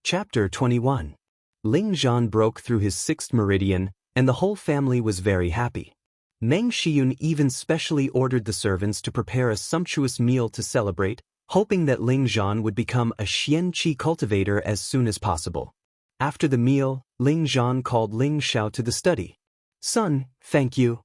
Chapter 21. Ling Zhan broke through his sixth meridian, and the whole family was very happy. Meng Xiyun even specially ordered the servants to prepare a sumptuous meal to celebrate, hoping that Ling Zhan would become a Xianqi cultivator as soon as possible. After the meal, Ling Zhan called Ling Xiao to the study. "Son, thank you."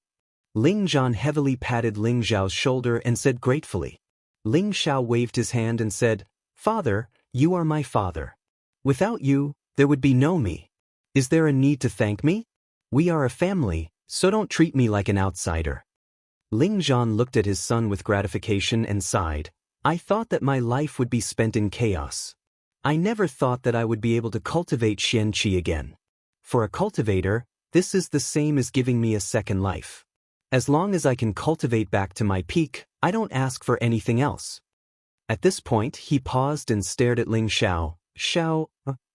Ling Zhan heavily patted Ling Xiao's shoulder and said gratefully. Ling Xiao waved his hand and said, "Father, you are my father. Without you, there would be no me. Is there a need to thank me? We are a family, so don't treat me like an outsider." Ling Zhan looked at his son with gratification and sighed. "I thought that my life would be spent in chaos. I never thought that I would be able to cultivate Xianqi again. For a cultivator, this is the same as giving me a second life. As long as I can cultivate back to my peak, I don't ask for anything else." At this point, he paused and stared at Ling Xiao. "Xiao,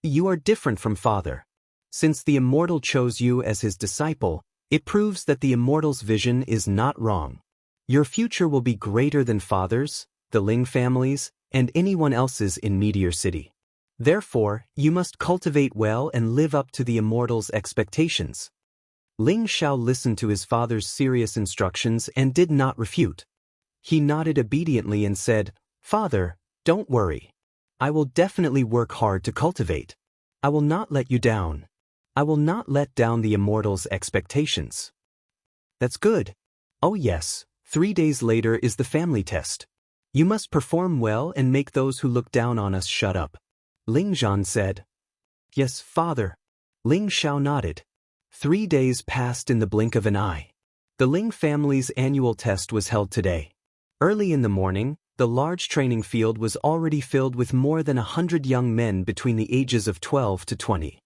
you are different from father. Since the Immortal chose you as his disciple, it proves that the Immortal's vision is not wrong. Your future will be greater than father's, the Ling family's, and anyone else's in Meteor City. Therefore, you must cultivate well and live up to the Immortal's expectations." Ling Xiao listened to his father's serious instructions and did not refute. He nodded obediently and said, "Father, don't worry. I will definitely work hard to cultivate. I will not let you down. I will not let down the Immortal's expectations." "That's good. Oh yes, 3 days later is the family test. You must perform well and make those who look down on us shut up." Ling Zhan said. "Yes, father." Ling Xiao nodded. 3 days passed in the blink of an eye. The Ling family's annual test was held today. Early in the morning, the large training field was already filled with more than 100 young men between the ages of 12 to 20.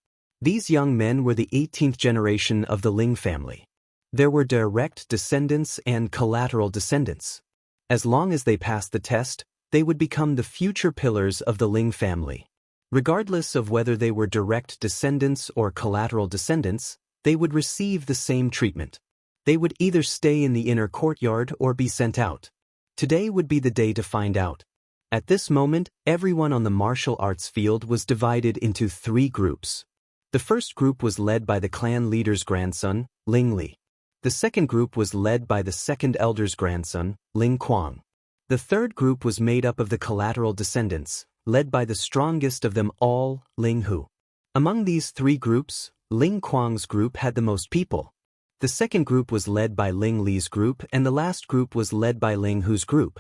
These young men were the 18th generation of the Ling family. There were direct descendants and collateral descendants. As long as they passed the test, they would become the future pillars of the Ling family. Regardless of whether they were direct descendants or collateral descendants, they would receive the same treatment. They would either stay in the inner courtyard or be sent out. Today would be the day to find out. At this moment, everyone on the martial arts field was divided into 3 groups. The first group was led by the clan leader's grandson, Ling Li. The second group was led by the second elder's grandson, Ling Kuang. The third group was made up of the collateral descendants, led by the strongest of them all, Ling Hu. Among these 3 groups, Ling Kuang's group had the most people. The second group was led by Ling Li's group, and the last group was led by Ling Hu's group.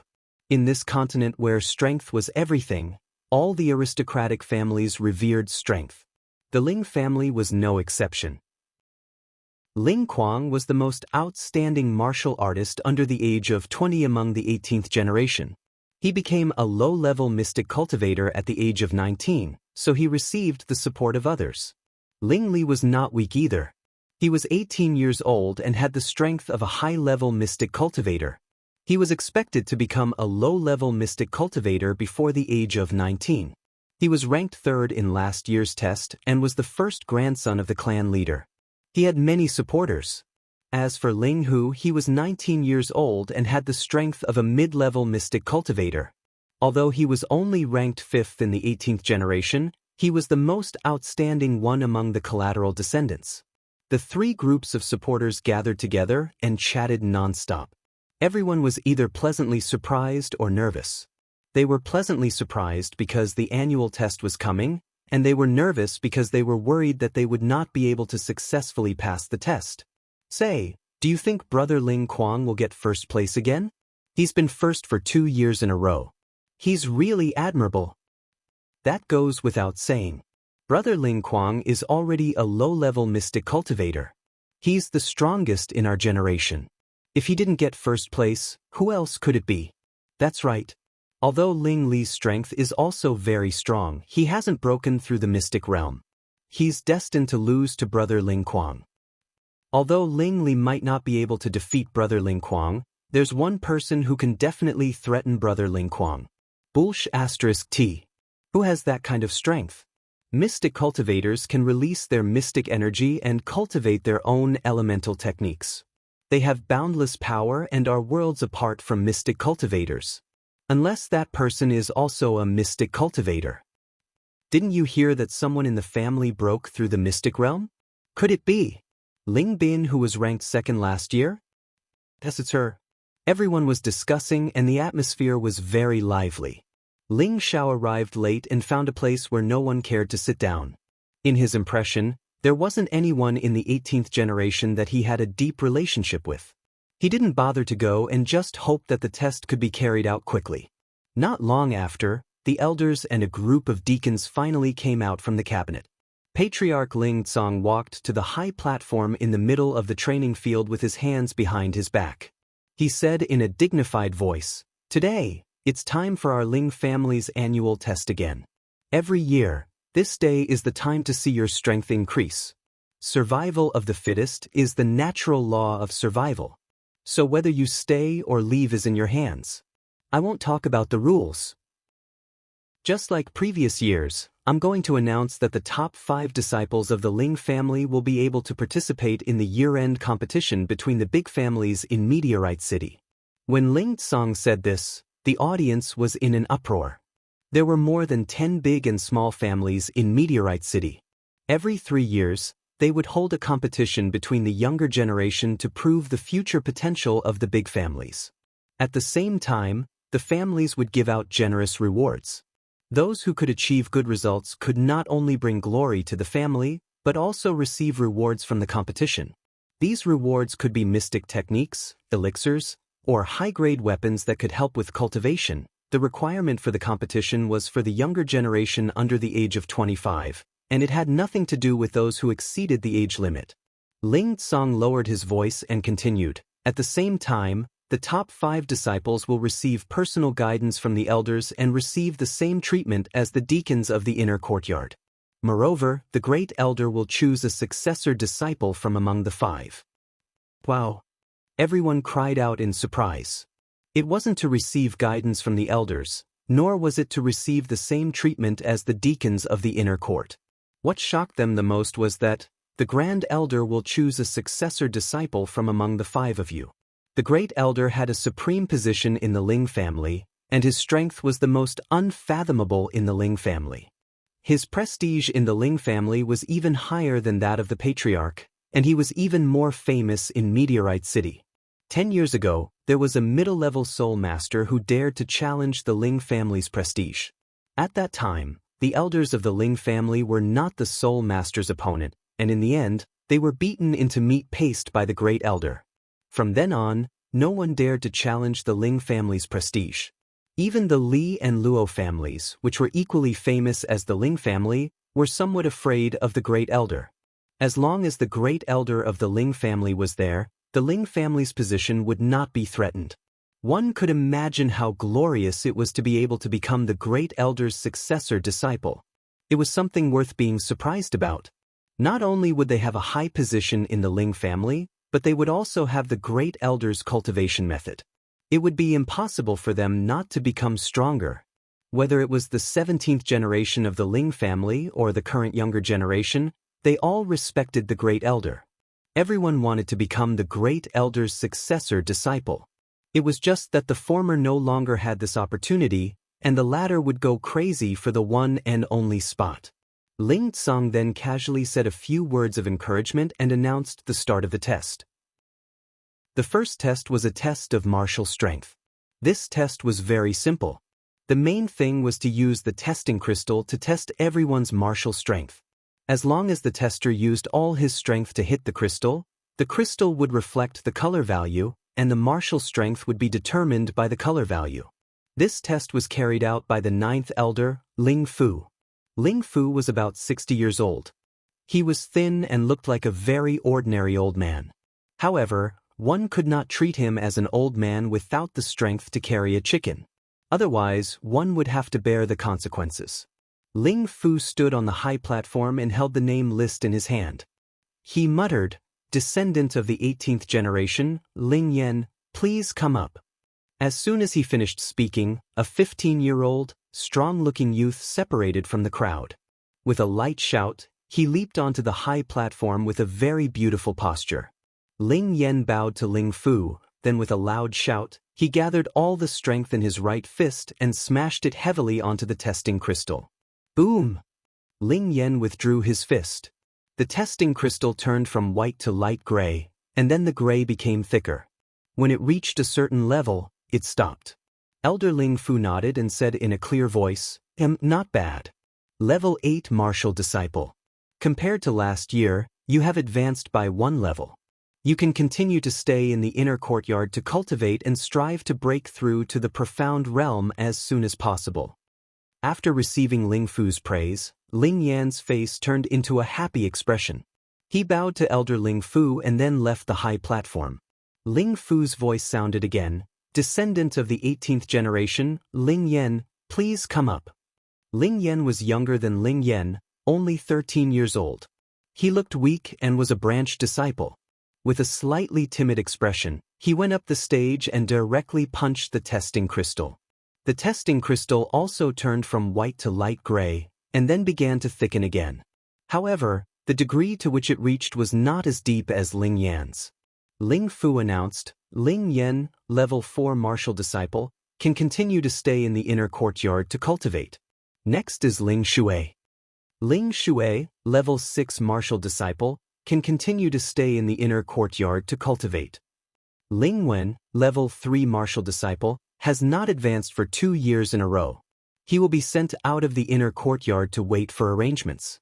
In this continent where strength was everything, all the aristocratic families revered strength. The Ling family was no exception. Ling Kuang was the most outstanding martial artist under the age of 20 among the 18th generation. He became a low-level mystic cultivator at the age of 19, so he received the support of others. Ling Li was not weak either. He was 18 years old and had the strength of a high-level mystic cultivator. He was expected to become a low-level mystic cultivator before the age of 19. He was ranked 3rd in last year's test and was the first grandson of the clan leader. He had many supporters. As for Ling Hu, he was 19 years old and had the strength of a mid-level mystic cultivator. Although he was only ranked 5th in the 18th generation, he was the most outstanding one among the collateral descendants. The 3 groups of supporters gathered together and chatted non-stop. Everyone was either pleasantly surprised or nervous. They were pleasantly surprised because the annual test was coming, and they were nervous because they were worried that they would not be able to successfully pass the test. "Say, do you think brother Ling Kuang will get first place again? He's been first for 2 years in a row. He's really admirable." "That goes without saying. Brother Ling Kuang is already a low-level mystic cultivator. He's the strongest in our generation. If he didn't get first place, who else could it be?" "That's right. Although Ling Li's strength is also very strong, he hasn't broken through the mystic realm. He's destined to lose to brother Ling Kuang." Although Ling Li might not be able to defeat brother Ling Kuang, there's one person who can definitely threaten brother Ling Kuang. T. Who has that kind of strength? Mystic cultivators can release their mystic energy and cultivate their own elemental techniques. They have boundless power and are worlds apart from mystic cultivators. Unless that person is also a mystic cultivator. Didn't you hear that someone in the family broke through the mystic realm? Could it be Ling Bin, who was ranked second last year? Yes, it's her. Everyone was discussing and the atmosphere was very lively. Ling Xiao arrived late and found a place where no one cared to sit down. In his impression, there wasn't anyone in the 18th generation that he had a deep relationship with. He didn't bother to go and just hoped that the test could be carried out quickly. Not long after, the elders and a group of deacons finally came out from the cabinet. Patriarch Ling Tsong walked to the high platform in the middle of the training field with his hands behind his back. He said in a dignified voice, "Today, it's time for our Ling family's annual test again. Every year, this day is the time to see your strength increase. Survival of the fittest is the natural law of survival. So whether you stay or leave is in your hands. I won't talk about the rules. Just like previous years, I'm going to announce that the top 5 disciples of the Ling family will be able to participate in the year-end competition between the big families in Meteorite City." When Ling Tsong said this, the audience was in an uproar. There were more than 10 big and small families in Meteorite City. Every 3 years, they would hold a competition between the younger generation to prove the future potential of the big families. At the same time, the families would give out generous rewards. Those who could achieve good results could not only bring glory to the family, but also receive rewards from the competition. These rewards could be mystic techniques, elixirs, or high-grade weapons that could help with cultivation. The requirement for the competition was for the younger generation under the age of 25, and it had nothing to do with those who exceeded the age limit. Ling Tsong lowered his voice and continued, "At the same time, the top 5 disciples will receive personal guidance from the elders and receive the same treatment as the deacons of the inner courtyard. Moreover, the great elder will choose a successor disciple from among the 5. Wow! Everyone cried out in surprise. It wasn't to receive guidance from the elders, nor was it to receive the same treatment as the deacons of the inner court. What shocked them the most was that the grand elder will choose a successor disciple from among the 5 of you. The great elder had a supreme position in the Ling family, and his strength was the most unfathomable in the Ling family. His prestige in the Ling family was even higher than that of the patriarch, and he was even more famous in Meteorite City. 10 years ago, there was a middle-level soul master who dared to challenge the Ling family's prestige. At that time, the elders of the Ling family were not the soul master's opponent, and in the end, they were beaten into meat paste by the great elder. From then on, no one dared to challenge the Ling family's prestige. Even the Li and Luo families, which were equally famous as the Ling family, were somewhat afraid of the great elder. As long as the great elder of the Ling family was there, the Ling family's position would not be threatened. One could imagine how glorious it was to be able to become the great elder's successor disciple. It was something worth being surprised about. Not only would they have a high position in the Ling family, but they would also have the great elder's cultivation method. It would be impossible for them not to become stronger. Whether it was the 17th generation of the Ling family or the current younger generation, they all respected the great elder. Everyone wanted to become the great elder's successor disciple. It was just that the former no longer had this opportunity, and the latter would go crazy for the one and only spot. Ling Tsong then casually said a few words of encouragement and announced the start of the test. The first test was a test of martial strength. This test was very simple. The main thing was to use the testing crystal to test everyone's martial strength. As long as the tester used all his strength to hit the crystal would reflect the color value, and the martial strength would be determined by the color value. This test was carried out by the 9th elder, Ling Fu. Ling Fu was about 60 years old. He was thin and looked like a very ordinary old man. However, one could not treat him as an old man without the strength to carry a chicken. Otherwise, one would have to bear the consequences. Ling Fu stood on the high platform and held the name list in his hand. He muttered, "Descendant of the 18th generation, Ling Yan, please come up." As soon as he finished speaking, a 15-year-old, strong-looking youth separated from the crowd. With a light shout, he leaped onto the high platform with a very beautiful posture. Ling Yan bowed to Ling Fu, then with a loud shout, he gathered all the strength in his right fist and smashed it heavily onto the testing crystal. Boom! Ling Yan withdrew his fist. The testing crystal turned from white to light gray, and then the gray became thicker. When it reached a certain level, it stopped. Elder Ling Fu nodded and said in a clear voice, Not bad. Level 8 Martial Disciple. Compared to last year, you have advanced by 1 level. You can continue to stay in the inner courtyard to cultivate and strive to break through to the profound realm as soon as possible. After receiving Ling Fu's praise, Ling Yan's face turned into a happy expression. He bowed to Elder Ling Fu and then left the high platform. Ling Fu's voice sounded again, Descendant of the 18th generation, Ling Yan, please come up. Ling Yan was younger than Ling Yan, only 13 years old. He looked weak and was a branch disciple. With a slightly timid expression, he went up the stage and directly punched the testing crystal. The testing crystal also turned from white to light gray, and then began to thicken again. However, the degree to which it reached was not as deep as Ling Yan's. Ling Fu announced, Ling Yan, level 4 martial disciple, can continue to stay in the inner courtyard to cultivate. Next is Ling Shui. Ling Shui, level 6 martial disciple, can continue to stay in the inner courtyard to cultivate. Ling Wen, level 3 martial disciple, has not advanced for 2 years in a row. He will be sent out of the inner courtyard to wait for arrangements.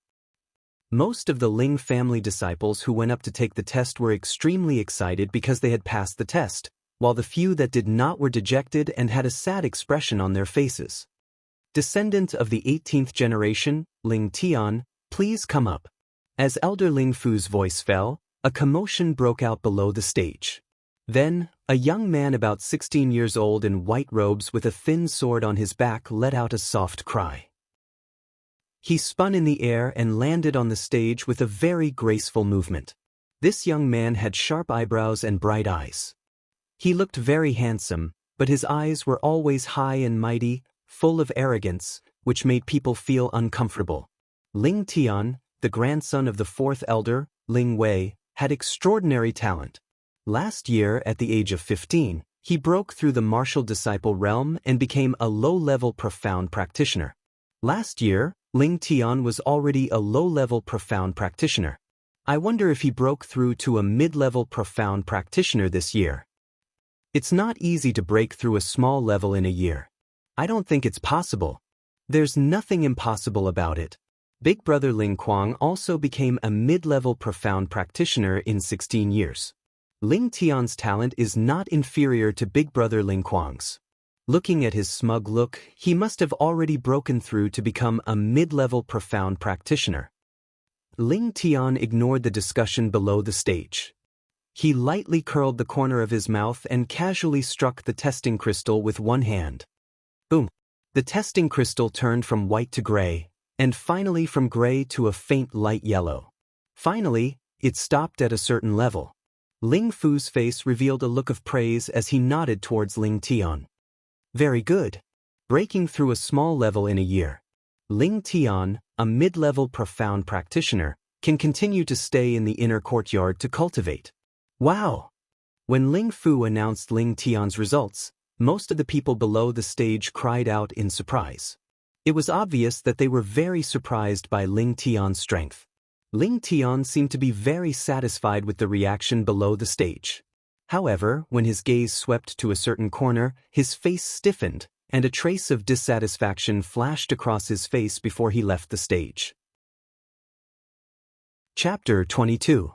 Most of the Ling family disciples who went up to take the test were extremely excited because they had passed the test, while the few that did not were dejected and had a sad expression on their faces. Descendant of the 18th generation, Ling Tian, please come up. As Elder Ling Fu's voice fell, a commotion broke out below the stage. Then, a young man about 16 years old in white robes with a thin sword on his back let out a soft cry. He spun in the air and landed on the stage with a very graceful movement. This young man had sharp eyebrows and bright eyes. He looked very handsome, but his eyes were always high and mighty, full of arrogance, which made people feel uncomfortable. Ling Tian, the grandson of the 4th elder, Ling Wei, had extraordinary talent. Last year, at the age of 15, he broke through the martial disciple realm and became a low-level profound practitioner. Last year, Ling Tian was already a low-level profound practitioner. I wonder if he broke through to a mid-level profound practitioner this year. It's not easy to break through a small level in a year. I don't think it's possible. There's nothing impossible about it. Big brother Ling Kuang also became a mid-level profound practitioner in 16 years. Ling Tian's talent is not inferior to big brother Ling Kuang's. Looking at his smug look, he must have already broken through to become a mid-level profound practitioner. Ling Tian ignored the discussion below the stage. He lightly curled the corner of his mouth and casually struck the testing crystal with one hand. Boom! The testing crystal turned from white to gray, and finally from gray to a faint light yellow. Finally, it stopped at a certain level. Ling Fu's face revealed a look of praise as he nodded towards Ling Tian. Very good. Breaking through a small level in a year. Ling Tian, a mid-level profound practitioner, can continue to stay in the inner courtyard to cultivate. Wow! When Ling Fu announced Ling Tian's results, most of the people below the stage cried out in surprise. It was obvious that they were very surprised by Ling Tian's strength. Ling Tian seemed to be very satisfied with the reaction below the stage. However, when his gaze swept to a certain corner, his face stiffened, and a trace of dissatisfaction flashed across his face before he left the stage. Chapter 22.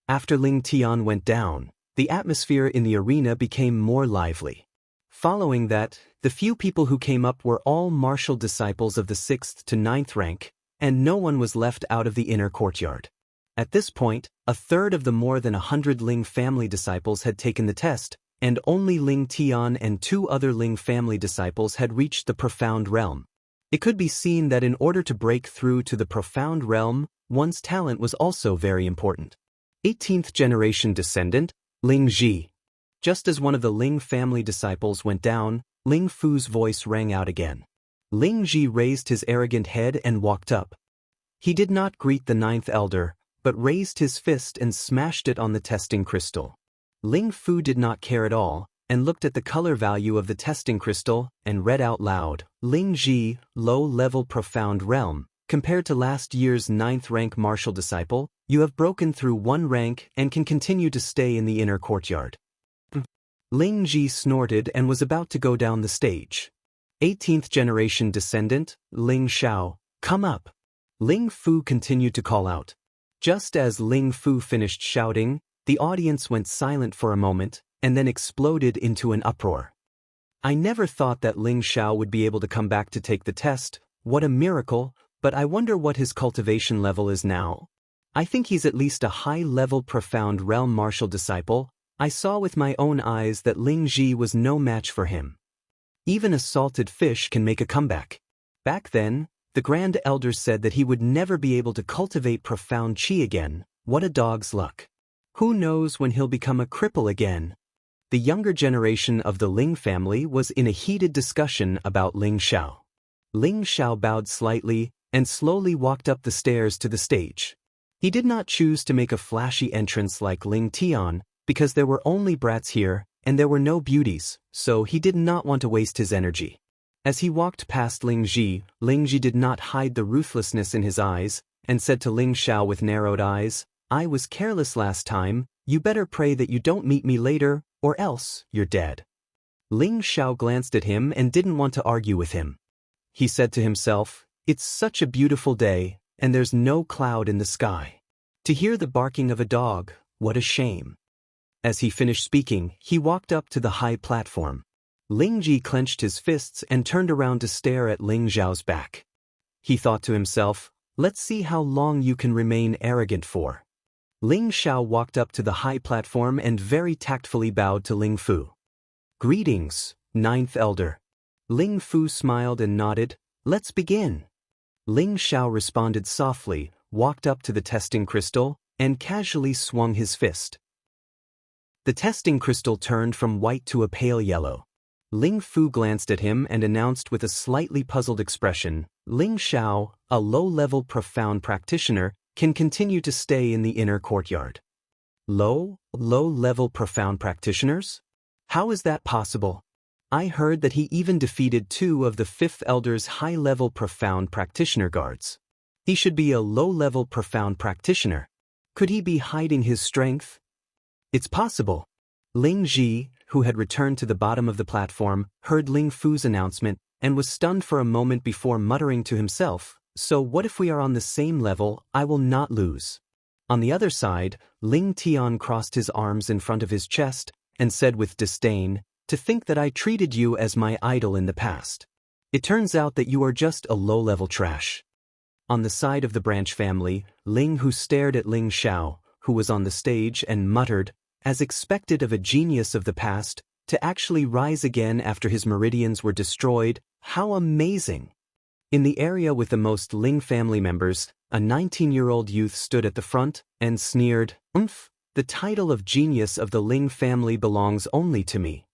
After Ling Tian went down, the atmosphere in the arena became more lively. Following that, the few people who came up were all martial disciples of the 6th to 9th rank, and no one was left out of the inner courtyard. At this point, a third of the more than 100 Ling family disciples had taken the test, and only Ling Tian and 2 other Ling family disciples had reached the profound realm. It could be seen that in order to break through to the profound realm, one's talent was also very important. 18th generation descendant, Ling Ji. Just as one of the Ling family disciples went down, Ling Fu's voice rang out again. Ling Ji raised his arrogant head and walked up. He did not greet the 9th elder, but raised his fist and smashed it on the testing crystal. Ling Fu did not care at all, and looked at the color value of the testing crystal, and read out loud, Ling Ji, low-level profound realm, Compared to last year's 9th rank martial disciple, you have broken through 1 rank and can continue to stay in the inner courtyard. Ling Ji snorted and was about to go down the stage. 18th generation descendant, Ling Xiao, come up. Ling Fu continued to call out. Just as Ling Fu finished shouting, the audience went silent for a moment, and then exploded into an uproar. I never thought that Ling Xiao would be able to come back to take the test. What a miracle, but I wonder what his cultivation level is now. I think he's at least a high-level profound realm martial disciple. I saw with my own eyes that Ling Ji was no match for him. Even a salted fish can make a comeback. Back then, the Grand Elders said that he would never be able to cultivate profound qi again. What a dog's luck. Who knows when he'll become a cripple again? The younger generation of the Ling family was in a heated discussion about Ling Xiao. Ling Xiao bowed slightly and slowly walked up the stairs to the stage. He did not choose to make a flashy entrance like Ling Tian, because there were only brats here, and there were no beauties, so he did not want to waste his energy. As he walked past Ling Ji did not hide the ruthlessness in his eyes, and said to Ling Xiao with narrowed eyes, I was careless last time, you better pray that you don't meet me later, or else, you're dead. Ling Xiao glanced at him and didn't want to argue with him. He said to himself, it's such a beautiful day, and there's no cloud in the sky. To hear the barking of a dog, what a shame. As he finished speaking, he walked up to the high platform. Ling Ji clenched his fists and turned around to stare at Ling Xiao's back. He thought to himself, let's see how long you can remain arrogant for. Ling Xiao walked up to the high platform and very tactfully bowed to Ling Fu. Greetings, 9th Elder. Ling Fu smiled and nodded, let's begin. Ling Xiao responded softly, walked up to the testing crystal, and casually swung his fist. The testing crystal turned from white to a pale yellow. Ling Fu glanced at him and announced with a slightly puzzled expression, Ling Xiao, a low-level profound practitioner, can continue to stay in the inner courtyard. Low-level profound practitioners? How is that possible? I heard that he even defeated 2 of the 5th Elder's high-level profound practitioner guards. He should be a low-level profound practitioner. Could he be hiding his strength? It's possible. Ling Ji, who had returned to the bottom of the platform, heard Ling Fu's announcement and was stunned for a moment before muttering to himself, so what if we are on the same level? I will not lose. On the other side, Ling Tian crossed his arms in front of his chest and said with disdain, to think that I treated you as my idol in the past. It turns out that you are just a low-level trash. On the side of the branch family, Ling Hu stared at Ling Xiao, who was on the stage, and muttered, as expected of a genius of the past, to actually rise again after his meridians were destroyed, how amazing! In the area with the most Ling family members, a 19-year-old youth stood at the front and sneered, the title of genius of the Ling family belongs only to me.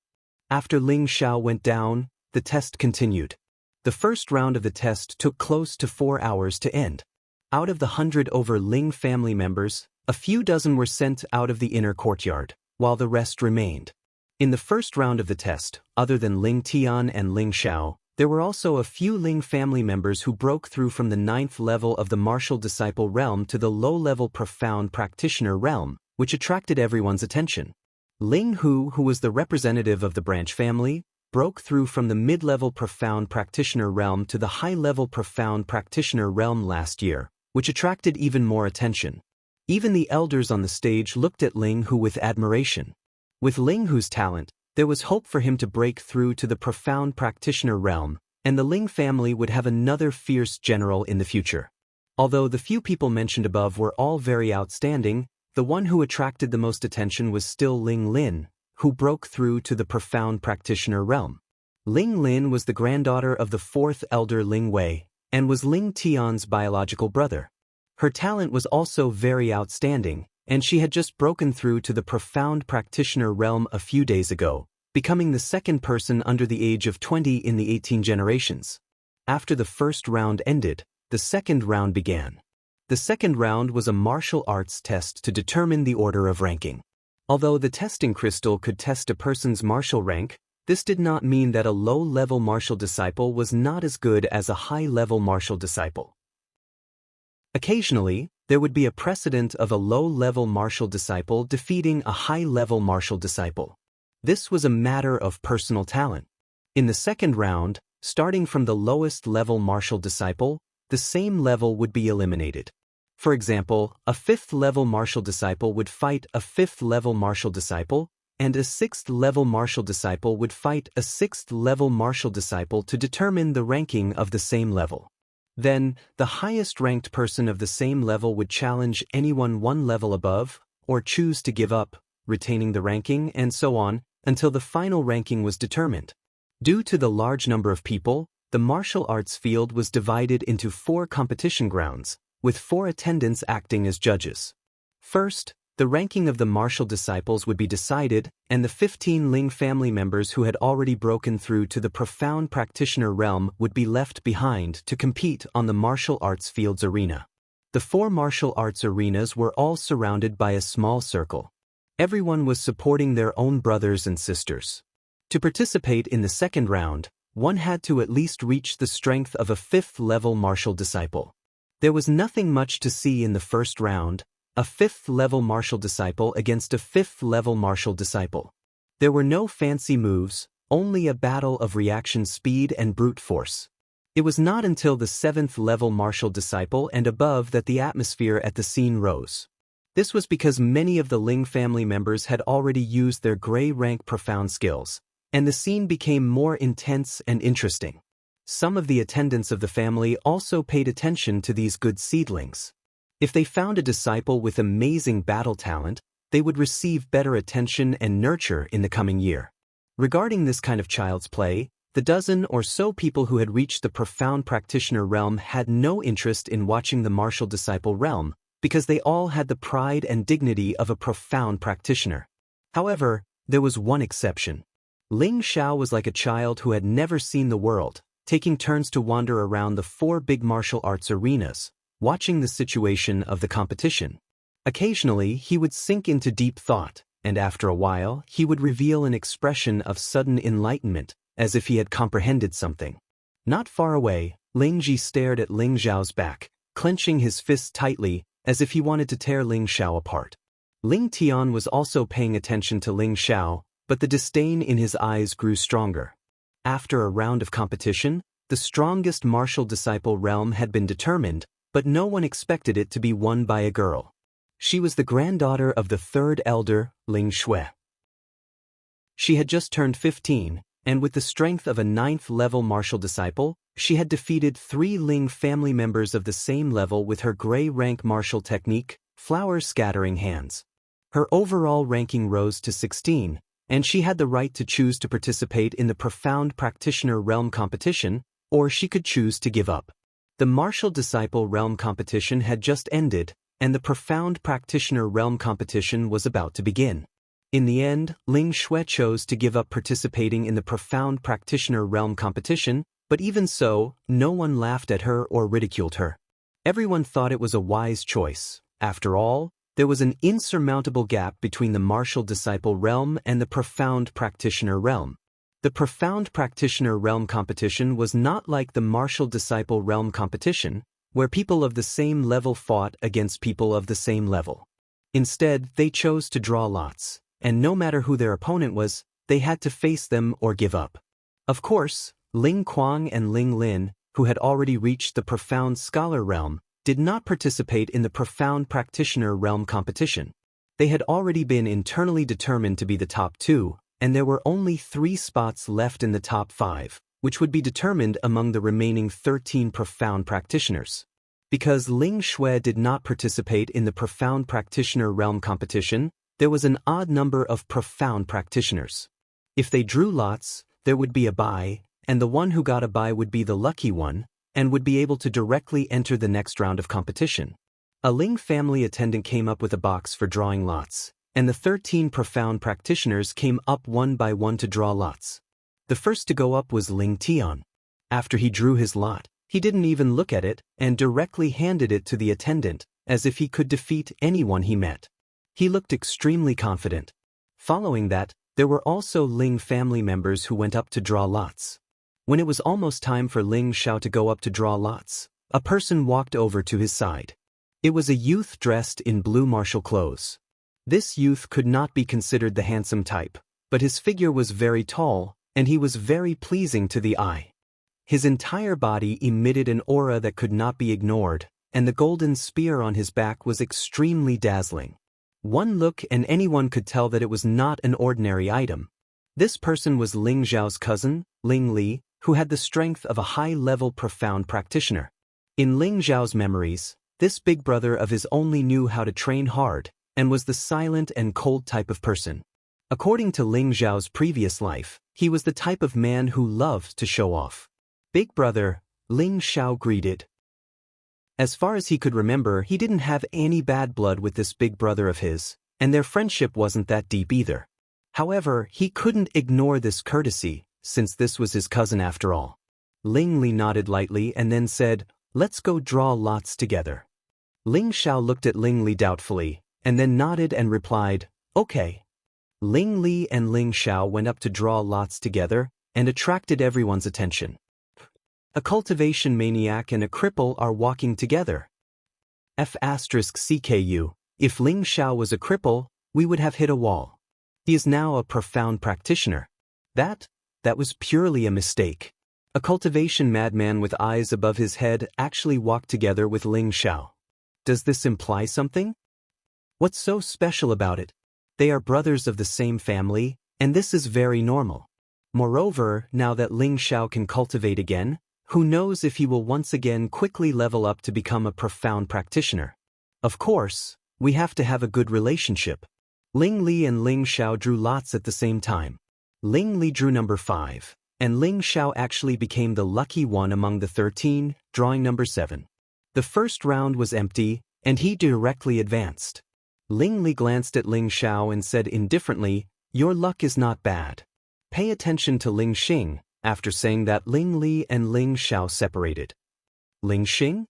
After Ling Xiao went down, the test continued. The first round of the test took close to 4 hours to end. Out of the 100 over Ling family members, a few dozen were sent out of the inner courtyard, while the rest remained. In the first round of the test, other than Ling Tian and Ling Xiao, there were also a few Ling family members who broke through from the 9th level of the martial disciple realm to the low-level profound practitioner realm, which attracted everyone's attention. Ling Hu, who was the representative of the branch family, broke through from the mid-level profound practitioner realm to the high-level profound practitioner realm last year, which attracted even more attention. Even the elders on the stage looked at Ling Hu with admiration. With Ling Hu's talent, there was hope for him to break through to the profound practitioner realm, and the Ling family would have another fierce general in the future. Although the few people mentioned above were all very outstanding, the one who attracted the most attention was still Ling Lin, who broke through to the profound practitioner realm. Ling Lin was the granddaughter of the 4th elder Ling Wei, and was Ling Tian's biological brother. Her talent was also very outstanding, and she had just broken through to the profound practitioner realm a few days ago, becoming the 2nd person under the age of 20 in the 18 generations. After the first round ended, the second round began. The second round was a martial arts test to determine the order of ranking. Although the testing crystal could test a person's martial rank, this did not mean that a low-level martial disciple was not as good as a high-level martial disciple. Occasionally, there would be a precedent of a low-level martial disciple defeating a high-level martial disciple. This was a matter of personal talent. In the second round, starting from the lowest level martial disciple, the same level would be eliminated. For example, a 5th level martial disciple would fight a 5th level martial disciple, and a 6th level martial disciple would fight a 6th level martial disciple to determine the ranking of the same level. Then, the highest ranked person of the same level would challenge anyone one level above, or choose to give up, retaining the ranking, and so on, until the final ranking was determined. Due to the large number of people, the martial arts field was divided into 4 competition grounds, with 4 attendants acting as judges. First, the ranking of the martial disciples would be decided, and the 15 Ling family members who had already broken through to the profound practitioner realm would be left behind to compete on the martial arts field's arena. The 4 martial arts arenas were all surrounded by a small circle. Everyone was supporting their own brothers and sisters. To participate in the second round, one had to at least reach the strength of a 5th level martial disciple. There was nothing much to see in the first round, a 5th level martial disciple against a 5th level martial disciple. There were no fancy moves, only a battle of reaction speed and brute force. It was not until the 7th level martial disciple and above that the atmosphere at the scene rose. This was because many of the Ling family members had already used their gray rank profound skills, and the scene became more intense and interesting. Some of the attendants of the family also paid attention to these good seedlings. If they found a disciple with amazing battle talent, they would receive better attention and nurture in the coming year. Regarding this kind of child's play, the dozen or so people who had reached the profound practitioner realm had no interest in watching the martial disciple realm, because they all had the pride and dignity of a profound practitioner. However, there was one exception. Ling Xiao was like a child who had never seen the world, taking turns to wander around the 4 big martial arts arenas, watching the situation of the competition. Occasionally, he would sink into deep thought, and after a while, he would reveal an expression of sudden enlightenment, as if he had comprehended something. Not far away, Ling Ji stared at Ling Xiao's back, clenching his fists tightly, as if he wanted to tear Ling Xiao apart. Ling Tian was also paying attention to Ling Xiao, but the disdain in his eyes grew stronger. After a round of competition, the strongest martial disciple realm had been determined, but no one expected it to be won by a girl. She was the granddaughter of the 3rd elder, Ling Shui. She had just turned 15, and with the strength of a 9th level martial disciple, she had defeated 3 Ling family members of the same level with her gray rank martial technique, flower scattering hands. Her overall ranking rose to 16, and she had the right to choose to participate in the profound practitioner realm competition, or she could choose to give up. The martial disciple realm competition had just ended, and the profound practitioner realm competition was about to begin. In the end, Ling Shui chose to give up participating in the profound practitioner realm competition, but even so, no one laughed at her or ridiculed her. Everyone thought it was a wise choice. After all, there was an insurmountable gap between the martial disciple realm and the profound practitioner realm. The profound practitioner realm competition was not like the martial disciple realm competition, where people of the same level fought against people of the same level. Instead, they chose to draw lots, and no matter who their opponent was, they had to face them or give up. Of course, Ling Kuang and Ling Lin, who had already reached the profound scholar realm, did not participate in the profound practitioner realm competition. They had already been internally determined to be the top 2, and there were only 3 spots left in the top 5, which would be determined among the remaining 13 profound practitioners. Because Ling Shui did not participate in the profound practitioner realm competition, there was an odd number of profound practitioners. If they drew lots, there would be a bye, and the one who got a bye would be the lucky one, and would be able to directly enter the next round of competition. A Ling family attendant came up with a box for drawing lots, and the 13 profound practitioners came up one by one to draw lots. The first to go up was Ling Tian. After he drew his lot, he didn't even look at it and directly handed it to the attendant, as if he could defeat anyone he met. He looked extremely confident. Following that, there were also Ling family members who went up to draw lots. When it was almost time for Ling Xiao to go up to draw lots, a person walked over to his side. It was a youth dressed in blue martial clothes. This youth could not be considered the handsome type, but his figure was very tall, and he was very pleasing to the eye. His entire body emitted an aura that could not be ignored, and the golden spear on his back was extremely dazzling. One look and anyone could tell that it was not an ordinary item. This person was Ling Zhao's cousin, Ling Li, who had the strength of a high-level profound practitioner. In Ling Zhao's memories, this big brother of his only knew how to train hard, and was the silent and cold type of person. According to Ling Zhao's previous life, he was the type of man who loved to show off. Big brother, Ling Zhao greeted. As far as he could remember, he didn't have any bad blood with this big brother of his, and their friendship wasn't that deep either. However, he couldn't ignore this courtesy, since this was his cousin after all. Ling Li nodded lightly and then said, "Let's go draw lots together." Ling Zhao looked at Ling Li doubtfully, and then nodded and replied, "Okay." Ling Li and Ling Zhao went up to draw lots together, and attracted everyone's attention. A cultivation maniac and a cripple are walking together. F***CKU, if Ling Zhao was a cripple, we would have hit a wall. He is now a profound practitioner. That was purely a mistake. A cultivation madman with eyes above his head actually walked together with Ling Zhao. Does this imply something? What's so special about it? They are brothers of the same family, and this is very normal. Moreover, now that Ling Zhao can cultivate again, who knows if he will once again quickly level up to become a profound practitioner. Of course, we have to have a good relationship. Ling Li and Ling Zhao drew lots at the same time. Ling Li drew number 5, and Ling Zhao actually became the lucky one among the 13, drawing number 7. The first round was empty, and he directly advanced. Ling Li glanced at Ling Zhao and said indifferently, "Your luck is not bad. Pay attention to Ling Xing." After saying that, Ling Li and Ling Zhao separated. Ling Xing?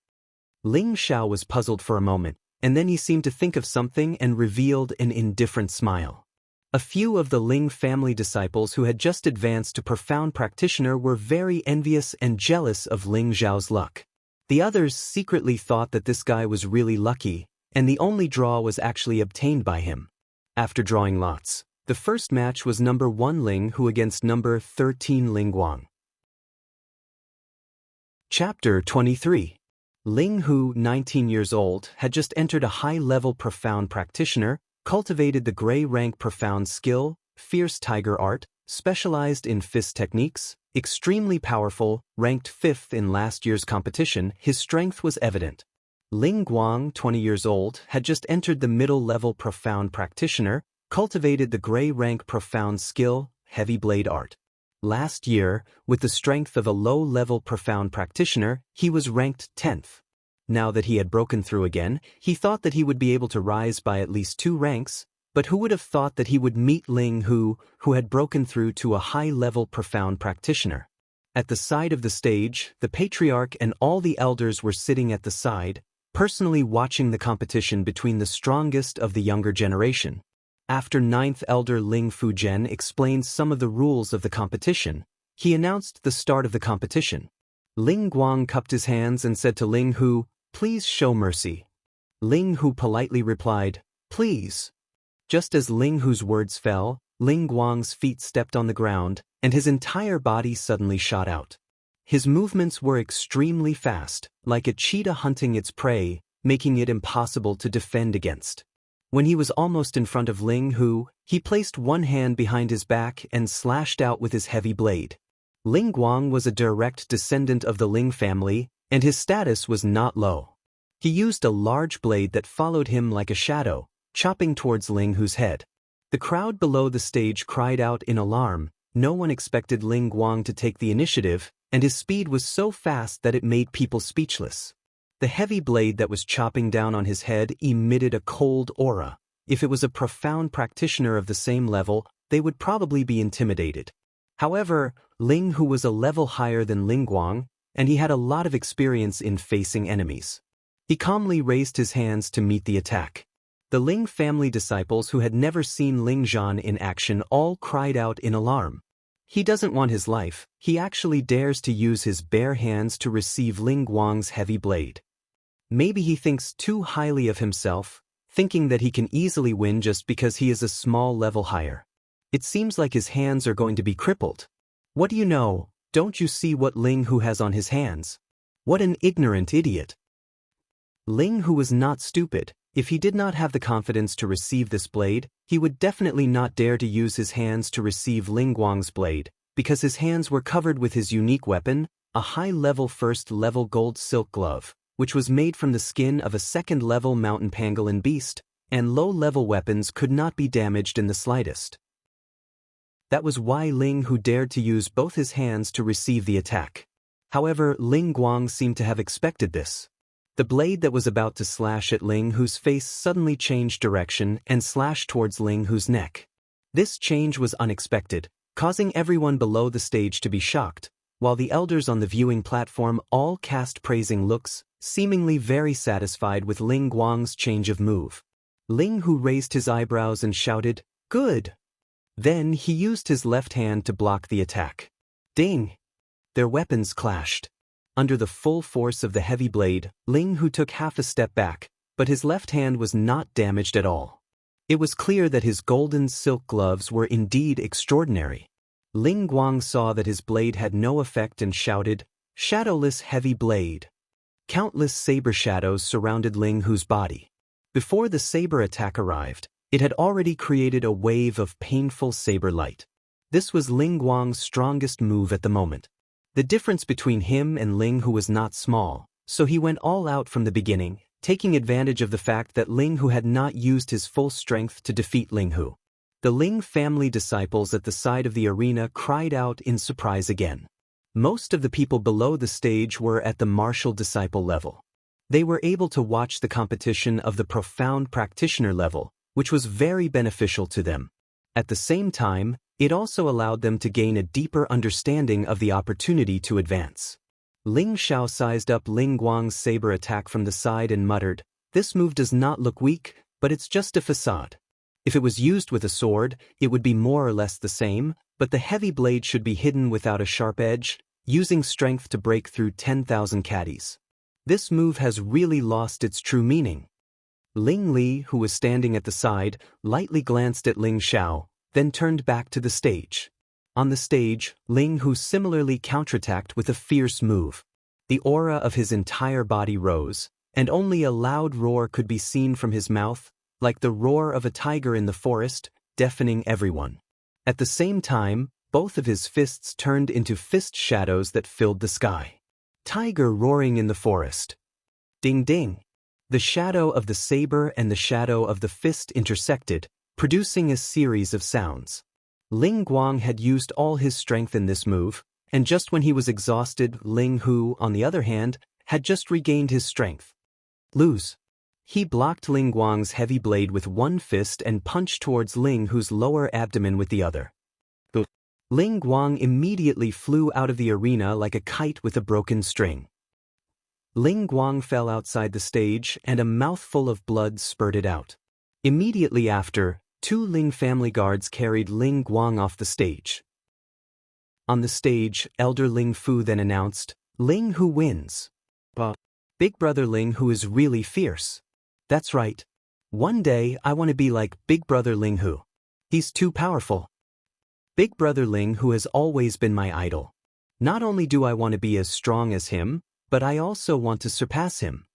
Ling Zhao was puzzled for a moment, and then he seemed to think of something and revealed an indifferent smile. A few of the Ling family disciples who had just advanced to profound practitioner were very envious and jealous of Ling Zhao's luck. The others secretly thought that this guy was really lucky, and the only draw was actually obtained by him. After drawing lots, the first match was number 1 Ling Hu against number 13 Ling Guang. Chapter 23. Ling Hu, 19 years old, had just entered a high-level profound practitioner, cultivated the gray rank profound skill, fierce tiger art, specialized in fist techniques, extremely powerful, ranked 5th in last year's competition. His strength was evident. Ling Guang, 20 years old, had just entered the middle-level profound practitioner, cultivated the gray rank profound skill, heavy blade art. Last year, with the strength of a low-level profound practitioner, he was ranked 10th. Now that he had broken through again, he thought that he would be able to rise by at least 2 ranks, but who would have thought that he would meet Ling Hu, who had broken through to a high-level profound practitioner. At the side of the stage, the patriarch and all the elders were sitting at the side, personally watching the competition between the strongest of the younger generation. After 9th Elder Ling Fujian explained some of the rules of the competition, he announced the start of the competition. Ling Guang cupped his hands and said to Ling Hu, "Please show mercy." Ling Hu politely replied, "Please." Just as Ling Hu's words fell, Ling Guang's feet stepped on the ground, and his entire body suddenly shot out. His movements were extremely fast, like a cheetah hunting its prey, making it impossible to defend against. When he was almost in front of Ling Hu, he placed one hand behind his back and slashed out with his heavy blade. Ling Guang was a direct descendant of the Ling family, and his status was not low. He used a large blade that followed him like a shadow, chopping towards Ling Hu's head. The crowd below the stage cried out in alarm. No one expected Ling Guang to take the initiative, and his speed was so fast that it made people speechless. The heavy blade that was chopping down on his head emitted a cold aura. If it was a profound practitioner of the same level, they would probably be intimidated. However, Ling Hu was a level higher than Ling Guang, and he had a lot of experience in facing enemies. He calmly raised his hands to meet the attack. The Ling family disciples who had never seen Ling Zhan in action all cried out in alarm. He doesn't want his life, he actually dares to use his bare hands to receive Ling Guang's heavy blade. Maybe he thinks too highly of himself, thinking that he can easily win just because he is a small level higher. It seems like his hands are going to be crippled. What do you know? Don't you see what Ling Hu has on his hands? What an ignorant idiot. Ling Hu was not stupid. If he did not have the confidence to receive this blade, he would definitely not dare to use his hands to receive Ling Guang's blade, because his hands were covered with his unique weapon, a high-level first-level gold silk glove, which was made from the skin of a second-level mountain pangolin beast, and low-level weapons could not be damaged in the slightest. That was why Ling Hu dared to use both his hands to receive the attack. However, Ling Guang seemed to have expected this. The blade that was about to slash at Ling Hu's face suddenly changed direction and slashed towards Ling Hu's neck. This change was unexpected, causing everyone below the stage to be shocked, while the elders on the viewing platform all cast praising looks, seemingly very satisfied with Ling Guang's change of move. Ling Hu raised his eyebrows and shouted, "Good!" Then he used his left hand to block the attack. Ding! Their weapons clashed. Under the full force of the heavy blade, Ling Hu took half a step back, but his left hand was not damaged at all. It was clear that his golden silk gloves were indeed extraordinary. Ling Guang saw that his blade had no effect and shouted, "Shadowless heavy blade." Countless saber shadows surrounded Ling Hu's body. Before the saber attack arrived, it had already created a wave of painful saber light. This was Ling Guang's strongest move at the moment. The difference between him and Ling Hu was not small, so he went all out from the beginning, taking advantage of the fact that Ling Hu had not used his full strength to defeat Ling Hu. The Ling family disciples at the side of the arena cried out in surprise again. Most of the people below the stage were at the martial disciple level. They were able to watch the competition of the profound practitioner level, which was very beneficial to them. At the same time, it also allowed them to gain a deeper understanding of the opportunity to advance. Ling Xiao sized up Ling Guang's saber attack from the side and muttered, "This move does not look weak, but it's just a facade. If it was used with a sword, it would be more or less the same, but the heavy blade should be hidden without a sharp edge, using strength to break through 10,000 caddies. This move has really lost its true meaning." Ling Li, who was standing at the side, lightly glanced at Ling Xiao, then turned back to the stage. On the stage, Ling Hu similarly counterattacked with a fierce move. The aura of his entire body rose, and only a loud roar could be seen from his mouth, like the roar of a tiger in the forest, deafening everyone. At the same time, both of his fists turned into fist shadows that filled the sky. Tiger roaring in the forest. Ding ding! The shadow of the saber and the shadow of the fist intersected, producing a series of sounds. Ling Guang had used all his strength in this move, and just when he was exhausted, Ling Hu, on the other hand, had just regained his strength. Lose. He blocked Ling Guang's heavy blade with one fist and punched towards Ling Hu's lower abdomen with the other. Ling Guang immediately flew out of the arena like a kite with a broken string. Ling Guang fell outside the stage and a mouthful of blood spurted out. Immediately after, 2 Ling family guards carried Ling Guang off the stage. On the stage, Elder Ling Fu then announced, "Ling Hu wins. Big brother Ling Hu is really fierce. That's right. One day I want to be like Big brother Ling Hu. He's too powerful. Big brother Ling Hu has always been my idol. Not only do I want to be as strong as him, but I also want to surpass him."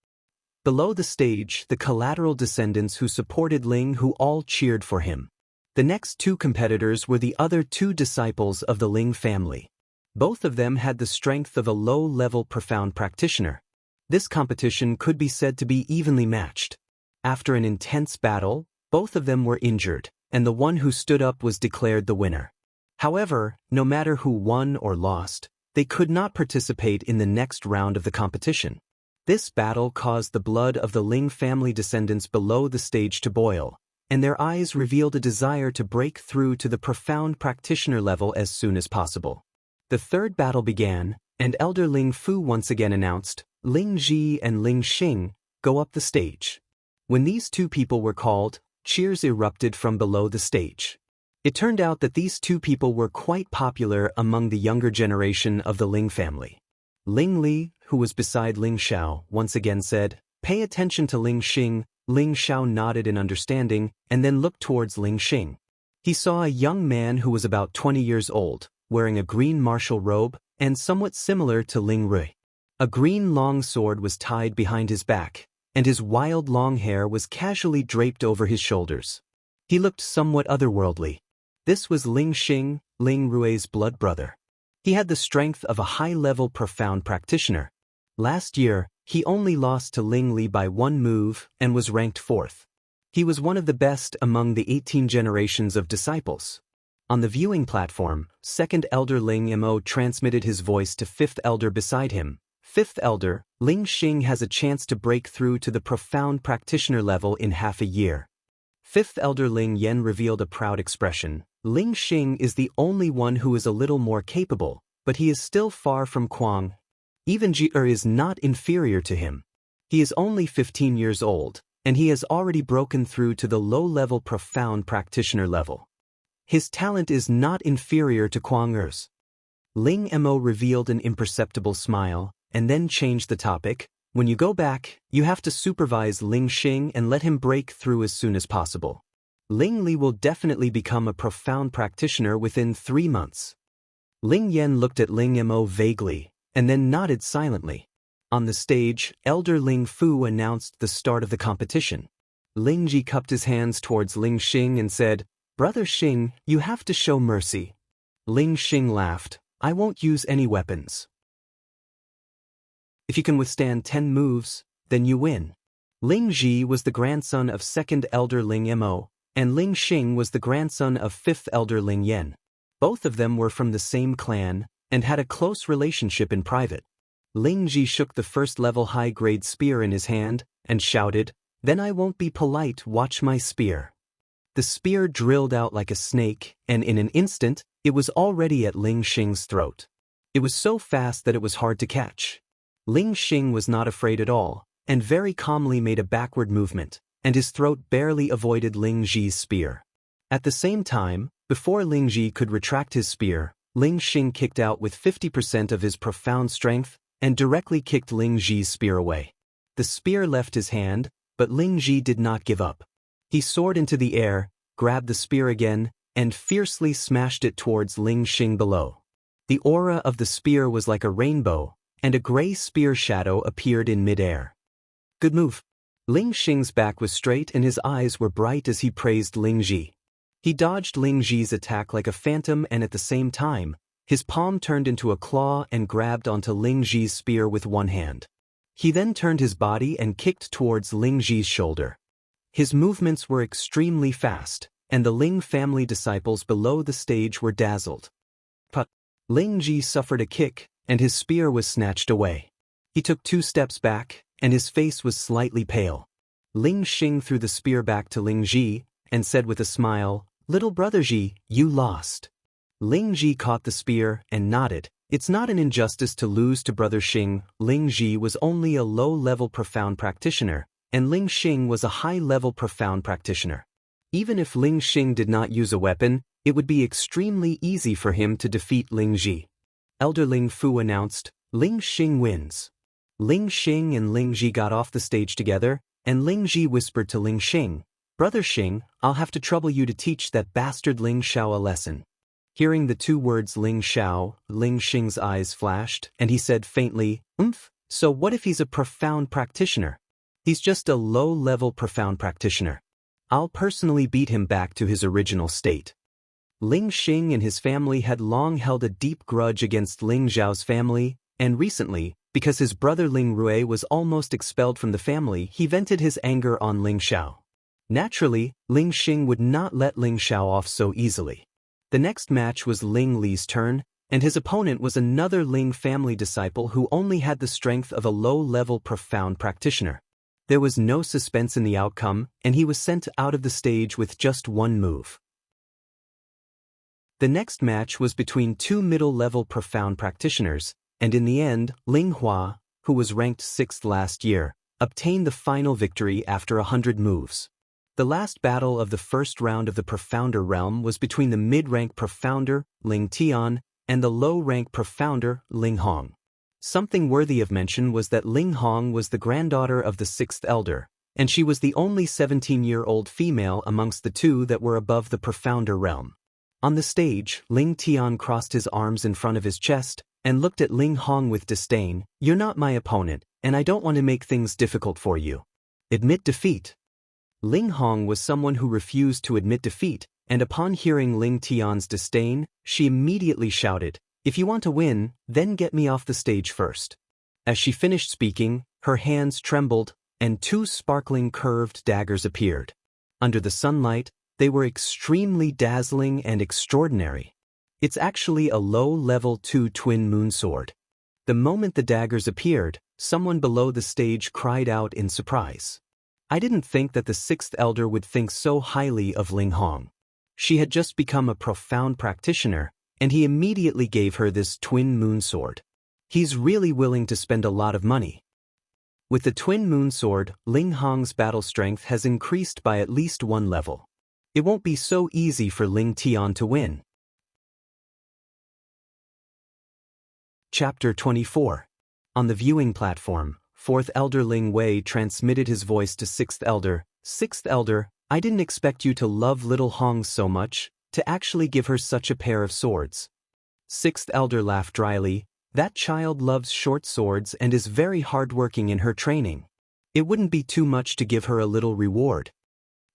Below the stage, the collateral descendants who supported Ling Hu all cheered for him. The next 2 competitors were the other 2 disciples of the Ling family. Both of them had the strength of a low-level profound practitioner. This competition could be said to be evenly matched. After an intense battle, both of them were injured, and the one who stood up was declared the winner. However, no matter who won or lost, they could not participate in the next round of the competition. This battle caused the blood of the Ling family descendants below the stage to boil, and their eyes revealed a desire to break through to the profound practitioner level as soon as possible. The third battle began, and Elder Ling Fu once again announced, "Ling Ji and Ling Xing, go up the stage." When these 2 people were called, cheers erupted from below the stage. It turned out that these 2 people were quite popular among the younger generation of the Ling family. Ling Li, who was beside Ling Xiao, once again said, Pay attention to Ling Xing. Ling Xiao nodded in understanding and then looked towards Ling Xing. He saw a young man who was about 20 years old, wearing a green martial robe and somewhat similar to Ling Rui. A green long sword was tied behind his back, and his wild long hair was casually draped over his shoulders. He looked somewhat otherworldly. This was Ling Xing, Ling Rui's blood brother. He had the strength of a high-level profound practitioner. Last year, he only lost to Ling Li by one move and was ranked 4th. He was one of the best among the 18 generations of disciples. On the viewing platform, 2nd Elder Ling Mo transmitted his voice to 5th Elder beside him. 5th Elder, Ling Xing has a chance to break through to the profound practitioner level in half a year. 5th Elder Ling Yen revealed a proud expression. Ling Xing is the only one who is a little more capable, but he is still far from Kuang. Even Ji is not inferior to him. He is only 15 years old, and he has already broken through to the low-level profound practitioner level. His talent is not inferior to Kuang Er's. Ling Mo revealed an imperceptible smile, and then changed the topic. When you go back, you have to supervise Ling Xing and let him break through as soon as possible. Ling Li will definitely become a profound practitioner within 3 months. Ling Yen looked at Ling Mo vaguely, and then nodded silently. On the stage, Elder Ling Fu announced the start of the competition. Ling Ji cupped his hands towards Ling Xing and said, "Brother Xing, you have to show mercy." Ling Xing laughed, "I won't use any weapons. If you can withstand 10 moves, then you win." Ling Ji was the grandson of 2nd Elder Ling Mo, and Ling Xing was the grandson of 5th Elder Ling Yen. Both of them were from the same clan and had a close relationship in private. Ling Ji shook the first-level high-grade spear in his hand and shouted, "Then I won't be polite, watch my spear." The spear drilled out like a snake, and in an instant, it was already at Ling Xing's throat. It was so fast that it was hard to catch. Ling Xing was not afraid at all, and very calmly made a backward movement, and his throat barely avoided Ling Ji's spear. At the same time, before Ling Ji could retract his spear, Ling Xing kicked out with 50% of his profound strength and directly kicked Ling Ji's spear away. The spear left his hand, but Ling Ji did not give up. He soared into the air, grabbed the spear again, and fiercely smashed it towards Ling Xing below. The aura of the spear was like a rainbow, and a gray spear shadow appeared in mid-air. "Good move." Ling Xing's back was straight and his eyes were bright as he praised Ling Ji. He dodged Ling Ji's attack like a phantom, and at the same time, his palm turned into a claw and grabbed onto Ling Ji's spear with one hand. He then turned his body and kicked towards Ling Ji's shoulder. His movements were extremely fast, and the Ling family disciples below the stage were dazzled. But Ling Ji suffered a kick, and his spear was snatched away. He took 2 steps back, and his face was slightly pale. Ling Xing threw the spear back to Ling Ji, and said with a smile, "Little brother Ji, you lost." Ling Ji caught the spear and nodded. It's not an injustice to lose to brother Xing. Ling Ji was only a low-level profound practitioner, and Ling Xing was a high-level profound practitioner. Even if Ling Xing did not use a weapon, it would be extremely easy for him to defeat Ling Ji. Elder Ling Fu announced, "Ling Xing wins." Ling Xing and Ling Ji got off the stage together, and Ling Ji whispered to Ling Xing, "Brother Xing, I'll have to trouble you to teach that bastard Ling Xiao a lesson." Hearing the 2 words Ling Xiao, Ling Xing's eyes flashed, and he said faintly, "So what if he's a profound practitioner?" "He's just a low-level profound practitioner. I'll personally beat him back to his original state." Ling Xing and his family had long held a deep grudge against Ling Zhao's family, and recently, because his brother Ling Rui was almost expelled from the family, he vented his anger on Ling Xiao. Naturally, Ling Xing would not let Ling Xiao off so easily. The next match was Ling Li's turn, and his opponent was another Ling family disciple who only had the strength of a low-level profound practitioner. There was no suspense in the outcome, and he was sent out of the stage with just 1 move. The next match was between 2 middle-level profound practitioners, and in the end, Ling Hua, who was ranked 6th last year, obtained the final victory after 100 moves. The last battle of the first round of the Profounder realm was between the mid-rank Profounder, Ling Tian, and the low-rank Profounder, Ling Hong. Something worthy of mention was that Ling Hong was the granddaughter of the sixth elder, and she was the only 17-year-old female amongst the two that were above the profounder realm. On the stage, Ling Tian crossed his arms in front of his chest and looked at Ling Hong with disdain. "You're not my opponent, and I don't want to make things difficult for you. Admit defeat." Ling Hong was someone who refused to admit defeat, and upon hearing Ling Tian's disdain, she immediately shouted, "If you want to win, then get me off the stage first." As she finished speaking, her hands trembled, and two sparkling curved daggers appeared. Under the sunlight, they were extremely dazzling and extraordinary. It's actually a low-level 2 twin moon sword. The moment the daggers appeared, someone below the stage cried out in surprise. I didn't think that the sixth elder would think so highly of Ling Hong. She had just become a profound practitioner, and he immediately gave her this twin moon sword. He's really willing to spend a lot of money. With the twin moon sword, Ling Hong's battle strength has increased by at least 1 level. It won't be so easy for Ling Tian to win. Chapter 24. On the viewing platform, 4th Elder Ling Wei transmitted his voice to 6th Elder. "6th Elder, I didn't expect you to love little Hong so much, to actually give her such a pair of swords." 6th Elder laughed dryly. "That child loves short swords and is very hardworking in her training. It wouldn't be too much to give her a little reward."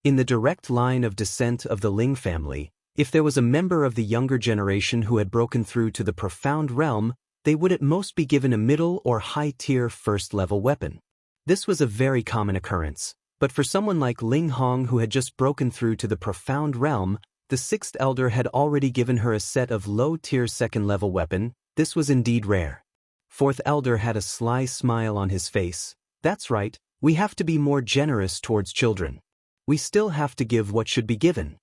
In the direct line of descent of the Ling family, if there was a member of the younger generation who had broken through to the profound realm, they would at most be given a middle or high-tier first-level weapon. This was a very common occurrence, but for someone like Ling Hong who had just broken through to the profound realm, the sixth elder had already given her a set of low-tier second-level weapon. This was indeed rare. 4th Elder had a sly smile on his face. "That's right, we have to be more generous towards children. We still have to give what should be given."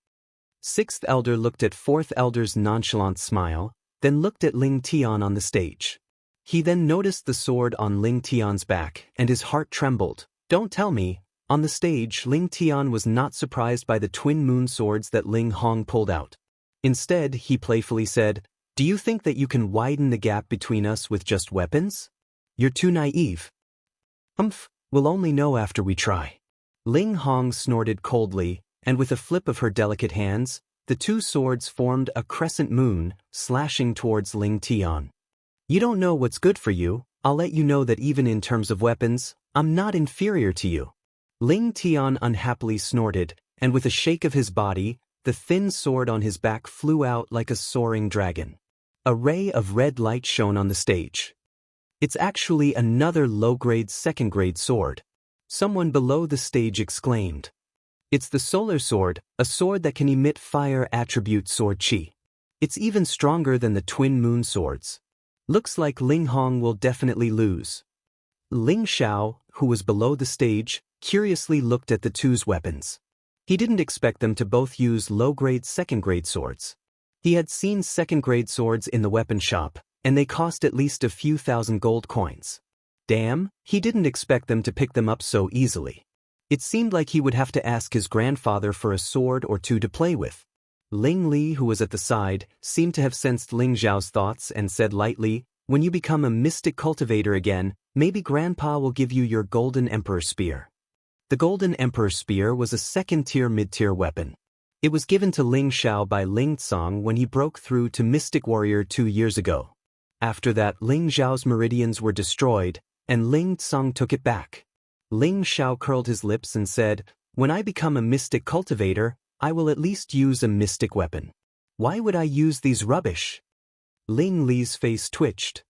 6th Elder looked at 4th Elder's nonchalant smile, then looked at Ling Tian on the stage. He then noticed the sword on Ling Tian's back, and his heart trembled. Don't tell me. On the stage, Ling Tian was not surprised by the twin moon swords that Ling Hong pulled out. Instead, he playfully said, "Do you think that you can widen the gap between us with just weapons? You're too naive." We'll only know after we try." Ling Hong snorted coldly, and with a flip of her delicate hands, the two swords formed a crescent moon, slashing towards Ling Tian. "You don't know what's good for you. I'll let you know that even in terms of weapons, I'm not inferior to you." Ling Tian unhappily snorted, and with a shake of his body, the thin sword on his back flew out like a soaring dragon. A ray of red light shone on the stage. "It's actually another low-grade second-grade sword." Someone below the stage exclaimed. "It's the solar sword, a sword that can emit fire attribute sword chi. It's even stronger than the twin moon swords. Looks like Ling Hong will definitely lose." Ling Xiao, who was below the stage, curiously looked at the two's weapons. He didn't expect them to both use low-grade second-grade swords. He had seen second-grade swords in the weapon shop, and they cost at least a few thousand gold coins. Damn, he didn't expect them to pick them up so easily. It seemed like he would have to ask his grandfather for a sword or two to play with. Ling Li, who was at the side, seemed to have sensed Ling Zhao's thoughts and said lightly, "When you become a mystic cultivator again, maybe Grandpa will give you your Golden Emperor Spear." The Golden Emperor Spear was a second-tier mid-tier weapon. It was given to Ling Xiao by Ling Tsang when he broke through to Mystic Warrior 2 years ago. After that, Ling Zhao's meridians were destroyed, and Ling Tsang took it back. Ling Xiao curled his lips and said, "When I become a mystic cultivator, I will at least use a mystic weapon. Why would I use these rubbish?" Ling Li's face twitched.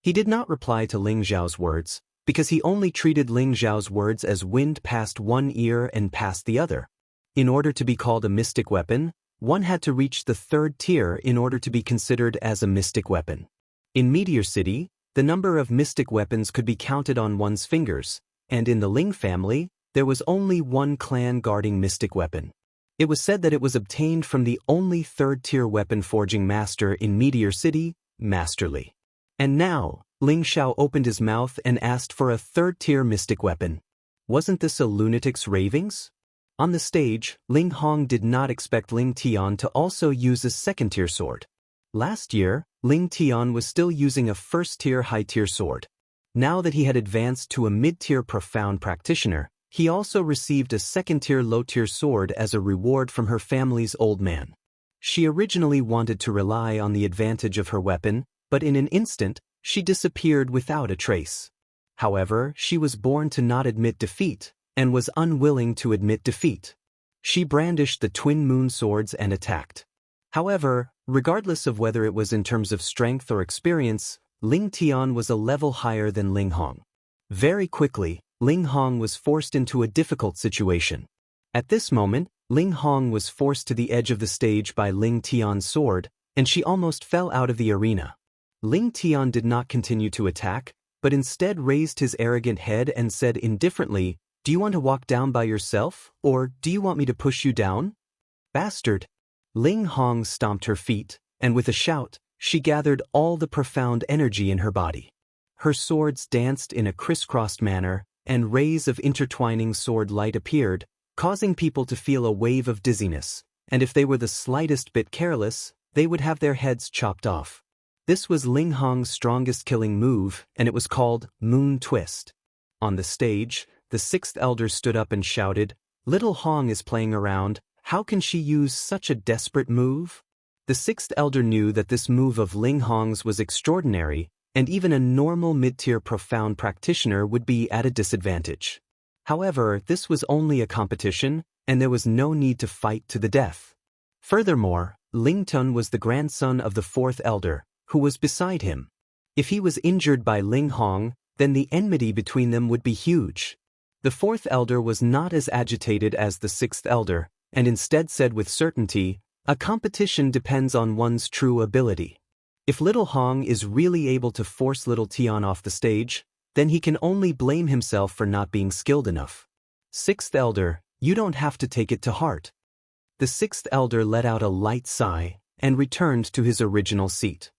He did not reply to Ling Zhao's words, because he only treated Ling Zhao's words as wind past one ear and past the other. In order to be called a mystic weapon, one had to reach the 3rd tier in order to be considered as a mystic weapon. In Meteor City, the number of mystic weapons could be counted on one's fingers, and in the Ling family, there was only one clan guarding mystic weapon. It was said that it was obtained from the only 3rd-tier weapon forging master in Meteor City, Master Li. And now, Ling Xiao opened his mouth and asked for a 3rd-tier mystic weapon. Wasn't this a lunatic's ravings? On the stage, Ling Hong did not expect Ling Tian to also use a 2nd-tier sword. Last year, Ling Tian was still using a first-tier high-tier sword. Now that he had advanced to a mid-tier profound practitioner, he also received a second-tier low-tier sword as a reward from her family's old man. She originally wanted to rely on the advantage of her weapon, but in an instant, she disappeared without a trace. However, she was born to not admit defeat, and was unwilling to admit defeat. She brandished the twin moon swords and attacked. However, regardless of whether it was in terms of strength or experience, Ling Tian was a level higher than Ling Hong. Very quickly, Ling Hong was forced into a difficult situation. At this moment, Ling Hong was forced to the edge of the stage by Ling Tian's sword, and she almost fell out of the arena. Ling Tian did not continue to attack, but instead raised his arrogant head and said indifferently, "Do you want to walk down by yourself, or do you want me to push you down? Bastard!" Ling Hong stomped her feet, and with a shout, she gathered all the profound energy in her body. Her swords danced in a crisscrossed manner, and rays of intertwining sword light appeared, causing people to feel a wave of dizziness, and if they were the slightest bit careless, they would have their heads chopped off. This was Ling Hong's strongest killing move, and it was called Moon Twist. On the stage, the sixth elder stood up and shouted, "Little Hong is playing around. How can she use such a desperate move?" The sixth elder knew that this move of Ling Hong's was extraordinary, and even a normal mid-tier profound practitioner would be at a disadvantage. However, this was only a competition, and there was no need to fight to the death. Furthermore, Ling Tun was the grandson of the fourth elder, who was beside him. If he was injured by Ling Hong, then the enmity between them would be huge. The fourth elder was not as agitated as the sixth elder, and instead said with certainty, "A competition depends on one's true ability. If Little Hong is really able to force Little Tian off the stage, then he can only blame himself for not being skilled enough. Sixth elder, you don't have to take it to heart." The sixth elder let out a light sigh, and returned to his original seat.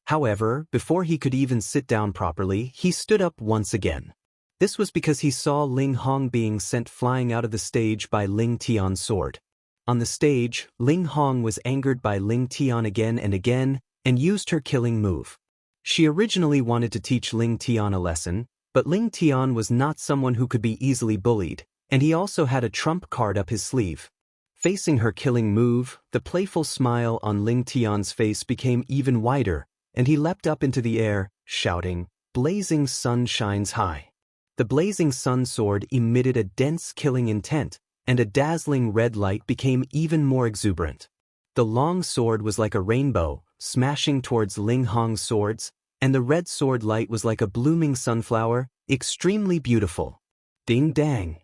However, before he could even sit down properly, he stood up once again. This was because he saw Ling Hong being sent flying out of the stage by Ling Tian's sword. On the stage, Ling Hong was angered by Ling Tian again and again, and used her killing move. She originally wanted to teach Ling Tian a lesson, but Ling Tian was not someone who could be easily bullied, and he also had a trump card up his sleeve. Facing her killing move, the playful smile on Ling Tian's face became even wider, and he leapt up into the air, shouting, "Blazing sun shines high." The blazing sun sword emitted a dense killing intent, and a dazzling red light became even more exuberant. The long sword was like a rainbow, smashing towards Ling Hong's swords, and the red sword light was like a blooming sunflower, extremely beautiful. Ding dang!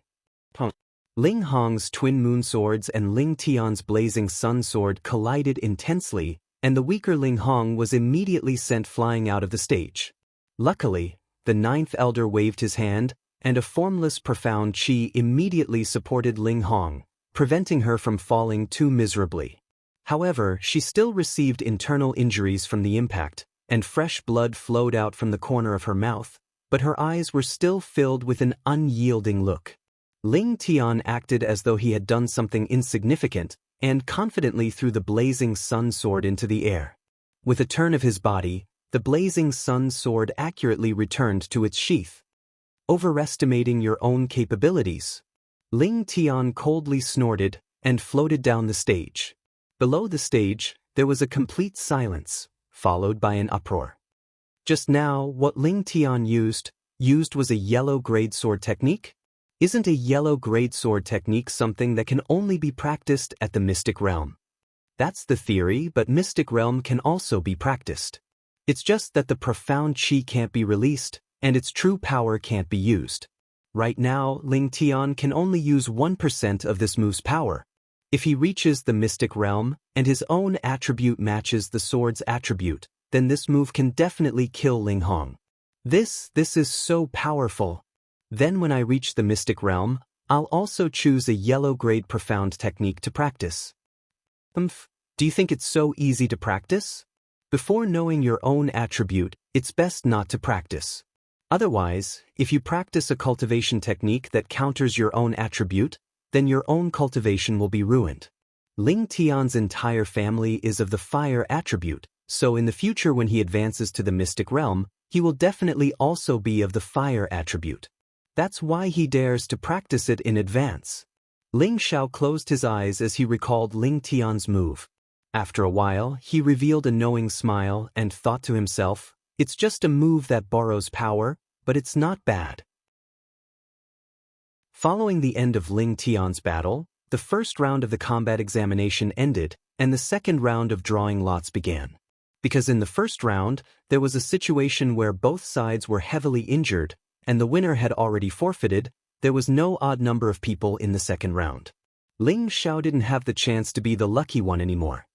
Punk. Ling Hong's twin moon swords and Ling Tian's blazing sun sword collided intensely, and the weaker Ling Hong was immediately sent flying out of the stage. Luckily, the ninth elder waved his hand, and a formless profound chi immediately supported Ling Hong, preventing her from falling too miserably. However, she still received internal injuries from the impact, and fresh blood flowed out from the corner of her mouth, but her eyes were still filled with an unyielding look. Ling Tian acted as though he had done something insignificant, and confidently threw the blazing sun sword into the air. With a turn of his body, the blazing sun sword accurately returned to its sheath. Overestimating your own capabilities. Ling Tian coldly snorted, and floated down the stage. Below the stage, there was a complete silence, followed by an uproar. Just now, what Ling Tian used was a yellow grade sword technique? Isn't a yellow grade sword technique something that can only be practiced at the mystic realm? That's the theory, but mystic realm can also be practiced. It's just that the profound chi can't be released, and its true power can't be used. Right now, Ling Tian can only use 1% of this move's power. If he reaches the mystic realm, and his own attribute matches the sword's attribute, then this move can definitely kill Ling Hong. This is so powerful. Then when I reach the mystic realm, I'll also choose a yellow grade profound technique to practice. Do you think it's so easy to practice? Before knowing your own attribute, it's best not to practice. Otherwise, if you practice a cultivation technique that counters your own attribute, then your own cultivation will be ruined. Ling Tian's entire family is of the fire attribute, so in the future when he advances to the mystic realm, he will definitely also be of the fire attribute. That's why he dares to practice it in advance. Ling Xiao closed his eyes as he recalled Ling Tian's move. After a while, he revealed a knowing smile and thought to himself, it's just a move that borrows power, but it's not bad. Following the end of Ling Tian's battle, the first round of the combat examination ended, and the second round of drawing lots began. Because in the first round, there was a situation where both sides were heavily injured, and the winner had already forfeited, there was no odd number of people in the second round. Ling Xiao didn't have the chance to be the lucky one anymore.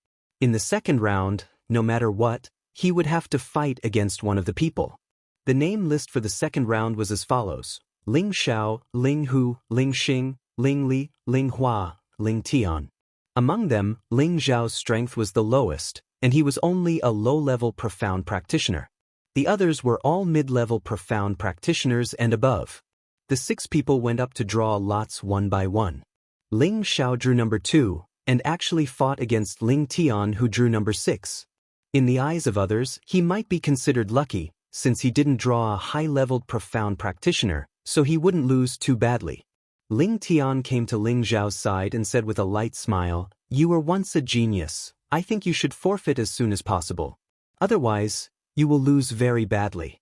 In the second round, no matter what, he would have to fight against one of the people. The name list for the second round was as follows: Ling Xiao, Ling Hu, Ling Xing, Ling Li, Ling Hua, Ling Tian. Among them, Ling Xiao's strength was the lowest, and he was only a low-level profound practitioner. The others were all mid-level profound practitioners and above. The 6 people went up to draw lots one by one. Ling Xiao drew number 2, and actually fought against Ling Tian who drew number 6. In the eyes of others, he might be considered lucky, since he didn't draw a high-leveled profound practitioner, so he wouldn't lose too badly. Ling Tian came to Ling Xiao's side and said with a light smile, "You were once a genius. I think you should forfeit as soon as possible. Otherwise, you will lose very badly."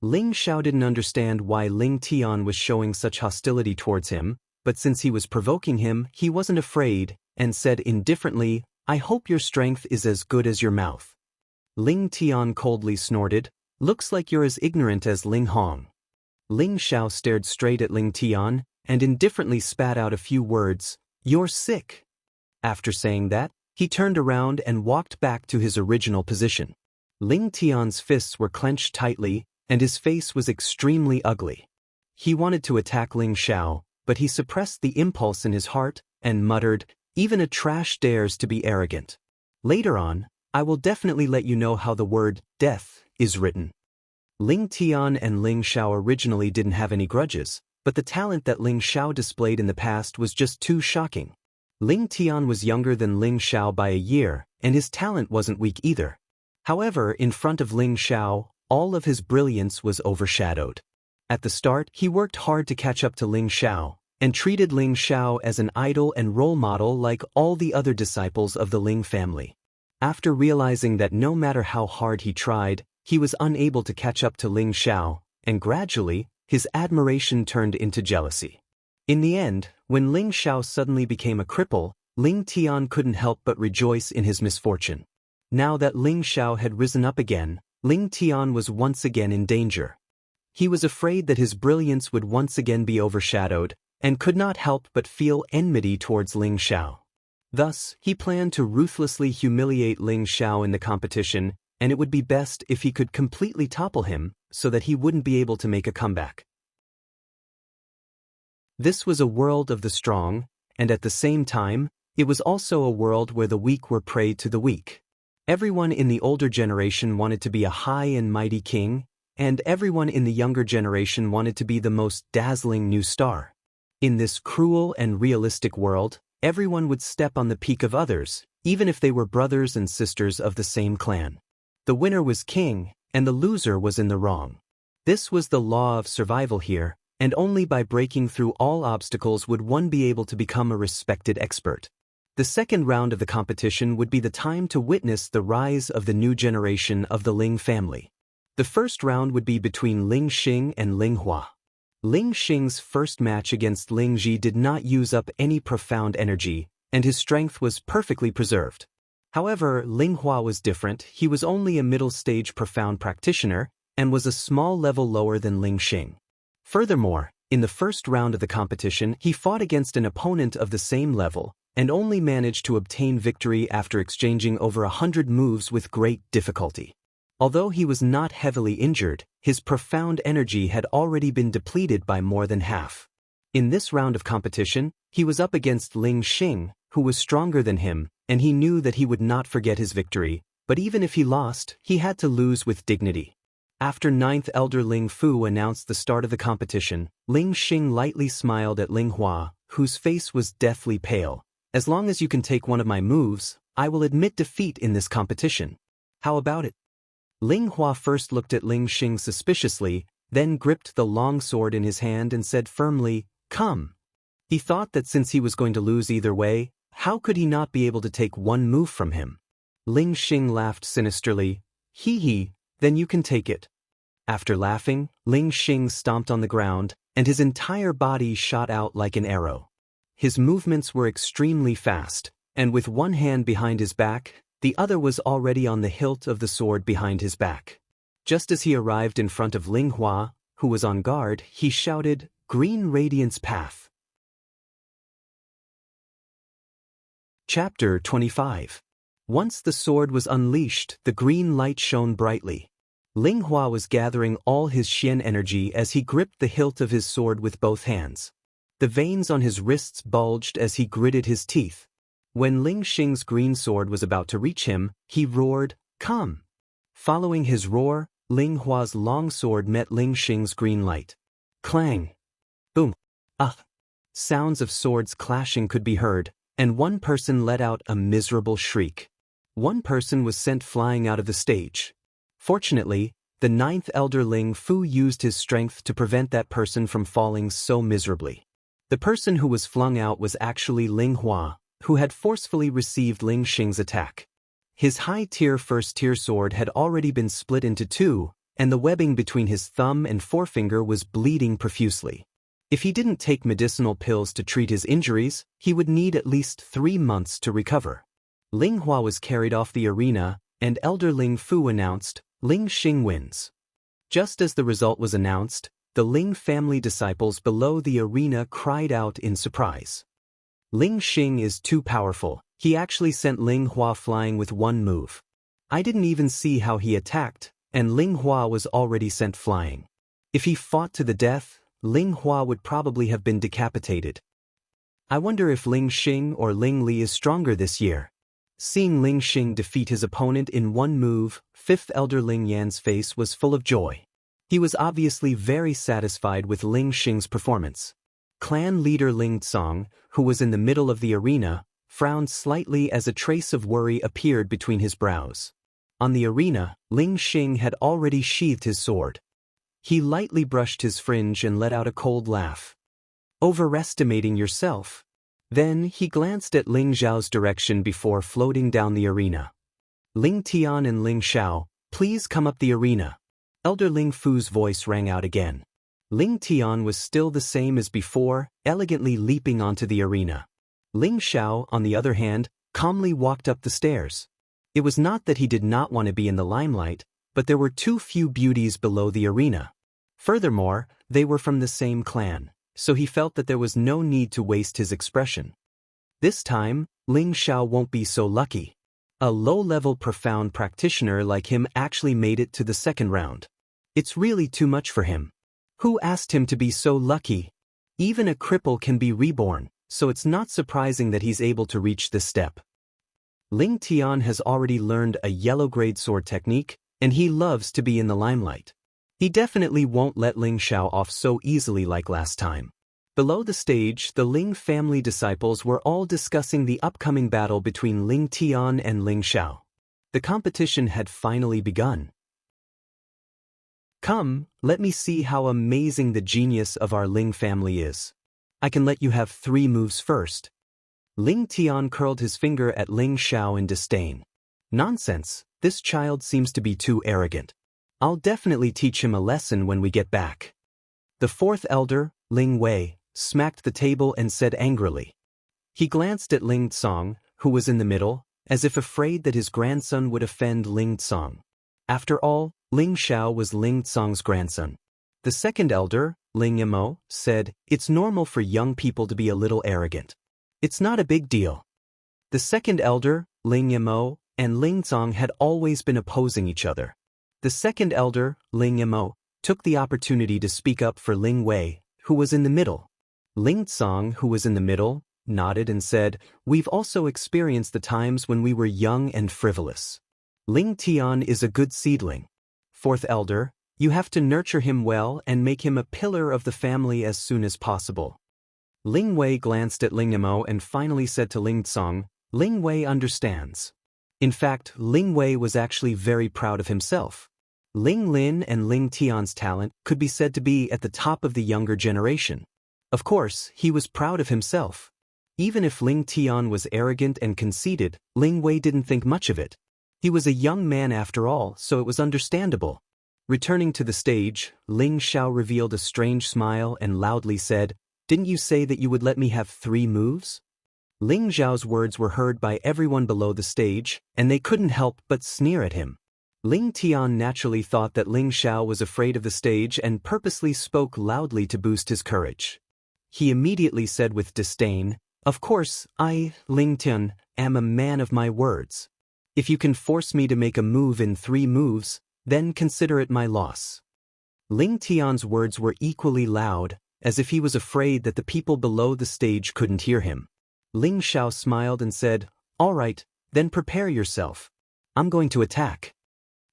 Ling Xiao didn't understand why Ling Tian was showing such hostility towards him, but since he was provoking him, he wasn't afraid, and said indifferently, "I hope your strength is as good as your mouth." Ling Tian coldly snorted, "Looks like you're as ignorant as Ling Hong." Ling Xiao stared straight at Ling Tian, and indifferently spat out a few words, "You're sick." After saying that, he turned around and walked back to his original position. Ling Tian's fists were clenched tightly, and his face was extremely ugly. He wanted to attack Ling Xiao, but he suppressed the impulse in his heart, and muttered, "Even a trash dares to be arrogant. Later on, I will definitely let you know how the word death is written." Ling Tian and Ling Xiao originally didn't have any grudges, but the talent that Ling Xiao displayed in the past was just too shocking. Ling Tian was younger than Ling Xiao by a year, and his talent wasn't weak either. However, in front of Ling Xiao, all of his brilliance was overshadowed. At the start, he worked hard to catch up to Ling Xiao, and treated Ling Xiao as an idol and role model like all the other disciples of the Ling family. After realizing that no matter how hard he tried, he was unable to catch up to Ling Xiao, and gradually, his admiration turned into jealousy. In the end, when Ling Xiao suddenly became a cripple, Ling Tian couldn't help but rejoice in his misfortune. Now that Ling Xiao had risen up again, Ling Tian was once again in danger. He was afraid that his brilliance would once again be overshadowed, and could not help but feel enmity towards Ling Xiao. Thus, he planned to ruthlessly humiliate Ling Xiao in the competition, and it would be best if he could completely topple him, so that he wouldn't be able to make a comeback. This was a world of the strong, and at the same time, it was also a world where the weak were prey to the weak. Everyone in the older generation wanted to be a high and mighty king, and everyone in the younger generation wanted to be the most dazzling new star. In this cruel and realistic world, everyone would step on the peak of others, even if they were brothers and sisters of the same clan. The winner was king, and the loser was in the wrong. This was the law of survival here, and only by breaking through all obstacles would one be able to become a respected expert. The second round of the competition would be the time to witness the rise of the new generation of the Ling family. The first round would be between Ling Xing and Ling Hua. Ling Xing's first match against Ling Ji did not use up any profound energy, and his strength was perfectly preserved. However, Ling Hua was different. He was only a middle-stage profound practitioner, and was a small level lower than Ling Xing. Furthermore, in the first round of the competition, he fought against an opponent of the same level, and only managed to obtain victory after exchanging over 100 moves with great difficulty. Although he was not heavily injured, his profound energy had already been depleted by more than half. In this round of competition, he was up against Ling Xing, who was stronger than him, and he knew that he would not forget his victory, but even if he lost, he had to lose with dignity. After 9th Elder Ling Fu announced the start of the competition, Ling Xing lightly smiled at Ling Hua, whose face was deathly pale, As long as you can take one of my moves, I will admit defeat in this competition. How about it? Ling Hua first looked at Ling Xing suspiciously, then gripped the long sword in his hand and said firmly, "Come." He thought that since he was going to lose either way, how could he not be able to take one move from him? Ling Xing laughed sinisterly. Hee, then you can take it. After laughing, Ling Xing stomped on the ground, and his entire body shot out like an arrow. His movements were extremely fast, and with one hand behind his back, the other was already on the hilt of the sword behind his back. Just as he arrived in front of Ling Hua, who was on guard, he shouted, "Green Radiance Path." Chapter 25. Once the sword was unleashed, the green light shone brightly. Ling Hua was gathering all his Xian energy as he gripped the hilt of his sword with both hands. The veins on his wrists bulged as he gritted his teeth. When Ling Xing's green sword was about to reach him, he roared, "Come!" Following his roar, Ling Hua's long sword met Ling Xing's green light. Clang! Boom! Ah! Sounds of swords clashing could be heard, and one person let out a miserable shriek. One person was sent flying out of the stage. Fortunately, the ninth elder Ling Fu used his strength to prevent that person from falling so miserably. The person who was flung out was actually Ling Hua, who had forcefully received Ling Xing's attack. His high-tier first-tier sword had already been split into two, and the webbing between his thumb and forefinger was bleeding profusely. If he didn't take medicinal pills to treat his injuries, he would need at least 3 months to recover. Ling Hua was carried off the arena, and Elder Ling Fu announced, "Ling Xing wins." Just as the result was announced, the Ling family disciples below the arena cried out in surprise. Ling Xing is too powerful. He actually sent Ling Hua flying with one move. I didn't even see how he attacked, and Ling Hua was already sent flying. If he fought to the death, Ling Hua would probably have been decapitated. I wonder if Ling Xing or Ling Li is stronger this year. Seeing Ling Xing defeat his opponent in one move, 5th Elder Ling Yan's face was full of joy. He was obviously very satisfied with Ling Xing's performance. Clan leader Ling Tsong, who was in the middle of the arena, frowned slightly as a trace of worry appeared between his brows. On the arena, Ling Xing had already sheathed his sword. He lightly brushed his fringe and let out a cold laugh. "Overestimating yourself." Then he glanced at Ling Zhao's direction before floating down the arena. "Ling Tian and Ling Xiao, please come up the arena." Elder Ling Fu's voice rang out again. Ling Tian was still the same as before, elegantly leaping onto the arena. Ling Xiao, on the other hand, calmly walked up the stairs. It was not that he did not want to be in the limelight, but there were too few beauties below the arena. Furthermore, they were from the same clan, so he felt that there was no need to waste his expression. This time, Ling Xiao won't be so lucky. A low-level profound practitioner like him actually made it to the second round. It's really too much for him. Who asked him to be so lucky? Even a cripple can be reborn, so it's not surprising that he's able to reach this step. Ling Tian has already learned a yellow-grade sword technique, and he loves to be in the limelight. He definitely won't let Ling Xiao off so easily like last time. Below the stage, the Ling family disciples were all discussing the upcoming battle between Ling Tian and Ling Xiao. The competition had finally begun. "Come, let me see how amazing the genius of our Ling family is. I can let you have 3 moves first." Ling Tian curled his finger at Ling Xiao in disdain. "Nonsense, this child seems to be too arrogant. I'll definitely teach him a lesson when we get back." The 4th elder, Ling Wei, smacked the table and said angrily. He glanced at Ling Tsong, who was in the middle, as if afraid that his grandson would offend Ling Tsong. After all, Ling Xiao was Ling Tsong's grandson. The 2nd elder, Ling Yimo, said, "It's normal for young people to be a little arrogant. It's not a big deal." The 2nd elder, Ling Yimo, and Ling Tsong had always been opposing each other. The 2nd elder, Ling Yimo, took the opportunity to speak up for Ling Wei, who was in the middle. Ling Tsong, who was in the middle, nodded and said, "We've also experienced the times when we were young and frivolous. Ling Tian is a good seedling. 4th elder, you have to nurture him well and make him a pillar of the family as soon as possible." Ling Wei glanced at Ling Nemo and finally said to Ling Tsong, Ling Wei understands. In fact, Ling Wei was actually very proud of himself. Ling Lin and Ling Tian's talent could be said to be at the top of the younger generation. Of course, he was proud of himself. Even if Ling Tian was arrogant and conceited, Ling Wei didn't think much of it. He was a young man after all, so it was understandable. Returning to the stage, Ling Xiao revealed a strange smile and loudly said, Didn't you say that you would let me have 3 moves? Ling Xiao's words were heard by everyone below the stage, and they couldn't help but sneer at him. Ling Tian naturally thought that Ling Xiao was afraid of the stage and purposely spoke loudly to boost his courage. He immediately said with disdain, Of course, I, Ling Tian, am a man of my words. If you can force me to make a move in 3 moves, then consider it my loss. Ling Tian's words were equally loud, as if he was afraid that the people below the stage couldn't hear him. Ling Xiao smiled and said, All right, then prepare yourself. I'm going to attack.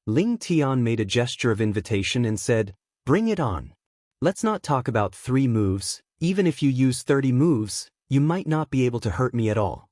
Ling Tian made a gesture of invitation and said, Bring it on. Let's not talk about 3 moves. Even if you use 30 moves, you might not be able to hurt me at all.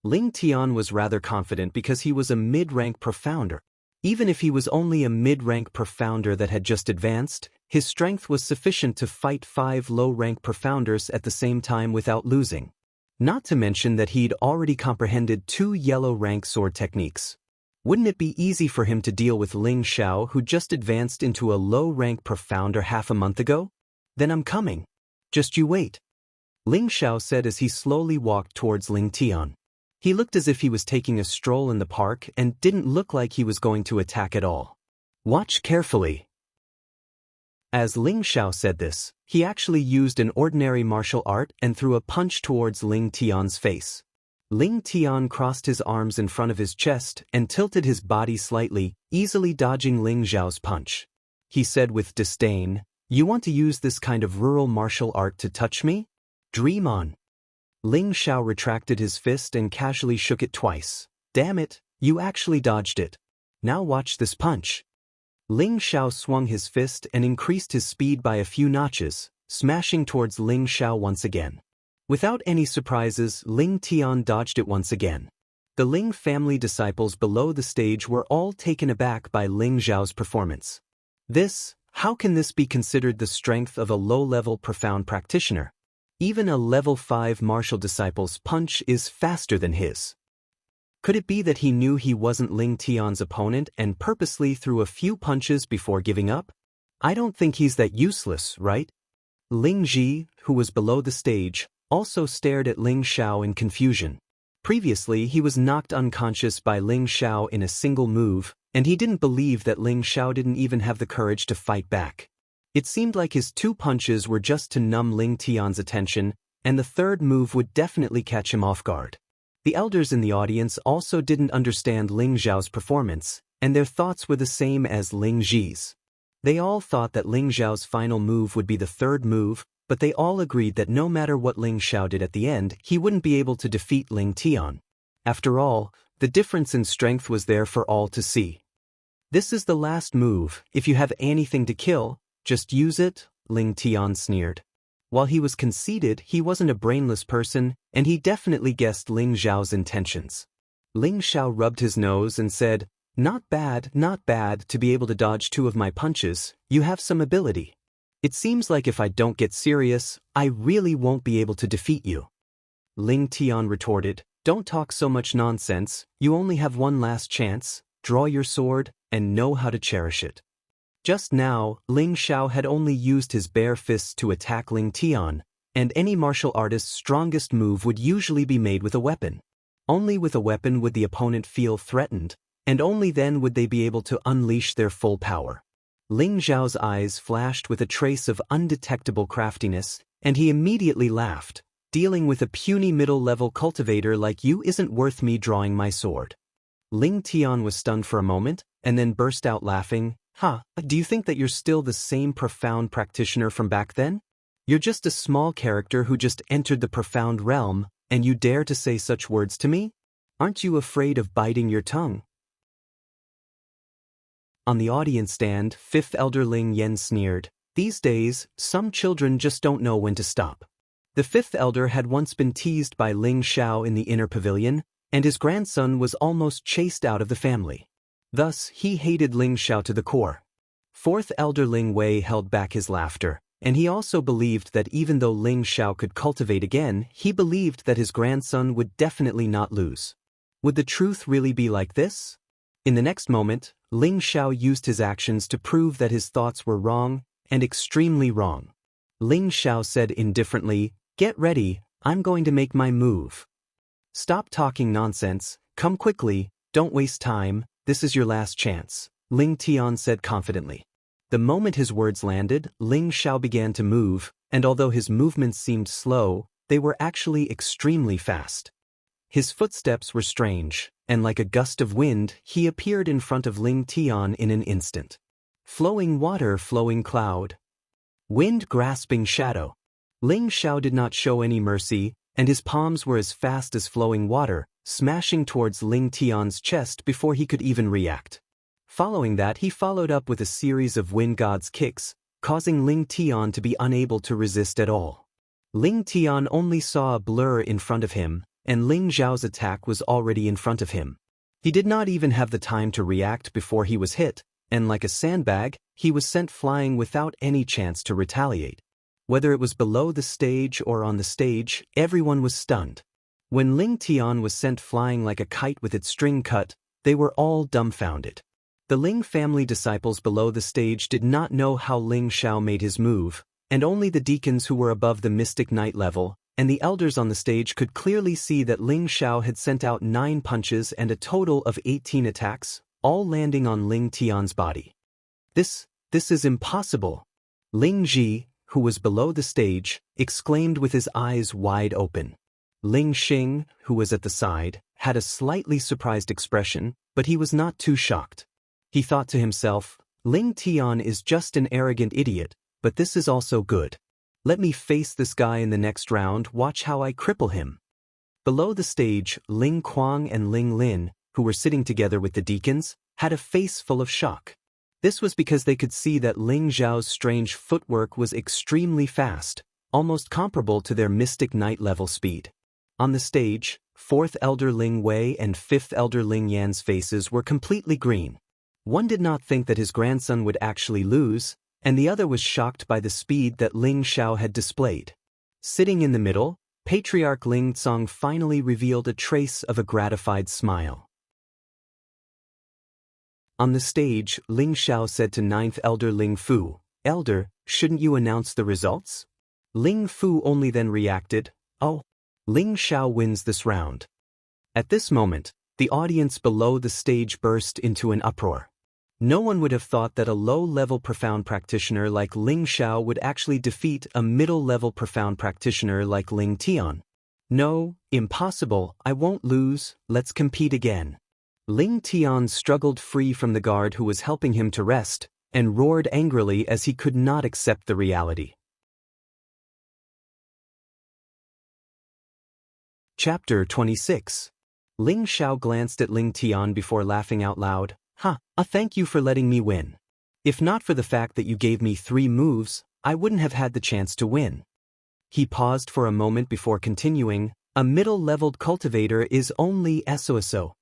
Ling Tian was rather confident because he was a mid-rank profounder. Even if he was only a mid-rank profounder that had just advanced, his strength was sufficient to fight 5 low-rank profounders at the same time without losing. Not to mention that he'd already comprehended 2 yellow-rank sword techniques. Wouldn't it be easy for him to deal with Ling Xiao, who just advanced into a low-rank profounder half a month ago? Then I'm coming. Just you wait. Ling Xiao said as he slowly walked towards Ling Tian. He looked as if he was taking a stroll in the park and didn't look like he was going to attack at all. Watch carefully. As Ling Xiao said this, he actually used an ordinary martial art and threw a punch towards Ling Tian's face. Ling Tian crossed his arms in front of his chest and tilted his body slightly, easily dodging Ling Xiao's punch. He said with disdain, You want to use this kind of rural martial art to touch me? Dream on. Ling Xiao retracted his fist and casually shook it twice. Damn it, you actually dodged it. Now watch this punch. Ling Xiao swung his fist and increased his speed by a few notches, smashing towards Ling Xiao once again. Without any surprises, Ling Tian dodged it once again. The Ling family disciples below the stage were all taken aback by Ling Xiao's performance. How can this be considered the strength of a low-level profound practitioner? Even a level 5 martial disciple's punch is faster than his. Could it be that he knew he wasn't Ling Tian's opponent and purposely threw a few punches before giving up? I don't think he's that useless, right? Ling Ji, who was below the stage, also stared at Ling Xiao in confusion. Previously, he was knocked unconscious by Ling Xiao in a single move, and he didn't believe that Ling Xiao didn't even have the courage to fight back. It seemed like his 2 punches were just to numb Ling Tian's attention, and the 3rd move would definitely catch him off guard. The elders in the audience also didn't understand Ling Xiao's performance, and their thoughts were the same as Ling Ji's. They all thought that Ling Xiao's final move would be the 3rd move, but they all agreed that no matter what Ling Xiao did at the end, he wouldn't be able to defeat Ling Tian. After all, the difference in strength was there for all to see. This is the last move. If you have anything to kill, just use it, Ling Tian sneered. While he was conceited, he wasn't a brainless person, and he definitely guessed Ling Xiao's intentions. Ling Xiao rubbed his nose and said, not bad to be able to dodge 2 of my punches. You have some ability. It seems like if I don't get serious, I really won't be able to defeat you. Ling Tian retorted, Don't talk so much nonsense. You only have one last chance. Draw your sword and know how to cherish it. Just now, Ling Xiao had only used his bare fists to attack Ling Tian, and any martial artist's strongest move would usually be made with a weapon. Only with a weapon would the opponent feel threatened, and only then would they be able to unleash their full power. Ling Xiao's eyes flashed with a trace of undetectable craftiness, and he immediately laughed, dealing with a puny middle-level cultivator like you isn't worth me drawing my sword. Ling Tian was stunned for a moment, and then burst out laughing. Do you think that you're still the same profound practitioner from back then? You're just a small character who just entered the profound realm, and you dare to say such words to me? Aren't you afraid of biting your tongue? On the audience stand, 5th Elder Ling Yen sneered, These days, some children just don't know when to stop. The fifth elder had once been teased by Ling Xiao in the inner pavilion, and his grandson was almost chased out of the family. Thus, he hated Ling Xiao to the core. Fourth elder Ling Wei held back his laughter, and he also believed that even though Ling Xiao could cultivate again, he believed that his grandson would definitely not lose. Would the truth really be like this? In the next moment, Ling Xiao used his actions to prove that his thoughts were wrong, and extremely wrong. Ling Xiao said indifferently, "Get ready, I'm going to make my move." "Stop talking nonsense, come quickly, don't waste time, this is your last chance," Ling Tian said confidently. The moment his words landed, Ling Xiao began to move, and although his movements seemed slow, they were actually extremely fast. His footsteps were strange, and like a gust of wind, he appeared in front of Ling Tian in an instant. Flowing water, flowing cloud. Wind grasping shadow. Ling Xiao did not show any mercy, and his palms were as fast as flowing water, smashing towards Ling Tian's chest before he could even react. Following that, he followed up with a series of wind god's kicks, causing Ling Tian to be unable to resist at all. Ling Tian only saw a blur in front of him, and Ling Zhao's attack was already in front of him. He did not even have the time to react before he was hit, and like a sandbag, he was sent flying without any chance to retaliate. Whether it was below the stage or on the stage, everyone was stunned. When Ling Tian was sent flying like a kite with its string cut, they were all dumbfounded. The Ling family disciples below the stage did not know how Ling Xiao made his move, and only the deacons who were above the mystic knight level, and the elders on the stage could clearly see that Ling Xiao had sent out 9 punches and a total of 18 attacks, all landing on Ling Tian's body. This is impossible. Ling Ji, who was below the stage, exclaimed with his eyes wide open. Ling Xing, who was at the side, had a slightly surprised expression, but he was not too shocked. He thought to himself, Ling Tian is just an arrogant idiot, but this is also good. Let me face this guy in the next round, watch how I cripple him. Below the stage, Ling Kuang and Ling Lin, who were sitting together with the deacons, had a face full of shock. This was because they could see that Ling Zhao's strange footwork was extremely fast, almost comparable to their mystic knight level speed. On the stage, 4th elder Ling Wei and 5th elder Ling Yan's faces were completely green. One did not think that his grandson would actually lose, and the other was shocked by the speed that Ling Xiao had displayed. Sitting in the middle, Patriarch Ling Tsong finally revealed a trace of a gratified smile. On the stage, Ling Xiao said to 9th elder Ling Fu, "Elder, shouldn't you announce the results?" Ling Fu only then reacted, "Oh, Ling Xiao wins this round." At this moment, the audience below the stage burst into an uproar. No one would have thought that a low-level profound practitioner like Ling Xiao would actually defeat a middle-level profound practitioner like Ling Tian. "No, impossible, I won't lose, let's compete again." Ling Tian struggled free from the guard who was helping him to rest, and roared angrily as he could not accept the reality. Chapter 26. Ling Xiao glanced at Ling Tian before laughing out loud. Thank you for letting me win. If not for the fact that you gave me 3 moves, I wouldn't have had the chance to win." He paused for a moment before continuing, "A middle-leveled cultivator is only SOSO."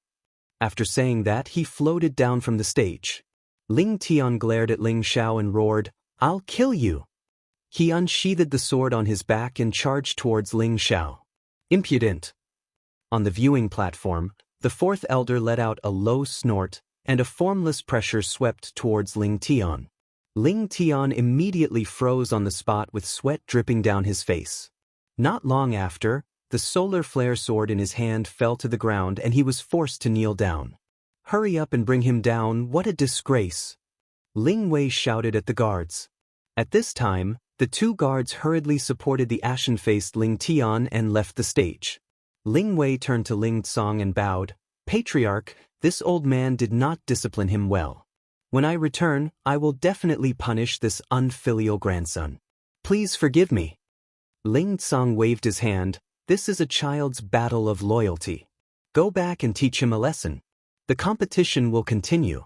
After saying that, he floated down from the stage. Ling Tian glared at Ling Xiao and roared, "I'll kill you." He unsheathed the sword on his back and charged towards Ling Xiao. Impudent. On the viewing platform, the 4th elder let out a low snort, and a formless pressure swept towards Ling Tian. Ling Tian immediately froze on the spot with sweat dripping down his face. Not long after, the solar flare sword in his hand fell to the ground and he was forced to kneel down. "Hurry up and bring him down, what a disgrace!" Ling Wei shouted at the guards. At this time, the 2 guards hurriedly supported the ashen-faced Ling Tian and left the stage. Ling Wei turned to Ling Tsong and bowed, "Patriarch, this old man did not discipline him well. When I return, I will definitely punish this unfilial grandson. Please forgive me." Ling Tsong waved his hand, "This is a child's battle of loyalty. Go back and teach him a lesson. The competition will continue."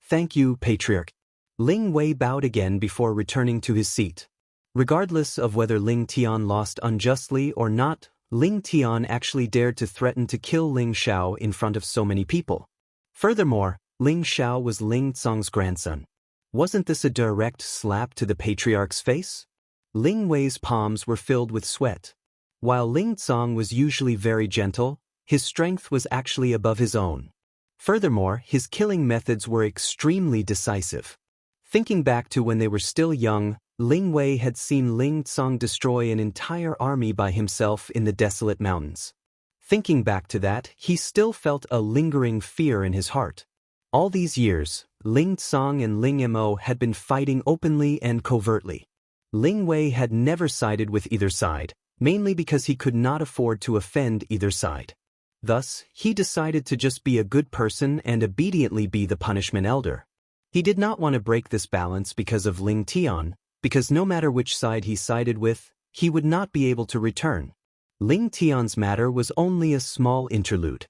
"Thank you, Patriarch." Ling Wei bowed again before returning to his seat. Regardless of whether Ling Tian lost unjustly or not, Ling Tian actually dared to threaten to kill Ling Xiao in front of so many people. Furthermore, Ling Xiao was Ling Tsong's grandson. Wasn't this a direct slap to the patriarch's face? Ling Wei's palms were filled with sweat. While Ling Tsong was usually very gentle, his strength was actually above his own. Furthermore, his killing methods were extremely decisive. Thinking back to when they were still young, Ling Wei had seen Ling Tsong destroy an entire army by himself in the desolate mountains. Thinking back to that, he still felt a lingering fear in his heart. All these years, Ling Tsong and Ling Mo had been fighting openly and covertly. Ling Wei had never sided with either side, mainly because he could not afford to offend either side. Thus, he decided to just be a good person and obediently be the punishment elder. He did not want to break this balance because of Ling Tian, because no matter which side he sided with, he would not be able to return. Ling Tian's matter was only a small interlude.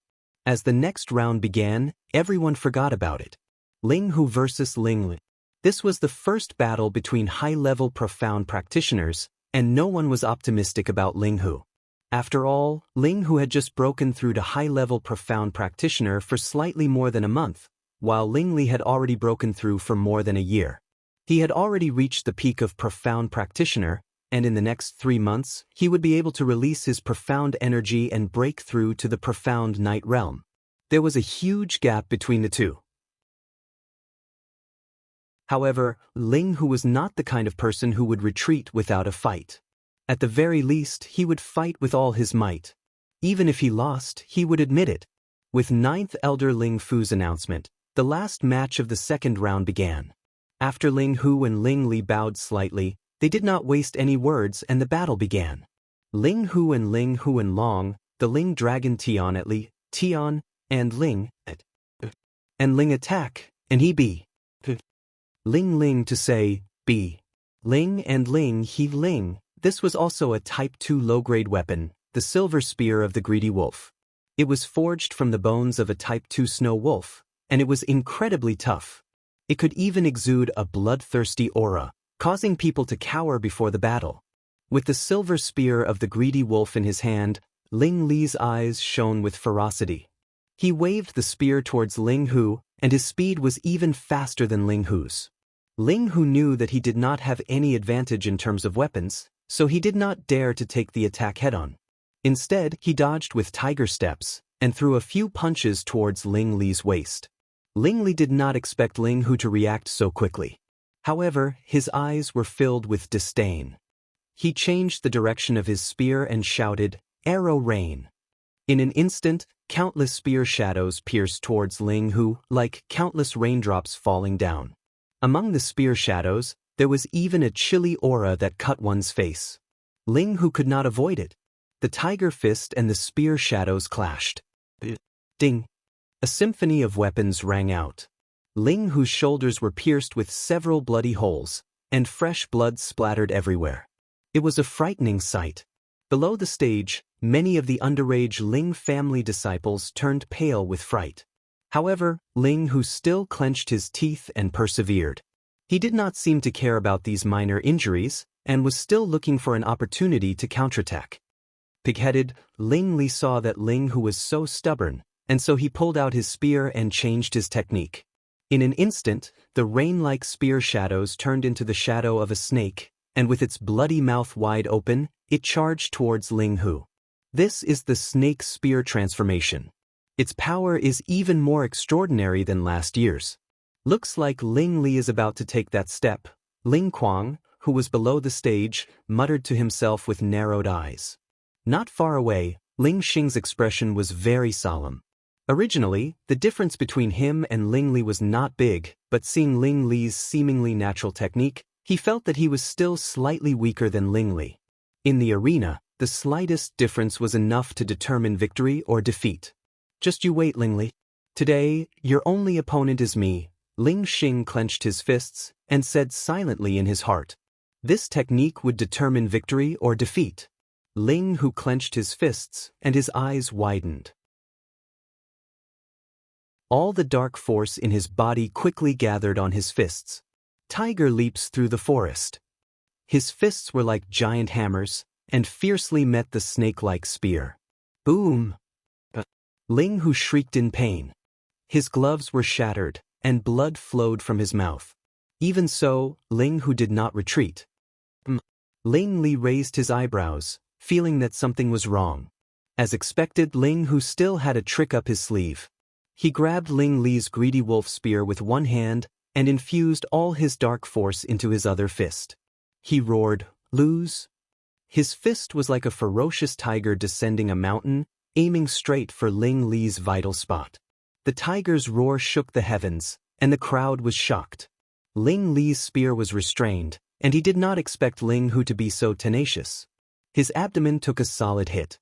As the next round began, everyone forgot about it. Ling Hu versus Ling Li. This was the first battle between high-level profound practitioners, and no one was optimistic about Ling Hu. After all, Ling Hu had just broken through to high-level profound practitioner for slightly more than a month, while Ling Li had already broken through for more than a year. He had already reached the peak of profound practitioner, and in the next 3 months, he would be able to release his profound energy and break through to the profound night realm. There was a huge gap between the two. However, Ling Hu was not the kind of person who would retreat without a fight. At the very least, he would fight with all his might. Even if he lost, he would admit it. With 9th Elder Ling Fu's announcement, the last match of the second round began. After Ling Hu and Ling Li bowed slightly, they did not waste any words and the battle began. Ling Hu and Long, the Ling Dragon Tian at Li, Tian, and Ling at and Ling attack, and he be. Ling to say, B. Ling and Ling he Ling. This was also a Type 2 low-grade weapon, the Silver Spear of the Greedy Wolf. It was forged from the bones of a Type 2 snow wolf, and it was incredibly tough. It could even exude a bloodthirsty aura, causing people to cower before the battle. With the Silver Spear of the Greedy Wolf in his hand, Ling Li's eyes shone with ferocity. He waved the spear towards Ling Hu, and his speed was even faster than Ling Hu's. Ling Hu knew that he did not have any advantage in terms of weapons, so he did not dare to take the attack head-on. Instead, he dodged with tiger steps, and threw a few punches towards Ling Li's waist. Ling Li did not expect Ling Hu to react so quickly. However, his eyes were filled with disdain. He changed the direction of his spear and shouted, "Arrow rain." In an instant, countless spear shadows pierced towards Ling Hu like countless raindrops falling down. Among the spear shadows, there was even a chilly aura that cut one's face. Ling Hu could not avoid it. The tiger fist and the spear shadows clashed. Ding! A symphony of weapons rang out. Ling Hu's shoulders were pierced with several bloody holes, and fresh blood splattered everywhere. It was a frightening sight. Below the stage, many of the underage Ling family disciples turned pale with fright. However, Ling Hu still clenched his teeth and persevered. He did not seem to care about these minor injuries, and was still looking for an opportunity to counterattack. Pig-headed, Ling Li saw that Ling Hu was so stubborn, and so he pulled out his spear and changed his technique. In an instant, the rain-like spear shadows turned into the shadow of a snake, and with its bloody mouth wide open, it charged towards Ling Hu. This is the snake spear transformation. Its power is even more extraordinary than last year's. Looks like Ling Li is about to take that step. Ling Kuang, who was below the stage, muttered to himself with narrowed eyes. Not far away, Ling Xing's expression was very solemn. Originally, the difference between him and Ling Li was not big, but seeing Ling Li's seemingly natural technique, he felt that he was still slightly weaker than Ling Li. In the arena, the slightest difference was enough to determine victory or defeat. Just you wait, Ling Li. Today, your only opponent is me. Ling Xing clenched his fists and said silently in his heart. This technique would determine victory or defeat. Ling Hu clenched his fists and his eyes widened. All the dark force in his body quickly gathered on his fists. Tiger leaps through the forest. His fists were like giant hammers, and fiercely met the snake-like spear. Boom! Ling Hu shrieked in pain. His gloves were shattered, and blood flowed from his mouth. Even so, Ling Hu did not retreat. Ling Li raised his eyebrows, feeling that something was wrong. As expected, Ling Hu still had a trick up his sleeve. He grabbed Ling Li's greedy wolf spear with one hand and infused all his dark force into his other fist. He roared, "Lose!" His fist was like a ferocious tiger descending a mountain, aiming straight for Ling Li's vital spot. The tiger's roar shook the heavens, and the crowd was shocked. Ling Li's spear was restrained, and he did not expect Ling Hu to be so tenacious. His abdomen took a solid hit.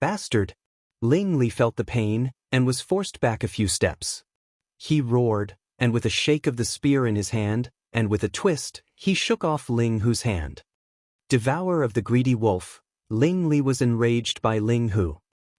Bastard! Ling Li felt the pain and was forced back a few steps. He roared, and with a shake of the spear in his hand, and with a twist, he shook off Ling Hu's hand. Devourer of the greedy wolf, Ling Li was enraged by Ling Hu.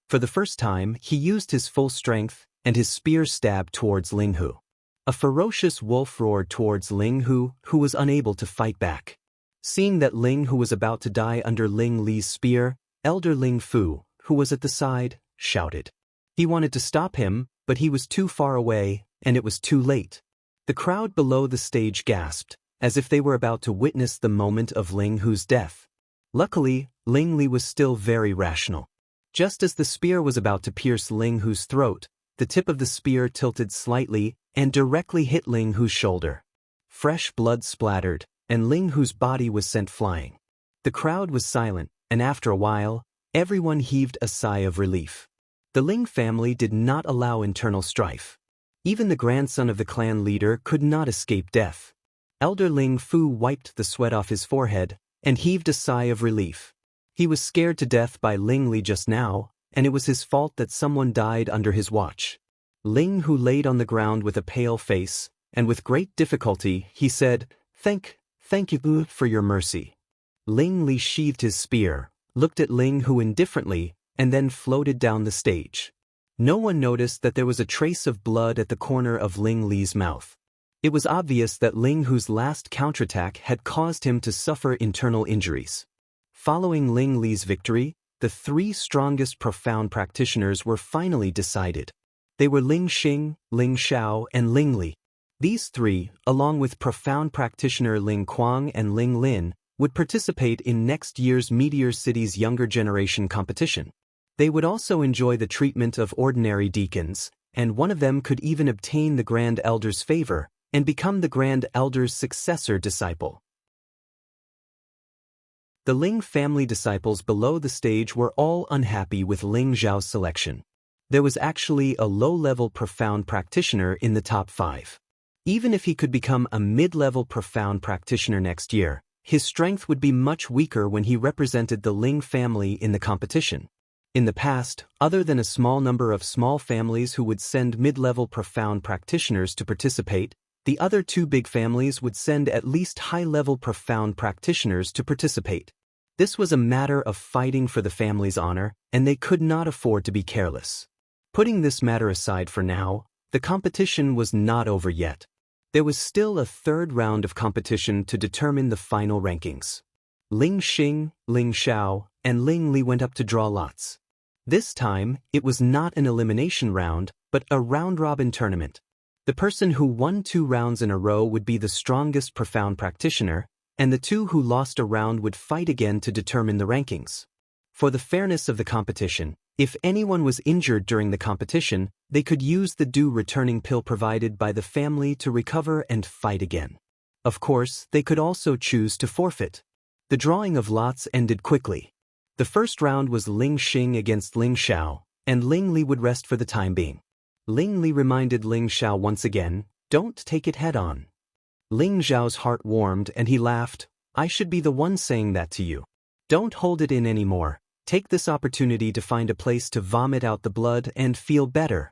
For the first time, he used his full strength, and his spear stabbed towards Ling Hu. A ferocious wolf roared towards Ling Hu, who was unable to fight back. Seeing that Ling Hu was about to die under Ling Li's spear, Elder Ling Fu, who was at the side, shouted. He wanted to stop him, but he was too far away, and it was too late. The crowd below the stage gasped, as if they were about to witness the moment of Ling Hu's death. Luckily, Ling Li was still very rational. Just as the spear was about to pierce Ling Hu's throat, the tip of the spear tilted slightly and directly hit Ling Hu's shoulder. Fresh blood splattered, and Ling Hu's body was sent flying. The crowd was silent, and after a while, everyone heaved a sigh of relief. The Ling family did not allow internal strife. Even the grandson of the clan leader could not escape death. Elder Ling Fu wiped the sweat off his forehead and heaved a sigh of relief. He was scared to death by Ling Li just now, and it was his fault that someone died under his watch. Ling Hu laid on the ground with a pale face, and with great difficulty he said, Thank you for your mercy." Ling Li sheathed his spear, looked at Ling Hu indifferently, and then floated down the stage. No one noticed that there was a trace of blood at the corner of Ling Li's mouth. It was obvious that Ling Hu's last counterattack had caused him to suffer internal injuries. Following Ling Li's victory, the three strongest profound practitioners were finally decided. They were Ling Xing, Ling Xiao, and Ling Li. These three, along with profound practitioner Ling Kuang and Ling Lin, would participate in next year's Meteor City's younger generation competition. They would also enjoy the treatment of ordinary deacons, and one of them could even obtain the Grand Elder's favor and become the Grand Elder's successor disciple. The Ling family disciples below the stage were all unhappy with Ling Zhao's selection. There was actually a low-level profound practitioner in the top 5. Even if he could become a mid-level profound practitioner next year, his strength would be much weaker when he represented the Ling family in the competition. In the past, other than a small number of small families who would send mid-level profound practitioners to participate, the other two big families would send at least high-level profound practitioners to participate. This was a matter of fighting for the family's honor, and they could not afford to be careless. Putting this matter aside for now, the competition was not over yet. There was still a third round of competition to determine the final rankings. Ling Xing, Ling Xiao, and Ling Li went up to draw lots. This time, it was not an elimination round, but a round-robin tournament. The person who won 2 rounds in a row would be the strongest profound practitioner, and the 2 who lost a round would fight again to determine the rankings. For the fairness of the competition, if anyone was injured during the competition, they could use the due returning pill provided by the family to recover and fight again. Of course, they could also choose to forfeit. The drawing of lots ended quickly. The first round was Ling Xing against Ling Xiao, and Ling Li would rest for the time being. Ling Li reminded Ling Xiao once again, "Don't take it head-on." Ling Xiao's heart warmed and he laughed, "I should be the one saying that to you. Don't hold it in anymore. Take this opportunity to find a place to vomit out the blood and feel better."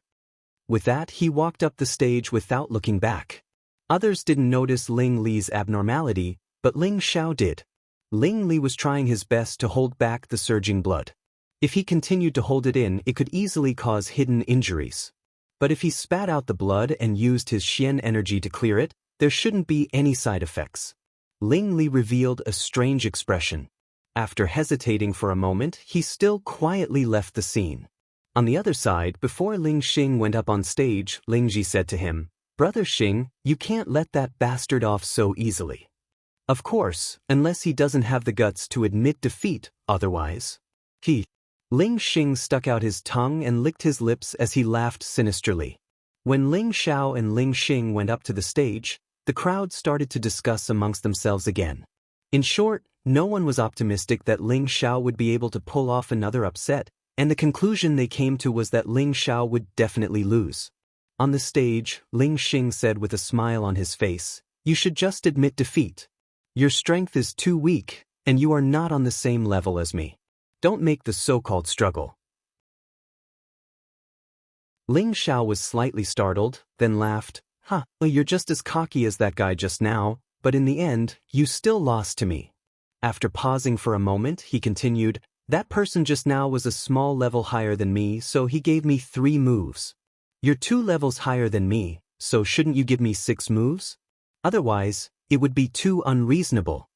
With that, he walked up the stage without looking back. Others didn't notice Ling Li's abnormality, but Ling Xiao did. Ling Li was trying his best to hold back the surging blood. If he continued to hold it in, it could easily cause hidden injuries. But if he spat out the blood and used his Xian energy to clear it, there shouldn't be any side effects. Ling Li revealed a strange expression. After hesitating for a moment, he still quietly left the scene. On the other side, before Ling Xing went up on stage, Ling Ji said to him, "Brother Xing, you can't let that bastard off so easily. Of course, unless he doesn't have the guts to admit defeat, otherwise." Ling Xing stuck out his tongue and licked his lips as he laughed sinisterly. When Ling Xiao and Ling Xing went up to the stage, the crowd started to discuss amongst themselves again. In short, no one was optimistic that Ling Xiao would be able to pull off another upset, and the conclusion they came to was that Ling Xiao would definitely lose. On the stage, Ling Xing said with a smile on his face, "You should just admit defeat. Your strength is too weak, and you are not on the same level as me. Don't make the so-called struggle." Ling Xiao was slightly startled, then laughed, "Well, you're just as cocky as that guy just now, but in the end, you still lost to me." After pausing for a moment, he continued, "That person just now was a small level higher than me, so he gave me 3 moves. You're 2 levels higher than me, so shouldn't you give me 6 moves? Otherwise, it would be too unreasonable."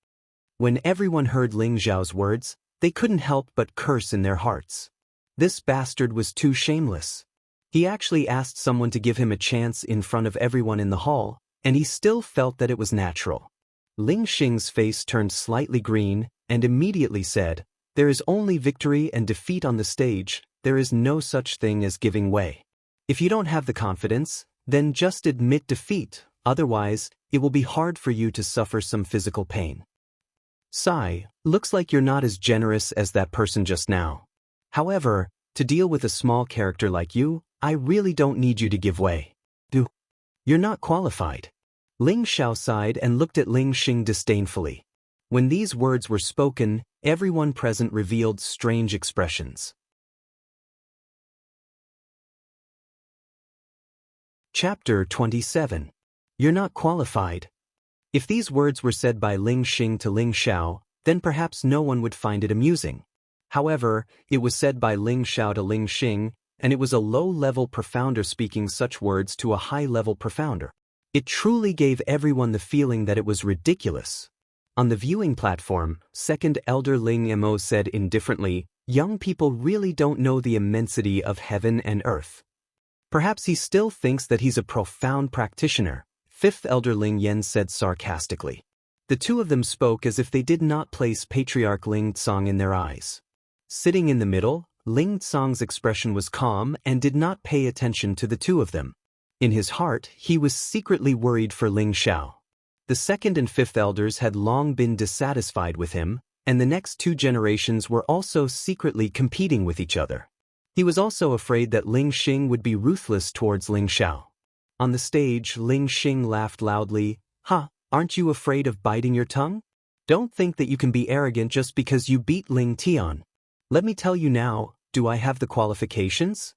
When everyone heard Ling Xiao's words, they couldn't help but curse in their hearts. This bastard was too shameless. He actually asked someone to give him a chance in front of everyone in the hall, and he still felt that it was natural. Ling Xing's face turned slightly green, and immediately said, "There is only victory and defeat on the stage, there is no such thing as giving way. If you don't have the confidence, then just admit defeat, otherwise, it will be hard for you to suffer some physical pain." "Sigh, looks like you're not as generous as that person just now. However, to deal with a small character like you, I really don't need you to give way. You're not qualified." Ling Xiao sighed and looked at Ling Xing disdainfully. When these words were spoken, everyone present revealed strange expressions. Chapter 27. You're not qualified. If these words were said by Ling Xing to Ling Xiao, then perhaps no one would find it amusing. However, it was said by Ling Xiao to Ling Xing, and it was a low-level profounder speaking such words to a high-level profounder. It truly gave everyone the feeling that it was ridiculous. On the viewing platform, second elder Ling Mo said indifferently, "Young people really don't know the immensity of heaven and earth. Perhaps he still thinks that he's a profound practitioner," fifth elder Ling Yan said sarcastically. The two of them spoke as if they did not place Patriarch Ling Tsang in their eyes. Sitting in the middle, Ling Tsang's expression was calm and did not pay attention to the two of them. In his heart, he was secretly worried for Ling Xiao. The second and fifth elders had long been dissatisfied with him, and the next 2 generations were also secretly competing with each other. He was also afraid that Ling Xing would be ruthless towards Ling Xiao. On the stage, Ling Xing laughed loudly, "Aren't you afraid of biting your tongue? Don't think that you can be arrogant just because you beat Ling Tian. Let me tell you now, do I have the qualifications?"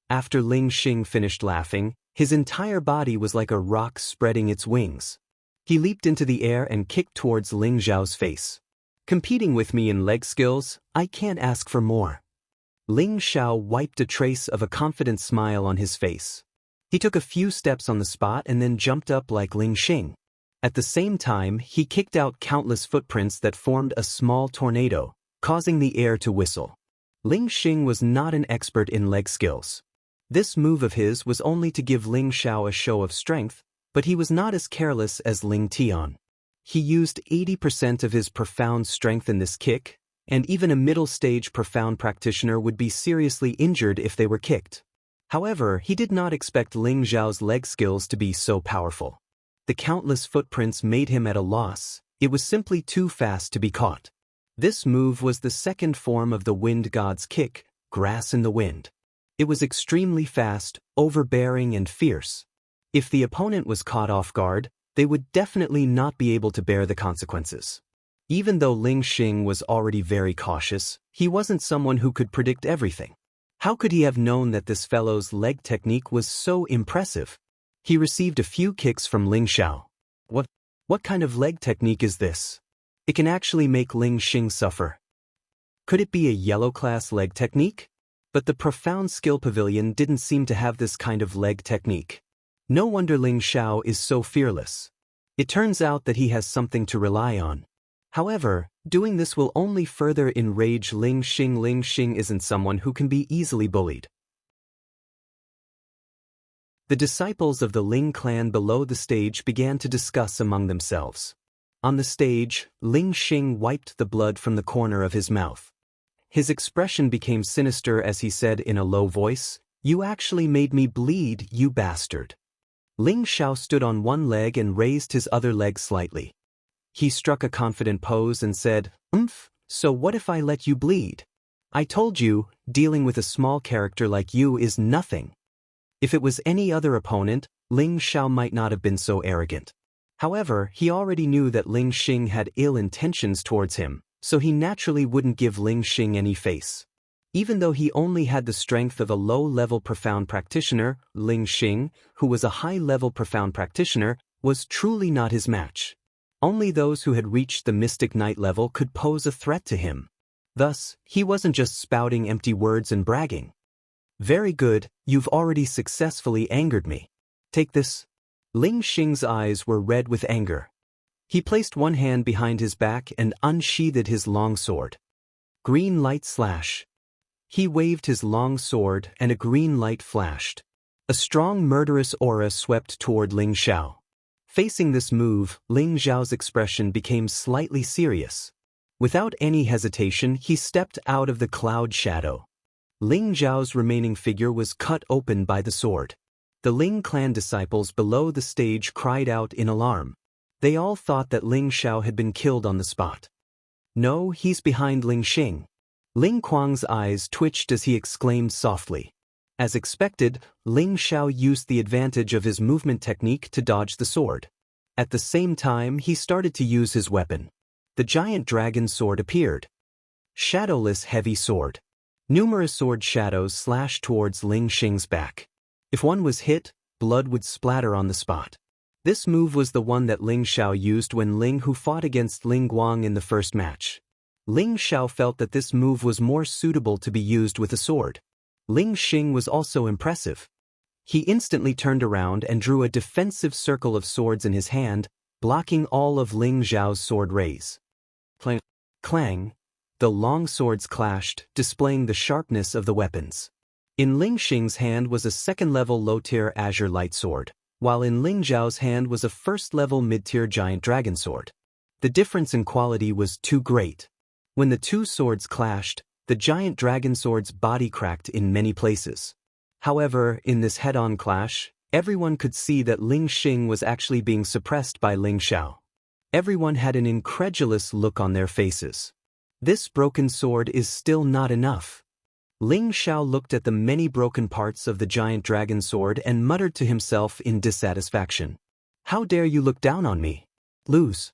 After Ling Xing finished laughing, his entire body was like a rock spreading its wings. He leaped into the air and kicked towards Ling Xiao's face. "Competing with me in leg skills, I can't ask for more." Ling Xiao wiped a trace of a confident smile on his face. He took a few steps on the spot and then jumped up like Ling Xing. At the same time, he kicked out countless footprints that formed a small tornado, causing the air to whistle. Ling Xing was not an expert in leg skills. This move of his was only to give Ling Xiao a show of strength, but he was not as careless as Ling Tian. He used 80% of his profound strength in this kick, and even a middle-stage profound practitioner would be seriously injured if they were kicked. However, he did not expect Ling Xiao's leg skills to be so powerful. The countless footprints made him at a loss. It was simply too fast to be caught. This move was the second form of the wind god's kick, grass in the wind. It was extremely fast, overbearing and fierce. If the opponent was caught off guard, they would definitely not be able to bear the consequences. Even though Ling Xing was already very cautious, he wasn't someone who could predict everything. How could he have known that this fellow's leg technique was so impressive? He received a few kicks from Ling Xiao. What kind of leg technique is this? It can actually make Ling Xing suffer. Could it be a yellow-class leg technique? But the profound skill pavilion didn't seem to have this kind of leg technique. No wonder Ling Xiao is so fearless. It turns out that he has something to rely on. However, doing this will only further enrage Ling Xing. Ling Xing isn't someone who can be easily bullied. The disciples of the Ling clan below the stage began to discuss among themselves. On the stage, Ling Xing wiped the blood from the corner of his mouth. His expression became sinister as he said in a low voice, "You actually made me bleed, you bastard." Ling Xiao stood on one leg and raised his other leg slightly. He struck a confident pose and said, "So what if I let you bleed? I told you, dealing with a small character like you is nothing." If it was any other opponent, Ling Xiao might not have been so arrogant. However, he already knew that Ling Xing had ill intentions towards him, so he naturally wouldn't give Ling Xing any face. Even though he only had the strength of a low-level profound practitioner, Ling Xing, who was a high-level profound practitioner, was truly not his match. Only those who had reached the Mystic Knight level could pose a threat to him. Thus, he wasn't just spouting empty words and bragging. "Very good, you've already successfully angered me. Take this." Ling Xing's eyes were red with anger. He placed one hand behind his back and unsheathed his long sword. Green light slash. He waved his long sword and a green light flashed. A strong murderous aura swept toward Ling Xiao. Facing this move, Ling Xiao's expression became slightly serious. Without any hesitation, he stepped out of the cloud shadow. Ling Xiao's remaining figure was cut open by the sword. The Ling clan disciples below the stage cried out in alarm. They all thought that Ling Xiao had been killed on the spot. "No, he's behind Ling Xing." Ling Kuang's eyes twitched as he exclaimed softly. As expected, Ling Xiao used the advantage of his movement technique to dodge the sword. At the same time, he started to use his weapon. The giant dragon sword appeared. Shadowless heavy sword. Numerous sword shadows slashed towards Ling Xing's back. If one was hit, blood would splatter on the spot. This move was the one that Ling Xiao used when Ling Hu fought against Ling Guang in the first match. Ling Xiao felt that this move was more suitable to be used with a sword. Ling Xing was also impressive. He instantly turned around and drew a defensive circle of swords in his hand, blocking all of Ling Xiao's sword rays. Clang, clang, the long swords clashed, displaying the sharpness of the weapons. In Ling Xing's hand was a second-level low-tier azure light sword, while in Ling Xiao's hand was a first-level mid-tier giant dragon sword. The difference in quality was too great. When the two swords clashed, the giant dragon sword's body cracked in many places. However, in this head-on clash, everyone could see that Ling Xing was actually being suppressed by Ling Xiao. Everyone had an incredulous look on their faces. This broken sword is still not enough. Ling Xiao looked at the many broken parts of the giant dragon sword and muttered to himself in dissatisfaction. "How dare you look down on me? Lose."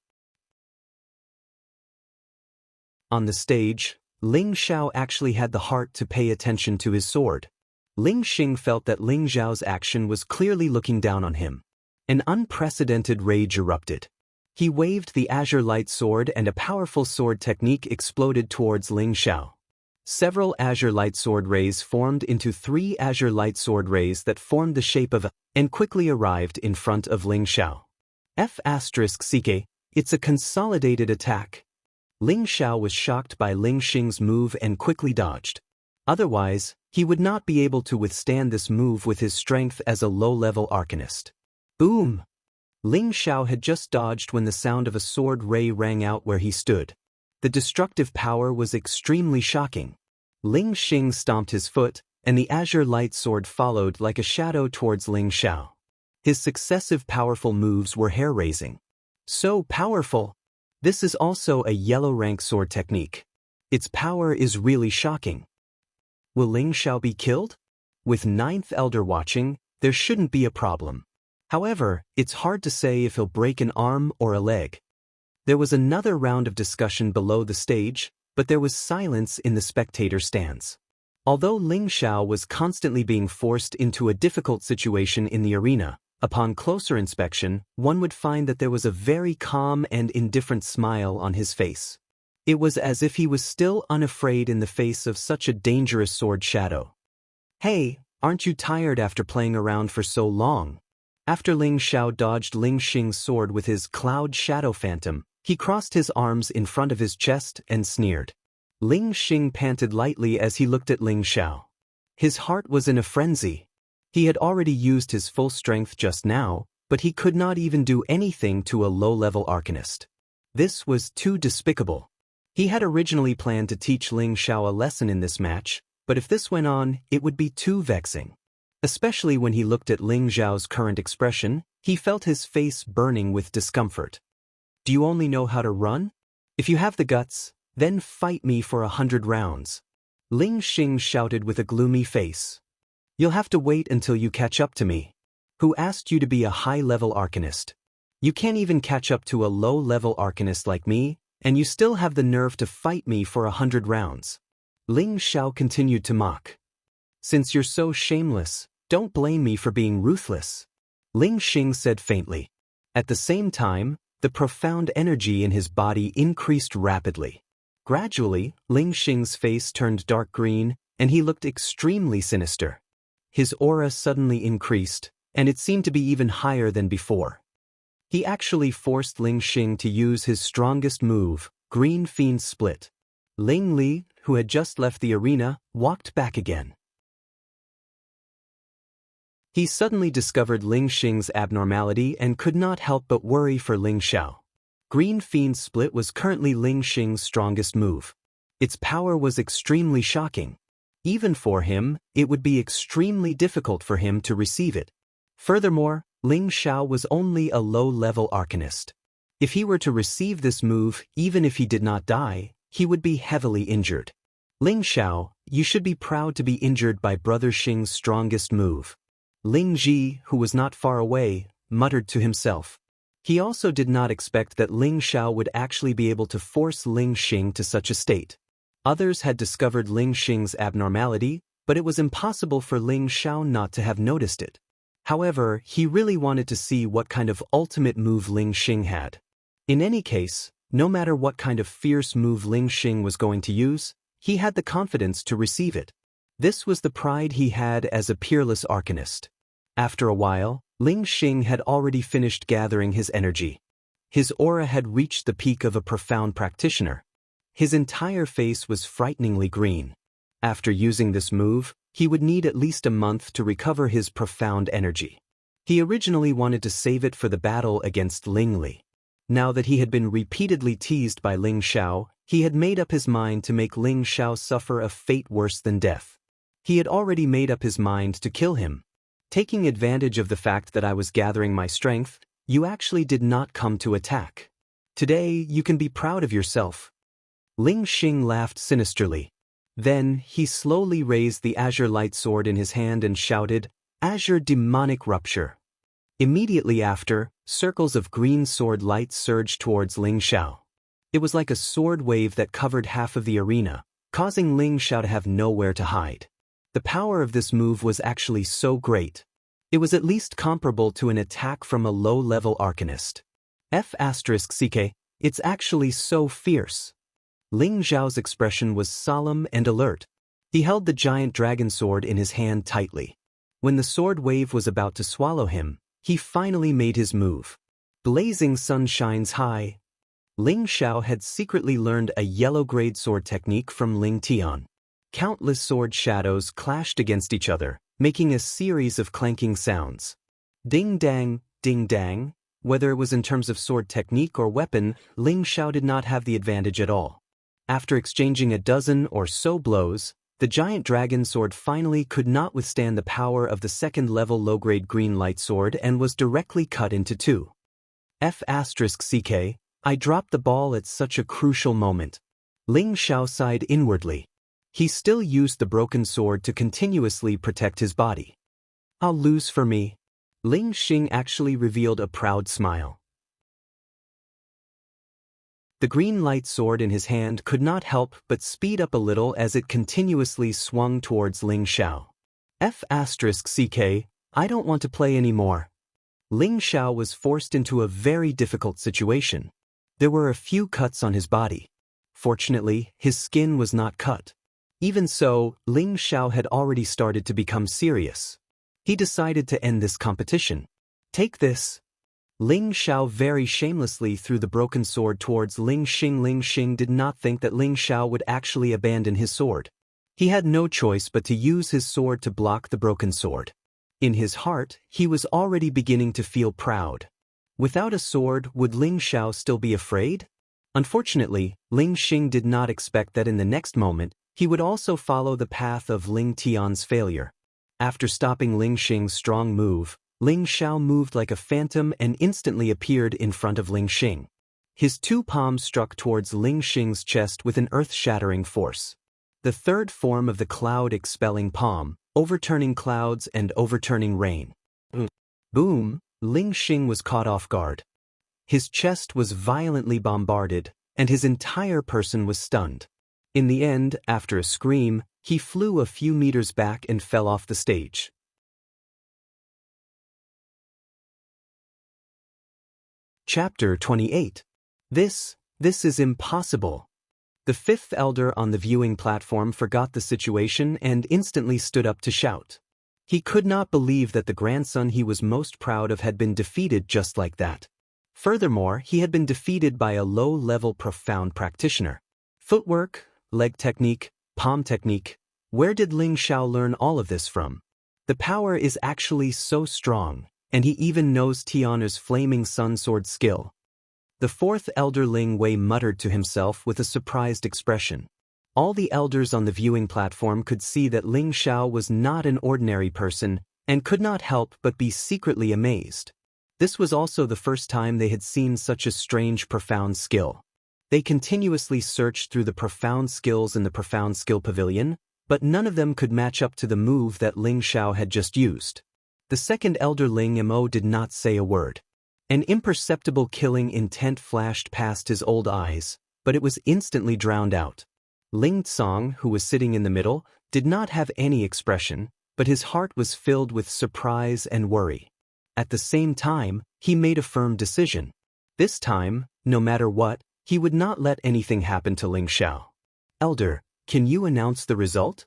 On the stage, Ling Xiao actually had the heart to pay attention to his sword. Ling Xing felt that Ling Xiao's action was clearly looking down on him. An unprecedented rage erupted. He waved the azure light sword and a powerful sword technique exploded towards Ling Xiao. Several azure light sword rays formed into 3 azure light sword rays that formed the shape of a and quickly arrived in front of Ling Xiao. F***CK, it's a consolidated attack. Ling Xiao was shocked by Ling Xing's move and quickly dodged. Otherwise, he would not be able to withstand this move with his strength as a low-level arcanist. Boom! Ling Xiao had just dodged when the sound of a sword ray rang out where he stood. The destructive power was extremely shocking. Ling Xing stomped his foot, and the azure light sword followed like a shadow towards Ling Xiao. His successive powerful moves were hair-raising. So powerful! This is also a yellow rank sword technique. Its power is really shocking. Will Ling Xiao be killed? With 9th Elder watching, there shouldn't be a problem. However, it's hard to say if he'll break an arm or a leg. There was another round of discussion below the stage, but there was silence in the spectator stands. Although Ling Xiao was constantly being forced into a difficult situation in the arena, upon closer inspection, one would find that there was a very calm and indifferent smile on his face. It was as if he was still unafraid in the face of such a dangerous sword shadow. "Hey, aren't you tired after playing around for so long? After Ling Xiao dodged Ling Xing's sword with his Cloud Shadow Phantom, he crossed his arms in front of his chest and sneered. Ling Xing panted lightly as he looked at Ling Xiao. His heart was in a frenzy. He had already used his full strength just now, but he could not even do anything to a low-level arcanist. This was too despicable. He had originally planned to teach Ling Xiao a lesson in this match, but if this went on, it would be too vexing. Especially when he looked at Ling Xiao's current expression, he felt his face burning with discomfort. Do you only know how to run? If you have the guts, then fight me for 100 rounds. Ling Xing shouted with a gloomy face. You'll have to wait until you catch up to me. Who asked you to be a high-level arcanist? You can't even catch up to a low-level arcanist like me, and you still have the nerve to fight me for 100 rounds. Ling Xiao continued to mock. Since you're so shameless, don't blame me for being ruthless. Ling Xing said faintly. At the same time, the profound energy in his body increased rapidly. Gradually, Ling Xing's face turned dark green, and he looked extremely sinister. His aura suddenly increased, and it seemed to be even higher than before. He actually forced Ling Xing to use his strongest move, Green Fiend Split. Ling Li, who had just left the arena, walked back again. He suddenly discovered Ling Xing's abnormality and could not help but worry for Ling Xiao. Green Fiend Split was currently Ling Xing's strongest move. Its power was extremely shocking. Even for him, it would be extremely difficult for him to receive it. Furthermore, Ling Xiao was only a low-level arcanist. If he were to receive this move, even if he did not die, he would be heavily injured. Ling Xiao, you should be proud to be injured by Brother Xing's strongest move. Ling Ji, who was not far away, muttered to himself. He also did not expect that Ling Xiao would actually be able to force Ling Xing to such a state. Others had discovered Ling Xing's abnormality, but it was impossible for Ling Xiao not to have noticed it. However, he really wanted to see what kind of ultimate move Ling Xing had. In any case, no matter what kind of fierce move Ling Xing was going to use, he had the confidence to receive it. This was the pride he had as a peerless arcanist. After a while, Ling Xing had already finished gathering his energy. His aura had reached the peak of a profound practitioner. His entire face was frighteningly green. After using this move, he would need at least a month to recover his profound energy. He originally wanted to save it for the battle against Ling Li. Now that he had been repeatedly teased by Ling Xiao, he had made up his mind to make Ling Xiao suffer a fate worse than death. He had already made up his mind to kill him. Taking advantage of the fact that I was gathering my strength, you actually did not come to attack. Today, you can be proud of yourself. Ling Xing laughed sinisterly. Then, he slowly raised the azure light sword in his hand and shouted, Azure Demonic Rupture. Immediately after, circles of green sword light surged towards Ling Xiao. It was like a sword wave that covered half of the arena, causing Ling Xiao to have nowhere to hide. The power of this move was actually so great. It was at least comparable to an attack from a low-level arcanist. F***ck, it's actually so fierce. Ling Xiao's expression was solemn and alert. He held the giant dragon sword in his hand tightly. When the sword wave was about to swallow him, he finally made his move. Blazing sun shines high. Ling Xiao had secretly learned a yellow-grade sword technique from Ling Tian. Countless sword shadows clashed against each other, making a series of clanking sounds. Ding-dang, ding-dang. Whether it was in terms of sword technique or weapon, Ling Xiao did not have the advantage at all. After exchanging a dozen or so blows, the giant dragon sword finally could not withstand the power of the second-level low-grade green light sword and was directly cut into two. F***ck, I dropped the ball at such a crucial moment. Ling Xiao sighed inwardly. He still used the broken sword to continuously protect his body. I'll lose for me. Ling Xing actually revealed a proud smile. The green light sword in his hand could not help but speed up a little as it continuously swung towards Ling Xiao. F***ck, I don't want to play anymore. Ling Xiao was forced into a very difficult situation. There were a few cuts on his body. Fortunately, his skin was not cut. Even so, Ling Xiao had already started to become serious. He decided to end this competition. Take this. Ling Xiao very shamelessly threw the broken sword towards Ling Xing. Ling Xing did not think that Ling Xiao would actually abandon his sword. He had no choice but to use his sword to block the broken sword. In his heart, he was already beginning to feel proud. Without a sword, would Ling Xiao still be afraid? Unfortunately, Ling Xing did not expect that in the next moment, he would also follow the path of Ling Tian's failure. After stopping Ling Xing's strong move, Ling Xiao moved like a phantom and instantly appeared in front of Ling Xing. His two palms struck towards Ling Xing's chest with an earth-shattering force. The third form of the cloud-expelling palm, overturning clouds and overturning rain. Boom! Ling Xing was caught off guard. His chest was violently bombarded, and his entire person was stunned. In the end, after a scream, he flew a few meters back and fell off the stage. Chapter 28. This is impossible. The fifth elder on the viewing platform forgot the situation and instantly stood up to shout. He could not believe that the grandson he was most proud of had been defeated just like that. Furthermore, he had been defeated by a low-level profound practitioner. Footwork, leg technique, palm technique. Where did Ling Xiao learn all of this from? The power is actually so strong, and he even knows Tiana's flaming sun sword skill. The fourth elder Ling Wei muttered to himself with a surprised expression. All the elders on the viewing platform could see that Ling Xiao was not an ordinary person and could not help but be secretly amazed. This was also the first time they had seen such a strange profound skill. They continuously searched through the profound skills in the profound skill pavilion, but none of them could match up to the move that Ling Xiao had just used. The second elder Ling Mo did not say a word. An imperceptible killing intent flashed past his old eyes, but it was instantly drowned out. Ling Tsong, who was sitting in the middle, did not have any expression, but his heart was filled with surprise and worry. At the same time, he made a firm decision. This time, no matter what, he would not let anything happen to Ling Xiao. Elder, can you announce the result?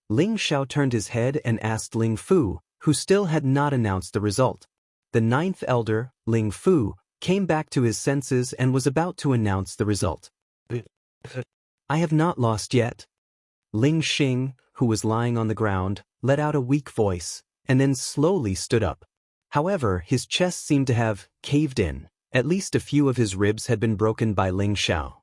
Ling Xiao turned his head and asked Ling Fu, who still had not announced the result. The ninth elder, Ling Fu, came back to his senses and was about to announce the result. I have not lost yet. Ling Xing, who was lying on the ground, let out a weak voice, and then slowly stood up. However, his chest seemed to have caved in. At least a few of his ribs had been broken by Ling Xiao.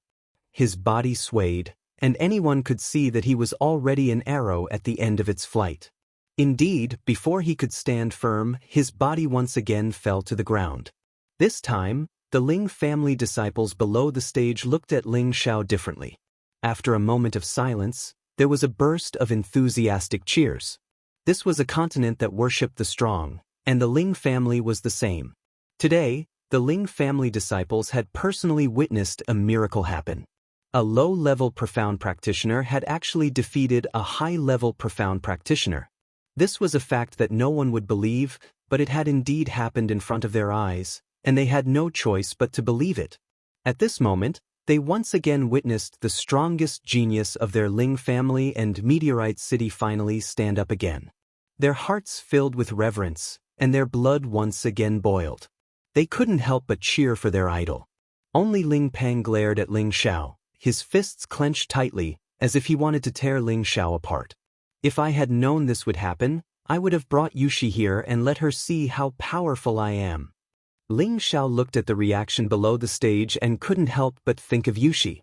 His body swayed, and anyone could see that he was already an arrow at the end of its flight. Indeed, before he could stand firm, his body once again fell to the ground. This time, the Ling family disciples below the stage looked at Ling Xiao differently. After a moment of silence, there was a burst of enthusiastic cheers. This was a continent that worshipped the strong, and the Ling family was the same. Today, the Ling family disciples had personally witnessed a miracle happen. A low-level profound practitioner had actually defeated a high-level profound practitioner. This was a fact that no one would believe, but it had indeed happened in front of their eyes, and they had no choice but to believe it. At this moment, they once again witnessed the strongest genius of their Ling family and Meteorite City finally stand up again. Their hearts filled with reverence, and their blood once again boiled. They couldn't help but cheer for their idol. Only Ling Pang glared at Ling Xiao, his fists clenched tightly, as if he wanted to tear Ling Xiao apart. If I had known this would happen, I would have brought Yushi here and let her see how powerful I am. Ling Xiao looked at the reaction below the stage and couldn't help but think of Yushi.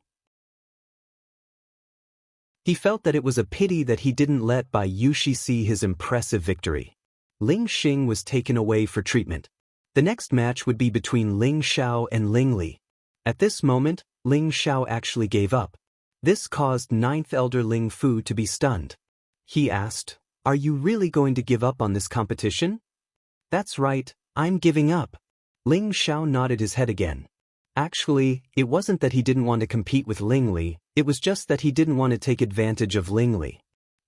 He felt that it was a pity that he didn't let Bai Yushi see his impressive victory. Ling Xing was taken away for treatment. The next match would be between Ling Xiao and Ling Li. At this moment, Ling Xiao actually gave up. This caused ninth elder Ling Fu to be stunned. He asked, "Are you really going to give up on this competition?" "That's right, I'm giving up." Ling Xiao nodded his head again. Actually, it wasn't that he didn't want to compete with Ling Li, it was just that he didn't want to take advantage of Ling Li.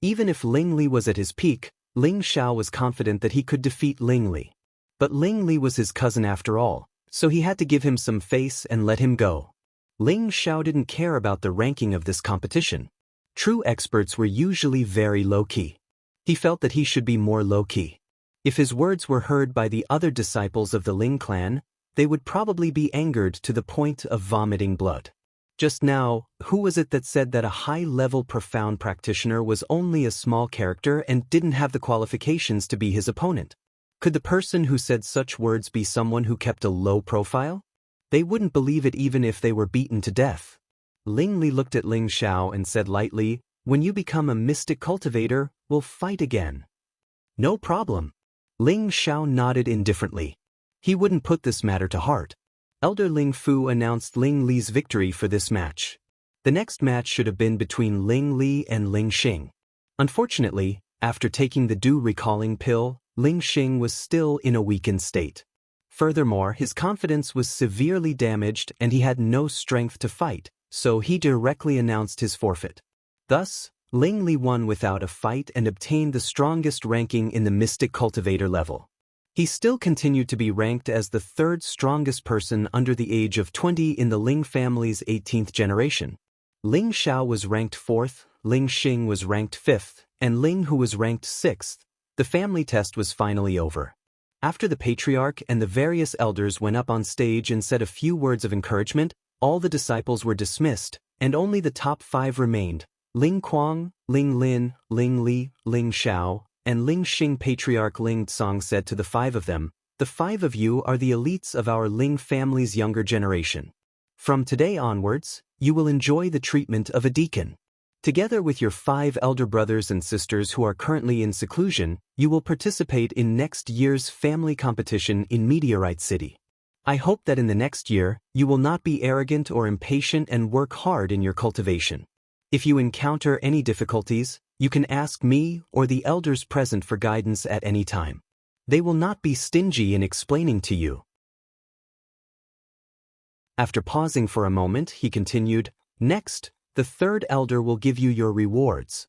Even if Ling Li was at his peak, Ling Xiao was confident that he could defeat Ling Li. But Ling Li was his cousin after all, so he had to give him some face and let him go. Ling Xiao didn't care about the ranking of this competition. True experts were usually very low-key. He felt that he should be more low-key. If his words were heard by the other disciples of the Ling clan, they would probably be angered to the point of vomiting blood. Just now, who was it that said that a high-level profound practitioner was only a small character and didn't have the qualifications to be his opponent? Could the person who said such words be someone who kept a low profile? They wouldn't believe it even if they were beaten to death. Ling Li looked at Ling Xiao and said lightly, "When you become a mystic cultivator, we'll fight again." "No problem." Ling Xiao nodded indifferently. He wouldn't put this matter to heart. Elder Ling Fu announced Ling Li's victory for this match. The next match should have been between Ling Li and Ling Xing. Unfortunately, after taking the Do recalling pill, Ling Xing was still in a weakened state. Furthermore, his confidence was severely damaged and he had no strength to fight, so he directly announced his forfeit. Thus, Ling Li won without a fight and obtained the strongest ranking in the Mystic Cultivator level. He still continued to be ranked as the third strongest person under the age of 20 in the Ling family's 18th generation. Ling Xiao was ranked 4th, Ling Xing was ranked 5th, and Ling Hu was ranked 6th. The family test was finally over. After the patriarch and the various elders went up on stage and said a few words of encouragement, all the disciples were dismissed, and only the top 5 remained: Ling Kuang, Ling Lin, Ling Li, Ling Xiao, and Ling Xing. Patriarch Ling Tsong said to the 5 of them, "The 5 of you are the elites of our Ling family's younger generation. From today onwards, you will enjoy the treatment of a deacon. Together with your 5 elder brothers and sisters who are currently in seclusion, you will participate in next year's family competition in Meteorite City. I hope that in the next year, you will not be arrogant or impatient and work hard in your cultivation. If you encounter any difficulties, you can ask me or the elders present for guidance at any time. They will not be stingy in explaining to you." After pausing for a moment, he continued, "Next, the 3rd elder will give you your rewards."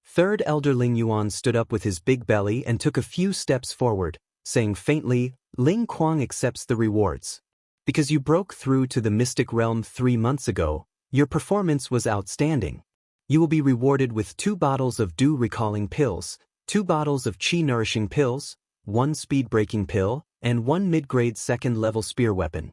3rd elder Ling Yuan stood up with his big belly and took a few steps forward, saying faintly, "Ling Kuang accepts the rewards. Because you broke through to the mystic realm 3 months ago, your performance was outstanding. You will be rewarded with 2 bottles of Do recalling pills, 2 bottles of Qi nourishing pills, 1 speed breaking pill, and 1 mid-grade 2nd level spear weapon."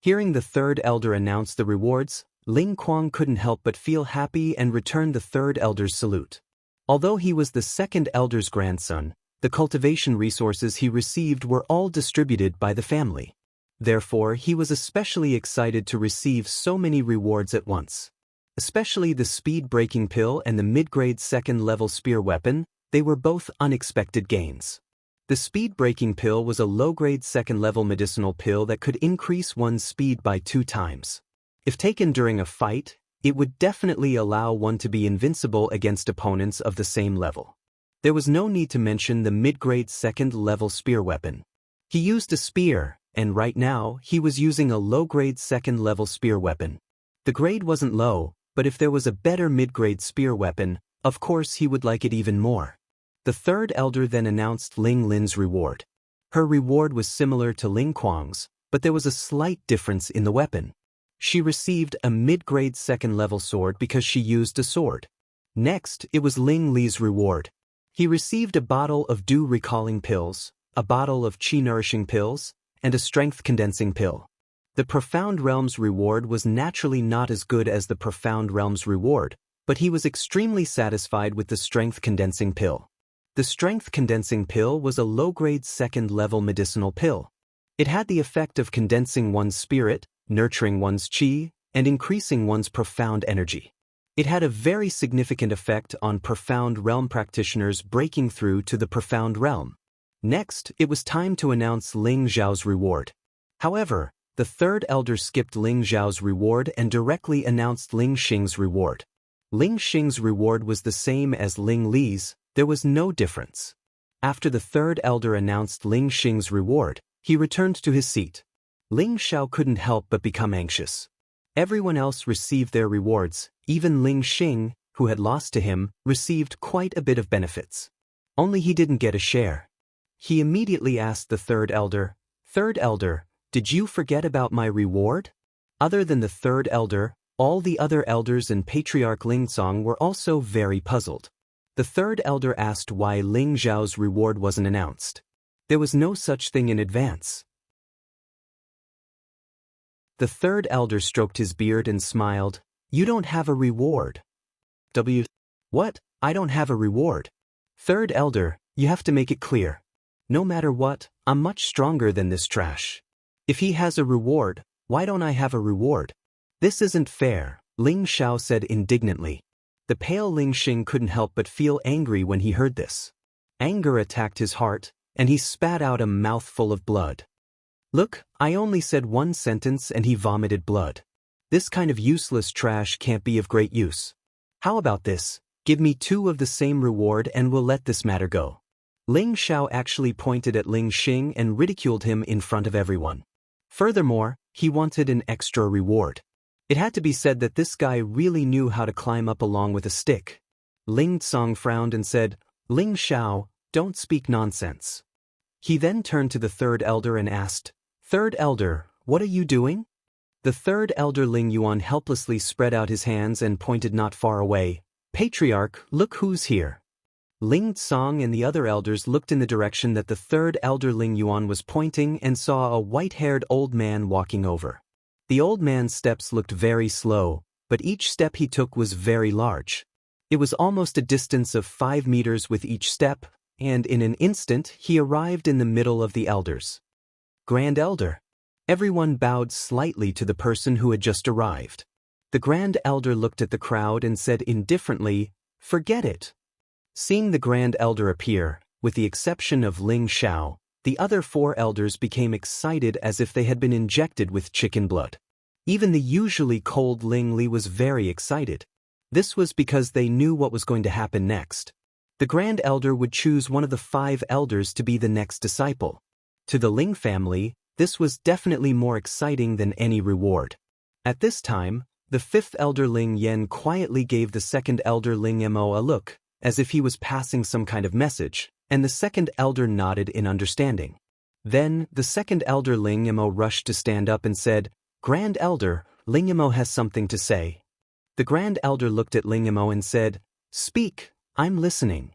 Hearing the 3rd elder announce the rewards, Ling Kuang couldn't help but feel happy and returned the 3rd elder's salute. Although he was the 2nd elder's grandson, the cultivation resources he received were all distributed by the family. Therefore, he was especially excited to receive so many rewards at once. Especially the speed-breaking pill and the mid-grade 2nd level spear weapon, they were both unexpected gains. The speed-breaking pill was a low-grade 2nd level medicinal pill that could increase one's speed by 2 times. If taken during a fight, it would definitely allow one to be invincible against opponents of the same level. There was no need to mention the mid-grade 2nd level spear weapon. He used a spear, and right now, he was using a low-grade 2nd level spear weapon. The grade wasn't low, but if there was a better mid-grade spear weapon, of course he would like it even more. The 3rd elder then announced Ling Lin's reward. Her reward was similar to Ling Kuang's, but there was a slight difference in the weapon. She received a mid-grade 2nd level sword because she used a sword. Next, it was Ling Li's reward. He received a bottle of Do recalling pills, a bottle of Qi nourishing pills, and a strength condensing pill. The Profound Realm's reward was naturally not as good as the Profound Realm's reward, but he was extremely satisfied with the strength condensing pill. The strength condensing pill was a low-grade 2nd level medicinal pill. It had the effect of condensing one's spirit, nurturing one's qi, and increasing one's profound energy. It had a very significant effect on Profound Realm practitioners breaking through to the Profound Realm. Next, it was time to announce Ling Zhao's reward. However, the 3rd elder skipped Ling Zhao's reward and directly announced Ling Xing's reward. Ling Xing's reward was the same as Ling Li's, there was no difference. After the 3rd elder announced Ling Xing's reward, he returned to his seat. Ling Xiao couldn't help but become anxious. Everyone else received their rewards, even Ling Xing, who had lost to him, received quite a bit of benefits. Only he didn't get a share. He immediately asked the 3rd elder, "3rd elder, did you forget about my reward?" Other than the 3rd elder, all the other elders and Patriarch Lingcong were also very puzzled. The 3rd elder asked why Ling Zhao's reward wasn't announced. There was no such thing in advance. The third elder stroked his beard and smiled. You don't have a reward. What? I don't have a reward. Third elder, you have to make it clear. No matter what, I'm much stronger than this trash. If he has a reward, why don't I have a reward? This isn't fair, Ling Xiao said indignantly. The pale Ling Xing couldn't help but feel angry when he heard this. Anger attacked his heart, and he spat out a mouthful of blood. Look, I only said one sentence and he vomited blood. This kind of useless trash can't be of great use. How about this? Give me 2 of the same reward and we'll let this matter go. Ling Xiao actually pointed at Ling Xing and ridiculed him in front of everyone. Furthermore, he wanted an extra reward. It had to be said that this guy really knew how to climb up along with a stick. Ling Tsong frowned and said, Ling Xiao, don't speak nonsense. He then turned to the third elder and asked, Third elder, what are you doing? The third elder Ling Yuan helplessly spread out his hands and pointed not far away. Patriarch, look who's here. Ling Tsong and the other elders looked in the direction that the third elder Ling Yuan was pointing and saw a white-haired old man walking over. The old man's steps looked very slow, but each step he took was very large. It was almost a distance of 5 meters with each step, and in an instant he arrived in the middle of the elders. Grand Elder. Everyone bowed slightly to the person who had just arrived. The Grand Elder looked at the crowd and said indifferently, Forget it. Seeing the Grand Elder appear, with the exception of Ling Xiao, the other 4 elders became excited as if they had been injected with chicken blood. Even the usually cold Ling Li was very excited. This was because they knew what was going to happen next. The Grand Elder would choose one of the 5 elders to be the next disciple. To the Ling family, this was definitely more exciting than any reward. At this time, the 5th elder Ling Yen quietly gave the 2nd elder Ling Mo a look, as if he was passing some kind of message, and the 2nd elder nodded in understanding. Then, the 2nd elder Ling Mo rushed to stand up and said, Grand Elder, Ling Mo has something to say. The Grand Elder looked at Ling Mo and said, Speak, I'm listening.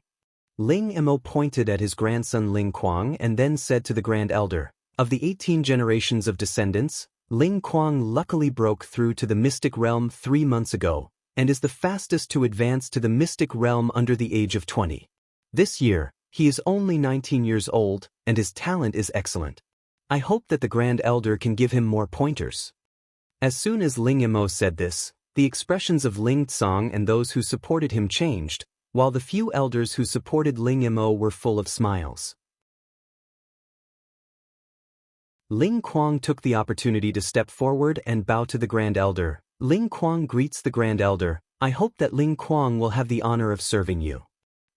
Ling Mo pointed at his grandson Ling Kuang and then said to the Grand Elder, Of the 18 generations of descendants, Ling Kuang luckily broke through to the mystic realm 3 months ago, and is the fastest to advance to the mystic realm under the age of 20. This year, he is only 19 years old, and his talent is excellent. I hope that the Grand Elder can give him more pointers. As soon as Ling Mo said this, the expressions of Ling Tsong and those who supported him changed, while the few elders who supported Ling Mo were full of smiles. Ling Kuang took the opportunity to step forward and bow to the Grand Elder. Ling Kuang greets the Grand Elder. I hope that Ling Kuang will have the honor of serving you.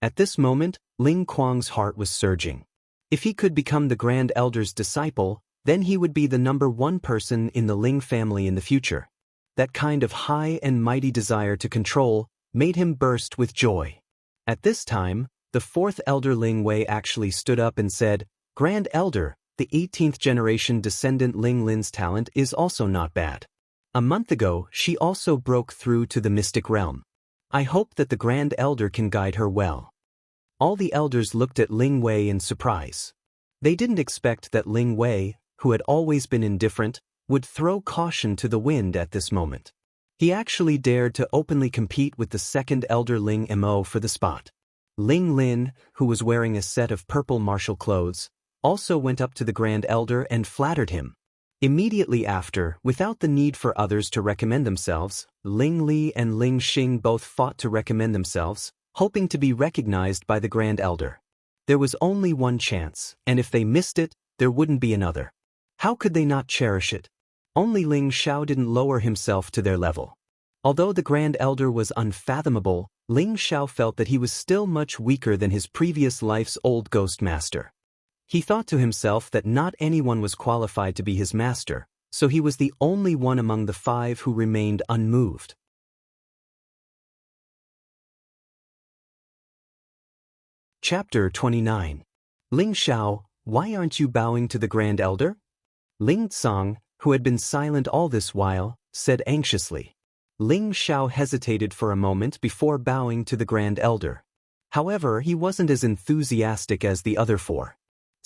At this moment, Ling Kuang's heart was surging. If he could become the Grand Elder's disciple, then he would be the #1 person in the Ling family in the future. That kind of high and mighty desire to control made him burst with joy. At this time, the 4th elder Ling Wei actually stood up and said, Grand Elder, the 18th generation descendant Ling Lin's talent is also not bad. A month ago, she also broke through to the mystic realm. I hope that the Grand Elder can guide her well. All the elders looked at Ling Wei in surprise. They didn't expect that Ling Wei, who had always been indifferent, would throw caution to the wind at this moment. He actually dared to openly compete with the 2nd elder Ling Mo for the spot. Ling Lin, who was wearing a set of purple martial clothes, also went up to the Grand Elder and flattered him. Immediately after, without the need for others to recommend themselves, Ling Li and Ling Xing both fought to recommend themselves, hoping to be recognized by the Grand Elder. There was only one chance, and if they missed it, there wouldn't be another. How could they not cherish it? Only Ling Xiao didn't lower himself to their level. Although the Grand Elder was unfathomable, Ling Xiao felt that he was still much weaker than his previous life's old ghost master. He thought to himself that not anyone was qualified to be his master, so he was the only one among the 5 who remained unmoved. Chapter 29. Ling Xiao, why aren't you bowing to the Grand Elder? Ling Tsong, who had been silent all this while, said anxiously. Ling Xiao hesitated for a moment before bowing to the Grand Elder. However, he wasn't as enthusiastic as the other 4.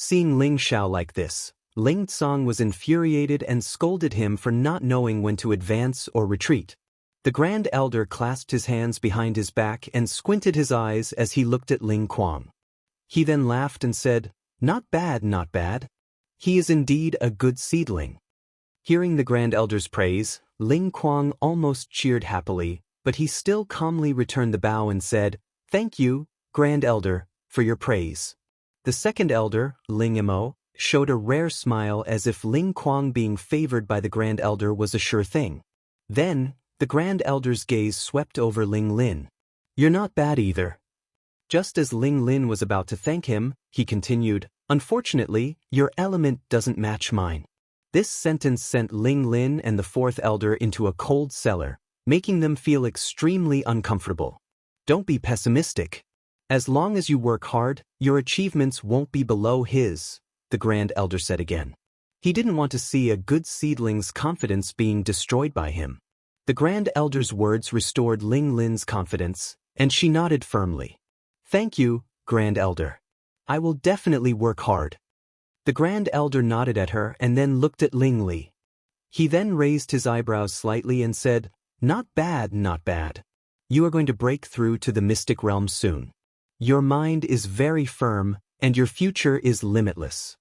Seeing Ling Xiao like this, Ling Tsong was infuriated and scolded him for not knowing when to advance or retreat. The Grand Elder clasped his hands behind his back and squinted his eyes as he looked at Ling Kuang. He then laughed and said, "Not bad, not bad. He is indeed a good seedling." Hearing the Grand Elder's praise, Ling Kuang almost cheered happily, but he still calmly returned the bow and said, "Thank you, Grand Elder, for your praise." The second elder, Ling Imo, showed a rare smile as if Ling Kuang being favored by the Grand Elder was a sure thing. Then, the Grand Elder's gaze swept over Ling Lin. "You're not bad either." Just as Ling Lin was about to thank him, he continued, "Unfortunately, your element doesn't match mine." This sentence sent Ling Lin and the fourth elder into a cold cellar, making them feel extremely uncomfortable. Don't be pessimistic. As long as you work hard, your achievements won't be below his, the Grand Elder said again. He didn't want to see a good seedling's confidence being destroyed by him. The Grand Elder's words restored Ling Lin's confidence, and she nodded firmly. "Thank you, Grand Elder. I will definitely work hard." The Grand Elder nodded at her and then looked at Ling Li. He then raised his eyebrows slightly and said, "Not bad, not bad. You are going to break through to the mystic realm soon. Your mind is very firm, and your future is limitless."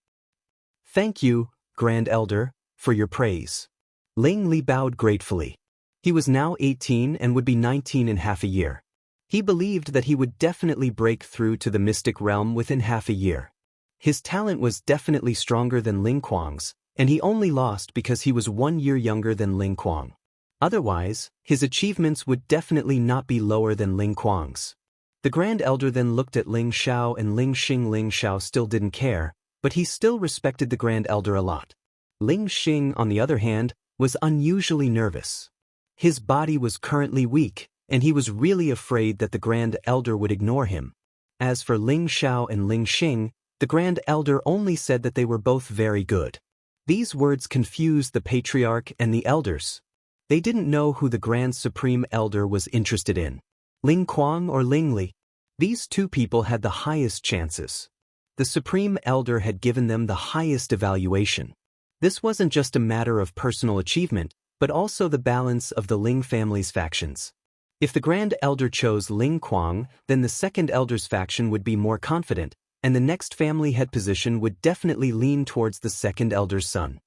"Thank you, Grand Elder, for your praise." Ling Li bowed gratefully. He was now 18 and would be 19 in half a year. He believed that he would definitely break through to the mystic realm within half a year. His talent was definitely stronger than Ling Kuang's, and he only lost because he was 1 year younger than Ling Kuang. Otherwise, his achievements would definitely not be lower than Ling Kuang's. The Grand Elder then looked at Ling Xiao and Ling Xing. Ling Xiao still didn't care, but he still respected the Grand Elder a lot. Ling Xing, on the other hand, was unusually nervous. His body was currently weak, and he was really afraid that the Grand Elder would ignore him. As for Ling Xiao and Ling Xing, the Grand Elder only said that they were both very good. These words confused the Patriarch and the Elders. They didn't know who the Grand Supreme Elder was interested in. Ling Kuang or Ling Li? These two people had the highest chances. The Supreme Elder had given them the highest evaluation. This wasn't just a matter of personal achievement, but also the balance of the Ling family's factions. If the Grand Elder chose Ling Kuang, then the second Elder's faction would be more confident, and the next family head position would definitely lean towards the second Elder's son.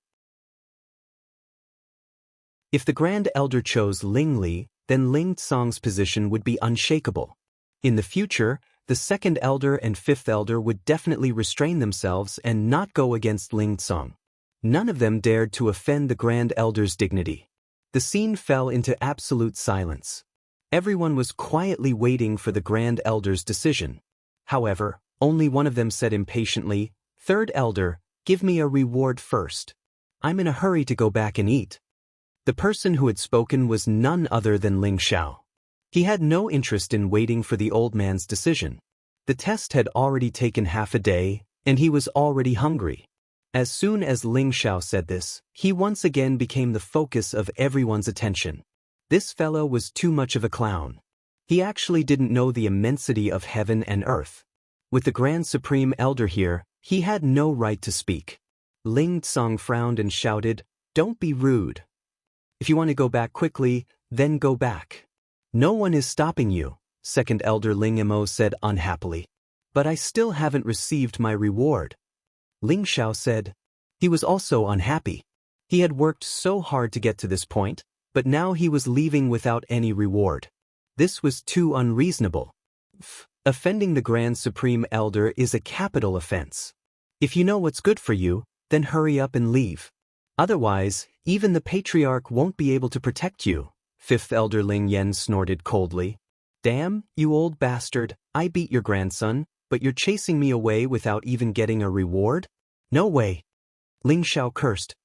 If the Grand Elder chose Ling Li, then Ling Tsong's position would be unshakable. In the future, the second Elder and fifth Elder would definitely restrain themselves and not go against Ling Tsong. None of them dared to offend the Grand Elder's dignity. The scene fell into absolute silence. Everyone was quietly waiting for the Grand Elder's decision. However, only one of them said impatiently, "Third Elder, give me a reward first. I'm in a hurry to go back and eat." The person who had spoken was none other than Ling Xiao. He had no interest in waiting for the old man's decision. The test had already taken half a day, and he was already hungry. As soon as Ling Xiao said this, he once again became the focus of everyone's attention. This fellow was too much of a clown. He actually didn't know the immensity of heaven and earth. With the Grand Supreme Elder here, he had no right to speak. Ling Tsong frowned and shouted, "Don't be rude. If you want to go back quickly, then go back. No one is stopping you," second Elder Ling Imo said unhappily. "But I still haven't received my reward." Ling Xiao said. He was also unhappy. He had worked so hard to get to this point, but now he was leaving without any reward. This was too unreasonable. Offending the Grand Supreme Elder is a capital offense. If you know what's good for you, then hurry up and leave. Otherwise, even the Patriarch won't be able to protect you, fifth Elder Ling Yen snorted coldly. "Damn, you old bastard, I beat your grandson, but you're chasing me away without even getting a reward? No way." Ling Xiao cursed.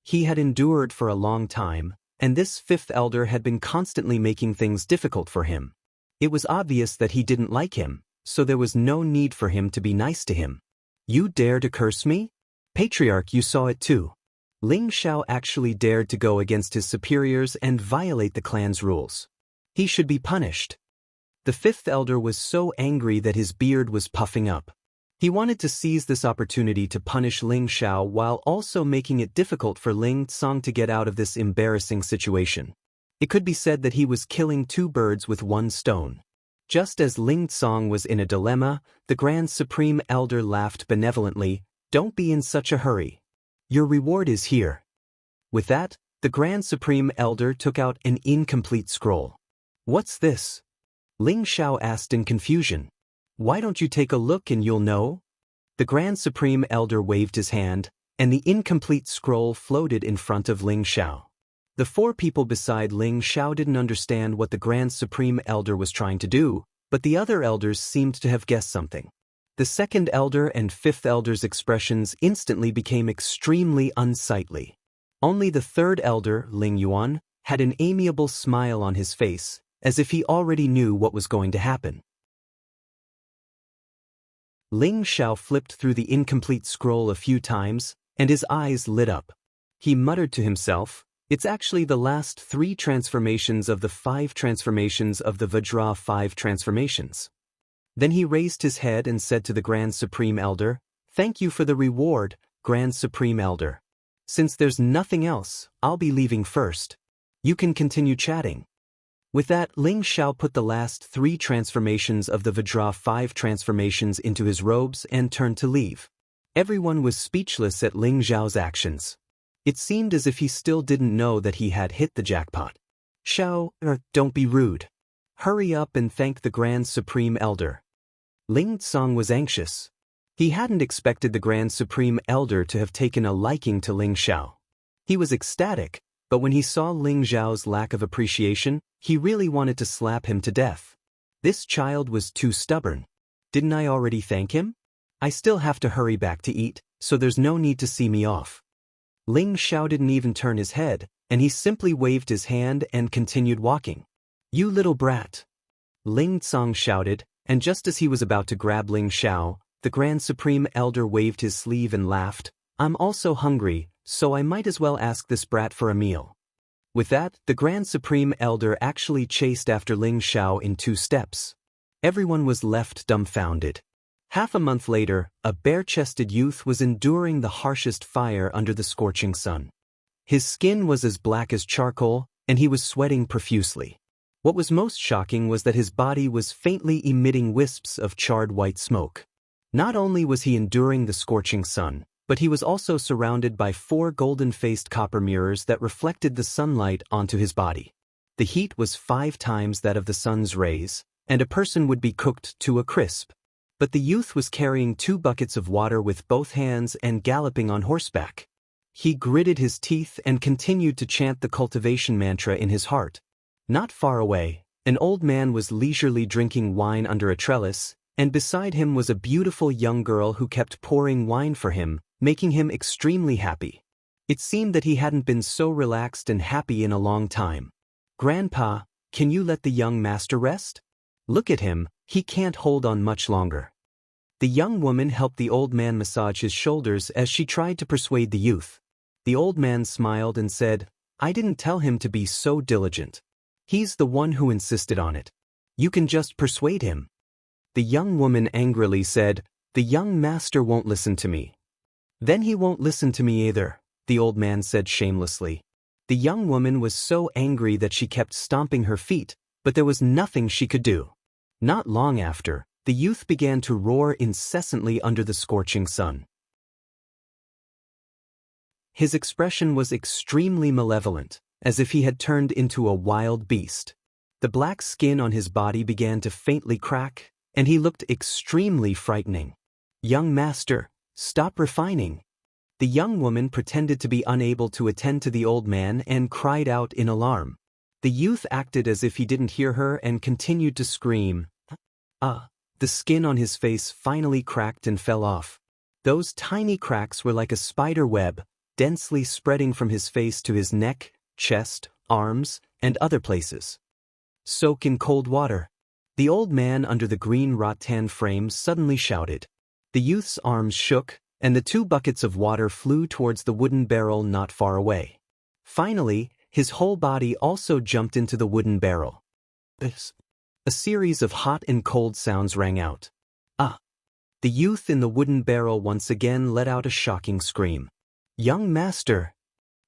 He had endured for a long time, and this fifth elder had been constantly making things difficult for him. It was obvious that he didn't like him, so there was no need for him to be nice to him. "You dare to curse me? Patriarch, you saw it too." Ling Xiao actually dared to go against his superiors and violate the clan's rules. He should be punished. The fifth elder was so angry that his beard was puffing up. He wanted to seize this opportunity to punish Ling Xiao while also making it difficult for Ling Tsang to get out of this embarrassing situation. It could be said that he was killing two birds with one stone. Just as Ling Tsang was in a dilemma, the Grand Supreme Elder laughed benevolently. "Don't be in such a hurry. Your reward is here." With that, the Grand Supreme Elder took out an incomplete scroll. "What's this?" Ling Xiao asked in confusion. "Why don't you take a look and you'll know?" The Grand Supreme Elder waved his hand, and the incomplete scroll floated in front of Ling Xiao. The four people beside Ling Xiao didn't understand what the Grand Supreme Elder was trying to do, but the other elders seemed to have guessed something. The second elder and fifth elder's expressions instantly became extremely unsightly. Only the third elder, Ling Yuan, had an amiable smile on his face, as if he already knew what was going to happen. Ling Xiao flipped through the incomplete scroll a few times, and his eyes lit up. He muttered to himself, "It's actually the last 3 transformations of the 5 transformations of the Vajra 5 transformations." Then he raised his head and said to the Grand Supreme Elder, "Thank you for the reward, Grand Supreme Elder. Since there's nothing else, I'll be leaving first. You can continue chatting." With that, Ling Xiao put the last 3 transformations of the Vajra 5 transformations into his robes and turned to leave. Everyone was speechless at Ling Xiao's actions. It seemed as if he still didn't know that he had hit the jackpot. "Xiao, don't be rude. Hurry up and thank the Grand Supreme Elder." Ling Tsang was anxious. He hadn't expected the Grand Supreme Elder to have taken a liking to Ling Xiao. He was ecstatic, but when he saw Ling Xiao's lack of appreciation, he really wanted to slap him to death. This child was too stubborn. "Didn't I already thank him? I still have to hurry back to eat, so there's no need to see me off." Ling Xiao didn't even turn his head, and he simply waved his hand and continued walking. "You little brat!" Ling Tsang shouted, and just as he was about to grab Ling Xiao, the Grand Supreme Elder waved his sleeve and laughed. "I'm also hungry, so I might as well ask this brat for a meal." With that, the Grand Supreme Elder actually chased after Ling Xiao in 2 steps. Everyone was left dumbfounded. Half a month later, a bare-chested youth was enduring the harshest fire under the scorching sun. His skin was as black as charcoal, and he was sweating profusely. What was most shocking was that his body was faintly emitting wisps of charred white smoke. Not only was he enduring the scorching sun, but he was also surrounded by 4 golden-faced copper mirrors that reflected the sunlight onto his body. The heat was 5 times that of the sun's rays, and a person would be cooked to a crisp. But the youth was carrying 2 buckets of water with both hands and galloping on horseback. He gritted his teeth and continued to chant the cultivation mantra in his heart. Not far away, an old man was leisurely drinking wine under a trellis, and beside him was a beautiful young girl who kept pouring wine for him, making him extremely happy. It seemed that he hadn't been so relaxed and happy in a long time. "Grandpa, can you let the young master rest? Look at him, he can't hold on much longer." The young woman helped the old man massage his shoulders as she tried to persuade the youth. The old man smiled and said, "I didn't tell him to be so diligent. He's the one who insisted on it. You can just persuade him." The young woman angrily said, "The young master won't listen to me." "Then he won't listen to me either," the old man said shamelessly. The young woman was so angry that she kept stomping her feet, but there was nothing she could do. Not long after, the youth began to roar incessantly under the scorching sun. His expression was extremely malevolent, as if he had turned into a wild beast. The black skin on his body began to faintly crack, and he looked extremely frightening. "Young master, stop refining." The young woman pretended to be unable to attend to the old man and cried out in alarm. The youth acted as if he didn't hear her and continued to scream. The skin on his face finally cracked and fell off. Those tiny cracks were like a spider web, densely spreading from his face to his neck, chest, arms, and other places. "Soak in cold water." The old man under the green rattan frame suddenly shouted. The youth's arms shook, and the 2 buckets of water flew towards the wooden barrel not far away. Finally, his whole body also jumped into the wooden barrel. A series of hot and cold sounds rang out. The youth in the wooden barrel once again let out a shocking scream. "Young master!"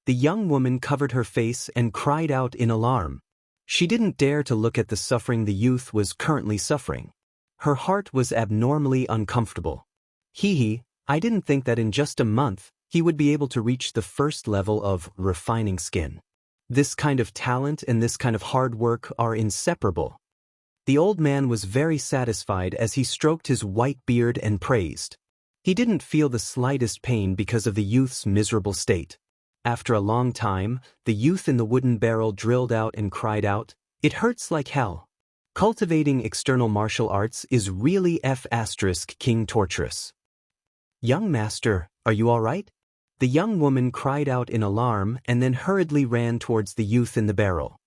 The young woman covered her face and cried out in alarm. She didn't dare to look at the suffering the youth was currently suffering. Her heart was abnormally uncomfortable. I didn't think that in just a month, he would be able to reach the first level of refining skin. This kind of talent and this kind of hard work are inseparable. The old man was very satisfied as he stroked his white beard and praised. He didn't feel the slightest pain because of the youth's miserable state. After a long time, the youth in the wooden barrel drilled out and cried out, "It hurts like hell. Cultivating external martial arts is really King torturous." "Young master, are you all right?" The young woman cried out in alarm and then hurriedly ran towards the youth in the barrel.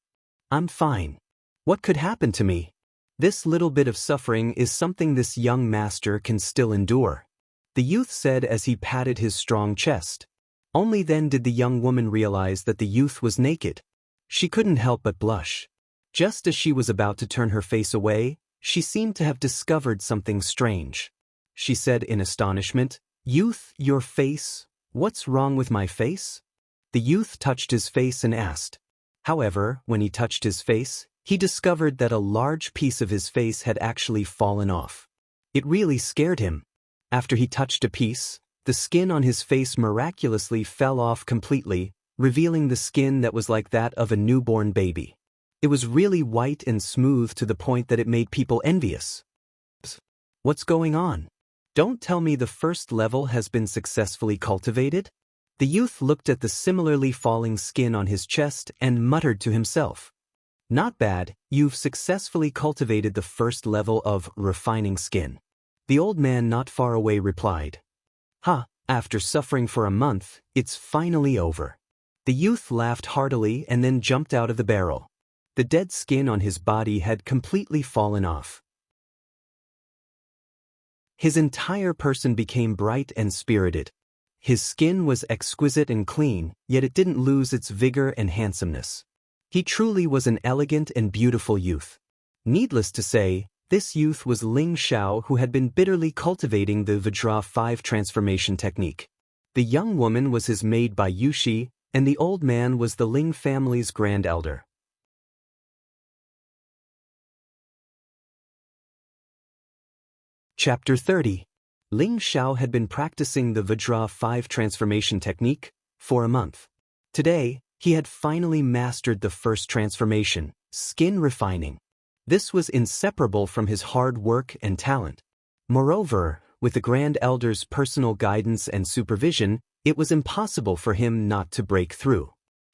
"I'm fine. What could happen to me? This little bit of suffering is something this young master can still endure," the youth said as he patted his strong chest. Only then did the young woman realize that the youth was naked. She couldn't help but blush. Just as she was about to turn her face away, she seemed to have discovered something strange. She said in astonishment, "Youth, your face, what's wrong with my face?" The youth touched his face and asked. However, when he touched his face, he discovered that a large piece of his face had actually fallen off. It really scared him. After he touched a piece, the skin on his face miraculously fell off completely, revealing the skin that was like that of a newborn baby. It was really white and smooth to the point that it made people envious. "What's going on? Don't tell me the first level has been successfully cultivated?" The youth looked at the similarly falling skin on his chest and muttered to himself. "Not bad, you've successfully cultivated the first level of refining skin." The old man not far away replied, "After suffering for a month, it's finally over." The youth laughed heartily and then jumped out of the barrel. The dead skin on his body had completely fallen off. His entire person became bright and spirited. His skin was exquisite and clean, yet it didn't lose its vigor and handsomeness. He truly was an elegant and beautiful youth. Needless to say, this youth was Ling Xiao, who had been bitterly cultivating the Vajra 5 transformation technique. The young woman was his maid by Yushi, and the old man was the Ling family's grand elder. Chapter 30. Ling Xiao had been practicing the Vajra 5 transformation technique for a month. Today, he had finally mastered the first transformation, skin refining. This was inseparable from his hard work and talent. Moreover, with the Grand Elder's personal guidance and supervision, it was impossible for him not to break through.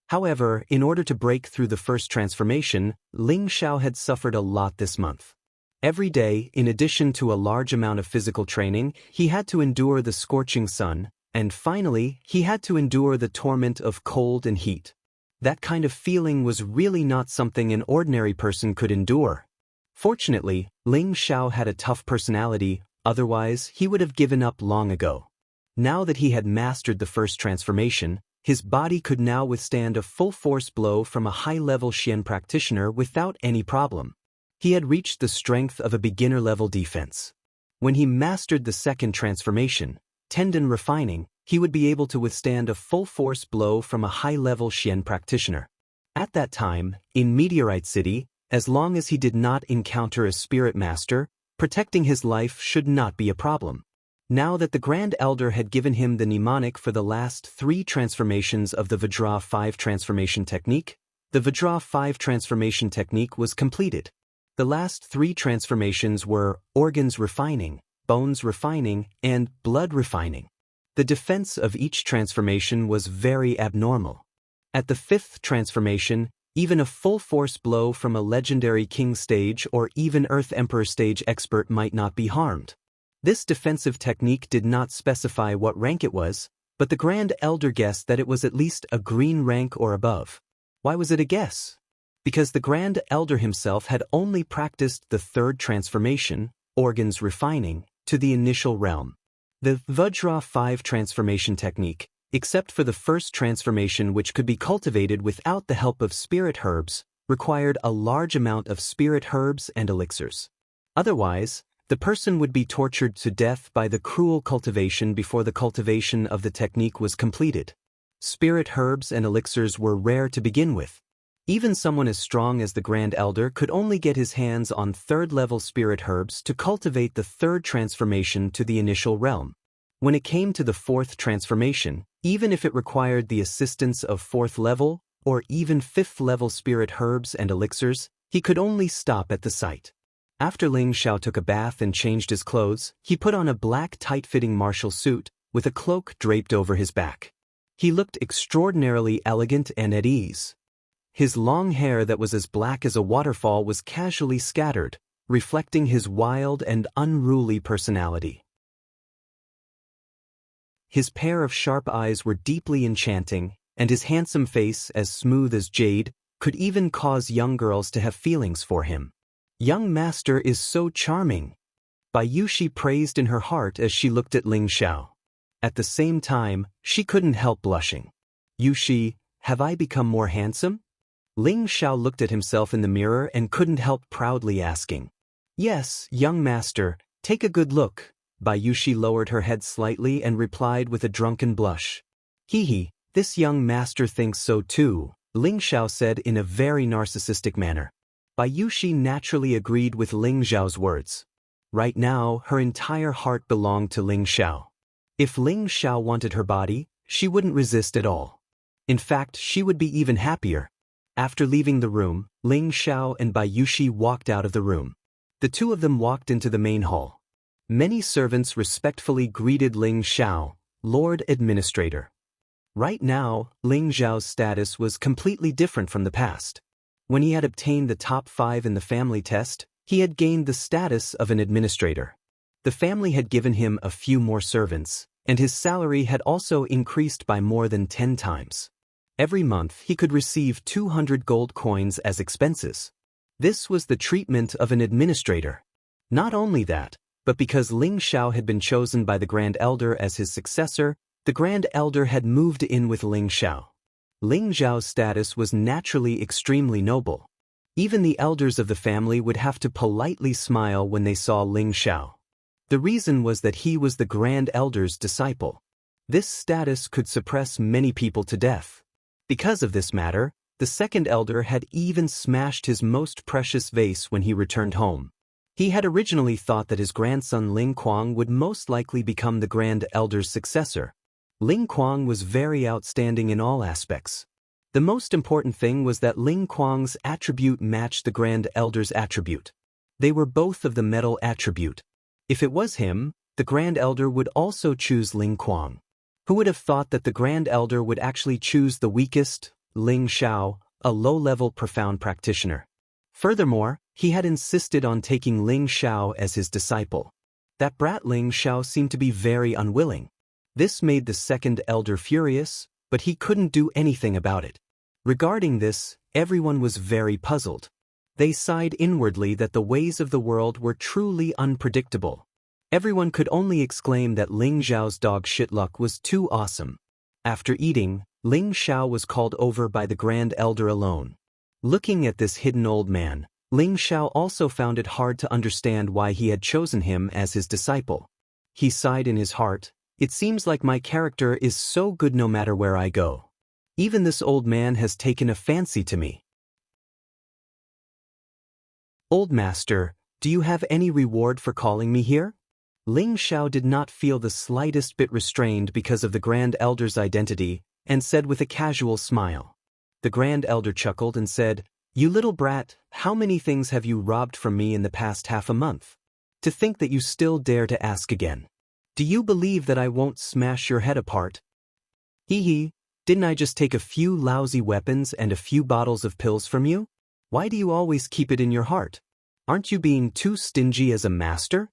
However, in order to break through the first transformation, Ling Xiao had suffered a lot this month. Every day, in addition to a large amount of physical training, he had to endure the scorching sun, and finally, he had to endure the torment of cold and heat. That kind of feeling was really not something an ordinary person could endure. Fortunately, Ling Xiao had a tough personality, otherwise he would have given up long ago. Now that he had mastered the first transformation, his body could now withstand a full-force blow from a high-level Xian practitioner without any problem. He had reached the strength of a beginner-level defense. When he mastered the second transformation, tendon refining, he would be able to withstand a full-force blow from a high-level Xian practitioner. At that time, in Meteorite City, as long as he did not encounter a spirit master, protecting his life should not be a problem. Now that the Grand Elder had given him the mnemonic for the last 3 transformations of the Vajra 5 transformation technique, the Vajra 5 transformation technique was completed. The last 3 transformations were organs refining, bones refining, and blood refining. The defense of each transformation was very abnormal. At the 5th transformation, even a full-force blow from a legendary king stage or even Earth Emperor stage expert might not be harmed. This defensive technique did not specify what rank it was, but the Grand Elder guessed that it was at least a green rank or above. Why was it a guess? Because the Grand Elder himself had only practiced the 3rd transformation, organs refining, to the initial realm. The Vajra 5 transformation technique, except for the first transformation which could be cultivated without the help of spirit herbs, required a large amount of spirit herbs and elixirs. Otherwise, The person would be tortured to death by the cruel cultivation before the cultivation of the technique was completed. Spirit herbs and elixirs were rare to begin with. Even someone as strong as the Grand Elder could only get his hands on third-level spirit herbs to cultivate the third transformation to the initial realm. When it came to the fourth transformation, even if it required the assistance of fourth-level or even fifth-level spirit herbs and elixirs, he could only stop at the sight. After Ling Xiao took a bath and changed his clothes, he put on a black tight-fitting martial suit with a cloak draped over his back. He looked extraordinarily elegant and at ease. His long hair that was as black as a waterfall was casually scattered, reflecting his wild and unruly personality. His pair of sharp eyes were deeply enchanting, and his handsome face, as smooth as jade, could even cause young girls to have feelings for him. "Young master is so charming," Bai Yushi praised in her heart as she looked at Ling Xiao. At the same time, she couldn't help blushing. "Yushi, have I become more handsome?" Ling Xiao looked at himself in the mirror and couldn't help proudly asking. "Yes, young master, take a good look." Bai Yushi lowered her head slightly and replied with a drunken blush. "Hee, this young master thinks so too," Ling Xiao said in a very narcissistic manner. Bai Yushi naturally agreed with Ling Xiao's words. Right now, her entire heart belonged to Ling Xiao. If Ling Xiao wanted her body, she wouldn't resist at all. In fact, she would be even happier. After leaving the room, Ling Xiao and Bai Yushi walked out of the room. The two of them walked into the main hall. Many servants respectfully greeted Ling Xiao, Lord Administrator. Right now, Ling Xiao's status was completely different from the past. When he had obtained the top 5 in the family test, he had gained the status of an administrator. The family had given him a few more servants, and his salary had also increased by more than 10 times. Every month he could receive 200 gold coins as expenses. This was the treatment of an administrator. Not only that, but because Ling Xiao had been chosen by the Grand Elder as his successor, the Grand Elder had moved in with Ling Xiao. Ling Xiao's status was naturally extremely noble. Even the elders of the family would have to politely smile when they saw Ling Xiao. The reason was that he was the Grand Elder's disciple. This status could suppress many people to death. Because of this matter, the second elder had even smashed his most precious vase when he returned home. He had originally thought that his grandson Ling Kuang would most likely become the Grand Elder's successor. Ling Kuang was very outstanding in all aspects. The most important thing was that Ling Kuang's attribute matched the Grand Elder's attribute. They were both of the metal attribute. If it was him, the Grand Elder would also choose Ling Kuang. Who would have thought that the Grand Elder would actually choose the weakest, Ling Xiao, a low-level profound practitioner? Furthermore, he had insisted on taking Ling Xiao as his disciple. That brat Ling Xiao seemed to be very unwilling. This made the second elder furious, but he couldn't do anything about it. Regarding this, everyone was very puzzled. They sighed inwardly that the ways of the world were truly unpredictable. Everyone could only exclaim that Ling Xiao's dog shit luck was too awesome. After eating, Ling Xiao was called over by the Grand Elder alone. Looking at this hidden old man, Ling Xiao also found it hard to understand why he had chosen him as his disciple. He sighed in his heart. "It seems like my character is so good no matter where I go. Even this old man has taken a fancy to me." "Old master, do you have any reward for calling me here?" Ling Xiao did not feel the slightest bit restrained because of the Grand Elder's identity, and said with a casual smile. The Grand Elder chuckled and said, "You little brat, how many things have you robbed from me in the past half a month? To think that you still dare to ask again. Do you believe that I won't smash your head apart?" "Hee, didn't I just take a few lousy weapons and a few bottles of pills from you? Why do you always keep it in your heart? Aren't you being too stingy as a master?"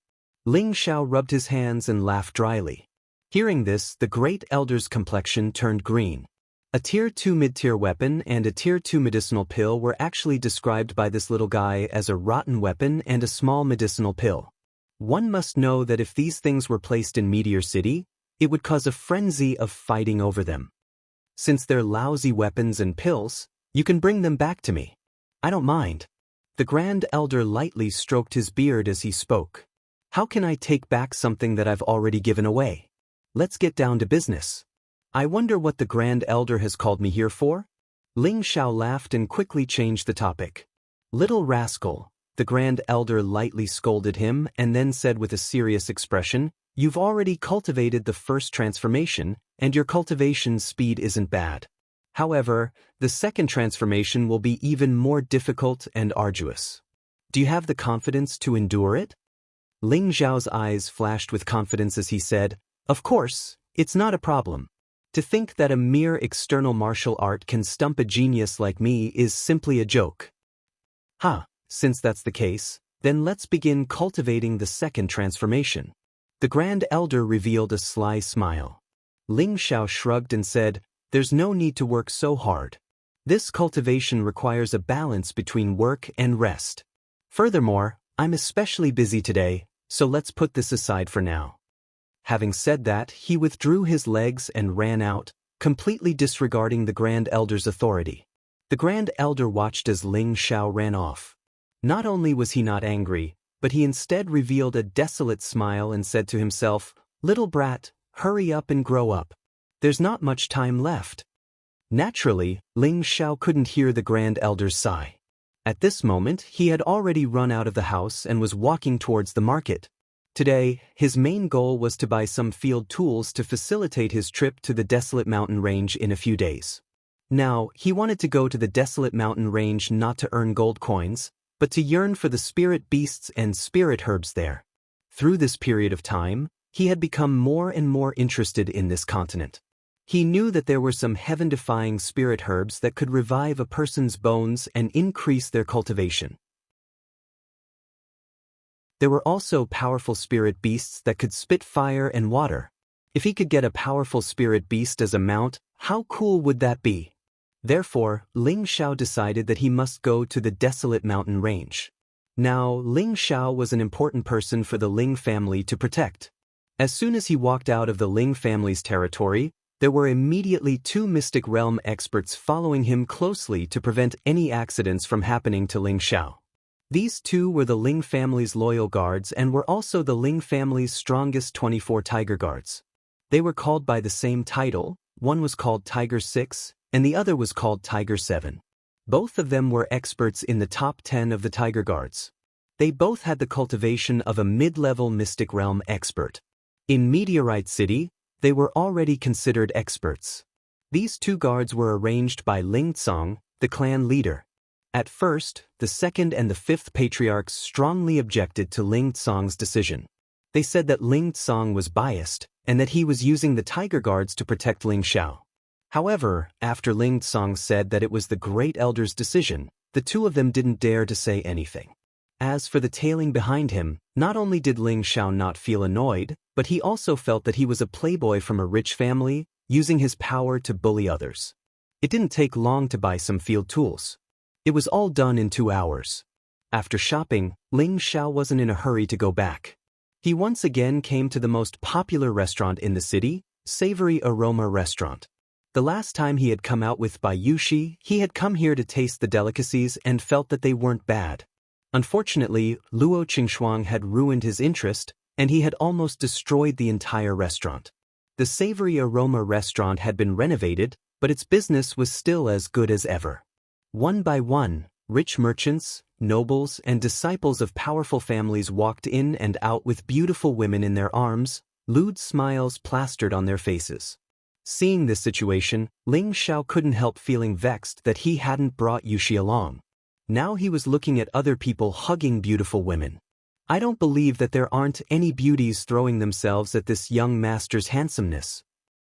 Ling Xiao rubbed his hands and laughed dryly. Hearing this, the Great Elder's complexion turned green. A Tier 2 mid-tier weapon and a Tier 2 medicinal pill were actually described by this little guy as a rotten weapon and a small medicinal pill. One must know that if these things were placed in Meteor City, it would cause a frenzy of fighting over them. Since they're lousy weapons and pills, you can bring them back to me. I don't mind. The Grand Elder lightly stroked his beard as he spoke. How can I take back something that I've already given away? Let's get down to business. I wonder what the Grand Elder has called me here for? Ling Xiao laughed and quickly changed the topic. Little rascal, the Grand Elder lightly scolded him and then said with a serious expression, you've already cultivated the first transformation, and your cultivation speed isn't bad. However, the second transformation will be even more difficult and arduous. Do you have the confidence to endure it? Ling Xiao's eyes flashed with confidence as he said, of course, it's not a problem. To think that a mere external martial art can stump a genius like me is simply a joke. Since that's the case, then let's begin cultivating the second transformation. The Grand Elder revealed a sly smile. Ling Xiao shrugged and said, there's no need to work so hard. This cultivation requires a balance between work and rest. Furthermore, I'm especially busy today, so let's put this aside for now. Having said that, he withdrew his legs and ran out, completely disregarding the Grand Elder's authority. The Grand Elder watched as Ling Xiao ran off. Not only was he not angry, but he instead revealed a desolate smile and said to himself, little brat, hurry up and grow up. There's not much time left. Naturally, Ling Xiao couldn't hear the Grand Elder's sigh. At this moment, he had already run out of the house and was walking towards the market. Today, his main goal was to buy some field tools to facilitate his trip to the desolate mountain range in a few days. Now, he wanted to go to the desolate mountain range not to earn gold coins, but to yearn for the spirit beasts and spirit herbs there. Through this period of time, he had become more and more interested in this continent. He knew that there were some heaven-defying spirit herbs that could revive a person's bones and increase their cultivation. There were also powerful spirit beasts that could spit fire and water. If he could get a powerful spirit beast as a mount, how cool would that be? Therefore, Ling Xiao decided that he must go to the desolate mountain range. Now, Ling Xiao was an important person for the Ling family to protect. As soon as he walked out of the Ling family's territory, there were immediately 2 Mystic Realm experts following him closely to prevent any accidents from happening to Ling Xiao. These 2 were the Ling family's loyal guards and were also the Ling family's strongest 24 Tiger Guards. They were called by the same title, one was called Tiger 6, and the other was called Tiger 7. Both of them were experts in the top 10 of the Tiger Guards. They both had the cultivation of a mid-level Mystic Realm expert. In Meteorite City, they were already considered experts. These 2 guards were arranged by Ling Tsong, the clan leader. At first, the 2nd and the 5th patriarchs strongly objected to Ling Tsong's decision. They said that Ling Tsong was biased, and that he was using the Tiger Guards to protect Ling Xiao. However, after Ling Tsong said that it was the Great Elder's decision, the 2 of them didn't dare to say anything. As for the tailing behind him, not only did Ling Xiao not feel annoyed, but he also felt that he was a playboy from a rich family, using his power to bully others. It didn't take long to buy some field tools. It was all done in 2 hours. After shopping, Ling Xiao wasn't in a hurry to go back. He once again came to the most popular restaurant in the city, Savory Aroma Restaurant. The last time he had come out with Bai Yushi, he had come here to taste the delicacies and felt that they weren't bad. Unfortunately, Luo Qingxuang had ruined his interest, and he had almost destroyed the entire restaurant. The Savory Aroma Restaurant had been renovated, but its business was still as good as ever. One by one, rich merchants, nobles, and disciples of powerful families walked in and out with beautiful women in their arms, lewd smiles plastered on their faces. Seeing this situation, Ling Xiao couldn't help feeling vexed that he hadn't brought Yushi along. Now he was looking at other people hugging beautiful women. I don't believe that there aren't any beauties throwing themselves at this young master's handsomeness.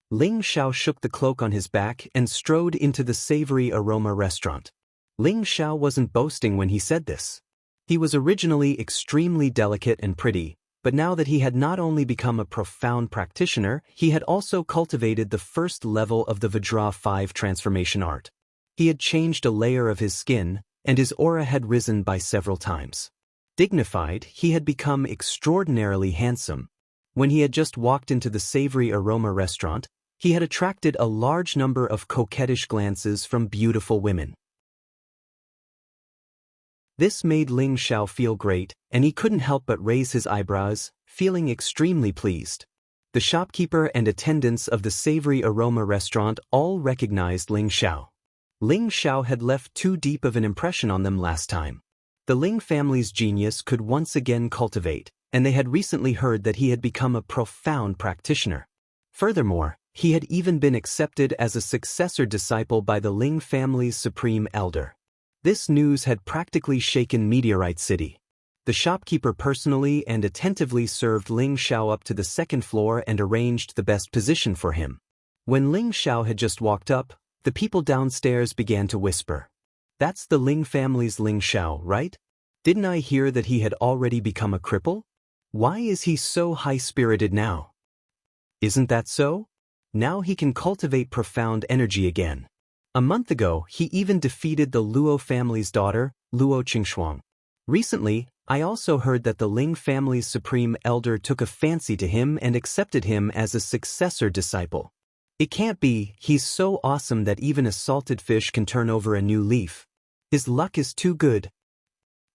Ling Xiao shook the cloak on his back and strode into the Savory Aroma Restaurant. Ling Xiao wasn't boasting when he said this. He was originally extremely delicate and pretty, but now that he had not only become a profound practitioner, he had also cultivated the first level of the Vajra 5 transformation art. He had changed a layer of his skin, and his aura had risen by several times. Dignified, he had become extraordinarily handsome. When he had just walked into the Savory Aroma Restaurant, he had attracted a large number of coquettish glances from beautiful women. This made Ling Xiao feel great, and he couldn't help but raise his eyebrows, feeling extremely pleased. The shopkeeper and attendants of the savory aroma restaurant all recognized Ling Xiao. Ling Xiao had left too deep of an impression on them last time. The Ling family's genius could once again cultivate, and they had recently heard that he had become a profound practitioner. Furthermore, he had even been accepted as a successor disciple by the Ling family's supreme elder. This news had practically shaken Meteorite City. The shopkeeper personally and attentively served Ling Xiao up to the second floor and arranged the best position for him. When Ling Xiao had just walked up, the people downstairs began to whisper. "That's the Ling family's Ling Xiao, right? Didn't I hear that he had already become a cripple? Why is he so high-spirited now? Isn't that so? Now he can cultivate profound energy again. A month ago, he even defeated the Luo family's daughter, Luo Qingxuang. Recently, I also heard that the Ling family's supreme elder took a fancy to him and accepted him as a successor disciple. It can't be, he's so awesome that even a salted fish can turn over a new leaf. His luck is too good.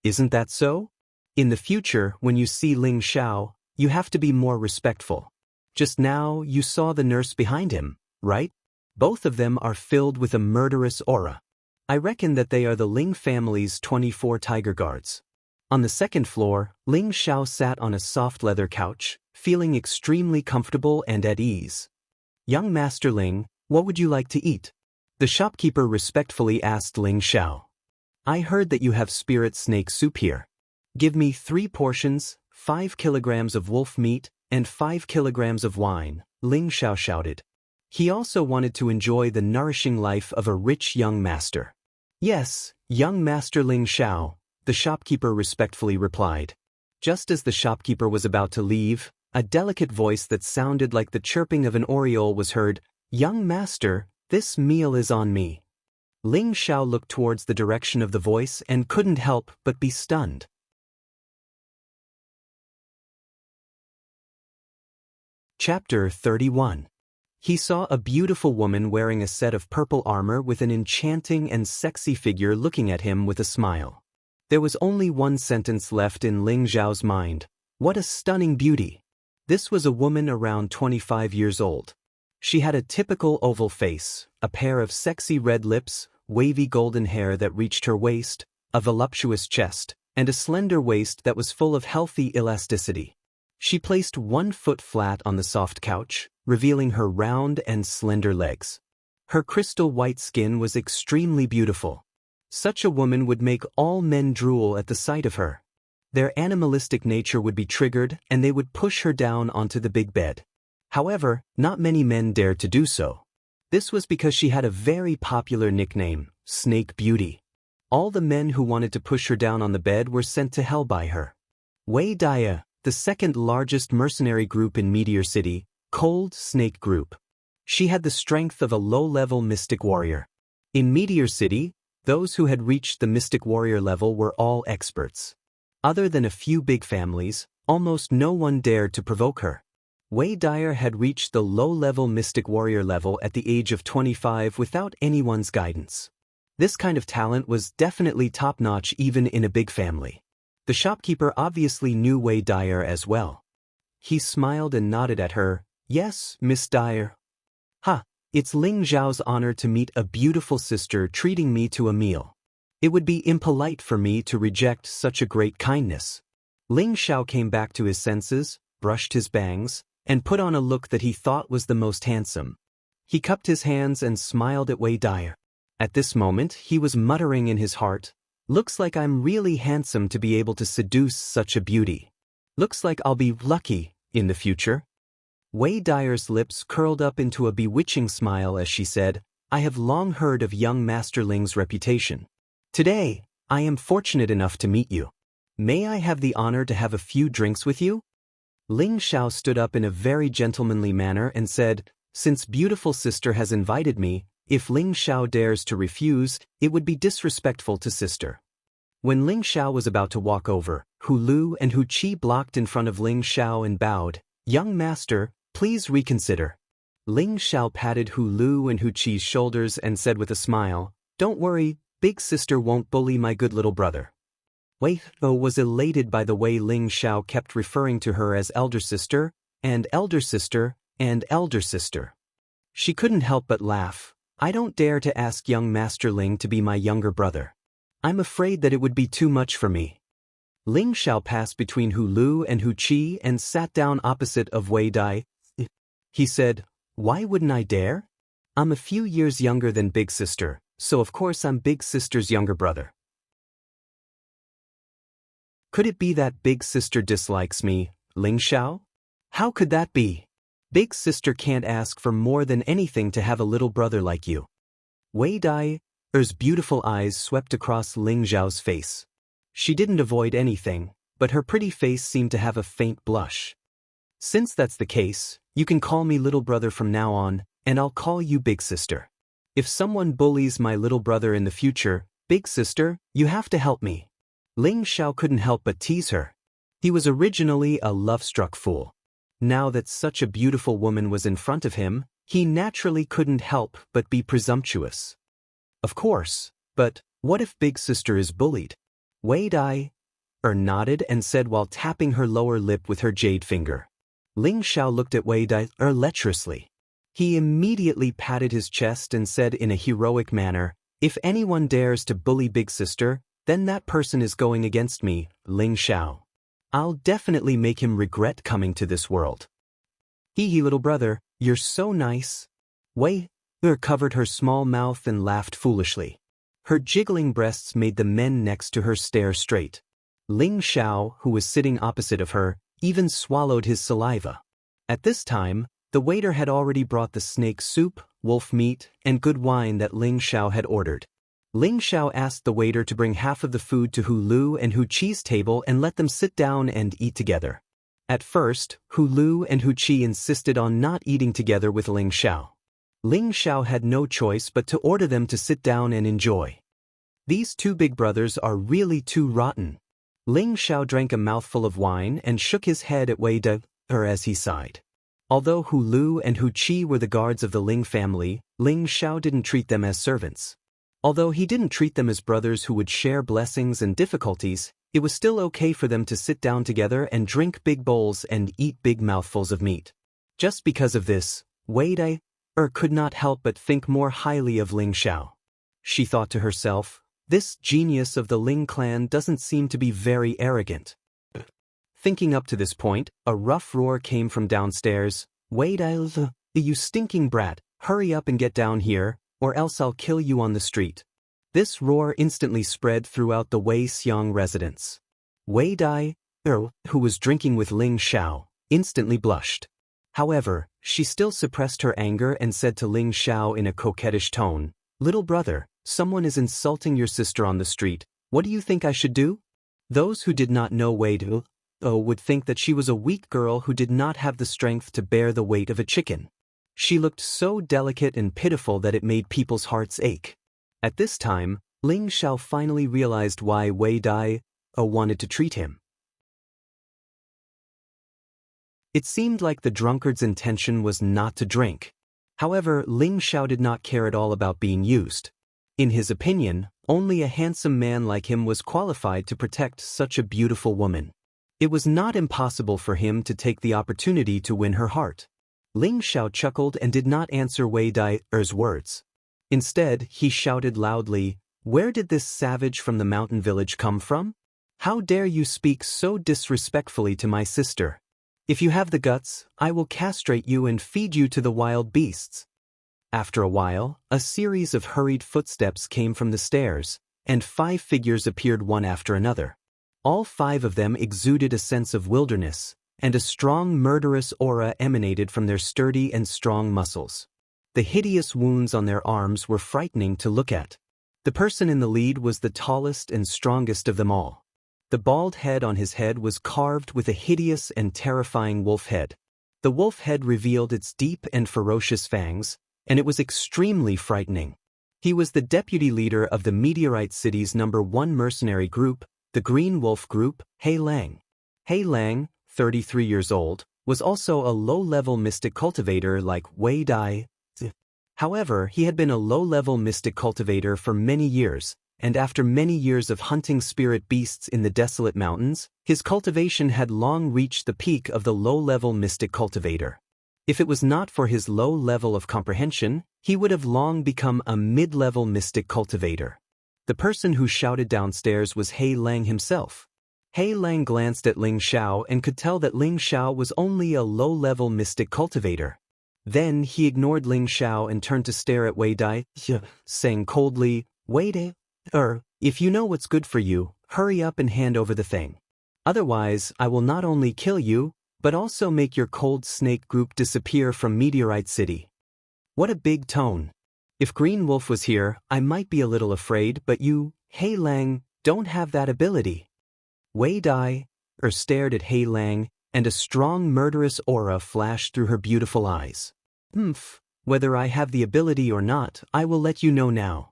Isn't that so? In the future, when you see Ling Xiao, you have to be more respectful. Just now, you saw the nurse behind him, right? Both of them are filled with a murderous aura. I reckon that they are the Ling family's 24 tiger guards." On the second floor, Ling Xiao sat on a soft leather couch, feeling extremely comfortable and at ease. "Young Master Ling, what would you like to eat?" The shopkeeper respectfully asked Ling Xiao. "I heard that you have spirit snake soup here. Give me 3 portions, 5 kilograms of wolf meat, and 5 kilograms of wine," Ling Xiao shouted. He also wanted to enjoy the nourishing life of a rich young master. "Yes, young Master Ling Xiao," the shopkeeper respectfully replied. Just as the shopkeeper was about to leave, a delicate voice that sounded like the chirping of an oriole was heard. "Young master, this meal is on me." Ling Xiao looked towards the direction of the voice and couldn't help but be stunned. Chapter 31. He saw a beautiful woman wearing a set of purple armor with an enchanting and sexy figure looking at him with a smile. There was only one sentence left in Ling Xiao's mind. What a stunning beauty! This was a woman around 25 years old. She had a typical oval face, a pair of sexy red lips, wavy golden hair that reached her waist, a voluptuous chest, and a slender waist that was full of healthy elasticity. She placed one foot flat on the soft couch, revealing her round and slender legs. Her crystal white skin was extremely beautiful. Such a woman would make all men drool at the sight of her. Their animalistic nature would be triggered and they would push her down onto the big bed. However, not many men dared to do so. This was because she had a very popular nickname, Snake Beauty. All the men who wanted to push her down on the bed were sent to hell by her. Wei Daya, the second largest mercenary group in Meteor City, Cold Snake Group. She had the strength of a low-level mystic warrior. In Meteor City, those who had reached the mystic warrior level were all experts. Other than a few big families, almost no one dared to provoke her. Wei Dyer had reached the low-level mystic warrior level at the age of 25 without anyone's guidance. This kind of talent was definitely top-notch even in a big family. The shopkeeper obviously knew Wei Dyer as well. He smiled and nodded at her. "Yes, Miss Dyer." "Ha, it's Ling Xiao's honor to meet a beautiful sister treating me to a meal. It would be impolite for me to reject such a great kindness." Ling Xiao came back to his senses, brushed his bangs, and put on a look that he thought was the most handsome. He cupped his hands and smiled at Wei Dyer. At this moment, he was muttering in his heart, "Looks like I'm really handsome to be able to seduce such a beauty. Looks like I'll be lucky in the future." Wei Dyer's lips curled up into a bewitching smile as she said, "I have long heard of young Master Ling's reputation. Today, I am fortunate enough to meet you. May I have the honor to have a few drinks with you?" Ling Xiao stood up in a very gentlemanly manner and said, "Since beautiful sister has invited me, if Ling Xiao dares to refuse, it would be disrespectful to sister." When Ling Xiao was about to walk over, Hu Lu and Hu Qi blocked in front of Ling Xiao and bowed. "Young master, please reconsider." Ling Xiao patted Hu Lu and Hu Qi's shoulders and said with a smile, "Don't worry, big sister won't bully my good little brother." Wei was elated by the way Ling Xiao kept referring to her as elder sister, and elder sister, and elder sister. She couldn't help but laugh. I don't dare to ask young Master Ling to be my younger brother. I'm afraid that it would be too much for me. Ling Xiao passed between Hu Lu and Hu Qi and sat down opposite of Wei Dai. He said, "Why wouldn't I dare? I'm a few years younger than Big Sister, so of course I'm Big Sister's younger brother." Could it be that Big Sister dislikes me, Ling Xiao? How could that be? Big Sister can't ask for more than anything to have a little brother like you. Wei Dai's beautiful eyes swept across Ling Xiao's face. She didn't avoid anything, but her pretty face seemed to have a faint blush. Since that's the case, you can call me little brother from now on, and I'll call you Big Sister. If someone bullies my little brother in the future, Big Sister, you have to help me. Ling Xiao couldn't help but tease her. He was originally a love-struck fool. Now that such a beautiful woman was in front of him, he naturally couldn't help but be presumptuous. Of course, but what if Big Sister is bullied? Wei Dai nodded and said while tapping her lower lip with her jade finger. Ling Xiao looked at Wei Dai lecherously. He immediately patted his chest and said in a heroic manner, "If anyone dares to bully Big Sister, then that person is going against me, Ling Xiao. I'll definitely make him regret coming to this world." Hee little brother, you're so nice. Wei covered her small mouth and laughed foolishly. Her jiggling breasts made the men next to her stare straight. Ling Xiao, who was sitting opposite of her, even swallowed his saliva. At this time, the waiter had already brought the snake soup, wolf meat, and good wine that Ling Xiao had ordered. Ling Xiao asked the waiter to bring half of the food to Hu Lu and Hu Qi's table and let them sit down and eat together. At first, Hu Lu and Hu Qi insisted on not eating together with Ling Xiao. Ling Xiao had no choice but to order them to sit down and enjoy. These two big brothers are really too rotten. Ling Xiao drank a mouthful of wine and shook his head at Wei Dai as he sighed. Although Hu Lu and Hu Qi were the guards of the Ling family, Ling Xiao didn't treat them as servants. Although he didn't treat them as brothers who would share blessings and difficulties, it was still okay for them to sit down together and drink big bowls and eat big mouthfuls of meat. Just because of this, Wei Dai could not help but think more highly of Ling Xiao. She thought to herself, this genius of the Ling clan doesn't seem to be very arrogant. Thinking up to this point, a rough roar came from downstairs. Wei Dai, you stinking brat, hurry up and get down here, or else I'll kill you on the street. This roar instantly spread throughout the Wei Xiang residence. Wei Dai, who was drinking with Ling Xiao, instantly blushed. However, she still suppressed her anger and said to Ling Xiao in a coquettish tone, "Little brother, someone is insulting your sister on the street. What do you think I should do?" Those who did not know Wei Dai would think that she was a weak girl who did not have the strength to bear the weight of a chicken. She looked so delicate and pitiful that it made people's hearts ache. At this time, Ling Xiao finally realized why Wei Dai wanted to treat him. It seemed like the drunkard's intention was not to drink. However, Ling Xiao did not care at all about being used. In his opinion, only a handsome man like him was qualified to protect such a beautiful woman. It was not impossible for him to take the opportunity to win her heart. Ling Xiao chuckled and did not answer Wei Dai's words. Instead, he shouted loudly, "Where did this savage from the mountain village come from? How dare you speak so disrespectfully to my sister? If you have the guts, I will castrate you and feed you to the wild beasts." After a while, a series of hurried footsteps came from the stairs, and 5 figures appeared one after another. All 5 of them exuded a sense of wilderness, and a strong murderous aura emanated from their sturdy and strong muscles. The hideous wounds on their arms were frightening to look at. The person in the lead was the tallest and strongest of them all. The bald head on his head was carved with a hideous and terrifying wolf head. The wolf head revealed its deep and ferocious fangs, and it was extremely frightening. He was the deputy leader of the Meteorite City's #1 mercenary group, the Green Wolf Group, He Lang. He Lang, 33 years old, was also a low-level mystic cultivator like Wei Dai. However, he had been a low-level mystic cultivator for many years, and after many years of hunting spirit beasts in the desolate mountains, his cultivation had long reached the peak of the low-level mystic cultivator. If it was not for his low level of comprehension, he would have long become a mid-level mystic cultivator. The person who shouted downstairs was He Lang himself. He Lang glanced at Ling Xiao and could tell that Ling Xiao was only a low-level mystic cultivator. Then he ignored Ling Xiao and turned to stare at Wei Dai, saying coldly, "Wei Dai, if you know what's good for you, hurry up and hand over the thing. Otherwise, I will not only kill you, but also make your cold snake group disappear from Meteorite City." What a big tone. If Green Wolf was here, I might be a little afraid, but you, He Lang, don't have that ability. Wei Dai stared at He Lang, and a strong murderous aura flashed through her beautiful eyes. Whether I have the ability or not, I will let you know now.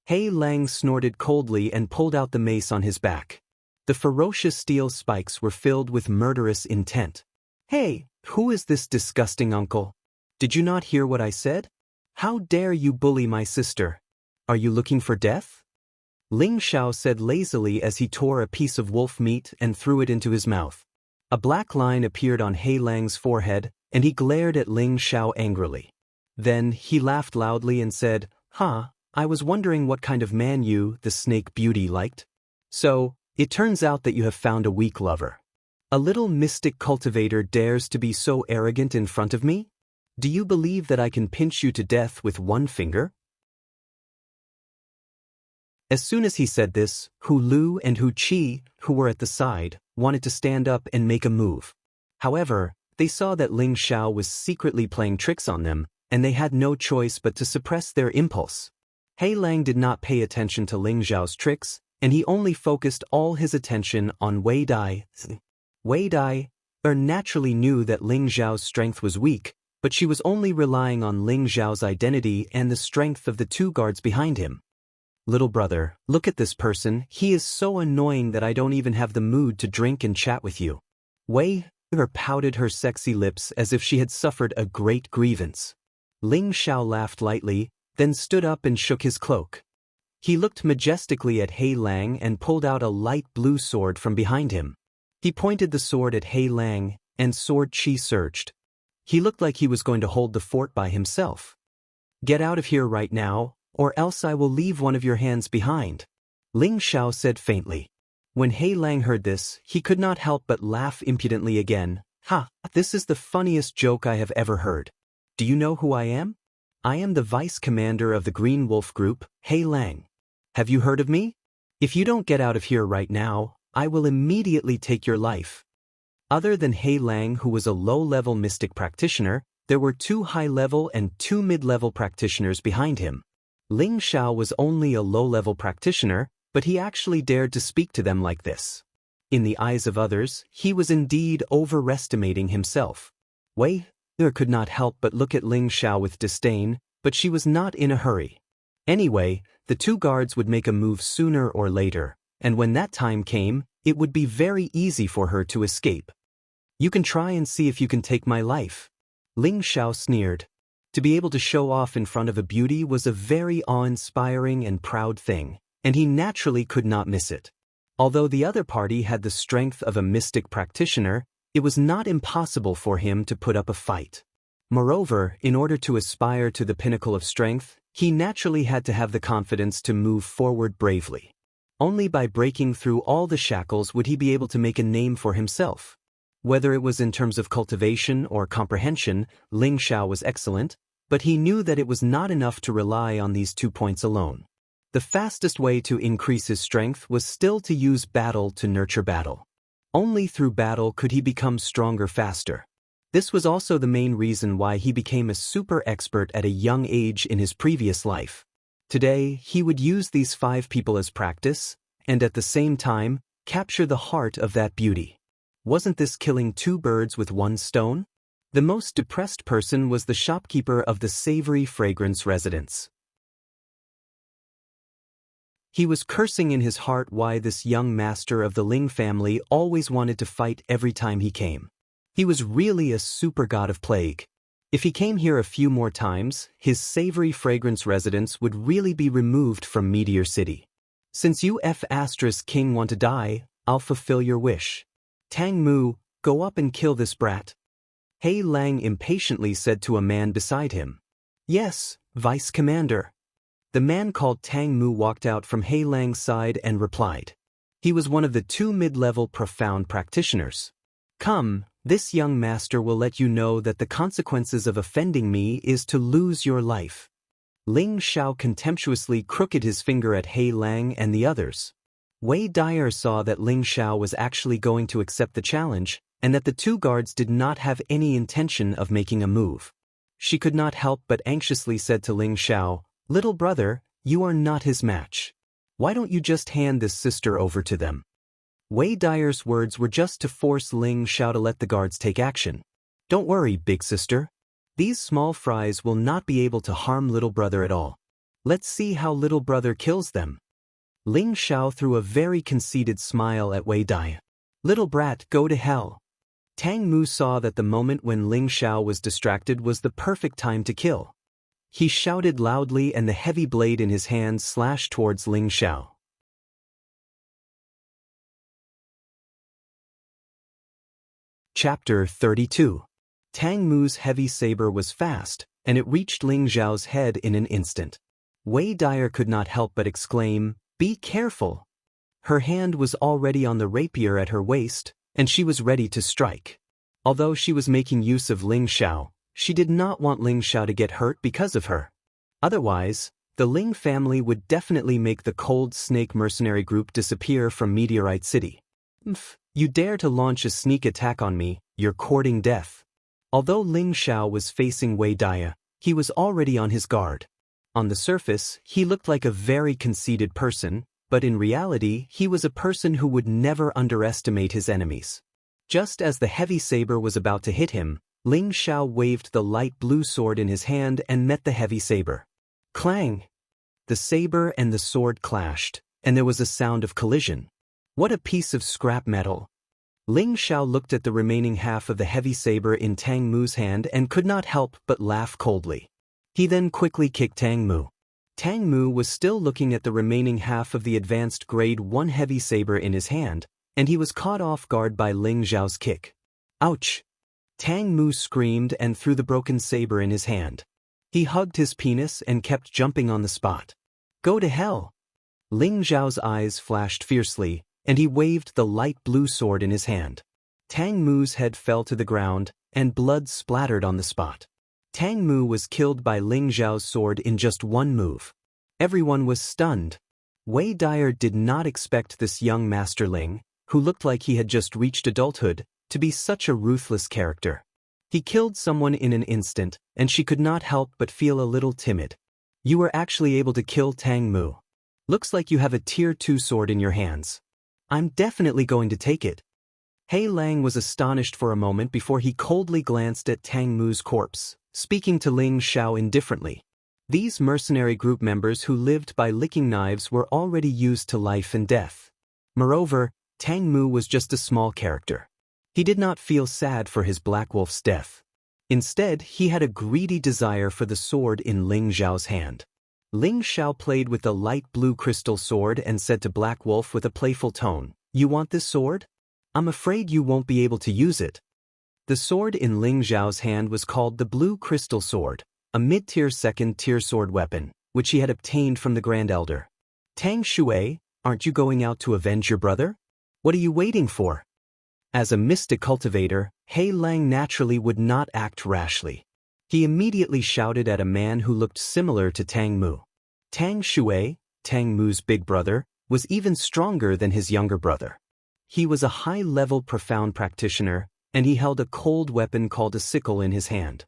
He Lang snorted coldly and pulled out the mace on his back. The ferocious steel spikes were filled with murderous intent. "Hey, who is this disgusting uncle? Did you not hear what I said? How dare you bully my sister? Are you looking for death?" Ling Xiao said lazily as he tore a piece of wolf meat and threw it into his mouth. A black line appeared on He Lang's forehead, and he glared at Ling Xiao angrily. Then he laughed loudly and said, I was wondering what kind of man you, the snake beauty, liked. So, it turns out that you have found a weak lover. A little mystic cultivator dares to be so arrogant in front of me? Do you believe that I can pinch you to death with one finger?" As soon as he said this, Hu Lu and Hu Qi, who were at the side, wanted to stand up and make a move. However, they saw that Ling Xiao was secretly playing tricks on them, and they had no choice but to suppress their impulse. He Lang did not pay attention to Ling Xiao's tricks, and he only focused all his attention on Wei Dai. Wei Dai naturally knew that Ling Xiao's strength was weak, but she was only relying on Ling Xiao's identity and the strength of the two guards behind him. "Little brother, look at this person, he is so annoying that I don't even have the mood to drink and chat with you." Wei pouted her sexy lips as if she had suffered a great grievance. Ling Xiao laughed lightly, then stood up and shook his cloak. He looked majestically at He Lang and pulled out a light blue sword from behind him. He pointed the sword at He Lang, and sword chi surged. He looked like he was going to hold the fort by himself. "Get out of here right now, or else I will leave one of your hands behind," Ling Xiao said faintly. When He Lang heard this, he could not help but laugh impudently again. This is the funniest joke I have ever heard. Do you know who I am? I am the vice commander of the Green Wolf Group, He Lang. Have you heard of me? If you don't get out of here right now, I will immediately take your life. Other than He Lang, who was a low-level mystic practitioner, there were 2 high-level and 2 mid-level practitioners behind him. Ling Xiao was only a low-level practitioner, but he actually dared to speak to them like this. In the eyes of others, he was indeed overestimating himself. Wei could not help but look at Ling Xiao with disdain, but she was not in a hurry. Anyway, the 2 guards would make a move sooner or later, and when that time came, it would be very easy for her to escape. "You can try and see if you can take my life," Ling Xiao sneered. To be able to show off in front of a beauty was a very awe-inspiring and proud thing, and he naturally could not miss it. Although the other party had the strength of a mystic practitioner, it was not impossible for him to put up a fight. Moreover, in order to aspire to the pinnacle of strength, he naturally had to have the confidence to move forward bravely. Only by breaking through all the shackles would he be able to make a name for himself. Whether it was in terms of cultivation or comprehension, Ling Xiao was excellent, but he knew that it was not enough to rely on these 2 points alone. The fastest way to increase his strength was still to use battle to nurture battle. Only through battle could he become stronger faster. This was also the main reason why he became a super expert at a young age in his previous life. Today, he would use these 5 people as practice, and at the same time, capture the heart of that beauty. Wasn't this killing 2 birds with 1 stone? The most depressed person was the shopkeeper of the savory fragrance residence. He was cursing in his heart why this young master of the Ling family always wanted to fight every time he came. He was really a super god of plague. If he came here a few more times, his savory fragrance residence would really be removed from Meteor City. Since you King want to die, I'll fulfill your wish. Tang Mu, go up and kill this brat. He Lang impatiently said to a man beside him. Yes, Vice Commander. The man called Tang Mu walked out from He Lang's side and replied. He was one of the 2 mid-level profound practitioners. Come, this young master will let you know that the consequences of offending me is to lose your life. Ling Xiao contemptuously crooked his finger at He Lang and the others. Wei Dyer saw that Ling Xiao was actually going to accept the challenge, and that the 2 guards did not have any intention of making a move. She could not help but anxiously said to Ling Xiao, "Little brother, you are not his match. Why don't you just hand this sister over to them?" Wei Dyer's words were just to force Ling Xiao to let the guards take action. Don't worry, big sister. These small fries will not be able to harm little brother at all. Let's see how little brother kills them. Ling Xiao threw a very conceited smile at Wei Dai. Little brat, go to hell. Tang Mu saw that the moment when Ling Xiao was distracted was the perfect time to kill. He shouted loudly and the heavy blade in his hand slashed towards Ling Xiao. Chapter 32. Tang Mu's heavy saber was fast, and it reached Ling Xiao's head in an instant. Wei Dyer could not help but exclaim, "Be careful!" Her hand was already on the rapier at her waist, and she was ready to strike. Although she was making use of Ling Xiao, she did not want Ling Xiao to get hurt because of her. Otherwise, the Ling family would definitely make the Cold Snake mercenary group disappear from Meteorite City. You dare to launch a sneak attack on me, you're courting death. Although Ling Xiao was facing Wei Daya, he was already on his guard. On the surface, he looked like a very conceited person, but in reality, he was a person who would never underestimate his enemies. Just as the heavy saber was about to hit him, Ling Xiao waved the light blue sword in his hand and met the heavy saber. Clang! The saber and the sword clashed, and there was a sound of collision. What a piece of scrap metal! Ling Xiao looked at the remaining half of the heavy saber in Tang Mu's hand and could not help but laugh coldly. He then quickly kicked Tang Mu. Tang Mu was still looking at the remaining half of the advanced grade 1 heavy saber in his hand, and he was caught off guard by Ling Xiao's kick. Ouch! Tang Mu screamed and threw the broken saber in his hand. He hugged his penis and kept jumping on the spot. Go to hell! Ling Xiao's eyes flashed fiercely, and he waved the light blue sword in his hand. Tang Mu's head fell to the ground, and blood splattered on the spot. Tang Mu was killed by Ling Xiao's sword in just one move. Everyone was stunned. Wei Dyer did not expect this young Master Ling, who looked like he had just reached adulthood, to be such a ruthless character. He killed someone in an instant, and she could not help but feel a little timid. You were actually able to kill Tang Mu. Looks like you have a tier 2 sword in your hands. I'm definitely going to take it. He Lang was astonished for a moment before he coldly glanced at Tang Mu's corpse, speaking to Ling Xiao indifferently. These mercenary group members who lived by licking knives were already used to life and death. Moreover, Tang Mu was just a small character. He did not feel sad for his Black Wolf's death. Instead, he had a greedy desire for the sword in Ling Xiao's hand. Ling Xiao played with the light blue crystal sword and said to Black Wolf with a playful tone, "You want this sword? I'm afraid you won't be able to use it." The sword in Ling Xiao's hand was called the Blue Crystal Sword, a mid-tier second-tier sword weapon, which he had obtained from the Grand Elder. Tang Shui, aren't you going out to avenge your brother? What are you waiting for? As a mystic cultivator, He Lang naturally would not act rashly. He immediately shouted at a man who looked similar to Tang Mu. Tang Shui, Tang Mu's big brother, was even stronger than his younger brother. He was a high-level profound practitioner, and he held a cold weapon called a sickle in his hand.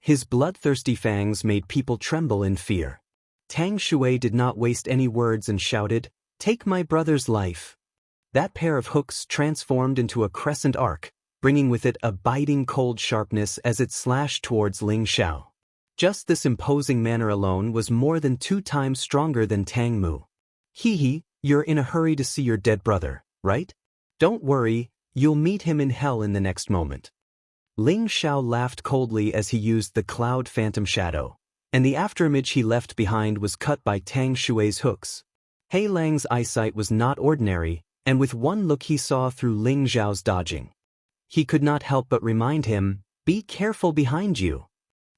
His bloodthirsty fangs made people tremble in fear. Tang Shui did not waste any words and shouted, "Take my brother's life." That pair of hooks transformed into a crescent arc, bringing with it a biting cold sharpness as it slashed towards Ling Xiao. Just this imposing manner alone was more than 2 times stronger than Tang Mu. Hee, you're in a hurry to see your dead brother, right? Don't worry, you'll meet him in hell in the next moment. Ling Xiao laughed coldly as he used the Cloud Phantom Shadow. and the afterimage he left behind was cut by Tang Shui's hooks. He Lang's eyesight was not ordinary, and with one look he saw through Ling Zhao's dodging. He could not help but remind him, "Be careful behind you."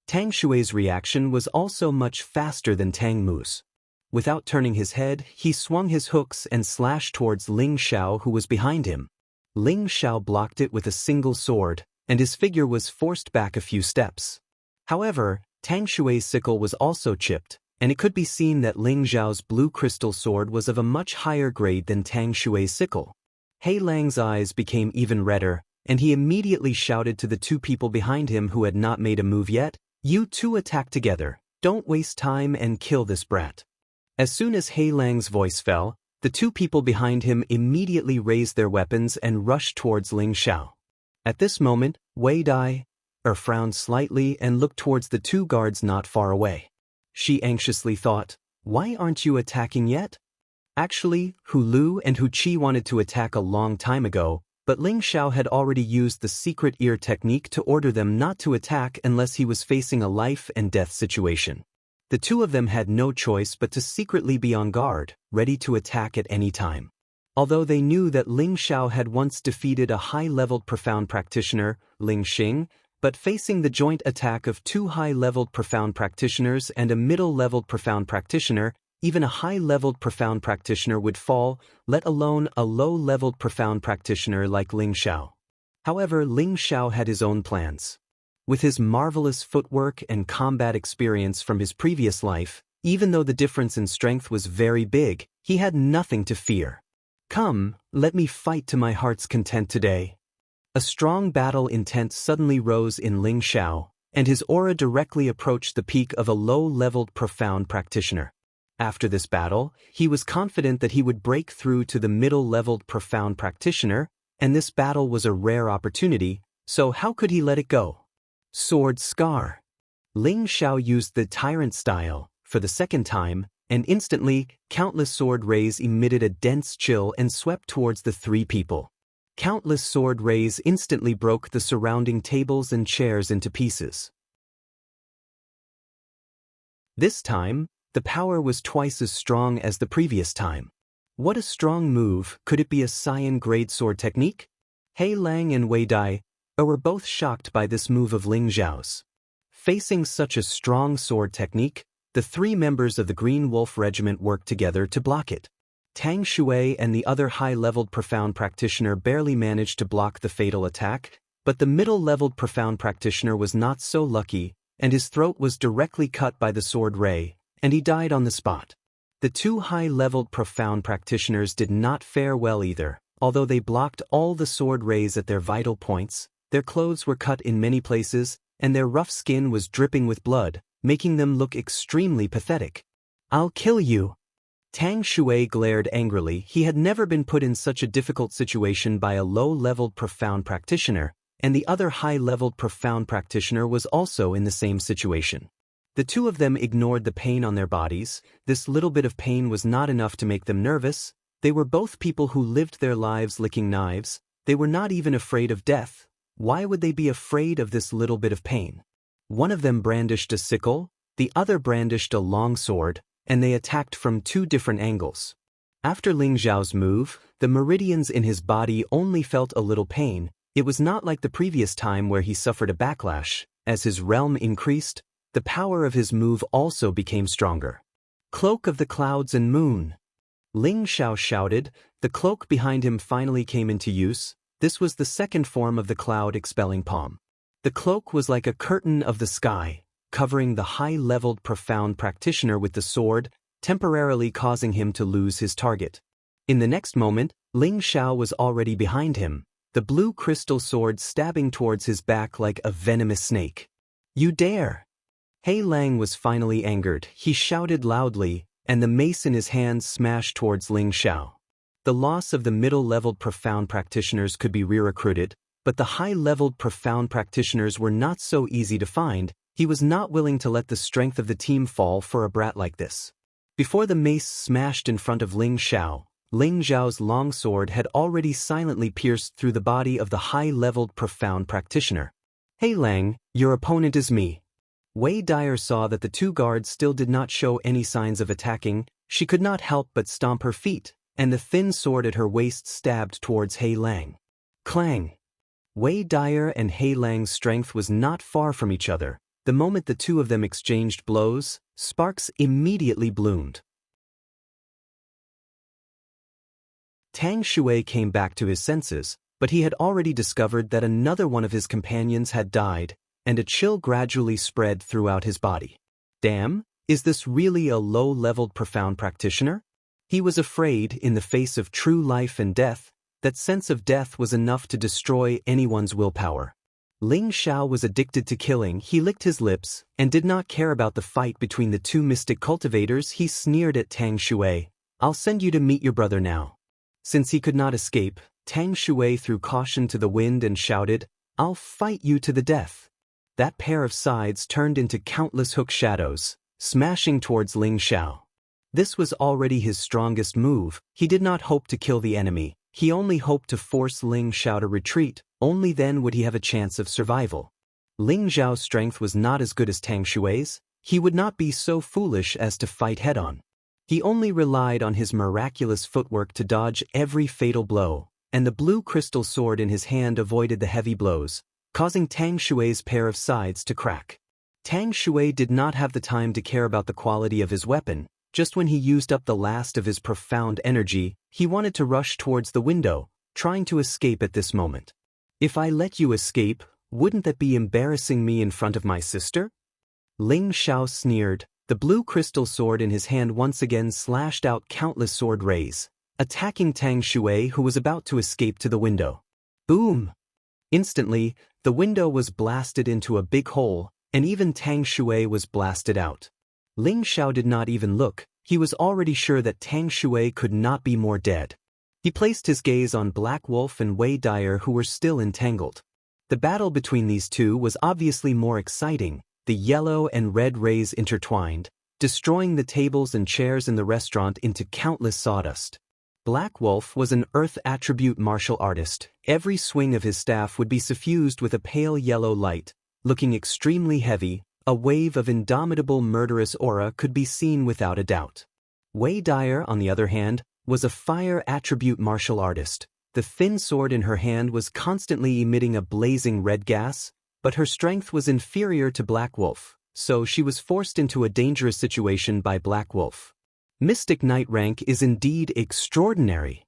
Tang Shui's reaction was also much faster than Tang Mu's. Without turning his head, he swung his hooks and slashed towards Ling Xiao, who was behind him. Ling Xiao blocked it with a single sword, and his figure was forced back a few steps. However, Tang Shui's sickle was also chipped, and it could be seen that Ling Zhao's blue crystal sword was of a much higher grade than Tang Shui's sickle. He Lang's eyes became even redder, and he immediately shouted to the two people behind him who had not made a move yet, "You two attack together, don't waste time and kill this brat." As soon as He Lang's voice fell, the two people behind him immediately raised their weapons and rushed towards Ling Xiao. At this moment, Wei Dai frowned slightly and looked towards the two guards not far away. She anxiously thought, "Why aren't you attacking yet?" Actually, Hu Lu and Hu Qi wanted to attack a long time ago, but Ling Xiao had already used the secret ear technique to order them not to attack unless he was facing a life and death situation. The two of them had no choice but to secretly be on guard, ready to attack at any time. Although they knew that Ling Xiao had once defeated a high-leveled profound practitioner, Ling Xing, but facing the joint attack of two high-leveled profound practitioners and a middle-leveled profound practitioner, even a high-leveled profound practitioner would fall, let alone a low-leveled profound practitioner like Ling Xiao. However, Ling Xiao had his own plans. With his marvelous footwork and combat experience from his previous life, even though the difference in strength was very big, he had nothing to fear. "Come, let me fight to my heart's content today." A strong battle intent suddenly rose in Ling Xiao, and his aura directly approached the peak of a low-leveled profound practitioner. After this battle, he was confident that he would break through to the middle-leveled profound practitioner, and this battle was a rare opportunity, so how could he let it go? Sword Scar. Ling Xiao used the tyrant style, for the second time, and instantly, countless sword rays emitted a dense chill and swept towards the three people. Countless sword rays instantly broke the surrounding tables and chairs into pieces. This time, the power was twice as strong as the previous time. What a strong move! Could it be a Saiyan grade sword technique? He Lang and Wei Dai were both shocked by this move of Ling Zhao's. Facing such a strong sword technique, the three members of the Green Wolf Regiment worked together to block it. Tang Shui and the other high-leveled profound practitioner barely managed to block the fatal attack, but the middle-leveled profound practitioner was not so lucky, and his throat was directly cut by the sword ray, and he died on the spot. The two high-leveled profound practitioners did not fare well either, although they blocked all the sword rays at their vital points. Their clothes were cut in many places, and their rough skin was dripping with blood, making them look extremely pathetic. "I'll kill you!" Tang Shui glared angrily. He had never been put in such a difficult situation by a low-leveled profound practitioner, and the other high-leveled profound practitioner was also in the same situation. The two of them ignored the pain on their bodies. This little bit of pain was not enough to make them nervous. They were both people who lived their lives licking knives. They were not even afraid of death. Why would they be afraid of this little bit of pain? One of them brandished a sickle, the other brandished a long sword, and they attacked from two different angles. After Ling Zhao's move, the meridians in his body only felt a little pain. It was not like the previous time where he suffered a backlash. As his realm increased, the power of his move also became stronger. "Cloak of the Clouds and Moon!" Ling Xiao shouted. The cloak behind him finally came into use. This was the second form of the cloud-expelling palm. The cloak was like a curtain of the sky, covering the high-leveled profound practitioner with the sword, temporarily causing him to lose his target. In the next moment, Ling Xiao was already behind him, the blue crystal sword stabbing towards his back like a venomous snake. "You dare!" He Lang was finally angered. He shouted loudly, and the mace in his hands smashed towards Ling Xiao. The loss of the middle-leveled profound practitioners could be re-recruited, but the high-leveled profound practitioners were not so easy to find. He was not willing to let the strength of the team fall for a brat like this. Before the mace smashed in front of Ling Xiao, Ling Zhao's long sword had already silently pierced through the body of the high-leveled profound practitioner. "He Lang, your opponent is me." Wei Dyer saw that the two guards still did not show any signs of attacking. She could not help but stomp her feet, and the thin sword at her waist stabbed towards Hei Lang. Clang! Wei Dyer and Hei Lang's strength was not far from each other. The moment the two of them exchanged blows, sparks immediately bloomed. Tang Shui came back to his senses, but he had already discovered that another one of his companions had died, and a chill gradually spread throughout his body. Damn, is this really a low-leveled profound practitioner? He was afraid, in the face of true life and death, that sense of death was enough to destroy anyone's willpower. Ling Xiao was addicted to killing. He licked his lips and did not care about the fight between the two mystic cultivators. He sneered at Tang Shui. "I'll send you to meet your brother now." Since he could not escape, Tang Shui threw caution to the wind and shouted, "I'll fight you to the death." That pair of sides turned into countless hook shadows, smashing towards Ling Xiao. This was already his strongest move. He did not hope to kill the enemy. He only hoped to force Ling Xiao to retreat. Only then would he have a chance of survival. Ling Xiao's strength was not as good as Tang Shui's. He would not be so foolish as to fight head-on. He only relied on his miraculous footwork to dodge every fatal blow, and the blue crystal sword in his hand avoided the heavy blows, causing Tang Shui's pair of sides to crack. Tang Shui did not have the time to care about the quality of his weapon. Just when he used up the last of his profound energy, he wanted to rush towards the window, trying to escape at this moment. "If I let you escape, wouldn't that be embarrassing me in front of my sister?" Ling Xiao sneered. The blue crystal sword in his hand once again slashed out countless sword rays, attacking Tang Shui, who was about to escape to the window. Boom! Instantly, the window was blasted into a big hole, and even Tang Shui was blasted out. Ling Xiao did not even look. He was already sure that Tang Shui could not be more dead. He placed his gaze on Black Wolf and Wei Dyer, who were still entangled. The battle between these two was obviously more exciting. The yellow and red rays intertwined, destroying the tables and chairs in the restaurant into countless sawdust. Black Wolf was an earth attribute martial artist. Every swing of his staff would be suffused with a pale yellow light. Looking extremely heavy, a wave of indomitable murderous aura could be seen without a doubt. Wei Dyer, on the other hand, was a fire attribute martial artist. The thin sword in her hand was constantly emitting a blazing red gas, but her strength was inferior to Black Wolf, so she was forced into a dangerous situation by Black Wolf. Mystic Knight rank is indeed extraordinary.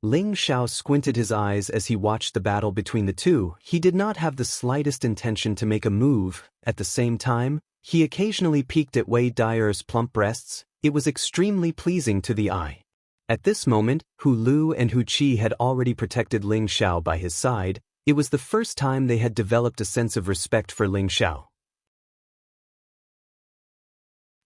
Ling Xiao squinted his eyes as he watched the battle between the two. He did not have the slightest intention to make a move. At the same time, he occasionally peeked at Wei Dyer's plump breasts. It was extremely pleasing to the eye. At this moment, Hu Lu and Hu Qi had already protected Ling Xiao by his side. It was the first time they had developed a sense of respect for Ling Xiao.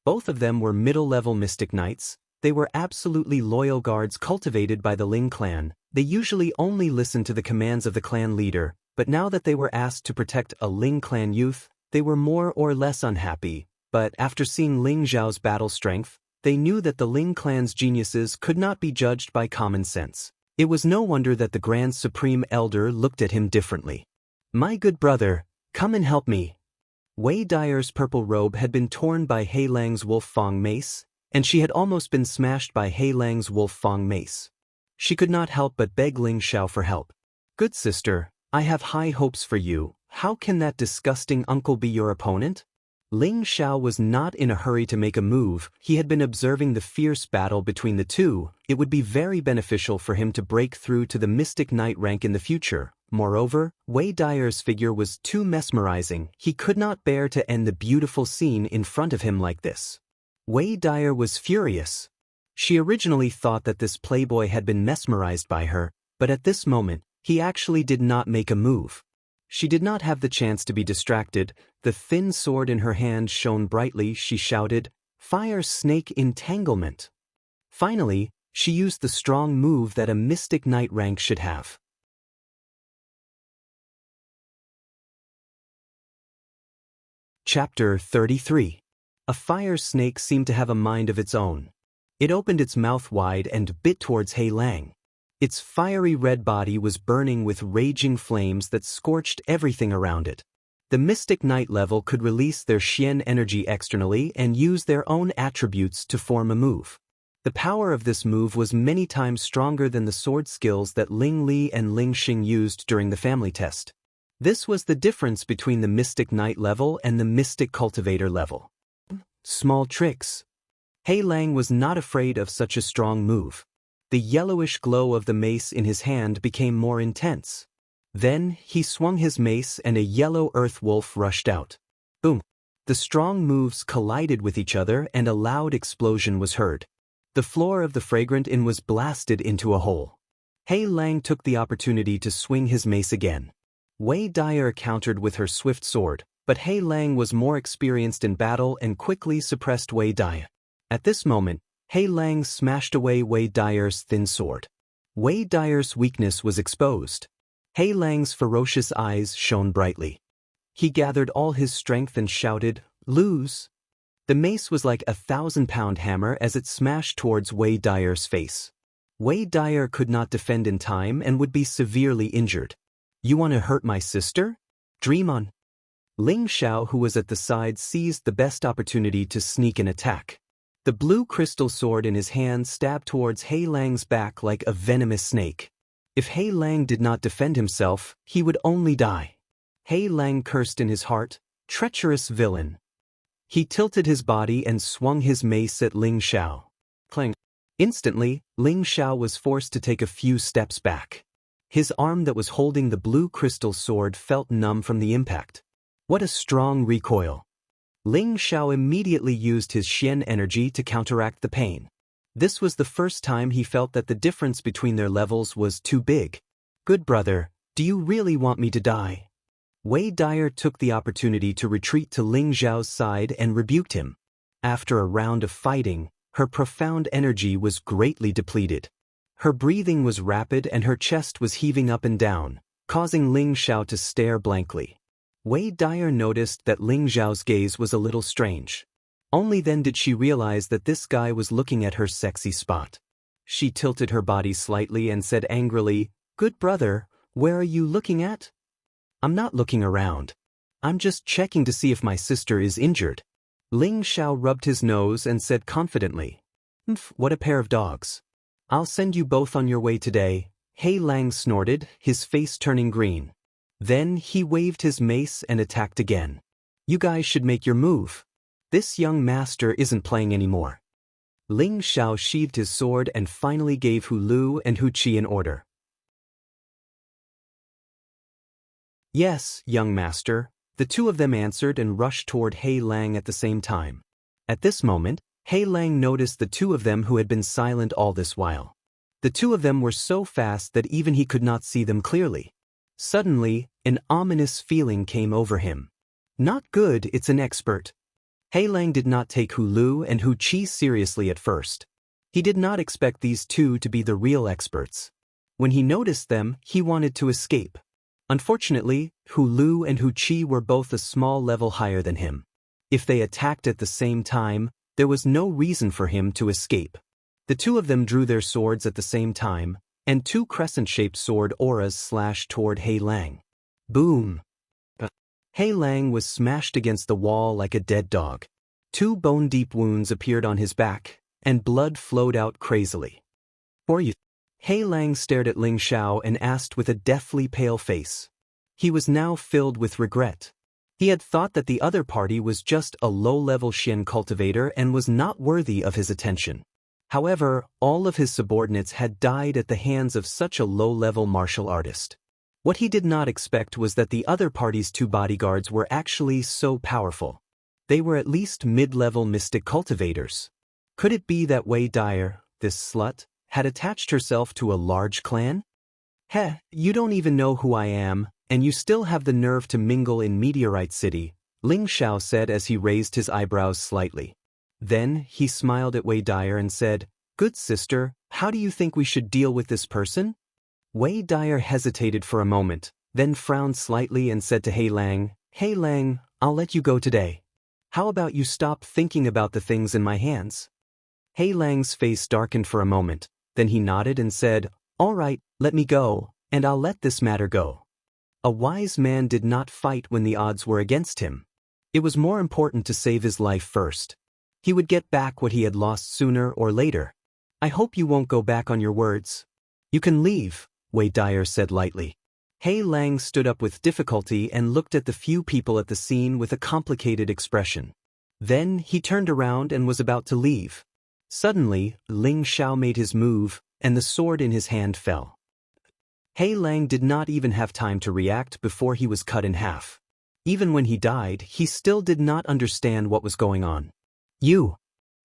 Both of them were middle-level mystic knights. They were absolutely loyal guards cultivated by the Ling clan. They usually only listened to the commands of the clan leader, but now that they were asked to protect a Ling clan youth, they were more or less unhappy. But after seeing Ling Xiao's battle strength, they knew that the Ling clan's geniuses could not be judged by common sense. It was no wonder that the Grand Supreme Elder looked at him differently. "My good brother, come and help me." Wei Dyer's purple robe had been torn by Hei Lang's Wolf Fang mace, and she had almost been smashed by Hei Lang's Wolf Fang mace. She could not help but beg Ling Xiao for help. "Good sister, I have high hopes for you. How can that disgusting uncle be your opponent?" Ling Xiao was not in a hurry to make a move. He had been observing the fierce battle between the two. It would be very beneficial for him to break through to the Mystic Knight rank in the future. Moreover, Wei Dyer's figure was too mesmerizing. He could not bear to end the beautiful scene in front of him like this. Wei Dyer was furious. She originally thought that this playboy had been mesmerized by her, but at this moment, he actually did not make a move. She did not have the chance to be distracted. The thin sword in her hand shone brightly. She shouted, "Fire Snake Entanglement." Finally, she used the strong move that a Mystic Knight rank should have. Chapter 33. A fire snake seemed to have a mind of its own. It opened its mouth wide and bit towards Hei Lang. Its fiery red body was burning with raging flames that scorched everything around it. The Mystic Knight level could release their Xian energy externally and use their own attributes to form a move. The power of this move was many times stronger than the sword skills that Ling Li and Ling Xing used during the family test. This was the difference between the Mystic Knight level and the Mystic Cultivator level. Small tricks. He Lang was not afraid of such a strong move. The yellowish glow of the mace in his hand became more intense. Then, he swung his mace and a yellow earth wolf rushed out. Boom! The strong moves collided with each other and a loud explosion was heard. The floor of the fragrant inn was blasted into a hole. He Lang took the opportunity to swing his mace again. Wei Dyer countered with her swift sword, but He Lang was more experienced in battle and quickly suppressed Wei Dyer. At this moment, He Lang smashed away Wei Dyer's thin sword. Wei Dyer's weakness was exposed. He Lang's ferocious eyes shone brightly. He gathered all his strength and shouted, "Lose!" The mace was like a 1,000-pound hammer as it smashed towards Wei Dyer's face. Wei Dyer could not defend in time and would be severely injured. "You want to hurt my sister? Dream on." Ling Xiao, who was at the side, seized the best opportunity to sneak an attack. The blue crystal sword in his hand stabbed towards He Lang's back like a venomous snake. If He Lang did not defend himself, he would only die. He Lang cursed in his heart, "Treacherous villain." He tilted his body and swung his mace at Ling Xiao. Clang! Instantly, Ling Xiao was forced to take a few steps back. His arm that was holding the blue crystal sword felt numb from the impact. What a strong recoil! Ling Xiao immediately used his Xian energy to counteract the pain. This was the first time he felt that the difference between their levels was too big. "Good brother, do you really want me to die?" Wei Dyer took the opportunity to retreat to Ling Xiao's side and rebuked him. After a round of fighting, her profound energy was greatly depleted. Her breathing was rapid and her chest was heaving up and down, causing Ling Xiao to stare blankly. Wei Dyer noticed that Ling Xiao's gaze was a little strange. Only then did she realize that this guy was looking at her sexy spot. She tilted her body slightly and said angrily, "Good brother, where are you looking at?" "I'm not looking around. I'm just checking to see if my sister is injured." Ling Xiao rubbed his nose and said confidently, "Mph, what a pair of dogs. I'll send you both on your way today." He Lang snorted, his face turning green. Then he waved his mace and attacked again. "You guys should make your move. This young master isn't playing anymore." Ling Xiao sheathed his sword and finally gave Hu Lu and Hu Qi an order. "Yes, young master," the two of them answered and rushed toward He Lang at the same time. At this moment, He Lang noticed the two of them who had been silent all this while. The two of them were so fast that even he could not see them clearly. Suddenly, an ominous feeling came over him. "Not good, it's an expert." He Lang did not take Hu Lu and Hu Qi seriously at first. He did not expect these two to be the real experts. When he noticed them, he wanted to escape. Unfortunately, Hu Lu and Hu Qi were both a small level higher than him. If they attacked at the same time, there was no reason for him to escape. The two of them drew their swords at the same time, and two crescent-shaped sword auras slashed toward He Lang. Boom! He Lang was smashed against the wall like a dead dog. Two bone-deep wounds appeared on his back, and blood flowed out crazily. "For you?" He Lang stared at Ling Xiao and asked with a deathly pale face. He was now filled with regret. He had thought that the other party was just a low-level Xian cultivator and was not worthy of his attention. However, all of his subordinates had died at the hands of such a low-level martial artist. What he did not expect was that the other party's two bodyguards were actually so powerful. They were at least mid-level mystic cultivators. Could it be that Wei Dyer, this slut, had attached herself to a large clan? "Heh, you don't even know who I am, and you still have the nerve to mingle in Meteorite City," Ling Xiao said as he raised his eyebrows slightly. Then, he smiled at Wei Dyer and said, "Good sister, how do you think we should deal with this person?" Wei Dyer hesitated for a moment, then frowned slightly and said to He Lang, "He Lang, I'll let you go today. How about you stop thinking about the things in my hands?" He Lang's face darkened for a moment, then he nodded and said, "All right, let me go, and I'll let this matter go." A wise man did not fight when the odds were against him. It was more important to save his life first. He would get back what he had lost sooner or later. I hope you won't go back on your words. You can leave, Wei Dyer said lightly. He Lang stood up with difficulty and looked at the few people at the scene with a complicated expression. Then he turned around and was about to leave. Suddenly, Ling Xiao made his move, and the sword in his hand fell. He Lang did not even have time to react before he was cut in half. Even when he died, he still did not understand what was going on.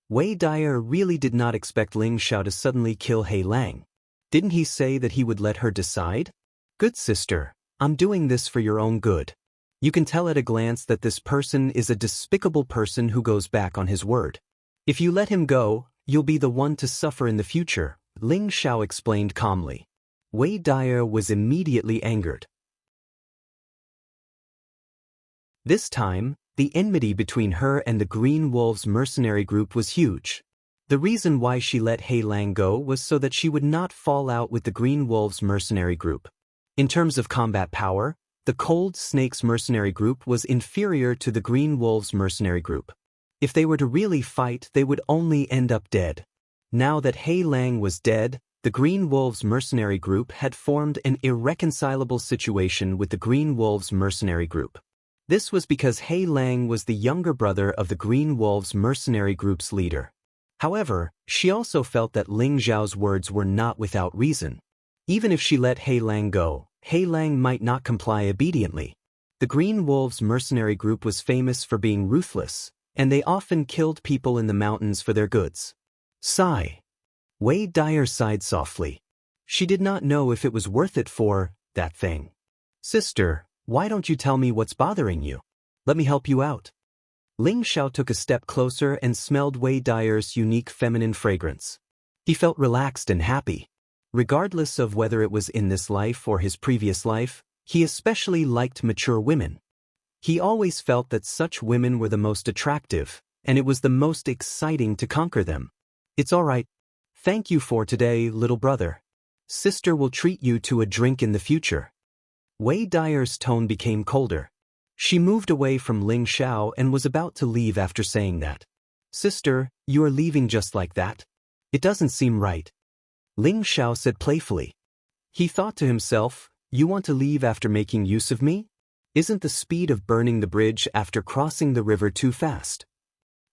Wei Dyer really did not expect Ling Xiao to suddenly kill He Lang. Didn't he say that he would let her decide? Good sister, I'm doing this for your own good. You can tell at a glance that this person is a despicable person who goes back on his word. If you let him go, you'll be the one to suffer in the future, Ling Xiao explained calmly. Wei Dyer was immediately angered. This time, the enmity between her and the Green Wolves mercenary group was huge. The reason why she let He Lang go was so that she would not fall out with the Green Wolves mercenary group. In terms of combat power, the Cold Snakes mercenary group was inferior to the Green Wolves mercenary group. If they were to really fight, they would only end up dead. Now that He Lang was dead, the Green Wolves mercenary group had formed an irreconcilable situation with the Green Wolves mercenary group. This was because He Lang was the younger brother of the Green Wolves mercenary group's leader. However, she also felt that Ling Xiao's words were not without reason. Even if she let He Lang go, He Lang might not comply obediently. The Green Wolves mercenary group was famous for being ruthless, and they often killed people in the mountains for their goods. Sigh. Wei Dyer sighed softly. She did not know if it was worth it for that thing. Sister, why don't you tell me what's bothering you? Let me help you out. Ling Xiao took a step closer and smelled Wei Dyer's unique feminine fragrance. He felt relaxed and happy. Regardless of whether it was in this life or his previous life, he especially liked mature women. He always felt that such women were the most attractive, and it was the most exciting to conquer them. It's all right. Thank you for today, little brother. Sister will treat you to a drink in the future. Wei Dyer's tone became colder. She moved away from Ling Xiao and was about to leave after saying that. Sister, you are leaving just like that? It doesn't seem right. Ling Xiao said playfully. He thought to himself, you want to leave after making use of me? Isn't the speed of burning the bridge after crossing the river too fast?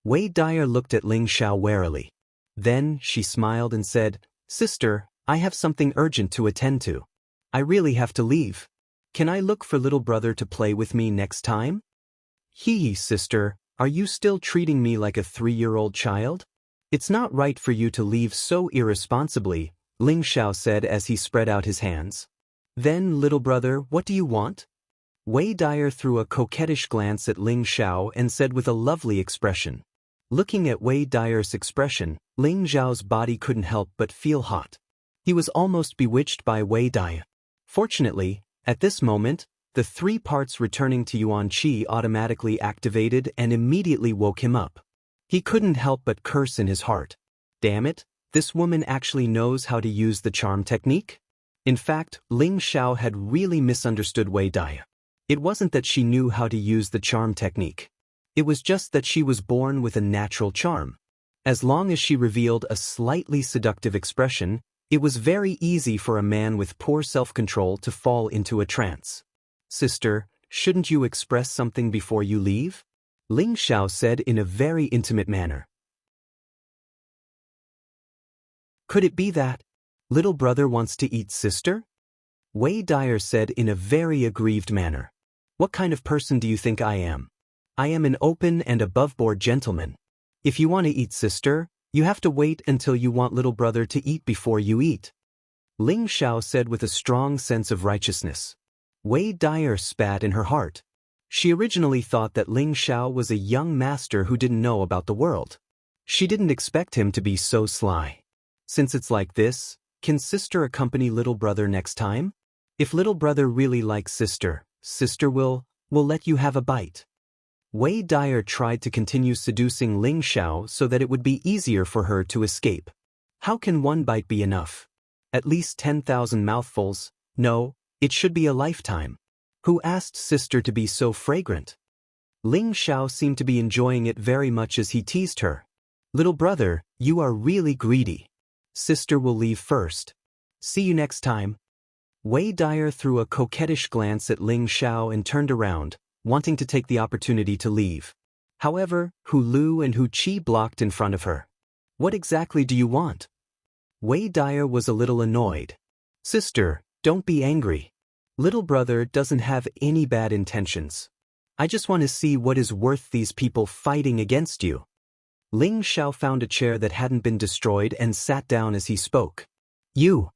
Wei Dyer looked at Ling Xiao warily. Then she smiled and said, Sister, I have something urgent to attend to. I really have to leave. Can I look for little brother to play with me next time? Sister, are you still treating me like a 3-year-old child? It's not right for you to leave so irresponsibly, Ling Xiao said as he spread out his hands. Then, little brother, what do you want? Wei Dyer threw a coquettish glance at Ling Xiao and said with a lovely expression. Looking at Wei Dyer's expression, Ling Xiao's body couldn't help but feel hot. He was almost bewitched by Wei Dyer. Fortunately, at this moment, the 3 parts returning to Yuan Qi automatically activated and immediately woke him up. He couldn't help but curse in his heart. Damn it, this woman actually knows how to use the charm technique? In fact, Ling Xiao had really misunderstood Wei Dyer. It wasn't that she knew how to use the charm technique. It was just that she was born with a natural charm. As long as she revealed a slightly seductive expression, it was very easy for a man with poor self-control to fall into a trance. Sister, shouldn't you express something before you leave? Ling Xiao said in a very intimate manner. Could it be that little brother wants to eat sister? Wei Dyer said in a very aggrieved manner. What kind of person do you think I am? I am an open and above-board gentleman. If you want to eat sister, you have to wait until you want little brother to eat before you eat. Ling Xiao said with a strong sense of righteousness. Wei Dyer spat in her heart. She originally thought that Ling Xiao was a young master who didn't know about the world. She didn't expect him to be so sly. Since it's like this, can sister accompany little brother next time? If little brother really likes sister, sister will let you have a bite. Wei Dyer tried to continue seducing Ling Xiao so that it would be easier for her to escape. How can one bite be enough? At least 10,000 mouthfuls? No, it should be a lifetime. Who asked sister to be so fragrant? Ling Xiao seemed to be enjoying it very much as he teased her. Little brother, you are really greedy. Sister will leave first. See you next time. Wei Dyer threw a coquettish glance at Ling Xiao and turned around, wanting to take the opportunity to leave. However, Hu Lu and Hu Qi blocked in front of her. What exactly do you want? Wei Dyer was a little annoyed. Sister, don't be angry. Little brother doesn't have any bad intentions. I just want to see what is worth these people fighting against you. Ling Xiao found a chair that hadn't been destroyed and sat down as he spoke. You.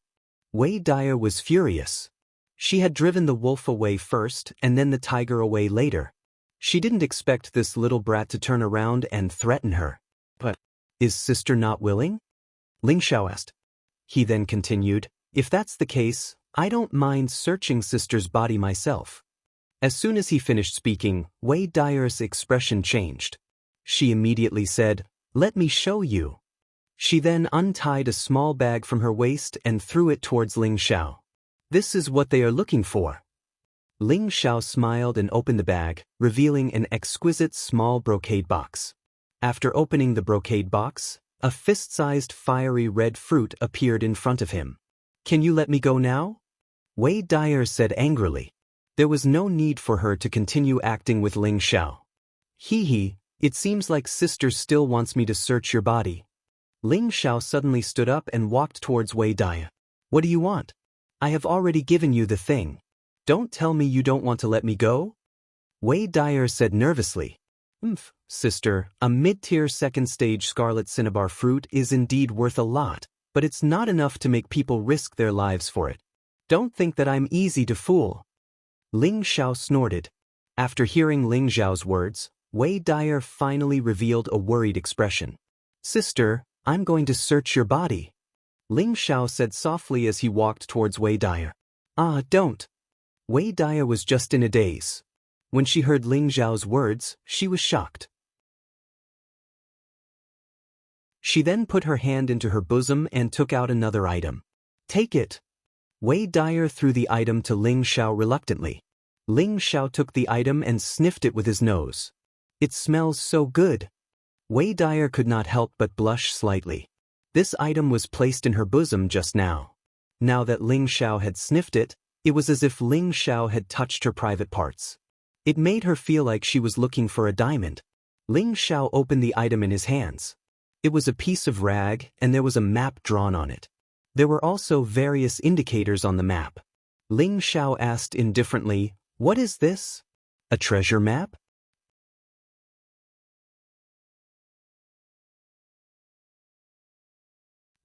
Wei Dyer was furious. She had driven the wolf away first and then the tiger away later. She didn't expect this little brat to turn around and threaten her. But, is sister not willing? Ling Xiao asked. He then continued, if that's the case, I don't mind searching sister's body myself. As soon as he finished speaking, Wei Dyer's expression changed. She immediately said, let me show you. She then untied a small bag from her waist and threw it towards Ling Xiao. This is what they are looking for. Ling Xiao smiled and opened the bag, revealing an exquisite small brocade box. After opening the brocade box, a fist-sized fiery red fruit appeared in front of him. Can you let me go now? Wei Dyer said angrily. There was no need for her to continue acting with Ling Xiao. Hee, it seems like sister still wants me to search your body. Ling Xiao suddenly stood up and walked towards Wei Dyer. What do you want? I have already given you the thing. Don't tell me you don't want to let me go? Wei Dyer said nervously. Sister, a mid-tier second-stage scarlet cinnabar fruit is indeed worth a lot, but it's not enough to make people risk their lives for it. Don't think that I'm easy to fool. Ling Xiao snorted. After hearing Ling Xiao's words, Wei Dyer finally revealed a worried expression. Sister, I'm going to search your body. Ling Xiao said softly as he walked towards Wei Dyer. Don't. Wei Dyer was just in a daze. When she heard Ling Xiao's words, she was shocked. She then put her hand into her bosom and took out another item. Take it. Wei Dyer threw the item to Ling Xiao reluctantly. Ling Xiao took the item and sniffed it with his nose. It smells so good. Wei Dyer could not help but blush slightly. This item was placed in her bosom just now. Now that Ling Xiao had sniffed it, it was as if Ling Xiao had touched her private parts. It made her feel like she was looking for a diamond. Ling Xiao opened the item in his hands. It was a piece of rag and there was a map drawn on it. There were also various indicators on the map. Ling Xiao asked indifferently, what is this? A treasure map?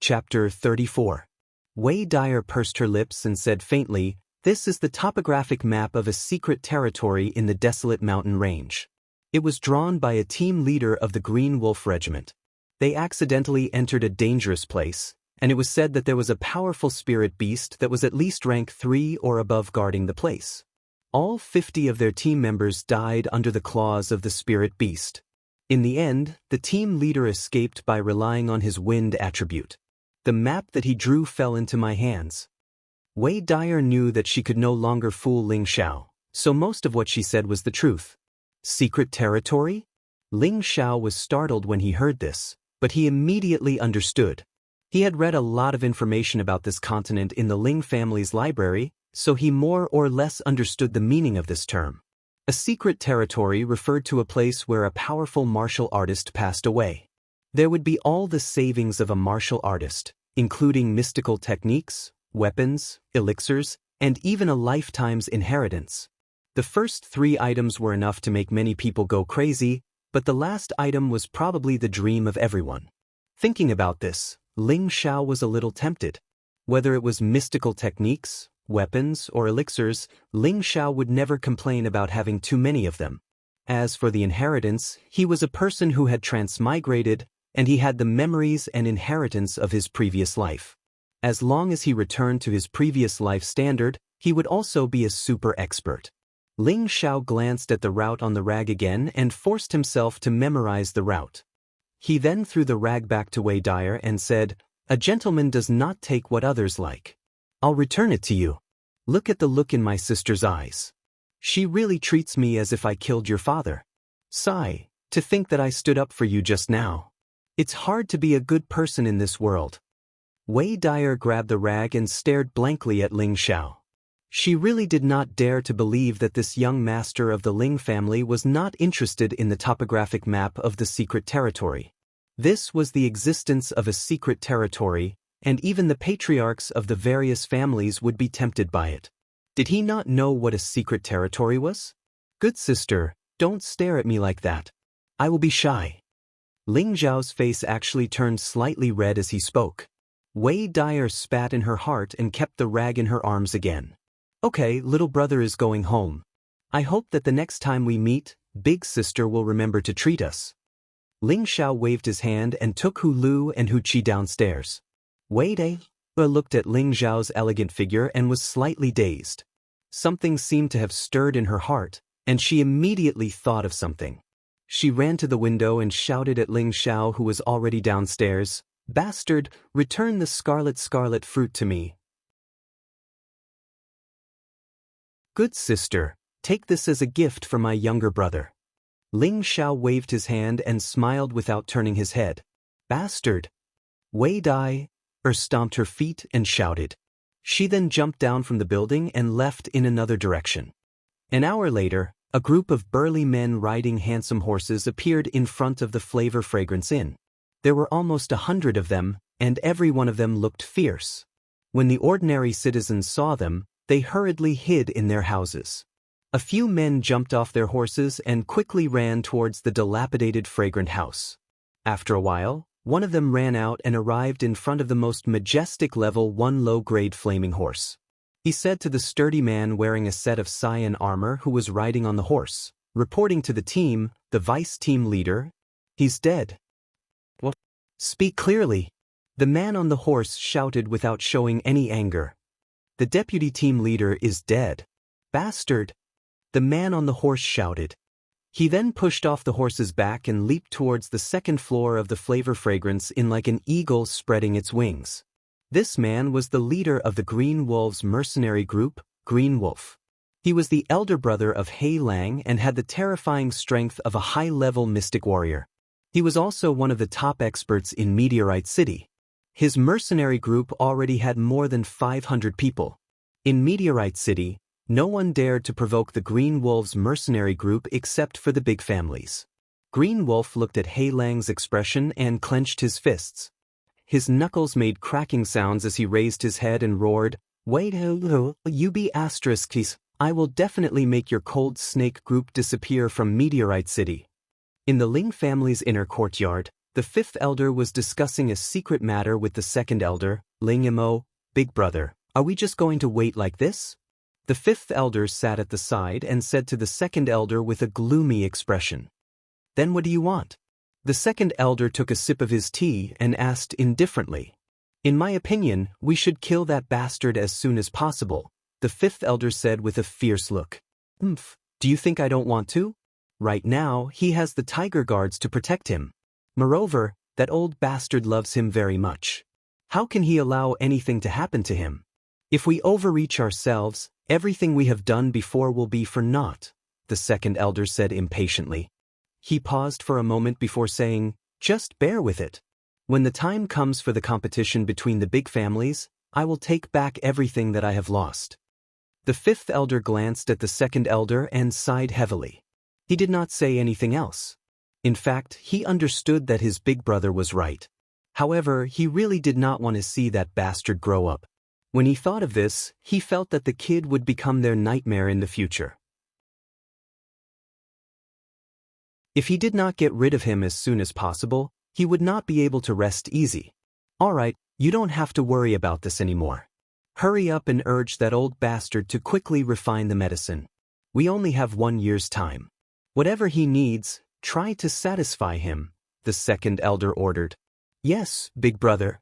Chapter 34. Wei Dyer pursed her lips and said faintly, this is the topographic map of a secret territory in the desolate mountain range. It was drawn by a team leader of the Green Wolf Regiment. They accidentally entered a dangerous place, and it was said that there was a powerful spirit beast that was at least rank 3 or above guarding the place. All 50 of their team members died under the claws of the spirit beast. In the end, the team leader escaped by relying on his wind attribute. The map that he drew fell into my hands. Wei Dyer knew that she could no longer fool Ling Xiao, so most of what she said was the truth. Secret territory? Ling Xiao was startled when he heard this, but he immediately understood. He had read a lot of information about this continent in the Ling family's library, so he more or less understood the meaning of this term. A secret territory referred to a place where a powerful martial artist passed away. There would be all the savings of a martial artist, including mystical techniques, weapons, elixirs, and even a lifetime's inheritance. The first 3 items were enough to make many people go crazy, but the last item was probably the dream of everyone. Thinking about this, Ling Xiao was a little tempted. Whether it was mystical techniques, weapons, or elixirs, Ling Xiao would never complain about having too many of them. As for the inheritance, he was a person who had transmigrated, and he had the memories and inheritance of his previous life. As long as he returned to his previous life standard, he would also be a super expert. Ling Xiao glanced at the route on the rag again and forced himself to memorize the route. He then threw the rag back to Wei Dyer and said, a gentleman does not take what others like. I'll return it to you. Look at the look in my sister's eyes. She really treats me as if I killed your father. Sigh, to think that I stood up for you just now. It's hard to be a good person in this world. Wei Dyer grabbed the rag and stared blankly at Ling Xiao. She really did not dare to believe that this young master of the Ling family was not interested in the topographic map of the secret territory. This was the existence of a secret territory, and even the patriarchs of the various families would be tempted by it. Did he not know what a secret territory was? Good sister, don't stare at me like that. I will be shy. Ling Zhao's face actually turned slightly red as he spoke. Wei Dyer spat in her heart and kept the rag in her arms again. Okay, little brother is going home. I hope that the next time we meet, big sister will remember to treat us. Ling Xiao waved his hand and took Hu Lu and Hu Qi downstairs. Wei Dyer looked at Ling Zhao's elegant figure and was slightly dazed. Something seemed to have stirred in her heart, and she immediately thought of something. She ran to the window and shouted at Ling Xiao, who was already downstairs, "Bastard, return the scarlet fruit to me." Good sister, take this as a gift for my younger brother. Ling Xiao waved his hand and smiled without turning his head. Bastard. Wei Dyer stomped her feet and shouted. She then jumped down from the building and left in another direction. An hour later, a group of burly men riding handsome horses appeared in front of the Flavor Fragrance Inn. There were almost 100 of them, and every one of them looked fierce. When the ordinary citizens saw them, they hurriedly hid in their houses. A few men jumped off their horses and quickly ran towards the dilapidated fragrant house. After a while, one of them ran out and arrived in front of the most majestic level 1 low-grade flaming horse. He said to the sturdy man wearing a set of cyan armor who was riding on the horse, reporting to the team, the vice team leader, "He's dead." What? Speak clearly. The man on the horse shouted without showing any anger. The deputy team leader is dead. Bastard. The man on the horse shouted. He then pushed off the horse's back and leaped towards the second floor of the Flavor Fragrance Inn like an eagle spreading its wings. This man was the leader of the Green Wolves mercenary group, Green Wolf. He was the elder brother of Hei Lang and had the terrifying strength of a high-level mystic warrior. He was also one of the top experts in Meteorite City. His mercenary group already had more than 500 people. In Meteorite City, no one dared to provoke the Green Wolves mercenary group except for the big families. Green Wolf looked at Hei Lang's expression and clenched his fists. His knuckles made cracking sounds as he raised his head and roared, "Wait, you be asterisks, I will definitely make your cold snake group disappear from Meteorite City." In the Ling family's inner courtyard, the fifth elder was discussing a secret matter with the second elder, Ling Imo. "Big brother, are we just going to wait like this?" The fifth elder sat at the side and said to the second elder with a gloomy expression. "Then what do you want?" The second elder took a sip of his tea and asked indifferently. "In my opinion, we should kill that bastard as soon as possible," the fifth elder said with a fierce look. Do you think I don't want to? Right now, he has the tiger guards to protect him. Moreover, that old bastard loves him very much. How can he allow anything to happen to him? If we overreach ourselves, everything we have done before will be for naught, the second elder said impatiently. He paused for a moment before saying, "Just bear with it. When the time comes for the competition between the big families, I will take back everything that I have lost." The fifth elder glanced at the second elder and sighed heavily. He did not say anything else. In fact, he understood that his big brother was right. However, he really did not want to see that bastard grow up. When he thought of this, he felt that the kid would become their nightmare in the future. If he did not get rid of him as soon as possible, he would not be able to rest easy. "Alright, you don't have to worry about this anymore. Hurry up and urge that old bastard to quickly refine the medicine. We only have 1 year's time. Whatever he needs, try to satisfy him," the second elder ordered. "Yes, big brother."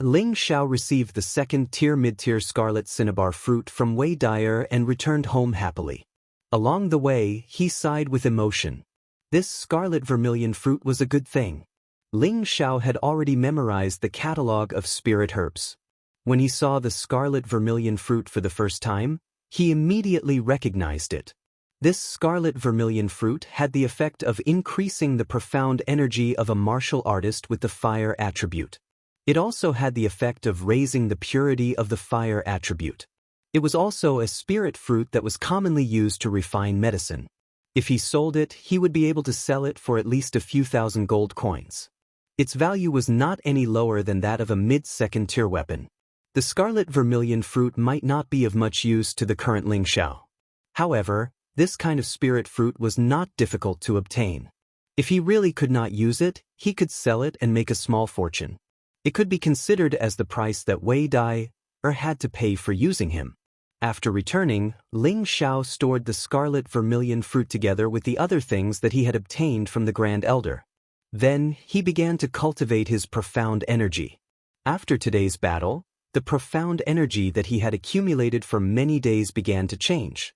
Ling Xiao received the second-tier mid-tier scarlet cinnabar fruit from Wei Dyer and returned home happily. Along the way, he sighed with emotion. This scarlet vermilion fruit was a good thing. Ling Xiao had already memorized the catalogue of spirit herbs. When he saw the scarlet vermilion fruit for the first time, He immediately recognized it. This scarlet vermilion fruit had the effect of increasing the profound energy of a martial artist with the fire attribute. It also had the effect of raising the purity of the fire attribute. It was also a spirit fruit that was commonly used to refine medicine. If he sold it, he would be able to sell it for at least a few thousand gold coins. Its value was not any lower than that of a mid-second tier weapon. The scarlet vermilion fruit might not be of much use to the current Ling Xiao. However, this kind of spirit fruit was not difficult to obtain. If he really could not use it, he could sell it and make a small fortune. It could be considered as the price that Wei Dai had to pay for using him. After returning, Ling Xiao stored the scarlet vermilion fruit together with the other things that he had obtained from the Grand Elder. Then, he began to cultivate his profound energy. After today's battle, the profound energy that he had accumulated for many days began to change.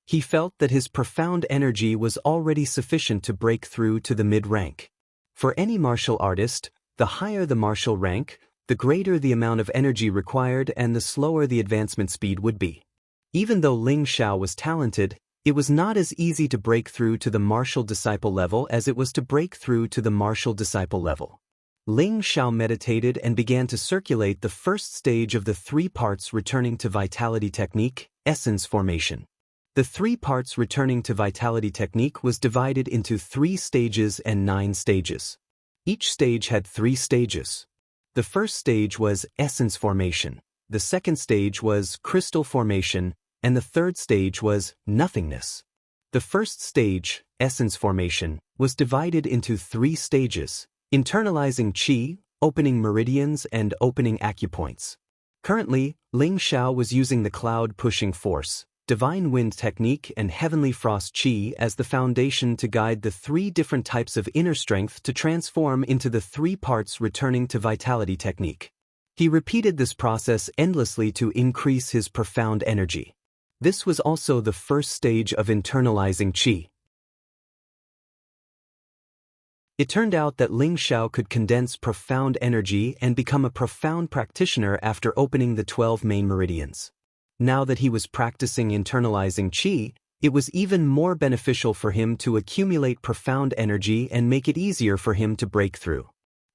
He felt that his profound energy was already sufficient to break through to the mid-rank. For any martial artist, the higher the martial rank, the greater the amount of energy required and the slower the advancement speed would be. Even though Ling Xiao was talented, it was not as easy to break through to the martial disciple level as it was to break through to the martial disciple level. Ling Xiao meditated and began to circulate the first stage of the 3 parts returning to vitality technique, essence formation. The 3 parts returning to vitality technique was divided into 3 stages and 9 stages. Each stage had 3 stages. The first stage was essence formation, the second stage was crystal formation, and the third stage was nothingness. The first stage, essence formation, was divided into 3 stages: internalizing qi, opening meridians, and opening acupoints. Currently, Ling Xiao was using the cloud pushing force, divine wind technique, and heavenly frost qi as the foundation to guide the 3 different types of inner strength to transform into the 3 parts returning to vitality technique. He repeated this process endlessly to increase his profound energy. This was also the first stage of internalizing qi. It turned out that Ling Xiao could condense profound energy and become a profound practitioner after opening the 12 main meridians. Now that he was practicing internalizing qi, it was even more beneficial for him to accumulate profound energy and make it easier for him to break through.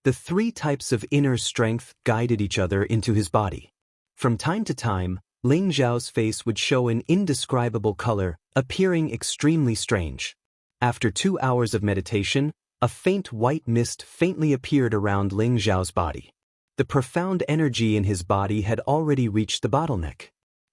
The 3 types of inner strength guided each other into his body. From time to time, Ling Xiao's face would show an indescribable color, appearing extremely strange. After 2 hours of meditation, a faint white mist faintly appeared around Ling Xiao's body. The profound energy in his body had already reached the bottleneck.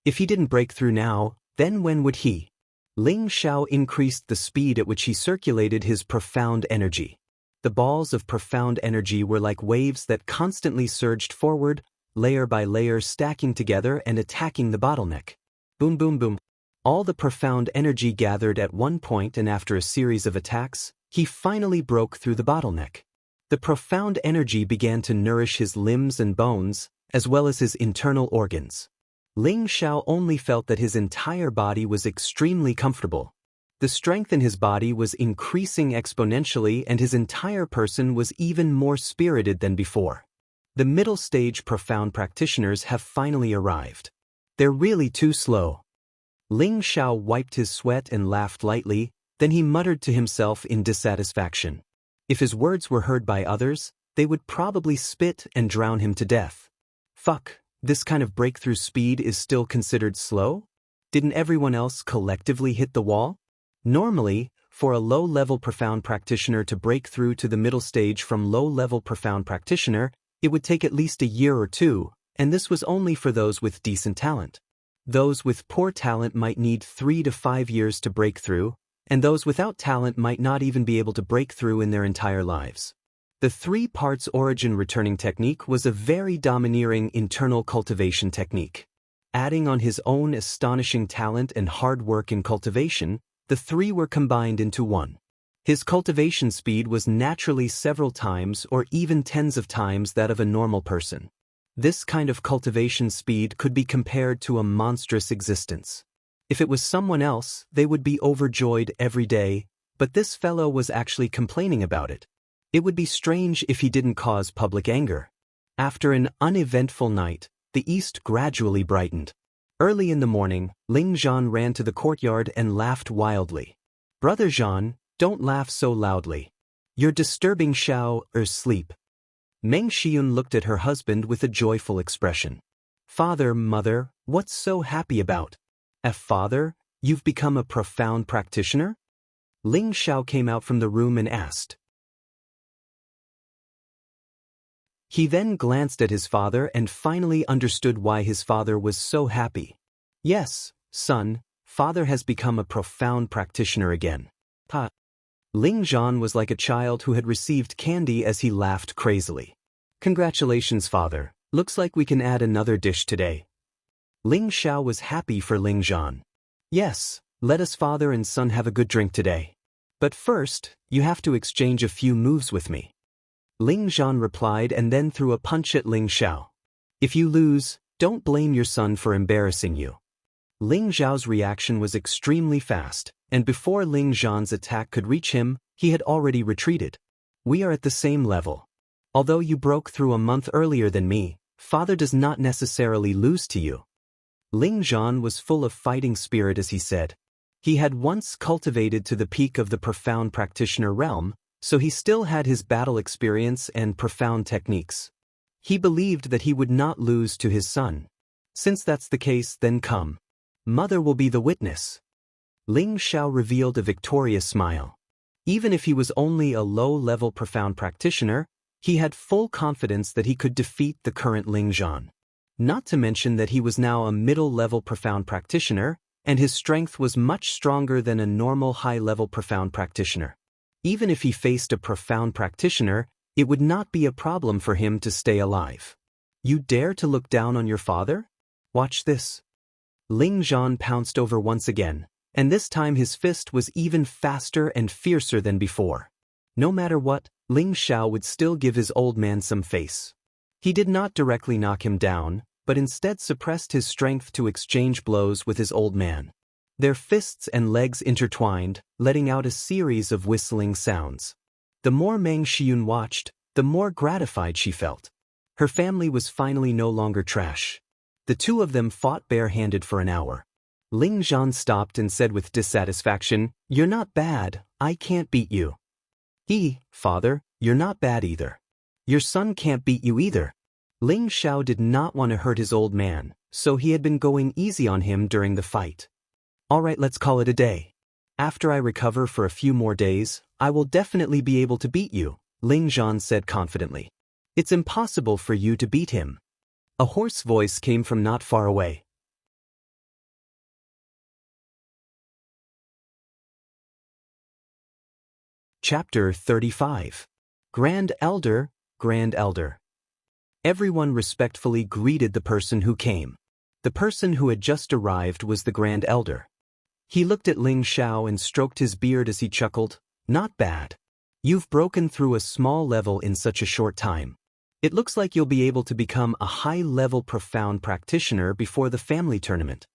If he didn't break through now, then when would he? Ling Xiao increased the speed at which he circulated his profound energy. The balls of profound energy were like waves that constantly surged forward, layer by layer stacking together and attacking the bottleneck. Boom, boom, boom. All the profound energy gathered at one point, and after a series of attacks, he finally broke through the bottleneck. The profound energy began to nourish his limbs and bones, as well as his internal organs. Ling Xiao only felt that his entire body was extremely comfortable. The strength in his body was increasing exponentially, and his entire person was even more spirited than before. The middle stage profound practitioners have finally arrived. They're really too slow. Ling Xiao wiped his sweat and laughed lightly, then he muttered to himself in dissatisfaction. If his words were heard by others, they would probably spit and drown him to death. Fuck. This kind of breakthrough speed is still considered slow? Didn't everyone else collectively hit the wall? Normally, for a low-level profound practitioner to break through to the middle stage from low-level profound practitioner, it would take at least a year or 2, and this was only for those with decent talent. Those with poor talent might need 3 to 5 years to break through, and those without talent might not even be able to break through in their entire lives. The 3 parts origin returning technique was a very domineering internal cultivation technique. Adding on his own astonishing talent and hard work in cultivation, the 3 were combined into 1. His cultivation speed was naturally several times or even tens of times that of a normal person. This kind of cultivation speed could be compared to a monstrous existence. If it was someone else, they would be overjoyed every day, but this fellow was actually complaining about it. It would be strange if he didn't cause public anger. After an uneventful night, the east gradually brightened. Early in the morning, Ling Zhan ran to the courtyard and laughed wildly. "Brother Zhan, don't laugh so loudly. You're disturbing Xiao's sleep." Meng Xiyun looked at her husband with a joyful expression. "Father, mother, what's so happy about?" "Father, you've become a profound practitioner?" Ling Xiao came out from the room and asked. He then glanced at his father and finally understood why his father was so happy. "Yes, son, father has become a profound practitioner again." Ha! Ling Zhan was like a child who had received candy as he laughed crazily. "Congratulations, father. Looks like we can add another dish today." Ling Xiao was happy for Ling Zhan. "Yes, let us father and son have a good drink today. But first, you have to exchange a few moves with me." Ling Zhan replied and then threw a punch at Ling Xiao. "If you lose, don't blame your son for embarrassing you." Ling Xiao's reaction was extremely fast, and before Ling Zhan's attack could reach him, he had already retreated. "We are at the same level. Although you broke through a month earlier than me, father does not necessarily lose to you." Ling Zhan was full of fighting spirit as he said. He had once cultivated to the peak of the profound practitioner realm, so he still had his battle experience and profound techniques. He believed that he would not lose to his son. "Since that's the case, then come. Mother will be the witness." Ling Xiao revealed a victorious smile. Even if he was only a low-level profound practitioner, he had full confidence that he could defeat the current Ling Zhan. Not to mention that he was now a middle-level profound practitioner, and his strength was much stronger than a normal high-level profound practitioner. Even if he faced a profound practitioner, it would not be a problem for him to stay alive. "You dare to look down on your father? Watch this." Ling Zhan pounced over once again, and this time his fist was even faster and fiercer than before. No matter what, Ling Xiao would still give his old man some face. He did not directly knock him down, but instead suppressed his strength to exchange blows with his old man. Their fists and legs intertwined, letting out a series of whistling sounds. The more Meng Xiyun watched, the more gratified she felt. Her family was finally no longer trash. The two of them fought barehanded for an hour. Ling Zhan stopped and said with dissatisfaction, "You're not bad, I can't beat you." "Father, you're not bad either. Your son can't beat you either." Ling Xiao did not want to hurt his old man, so he had been going easy on him during the fight. "All right, let's call it a day. After I recover for a few more days, I will definitely be able to beat you," Ling Zhan said confidently. "It's impossible for you to beat him." A hoarse voice came from not far away. Chapter 35. Grand Elder, Grand Elder. Everyone respectfully greeted the person who came. The person who had just arrived was the Grand Elder. He looked at Ling Xiao and stroked his beard as he chuckled. "Not bad. You've broken through a small level in such a short time. It looks like you'll be able to become a high-level profound practitioner before the family tournament."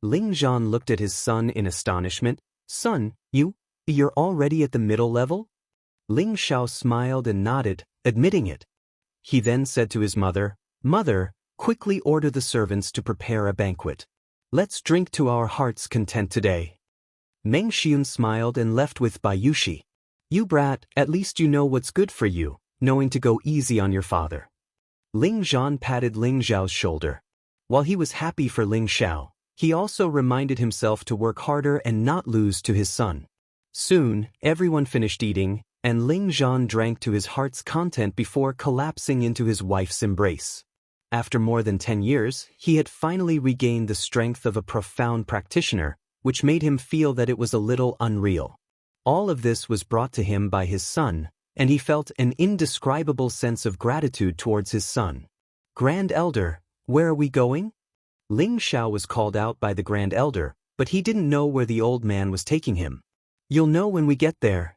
Ling Zhan looked at his son in astonishment. "Son, you're already at the middle level?" Ling Xiao smiled and nodded, admitting it. He then said to his mother, "Mother, quickly order the servants to prepare a banquet. Let's drink to our heart's content today." Meng Xiyun smiled and left with Bayushi. "You brat, at least you know what's good for you, knowing to go easy on your father." Ling Zhan patted Ling Xiao's shoulder. While he was happy for Ling Xiao, he also reminded himself to work harder and not lose to his son. Soon, everyone finished eating, and Ling Zhan drank to his heart's content before collapsing into his wife's embrace. After more than 10 years, he had finally regained the strength of a profound practitioner, which made him feel that it was a little unreal. All of this was brought to him by his son, and he felt an indescribable sense of gratitude towards his son. "Grand Elder, where are we going?" Ling Xiao was called out by the Grand Elder, but he didn't know where the old man was taking him. "You'll know when we get there."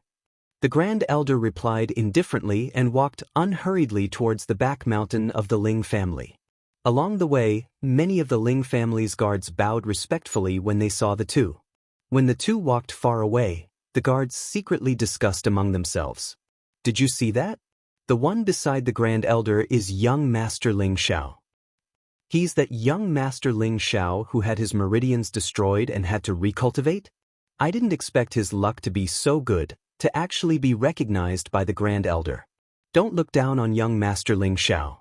The Grand Elder replied indifferently and walked unhurriedly towards the back mountain of the Ling family. Along the way, many of the Ling family's guards bowed respectfully when they saw the two. When the two walked far away, the guards secretly discussed among themselves. "Did you see that? The one beside the Grand Elder is young Master Ling Xiao. He's that young master Ling Xiao who had his meridians destroyed and had to recultivate? I didn't expect his luck to be so good, to actually be recognized by the Grand Elder. Don't look down on young master Ling Xiao.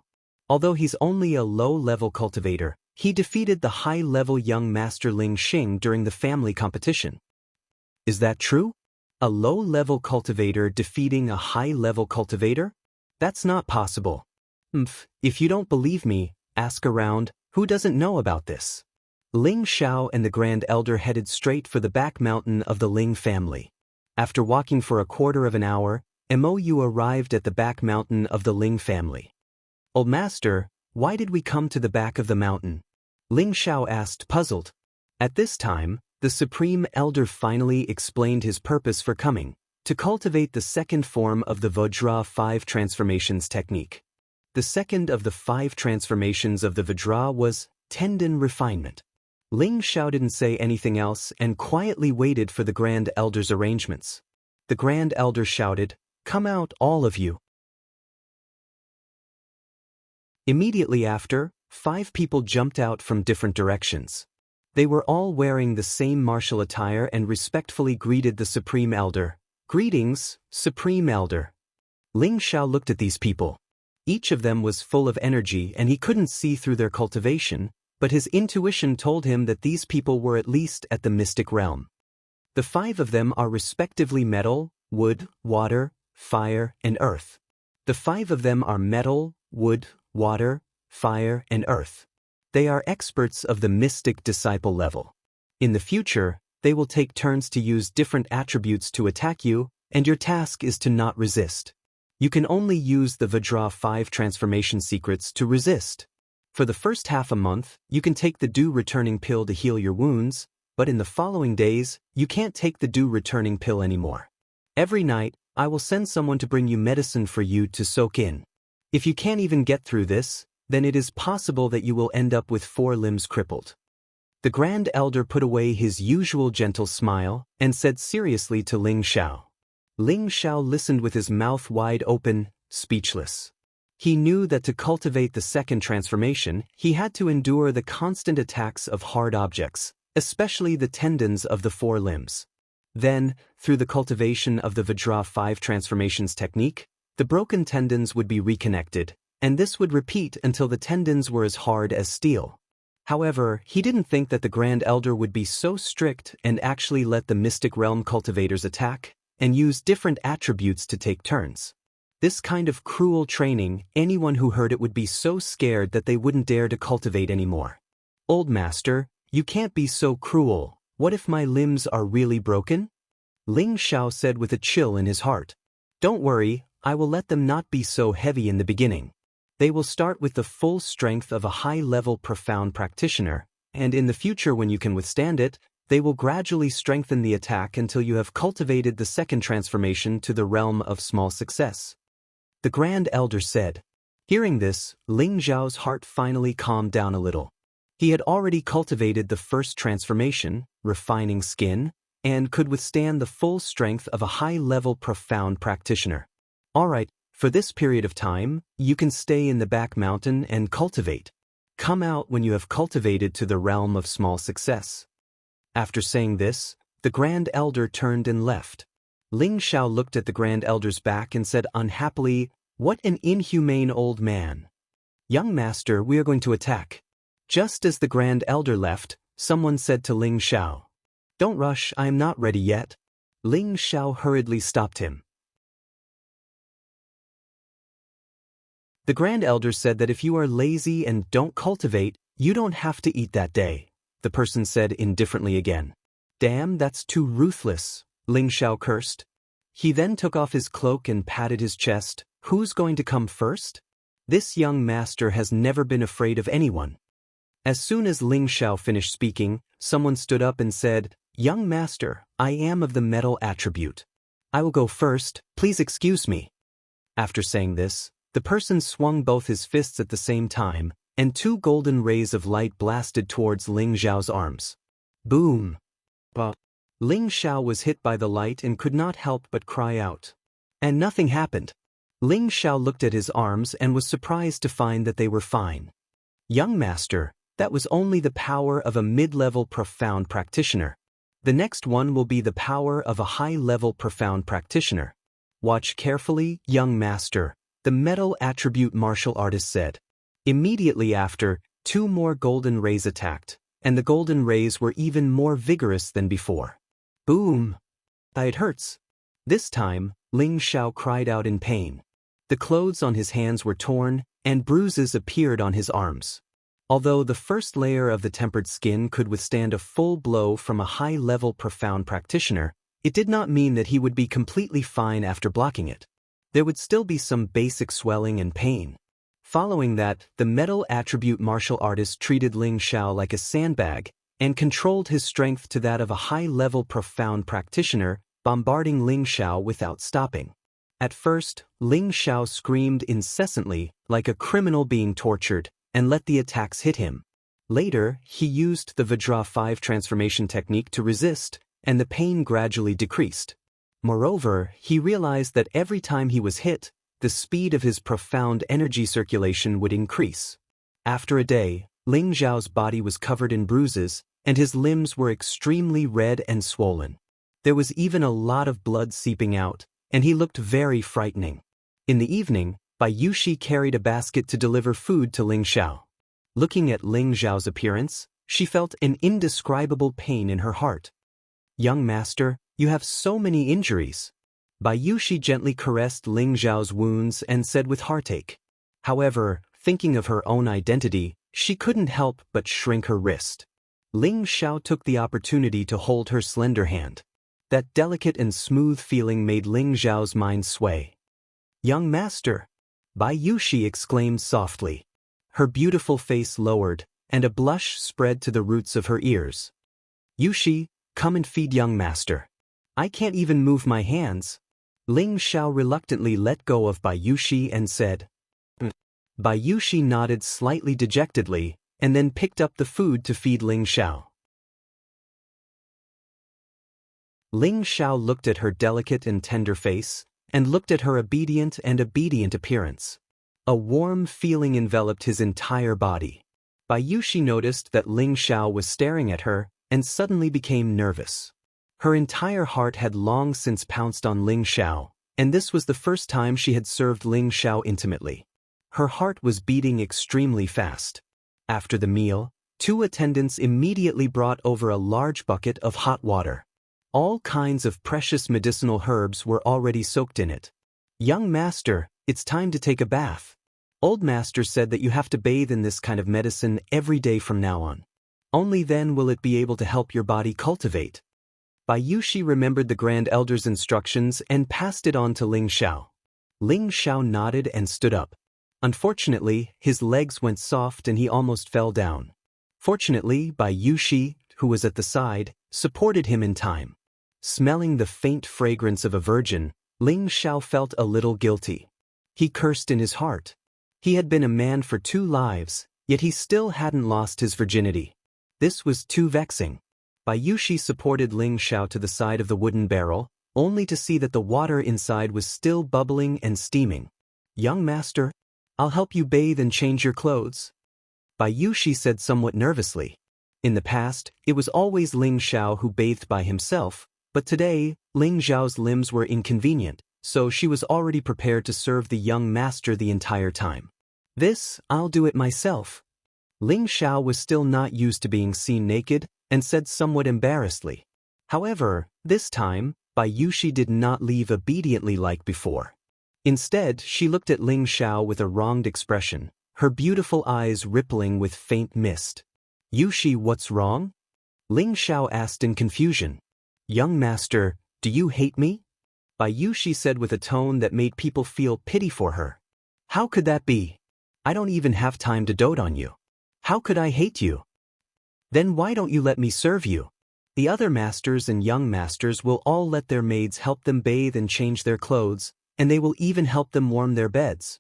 Although he's only a low-level cultivator, he defeated the high-level young master Ling Xing during the family competition. Is that true? A low-level cultivator defeating a high-level cultivator? That's not possible. If you don't believe me, ask around, who doesn't know about this? Ling Xiao and the Grand Elder headed straight for the back mountain of the Ling family. After walking for a quarter of an hour, Mou arrived at the back mountain of the Ling family. Old master, why did we come to the back of the mountain? Ling Xiao asked, puzzled. At this time, the Supreme Elder finally explained his purpose for coming, to cultivate the second form of the Vajra 5 transformations technique. The second of the 5 transformations of the Vajra was tendon refinement. Ling Xiao didn't say anything else and quietly waited for the Grand Elder's arrangements. The Grand Elder shouted, "Come out, all of you." Immediately after, 5 people jumped out from different directions. They were all wearing the same martial attire and respectfully greeted the Supreme Elder. "Greetings, Supreme Elder." Ling Xiao looked at these people. Each of them was full of energy and he couldn't see through their cultivation, but his intuition told him that these people were at least at the mystic realm. The 5 of them are respectively metal, wood, water, fire, and earth. The 5 of them are metal, wood, water, fire, and earth. They are experts of the mystic disciple level. In the future, they will take turns to use different attributes to attack you, and your task is to not resist. You can only use the Vajra 5 transformation secrets to resist. For the first half a month, you can take the dew returning pill to heal your wounds, but in the following days, you can't take the dew returning pill anymore. Every night, I will send someone to bring you medicine for you to soak in. If you can't even get through this, then it is possible that you will end up with 4 limbs crippled. The Grand Elder put away his usual gentle smile and said seriously to Ling Xiao. Ling Xiao listened with his mouth wide open, speechless. He knew that to cultivate the second transformation, he had to endure the constant attacks of hard objects, especially the tendons of the 4 limbs. Then, through the cultivation of the Vajra 5 transformations technique, the broken tendons would be reconnected, and this would repeat until the tendons were as hard as steel. However, he didn't think that the Grand Elder would be so strict and actually let the Mystic Realm cultivators attack and use different attributes to take turns. This kind of cruel training, anyone who heard it would be so scared that they wouldn't dare to cultivate anymore. Old Master, you can't be so cruel. What if my limbs are really broken? Ling Xiao said with a chill in his heart. Don't worry, I will let them not be so heavy in the beginning. They will start with the full strength of a high-level profound practitioner, and in the future when you can withstand it, they will gradually strengthen the attack until you have cultivated the second transformation to the realm of small success. The Grand Elder said. Hearing this, Ling Xiao's heart finally calmed down a little. He had already cultivated the first transformation, refining skin, and could withstand the full strength of a high-level profound practitioner. Alright, for this period of time, you can stay in the back mountain and cultivate. Come out when you have cultivated to the realm of small success. After saying this, the Grand Elder turned and left. Ling Xiao looked at the Grand Elder's back and said unhappily, "What an inhumane old man. Young Master, we are going to attack." Just as the Grand Elder left, someone said to Ling Xiao, "Don't rush, I am not ready yet." Ling Xiao hurriedly stopped him. The Grand Elder said that if you are lazy and don't cultivate, you don't have to eat that day. The person said indifferently again. Damn, that's too ruthless, Ling Xiao cursed. He then took off his cloak and patted his chest. Who's going to come first? This young master has never been afraid of anyone. As soon as Ling Xiao finished speaking, someone stood up and said, Young master, I am of the metal attribute. I will go first, please excuse me. After saying this, the person swung both his fists at the same time, and 2 golden rays of light blasted towards Ling Xiao's arms. Boom! But Ling Xiao was hit by the light and could not help but cry out. And nothing happened. Ling Xiao looked at his arms and was surprised to find that they were fine. Young master, that was only the power of a mid-level profound practitioner. The next one will be the power of a high-level profound practitioner. Watch carefully, young master, the metal attribute martial artist said. Immediately after, 2 more golden rays attacked, and the golden rays were even more vigorous than before. Boom! It hurts. This time, Ling Xiao cried out in pain. The clothes on his hands were torn, and bruises appeared on his arms. Although the first layer of the tempered skin could withstand a full blow from a high-level profound practitioner, it did not mean that he would be completely fine after blocking it. There would still be some basic swelling and pain. Following that, the metal attribute martial artist treated Ling Xiao like a sandbag and controlled his strength to that of a high-level profound practitioner, bombarding Ling Xiao without stopping. At first, Ling Xiao screamed incessantly, like a criminal being tortured, and let the attacks hit him. Later, he used the Vajra 5 transformation technique to resist, and the pain gradually decreased. Moreover, he realized that every time he was hit, the speed of his profound energy circulation would increase. After a day, Ling Xiao's body was covered in bruises, and his limbs were extremely red and swollen. There was even a lot of blood seeping out, and he looked very frightening. In the evening, Bai Yushi carried a basket to deliver food to Ling Xiao. Looking at Ling Xiao's appearance, she felt an indescribable pain in her heart. Young master, you have so many injuries. Bai Yushi gently caressed Ling Xiao's wounds and said with heartache. However, thinking of her own identity, she couldn't help but shrink her wrist. Ling Xiao took the opportunity to hold her slender hand. That delicate and smooth feeling made Ling Xiao's mind sway. Young master! Bai Yushi exclaimed softly. Her beautiful face lowered, and a blush spread to the roots of her ears. Yushi, come and feed young master. I can't even move my hands. Ling Xiao reluctantly let go of Bai Yushi and said. Bai Yushi nodded slightly dejectedly, and then picked up the food to feed Ling Xiao. Ling Xiao looked at her delicate and tender face, and looked at her obedient appearance. A warm feeling enveloped his entire body. Bai Yushi noticed that Ling Xiao was staring at her, and suddenly became nervous. Her entire heart had long since pounced on Ling Xiao, and this was the first time she had served Ling Xiao intimately. Her heart was beating extremely fast. After the meal, 2 attendants immediately brought over a large bucket of hot water. All kinds of precious medicinal herbs were already soaked in it. Young master, it's time to take a bath. Old master said that you have to bathe in this kind of medicine every day from now on. Only then will it be able to help your body cultivate. Bai Yushi remembered the Grand Elder's instructions and passed it on to Ling Xiao. Ling Xiao nodded and stood up. Unfortunately, his legs went soft and he almost fell down. Fortunately, Bai Yushi, who was at the side, supported him in time. Smelling the faint fragrance of a virgin, Ling Xiao felt a little guilty. He cursed in his heart. He had been a man for 2 lives, yet he still hadn't lost his virginity. This was too vexing. Bai Yushi supported Ling Xiao to the side of the wooden barrel, only to see that the water inside was still bubbling and steaming. Young master, I'll help you bathe and change your clothes. Bai Yushi said somewhat nervously. In the past, it was always Ling Xiao who bathed by himself, but today, Ling Xiao's limbs were inconvenient, so she was already prepared to serve the young master the entire time. This, I'll do it myself. Ling Xiao was still not used to being seen naked, and said somewhat embarrassedly. However, this time, Bai Yushi did not leave obediently like before. Instead, she looked at Ling Xiao with a wronged expression, her beautiful eyes rippling with faint mist. Yushi, what's wrong? Ling Xiao asked in confusion. Young master, do you hate me? Bai Yushi said with a tone that made people feel pity for her. How could that be? I don't even have time to dote on you. How could I hate you? Then why don't you let me serve you? The other masters and young masters will all let their maids help them bathe and change their clothes, and they will even help them warm their beds.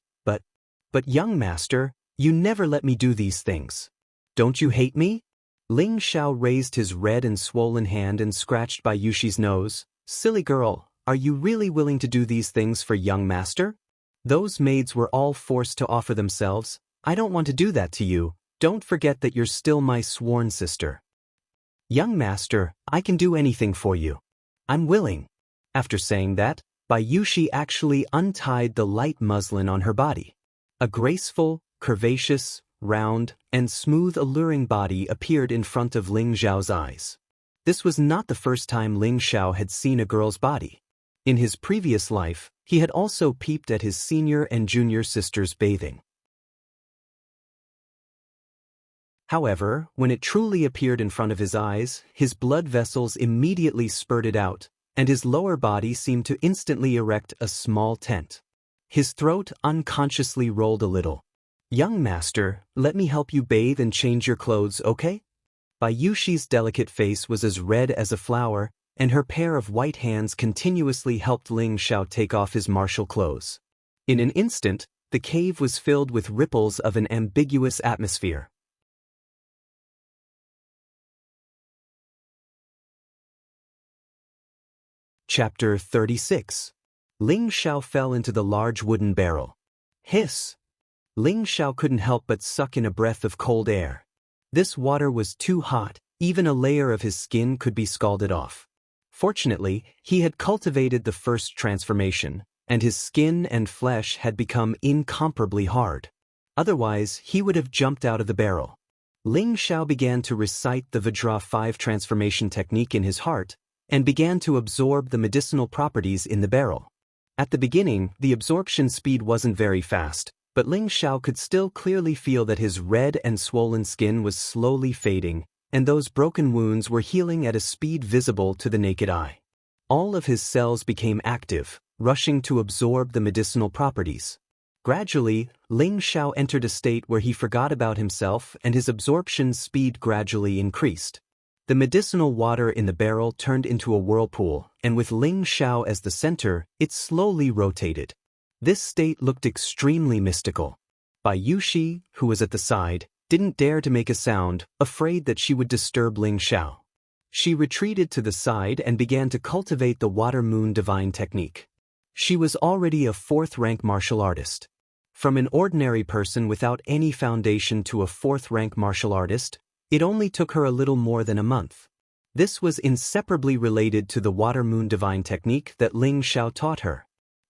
But young master, you never let me do these things. Don't you hate me? Ling Xiao raised his red and swollen hand and scratched Bai Yushi's nose. Silly girl, are you really willing to do these things for young master? Those maids were all forced to offer themselves. I don't want to do that to you, Don't forget that you're still my sworn sister. Young master, I can do anything for you. I'm willing. After saying that, Bayushi actually untied the light muslin on her body. A graceful, curvaceous, round, and smooth alluring body appeared in front of Ling Xiao's eyes. This was not the first time Ling Xiao had seen a girl's body. In his previous life, he had also peeped at his senior and junior sisters bathing. However, when it truly appeared in front of his eyes, his blood vessels immediately spurted out, and his lower body seemed to instantly erect a small tent. His throat unconsciously rolled a little. Young master, let me help you bathe and change your clothes, okay? Bayushi's delicate face was as red as a flower, and her pair of white hands continuously helped Ling Xiao take off his martial clothes. In an instant, the cave was filled with ripples of an ambiguous atmosphere. Chapter 36. Ling Xiao fell into the large wooden barrel. Hiss! Ling Xiao couldn't help but suck in a breath of cold air. This water was too hot, even a layer of his skin could be scalded off. Fortunately, he had cultivated the first transformation, and his skin and flesh had become incomparably hard. Otherwise, he would have jumped out of the barrel. Ling Xiao began to recite the Vajra 5 transformation technique in his heart, and began to absorb the medicinal properties in the barrel. At the beginning, the absorption speed wasn't very fast, but Ling Xiao could still clearly feel that his red and swollen skin was slowly fading, and those broken wounds were healing at a speed visible to the naked eye. All of his cells became active, rushing to absorb the medicinal properties. Gradually, Ling Xiao entered a state where he forgot about himself and his absorption speed gradually increased. The medicinal water in the barrel turned into a whirlpool, and with Ling Xiao as the center, it slowly rotated. This state looked extremely mystical. Bayushi, who was at the side, didn't dare to make a sound, afraid that she would disturb Ling Xiao. She retreated to the side and began to cultivate the Water Moon Divine technique. She was already a 4th-rank martial artist. From an ordinary person without any foundation to a 4th-rank martial artist, it only took her a little more than a month. This was inseparably related to the Water Moon Divine technique that Ling Xiao taught her.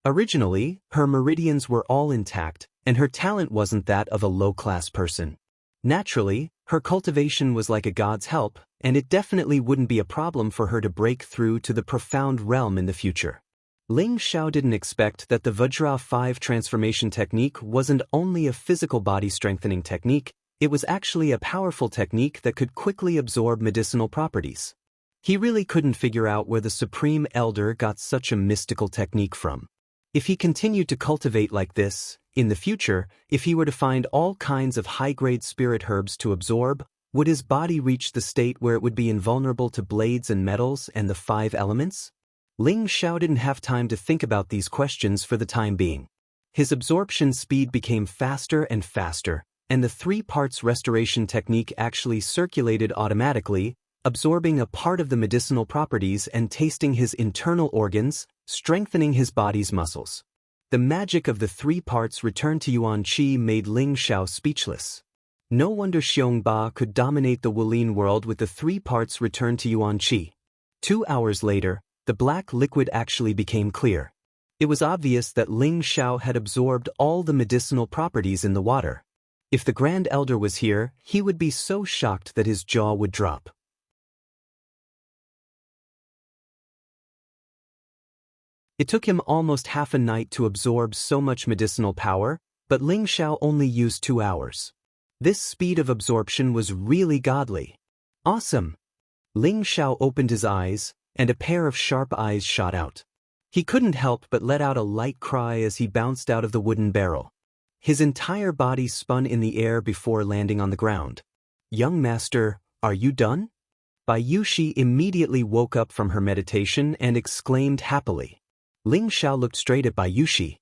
Originally, her meridians were all intact, and her talent wasn't that of a low-class person. Naturally, her cultivation was like a god's help, and it definitely wouldn't be a problem for her to break through to the profound realm in the future. Ling Xiao didn't expect that the Vajra 5 transformation technique wasn't only a physical body strengthening technique, it was actually a powerful technique that could quickly absorb medicinal properties. He really couldn't figure out where the Supreme Elder got such a mystical technique from. If he continued to cultivate like this, in the future, if he were to find all kinds of high-grade spirit herbs to absorb, would his body reach the state where it would be invulnerable to blades and metals and the 5 elements? Ling Xiao didn't have time to think about these questions for the time being. His absorption speed became faster and faster, and the 3 parts restoration technique actually circulated automatically, absorbing a part of the medicinal properties and tasting his internal organs, strengthening his body's muscles. The magic of the 3 parts returned to Yuan Qi made Ling Xiao speechless. No wonder Xiong Ba could dominate the Wulin world with the 3 parts returned to Yuan Qi. 2 hours later, the black liquid actually became clear. It was obvious that Ling Xiao had absorbed all the medicinal properties in the water. If the Grand Elder was here, he would be so shocked that his jaw would drop. It took him almost half a night to absorb so much medicinal power, but Ling Xiao only used 2 hours. This speed of absorption was really godly. Awesome! Ling Xiao opened his eyes, and a pair of sharp eyes shot out. He couldn't help but let out a light cry as he bounced out of the wooden barrel. His entire body spun in the air before landing on the ground. Young master, are you done? Bayushi immediately woke up from her meditation and exclaimed happily. Ling Xiao looked straight at Bayushi.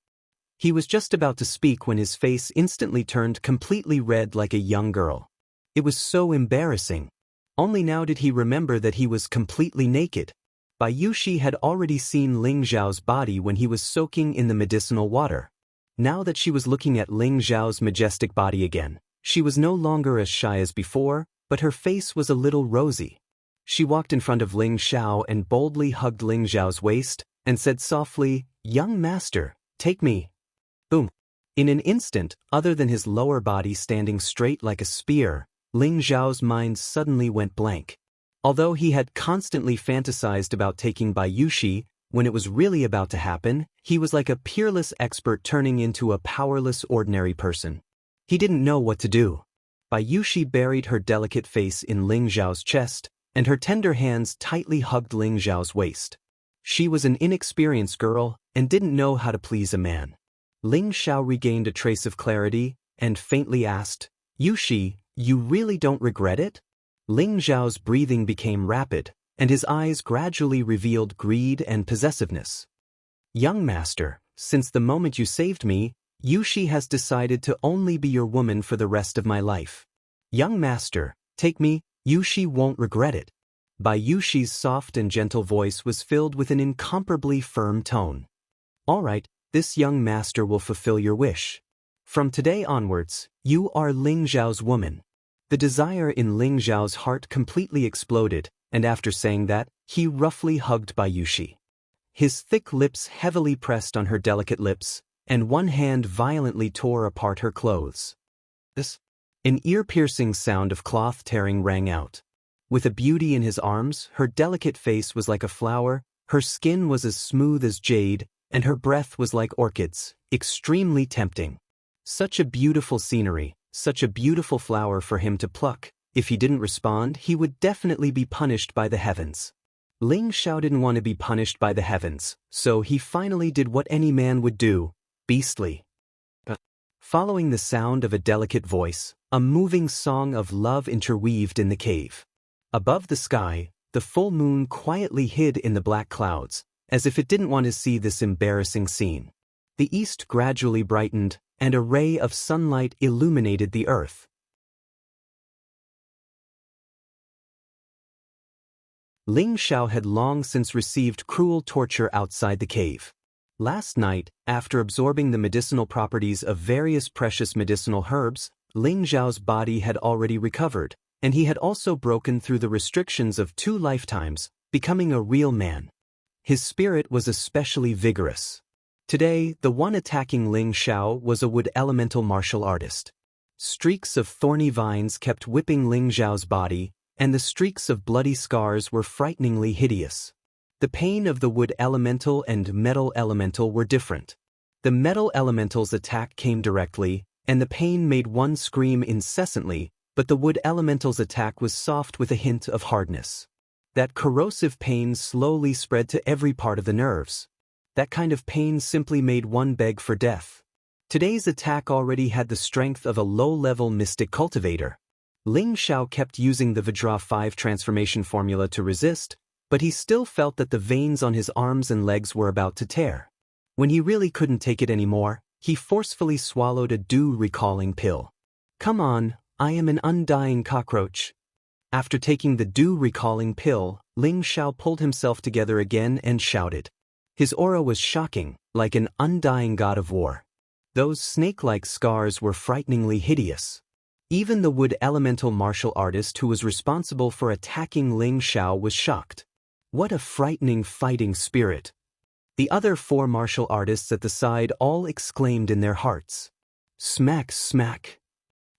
He was just about to speak when his face instantly turned completely red like a young girl. It was so embarrassing. Only now did he remember that he was completely naked. Bayushi had already seen Ling Xiao's body when he was soaking in the medicinal water. Now that she was looking at Ling Xiao's majestic body again, She was no longer as shy as before, but her face was a little rosy. She walked in front of Ling Xiao and boldly hugged Ling Xiao's waist and said softly, "Young master, take me." Boom. In an instant, other than his lower body standing straight like a spear, Ling Xiao's mind suddenly went blank. Although he had constantly fantasized about taking Bai Yuxi, when it was really about to happen, he was like a peerless expert turning into a powerless ordinary person. He didn't know what to do. Bai Yuxi buried her delicate face in Ling Xiao's chest, and her tender hands tightly hugged Ling Xiao's waist. She was an inexperienced girl and didn't know how to please a man. Ling Xiao regained a trace of clarity and faintly asked, "Yuxi, you really don't regret it?" Ling Xiao's breathing became rapid, and his eyes gradually revealed greed and possessiveness. "Young master, since the moment you saved me, Yuxi has decided to only be your woman for the rest of my life. Young master, take me, Yuxi won't regret it." Bai Yuxi's soft and gentle voice was filled with an incomparably firm tone. "All right, this young master will fulfill your wish. From today onwards, you are Ling Xiao's woman." The desire in Ling Xiao's heart completely exploded, and after saying that, he roughly hugged Bai Yuxi. His thick lips heavily pressed on her delicate lips, and one hand violently tore apart her clothes. An ear-piercing sound of cloth tearing rang out. With a beauty in his arms, her delicate face was like a flower, her skin was as smooth as jade, and her breath was like orchids, extremely tempting. Such a beautiful scenery, such a beautiful flower for him to pluck. If he didn't respond, he would definitely be punished by the heavens. Ling Xiao didn't want to be punished by the heavens, so he finally did what any man would do, beastly. Following the sound of a delicate voice, a moving song of love interweaved in the cave. Above the sky, the full moon quietly hid in the black clouds, as if it didn't want to see this embarrassing scene. The east gradually brightened, and a ray of sunlight illuminated the earth. Ling Xiao had long since received cruel torture outside the cave. Last night, after absorbing the medicinal properties of various precious medicinal herbs, Ling Xiao's body had already recovered, and he had also broken through the restrictions of 2 lifetimes, becoming a real man. His spirit was especially vigorous. Today, the one attacking Ling Xiao was a wood elemental martial artist. Streaks of thorny vines kept whipping Ling Xiao's body, and the streaks of bloody scars were frighteningly hideous. The pain of the wood elemental and metal elemental were different. The metal elemental's attack came directly, and the pain made one scream incessantly, but the wood elemental's attack was soft with a hint of hardness. That corrosive pain slowly spread to every part of the nerves. That kind of pain simply made one beg for death. Today's attack already had the strength of a low-level mystic cultivator. Ling Xiao kept using the Vajra 5 transformation formula to resist, but he still felt that the veins on his arms and legs were about to tear. When he really couldn't take it anymore, he forcefully swallowed a dew-recalling pill. "Come on, I am an undying cockroach." After taking the dew-recalling pill, Ling Xiao pulled himself together again and shouted. His aura was shocking, like an undying god of war. Those snake-like scars were frighteningly hideous. Even the wood elemental martial artist who was responsible for attacking Ling Xiao was shocked. What a frightening fighting spirit! The other 4 martial artists at the side all exclaimed in their hearts. Smack, smack.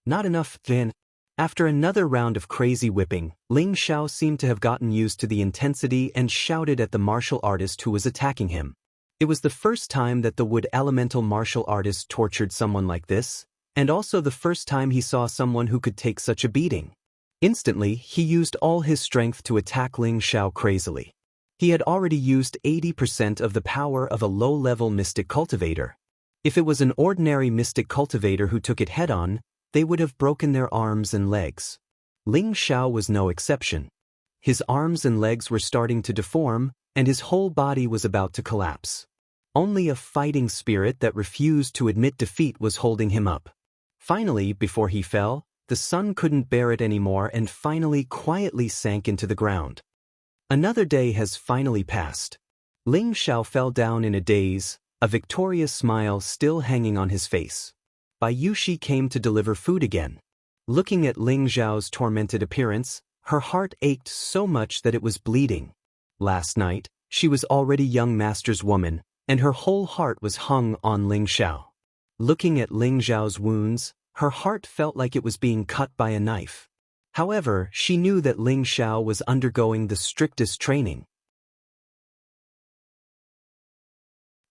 Not enough, then. After another round of crazy whipping, Ling Xiao seemed to have gotten used to the intensity and shouted at the martial artist who was attacking him. It was the first time that the wood elemental martial artist tortured someone like this, and also the first time he saw someone who could take such a beating. Instantly, he used all his strength to attack Ling Xiao crazily. He had already used 80% of the power of a low-level mystic cultivator. If it was an ordinary mystic cultivator who took it head-on, they would have broken their arms and legs. Ling Xiao was no exception. His arms and legs were starting to deform, and his whole body was about to collapse. Only a fighting spirit that refused to admit defeat was holding him up. Finally, before he fell, the sun couldn't bear it anymore and finally quietly sank into the ground. Another day has finally passed. Ling Xiao fell down in a daze, a victorious smile still hanging on his face. Bai Yuxi came to deliver food again. Looking at Ling Xiao's tormented appearance, her heart ached so much that it was bleeding. Last night, she was already young master's woman, and her whole heart was hung on Ling Xiao. Looking at Ling Xiao's wounds, her heart felt like it was being cut by a knife. However, she knew that Ling Xiao was undergoing the strictest training.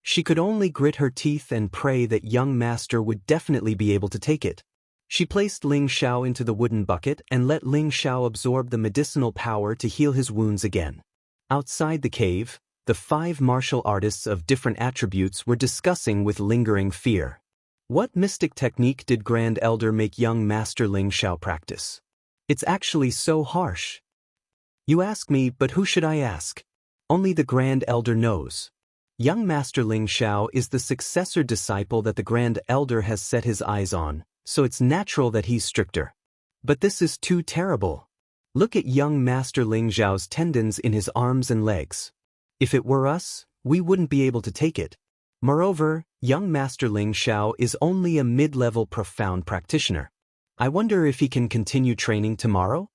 She could only grit her teeth and pray that young master would definitely be able to take it. She placed Ling Xiao into the wooden bucket and let Ling Xiao absorb the medicinal power to heal his wounds again. Outside the cave, the 5 martial artists of different attributes were discussing with lingering fear. What mystic technique did Grand Elder make young Master Ling Xiao practice? It's actually so harsh. You ask me, but who should I ask? Only the Grand Elder knows. Young Master Ling Xiao is the successor disciple that the Grand Elder has set his eyes on, so it's natural that he's stricter. But this is too terrible. Look at young Master Ling Xiao's tendons in his arms and legs. If it were us, we wouldn't be able to take it. Moreover, young Master Ling Xiao is only a mid-level profound practitioner. I wonder if he can continue training tomorrow?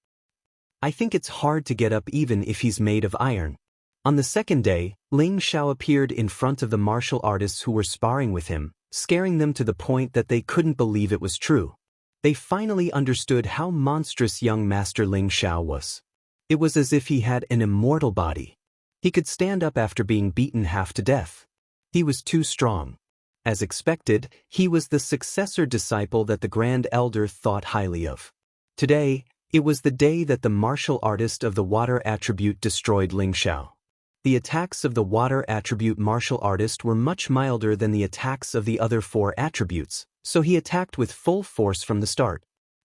I think it's hard to get up even if he's made of iron. On the second day, Ling Xiao appeared in front of the martial artists who were sparring with him, scaring them to the point that they couldn't believe it was true. They finally understood how monstrous young Master Ling Xiao was. It was as if he had an immortal body. He could stand up after being beaten half to death. He was too strong. As expected, he was the successor disciple that the Grand Elder thought highly of. Today, it was the day that the martial artist of the water attribute destroyed Ling Xiao. The attacks of the water attribute martial artist were much milder than the attacks of the other 4 attributes, so he attacked with full force from the start.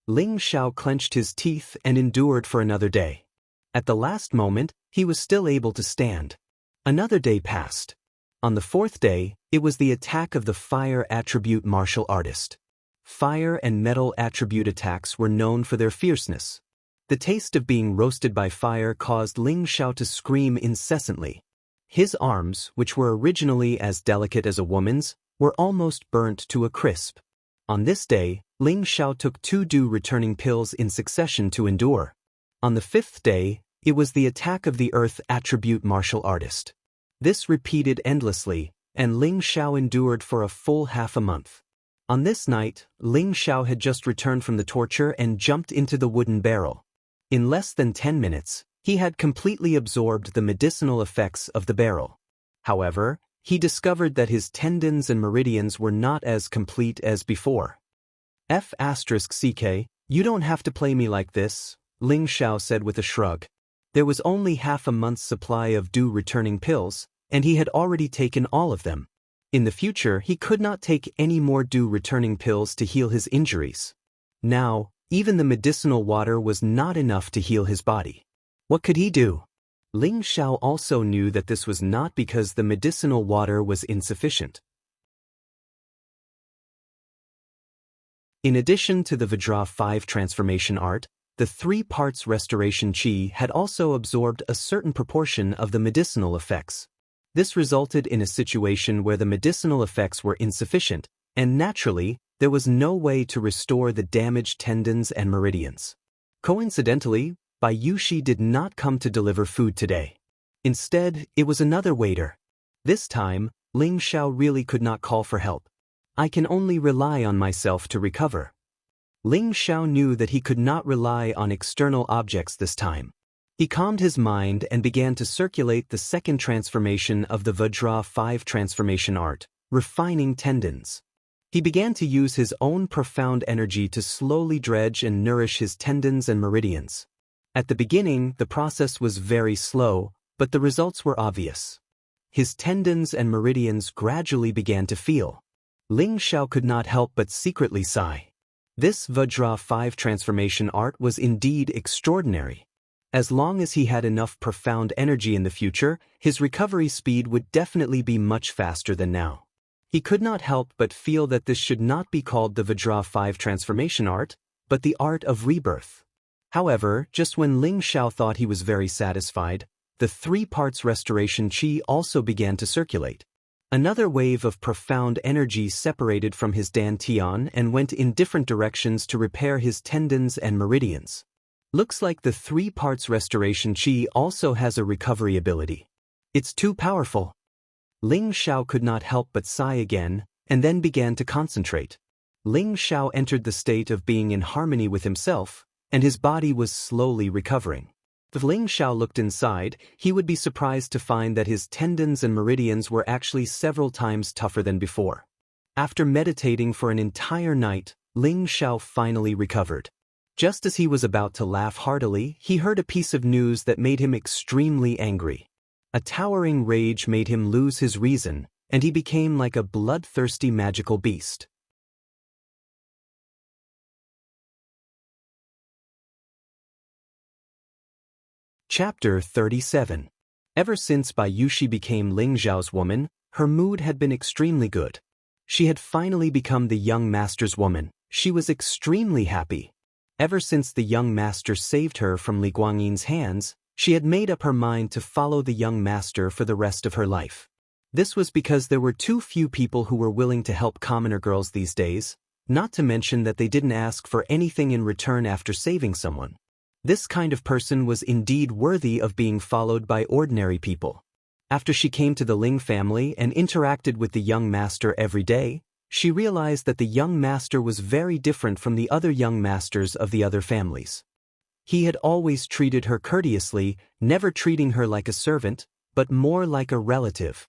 Ling Xiao clenched his teeth and endured for another day. At the last moment, he was still able to stand. Another day passed. On the 4th day, it was the attack of the fire attribute martial artist. Fire and metal attribute attacks were known for their fierceness. The taste of being roasted by fire caused Ling Xiao to scream incessantly. His arms, which were originally as delicate as a woman's, were almost burnt to a crisp. On this day, Ling Xiao took 2 dew returning pills in succession to endure. On the 5th day, it was the attack of the earth attribute martial artist. This repeated endlessly, and Ling Xiao endured for a full half a month. On this night, Ling Xiao had just returned from the torture and jumped into the wooden barrel. In less than 10 minutes, he had completely absorbed the medicinal effects of the barrel. However, he discovered that his tendons and meridians were not as complete as before. F***ck, you don't have to play me like this, Ling Xiao said with a shrug. There was only half a month's supply of dew returning pills, and he had already taken all of them. In the future, he could not take any more dew returning pills to heal his injuries. Now, even the medicinal water was not enough to heal his body. What could he do? Ling Xiao also knew that this was not because the medicinal water was insufficient. In addition to the Vajra 5 transformation art, the 3 parts restoration chi had also absorbed a certain proportion of the medicinal effects. This resulted in a situation where the medicinal effects were insufficient, and naturally, there was no way to restore the damaged tendons and meridians. Coincidentally, Bai Yushi did not come to deliver food today. Instead, it was another waiter. This time, Ling Xiao really could not call for help. I can only rely on myself to recover. Ling Xiao knew that he could not rely on external objects this time. He calmed his mind and began to circulate the second transformation of the Vajra 5 transformation art, refining tendons. He began to use his own profound energy to slowly dredge and nourish his tendons and meridians. At the beginning, the process was very slow, but the results were obvious. His tendons and meridians gradually began to feel. Ling Xiao could not help but secretly sigh. This Vajra 5 transformation art was indeed extraordinary. As long as he had enough profound energy in the future, his recovery speed would definitely be much faster than now. He could not help but feel that this should not be called the Vajra 5 transformation art, but the art of rebirth. However, just when Ling Xiao thought he was very satisfied, the 3 parts restoration chi also began to circulate. Another wave of profound energy separated from his dantian and went in different directions to repair his tendons and meridians. Looks like the 3 parts restoration chi also has a recovery ability. It's too powerful. Ling Xiao could not help but sigh again, and then began to concentrate. Ling Xiao entered the state of being in harmony with himself, and his body was slowly recovering. If Ling Xiao looked inside, he would be surprised to find that his tendons and meridians were actually several times tougher than before. After meditating for an entire night, Ling Xiao finally recovered. Just as he was about to laugh heartily, he heard a piece of news that made him extremely angry. A towering rage made him lose his reason, and he became like a bloodthirsty magical beast. Chapter 37. Ever since Bai Yuxi became Ling Zhao's woman, her mood had been extremely good. She had finally become the young master's woman. She was extremely happy. Ever since the young master saved her from Li Guangyin's hands, she had made up her mind to follow the young master for the rest of her life. This was because there were too few people who were willing to help commoner girls these days, not to mention that they didn't ask for anything in return after saving someone. This kind of person was indeed worthy of being followed by ordinary people. After she came to the Ling family and interacted with the young master every day, she realized that the young master was very different from the other young masters of the other families. He had always treated her courteously, never treating her like a servant, but more like a relative.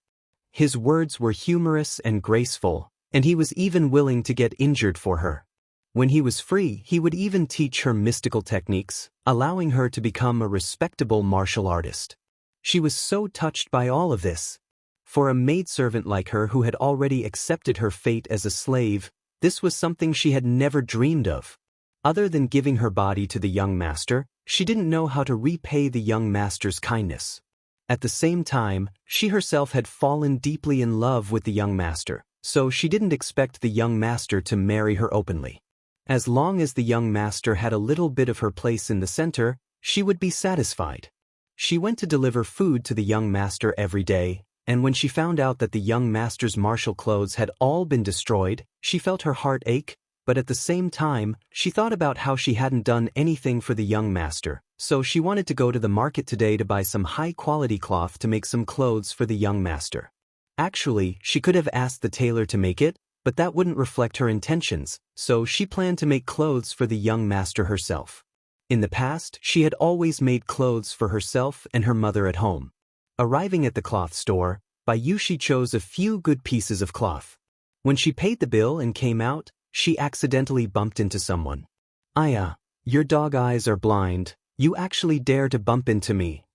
His words were humorous and graceful, and he was even willing to get injured for her. When he was free, he would even teach her mystical techniques, allowing her to become a respectable martial artist. She was so touched by all of this. For a maidservant like her who had already accepted her fate as a slave, this was something she had never dreamed of. Other than giving her body to the young master, she didn't know how to repay the young master's kindness. At the same time, she herself had fallen deeply in love with the young master, so she didn't expect the young master to marry her openly. As long as the young master had a little bit of her place in the center, she would be satisfied. She went to deliver food to the young master every day, and when she found out that the young master's martial clothes had all been destroyed, she felt her heart ache, but at the same time, she thought about how she hadn't done anything for the young master, so she wanted to go to the market today to buy some high-quality cloth to make some clothes for the young master. Actually, she could have asked the tailor to make it, but that wouldn't reflect her intentions, so she planned to make clothes for the young master herself. In the past, she had always made clothes for herself and her mother at home. Arriving at the cloth store, Bai Yuxi chose a few good pieces of cloth. When she paid the bill and came out, she accidentally bumped into someone. "Aya, your dog eyes are blind, you actually dare to bump into me."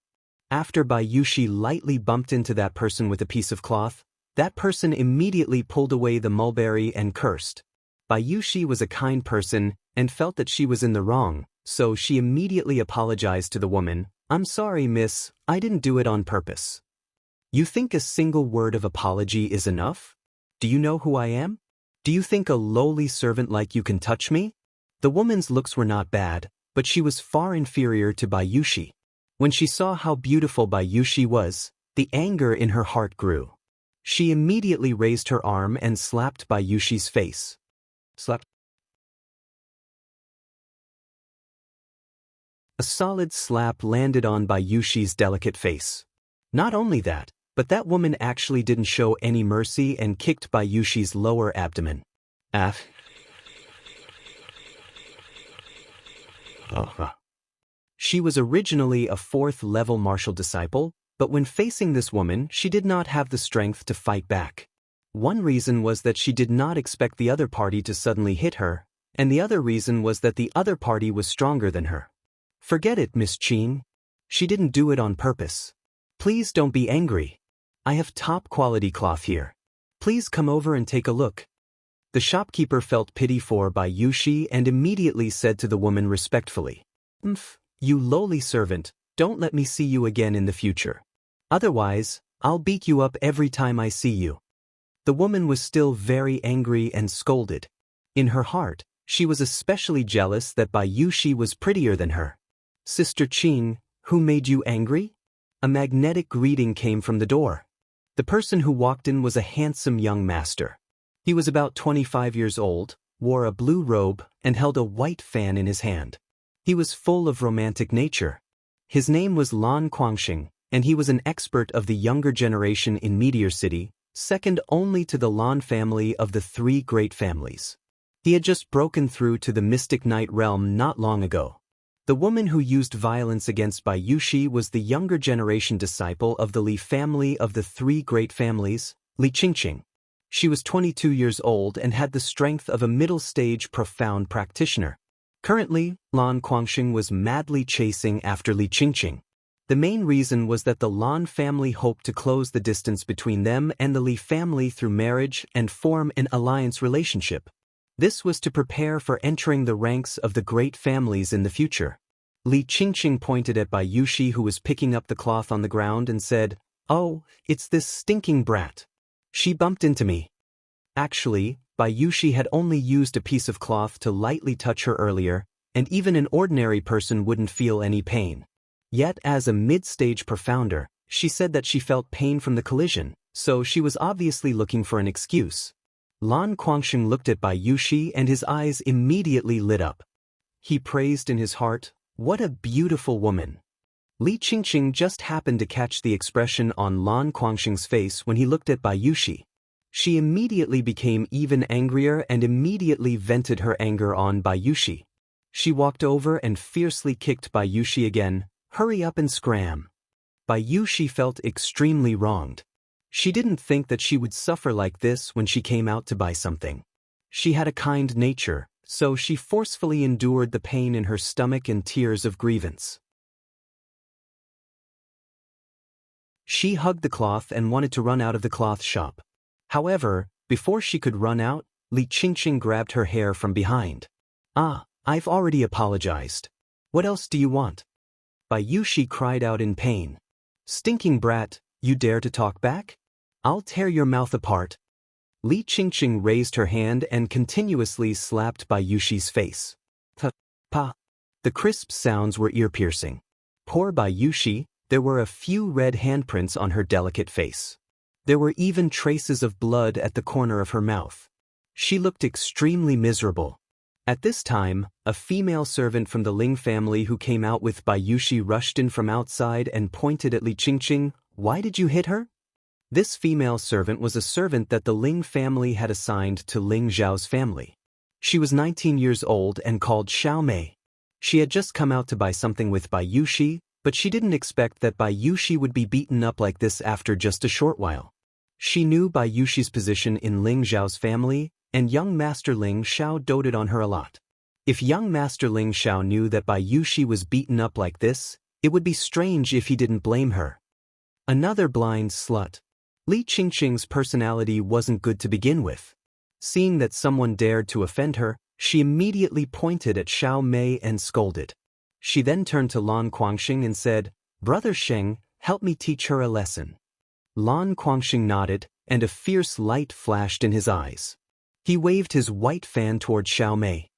After Bai Yuxi lightly bumped into that person with a piece of cloth, that person immediately pulled away the mulberry and cursed. Bai Yuxi was a kind person and felt that she was in the wrong, so she immediately apologized to the woman. "I'm sorry, miss, I didn't do it on purpose." "You think a single word of apology is enough? Do you know who I am? Do you think a lowly servant like you can touch me?" The woman's looks were not bad, but she was far inferior to Bai Yuxi. When she saw how beautiful Bai Yuxi was, the anger in her heart grew. She immediately raised her arm and slapped Bai Yuxi's face. Slap. A solid slap landed on Bai Yuxi's delicate face. Not only that, but that woman actually didn't show any mercy and kicked Bai Yuxi's lower abdomen. She was originally a 4th-level martial disciple, but when facing this woman, she did not have the strength to fight back. One reason was that she did not expect the other party to suddenly hit her, and the other reason was that the other party was stronger than her. "Forget it, Miss Qin. She didn't do it on purpose. Please don't be angry. I have top-quality cloth here. Please come over and take a look." The shopkeeper felt pity for Bai Yuxi and immediately said to the woman respectfully, "You lowly servant, don't let me see you again in the future. Otherwise, I'll beat you up every time I see you." The woman was still very angry and scolded. In her heart, she was especially jealous that Bai Yuxi was prettier than her. "Sister Qin, who made you angry?" A magnetic greeting came from the door. The person who walked in was a handsome young master. He was about 25 years old, wore a blue robe, and held a white fan in his hand. He was full of romantic nature. His name was Lan Guangxing, and he was an expert of the younger generation in Meteor City, second only to the Lan family of the three great families. He had just broken through to the Mystic Knight realm not long ago. The woman who used violence against Bai Yushi was the younger generation disciple of the Li family of the three great families, Li Qingqing. She was 22 years old and had the strength of a middle-stage profound practitioner. Currently, Lan Guangxing was madly chasing after Li Qingqing. The main reason was that the Lan family hoped to close the distance between them and the Li family through marriage and form an alliance relationship. This was to prepare for entering the ranks of the great families in the future. Li Qingqing pointed at Bai Yushi, who was picking up the cloth on the ground, and said, "Oh, it's this stinking brat. She bumped into me." Actually, Bai Yushi had only used a piece of cloth to lightly touch her earlier, and even an ordinary person wouldn't feel any pain. Yet as a mid-stage profounder, she said that she felt pain from the collision, so she was obviously looking for an excuse. Lan Guangxing looked at Bai Yushi and his eyes immediately lit up. He praised in his heart, "What a beautiful woman." Li Qingqing just happened to catch the expression on Lan Guangxing's face when he looked at Bai Yushi. She immediately became even angrier and immediately vented her anger on Bai Yushi. She walked over and fiercely kicked Bai Yushi again. "Hurry up and scram." Bai Yushi felt extremely wronged. She didn't think that she would suffer like this when she came out to buy something. She had a kind nature, so she forcefully endured the pain in her stomach and tears of grievance. She hugged the cloth and wanted to run out of the cloth shop. However, before she could run out, Li Qingqing grabbed her hair from behind. "Ah, I've already apologized. What else do you want?" Bai Yushi cried out in pain. "Stinking brat, you dare to talk back? I'll tear your mouth apart." Li Qingqing raised her hand and continuously slapped Bai Yushi's face. Pa. The crisp sounds were ear-piercing. Poor Bai Yushi, there were a few red handprints on her delicate face. There were even traces of blood at the corner of her mouth. She looked extremely miserable. At this time, a female servant from the Ling family who came out with Bai Yushi rushed in from outside and pointed at Li Qingqing. "Why did you hit her?" This female servant was a servant that the Ling family had assigned to Ling Zhao's family. She was 19 years old and called Xiao Mei. She had just come out to buy something with Bai Yushi, but she didn't expect that Bai Yushi would be beaten up like this after just a short while. She knew Bai Yushi's position in Ling Zhao's family, and young Master Ling Xiao doted on her a lot. If young Master Ling Xiao knew that Bai Yushi was beaten up like this, it would be strange if he didn't blame her. Another blind slut. Li Qingqing's personality wasn't good to begin with. Seeing that someone dared to offend her, she immediately pointed at Xiao Mei and scolded. She then turned to Lan Guangxing and said, "Brother Sheng, help me teach her a lesson." Lan Guangxing nodded, and a fierce light flashed in his eyes. He waved his white fan toward Xiao Mei.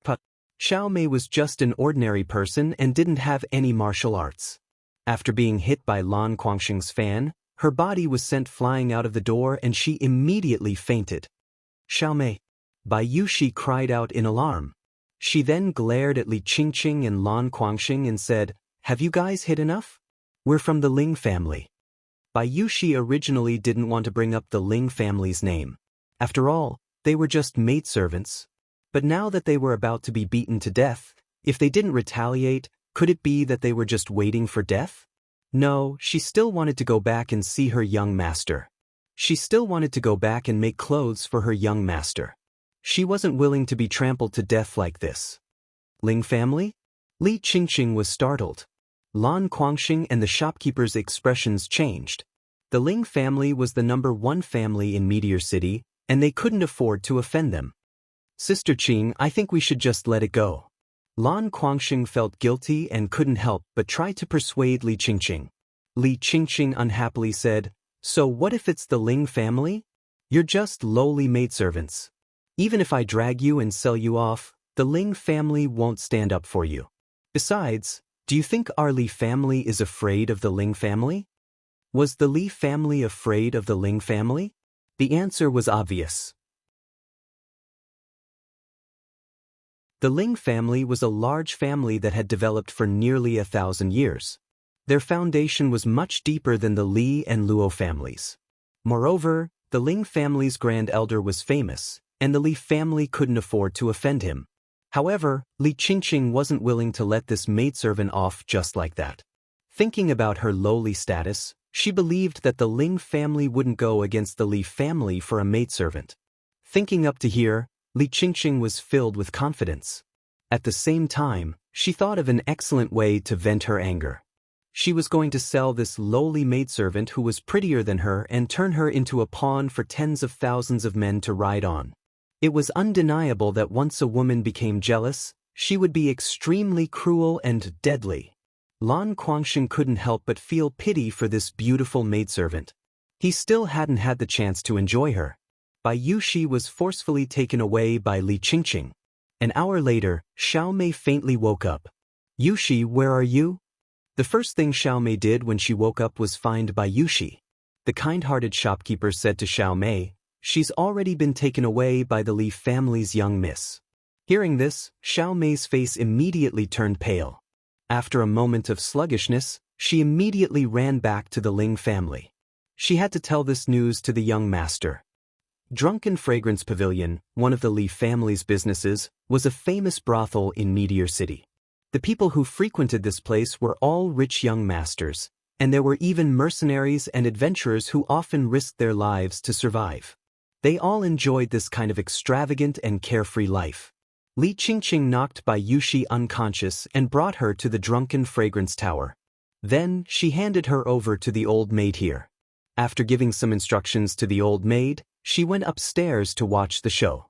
But Xiao Mei was just an ordinary person and didn't have any martial arts. After being hit by Lan Guangxing's fan, her body was sent flying out of the door and she immediately fainted. "Xiao Mei!" Bai Yushi cried out in alarm. She then glared at Li Qingqing and Lan Guangxing and said, "Have you guys hit enough? We're from the Ling family." Bai Yushi originally didn't want to bring up the Ling family's name. After all, they were just maidservants. But now that they were about to be beaten to death, if they didn't retaliate, could it be that they were just waiting for death? No, she still wanted to go back and see her young master. She still wanted to go back and make clothes for her young master. She wasn't willing to be trampled to death like this. Ling family? Li Qingqing was startled. Lan Guangxing and the shopkeeper's expressions changed. The Ling family was the #1 family in Meteor City, and they couldn't afford to offend them. "Sister Qing, I think we should just let it go." Lan Guangxing felt guilty and couldn't help but try to persuade Li Qingqing. Li Qingqing unhappily said, "So what if it's the Ling family? You're just lowly maidservants. Even if I drag you and sell you off, the Ling family won't stand up for you. Besides, do you think our Li family is afraid of the Ling family?" Was the Li family afraid of the Ling family? The answer was obvious. The Ling family was a large family that had developed for nearly 1,000 years. Their foundation was much deeper than the Li and Luo families. Moreover, the Ling family's grand elder was famous, and the Li family couldn't afford to offend him. However, Li Qingqing wasn't willing to let this maidservant off just like that. Thinking about her lowly status, she believed that the Ling family wouldn't go against the Li family for a maidservant. Thinking up to here, Li Qingqing was filled with confidence. At the same time, she thought of an excellent way to vent her anger. She was going to sell this lowly maidservant who was prettier than her and turn her into a pawn for tens of thousands of men to ride on. It was undeniable that once a woman became jealous, she would be extremely cruel and deadly. Lan Guangxing couldn't help but feel pity for this beautiful maidservant. He still hadn't had the chance to enjoy her. Bai Yuxi was forcefully taken away by Li Qingqing. An hour later, Xiao Mei faintly woke up. "Yuxi, where are you?" The first thing Xiao Mei did when she woke up was find Bai Yuxi. The kind-hearted shopkeeper said to Xiao Mei, "She's already been taken away by the Li family's young miss." Hearing this, Xiao Mei's face immediately turned pale. After a moment of sluggishness, she immediately ran back to the Ling family. She had to tell this news to the young master. Drunken Fragrance Pavilion, one of the Li family's businesses, was a famous brothel in Meteor City. The people who frequented this place were all rich young masters, and there were even mercenaries and adventurers who often risked their lives to survive. They all enjoyed this kind of extravagant and carefree life. Li Qingqing knocked Bai Yuxi unconscious and brought her to the Drunken Fragrance Tower. Then, she handed her over to the old maid here. After giving some instructions to the old maid, she went upstairs to watch the show.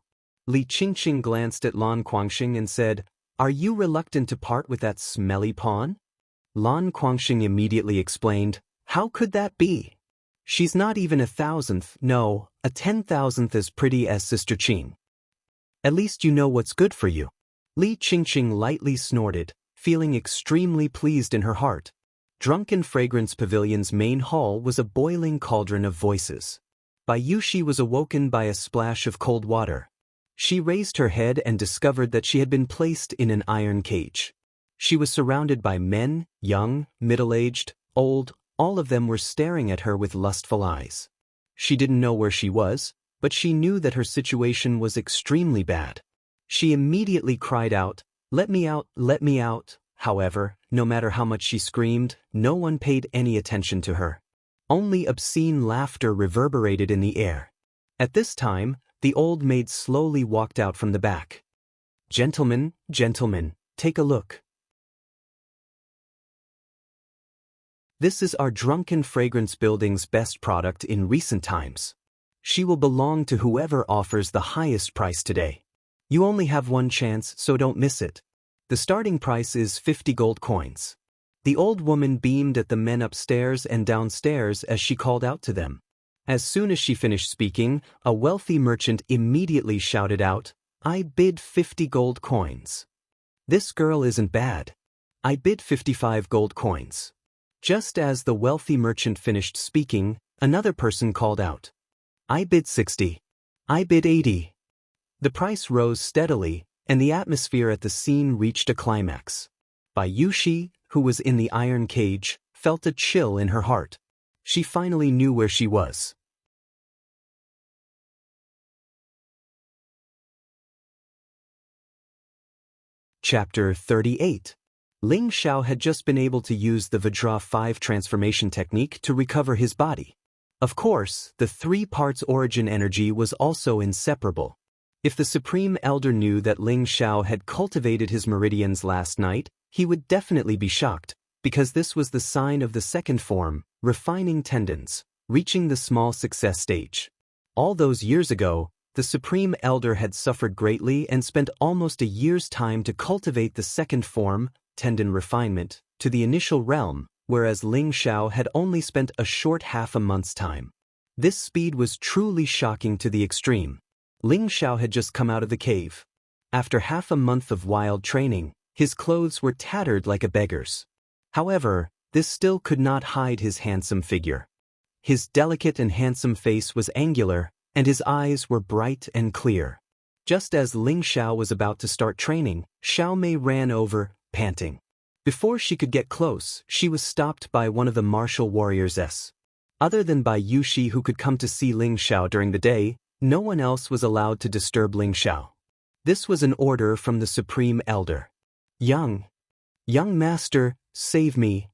Li Qingqing glanced at Lan Guangxing and said, "Are you reluctant to part with that smelly pawn?" Lan Guangxing immediately explained, "How could that be? She's not even 1,000th, no, a 10,000th as pretty as Sister Qing. At least you know what's good for you." Li Qingqing lightly snorted, feeling extremely pleased in her heart. Drunken Fragrance Pavilion's main hall was a boiling cauldron of voices. Bai Yuxi was awoken by a splash of cold water. She raised her head and discovered that she had been placed in an iron cage. She was surrounded by men, young, middle-aged, old, all of them were staring at her with lustful eyes. She didn't know where she was, but she knew that her situation was extremely bad. She immediately cried out, "Let me out, let me out." However, no matter how much she screamed, no one paid any attention to her. Only obscene laughter reverberated in the air. At this time, the old maid slowly walked out from the back. "Gentlemen, gentlemen, take a look. This is our Drunken Fragrance Building's best product in recent times. She will belong to whoever offers the highest price today. You only have one chance, so don't miss it. The starting price is 50 gold coins." The old woman beamed at the men upstairs and downstairs as she called out to them. As soon as she finished speaking, a wealthy merchant immediately shouted out, "I bid 50 gold coins. This girl isn't bad. I bid 55 gold coins." Just as the wealthy merchant finished speaking, another person called out, "I bid 60. I bid 80. The price rose steadily, and the atmosphere at the scene reached a climax. Bai Yuxi, who was in the iron cage, felt a chill in her heart. She finally knew where she was. Chapter 38. Ling Xiao had just been able to use the Vajra 5 transformation technique to recover his body. Of course, the 3 parts origin energy was also inseparable. If the Supreme Elder knew that Ling Xiao had cultivated his meridians last night, he would definitely be shocked, because this was the sign of the second form, refining tendons, reaching the small success stage. All those years ago, the Supreme Elder had suffered greatly and spent almost a year's time to cultivate the second form, tendon refinement, to the initial realm, whereas Ling Xiao had only spent a short half a month's time. This speed was truly shocking to the extreme. Ling Xiao had just come out of the cave. After half a month of wild training, his clothes were tattered like a beggar's. However, this still could not hide his handsome figure. His delicate and handsome face was angular, and his eyes were bright and clear. Just as Ling Xiao was about to start training, Xiao Mei ran over, panting. Before she could get close, she was stopped by one of the martial warriors. Other than Bai Yushi, who could come to see Ling Xiao during the day, no one else was allowed to disturb Ling Xiao. This was an order from the Supreme Elder. Young Master, save me.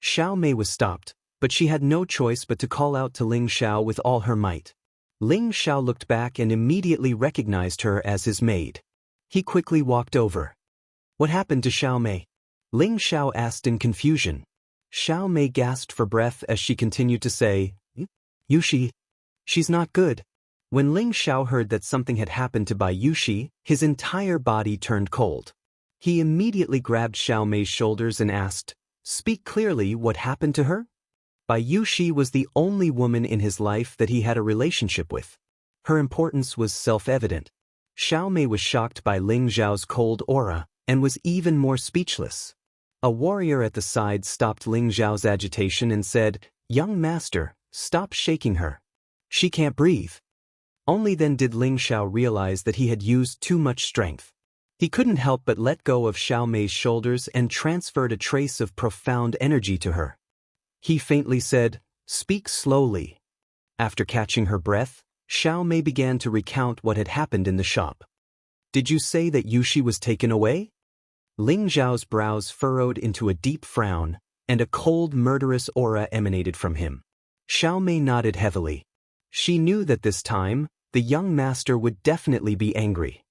Xiao Mei was stopped, but she had no choice but to call out to Ling Xiao with all her might. Ling Xiao looked back and immediately recognized her as his maid. He quickly walked over. What happened to Xiao Mei? Ling Xiao asked in confusion. Xiao Mei gasped for breath as she continued to say, Yushi, she's not good. When Ling Xiao heard that something had happened to Bai Yushi, his entire body turned cold. He immediately grabbed Xiao Mei's shoulders and asked, Speak clearly, what happened to her? Bai Yushi was the only woman in his life that he had a relationship with. Her importance was self-evident. Xiao Mei was shocked by Ling Xiao's cold aura, and was even more speechless. A warrior at the side stopped Ling Xiao's agitation and said, Young master, stop shaking her. She can't breathe. Only then did Ling Xiao realize that he had used too much strength. He couldn't help but let go of Xiao Mei's shoulders and transferred a trace of profound energy to her. He faintly said, Speak slowly. After catching her breath, Xiao Mei began to recount what had happened in the shop. Did you say that Yushi was taken away? Ling Xiao's brows furrowed into a deep frown, and a cold, murderous aura emanated from him. Xiao Mei nodded heavily. She knew that this time, the young master would definitely be angry.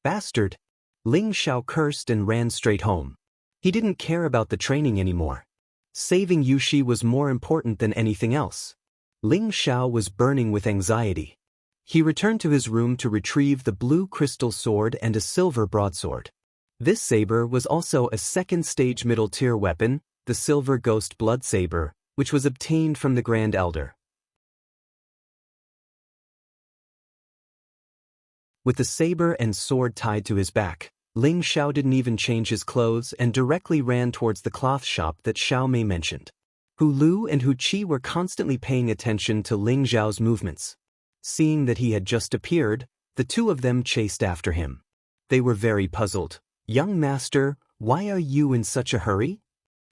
Bastard! Ling Xiao cursed and ran straight home. He didn't care about the training anymore. Saving Yushi was more important than anything else. Ling Xiao was burning with anxiety. He returned to his room to retrieve the blue crystal sword and a silver broadsword. This saber was also a second-stage middle-tier weapon, the silver ghost blood saber, which was obtained from the Grand Elder. With the saber and sword tied to his back, Ling Xiao didn't even change his clothes and directly ran towards the cloth shop that Xiao Mei mentioned. Hu Lu and Hu Qi were constantly paying attention to Ling Xiao's movements. Seeing that he had just appeared, the two of them chased after him. They were very puzzled. Young master, why are you in such a hurry?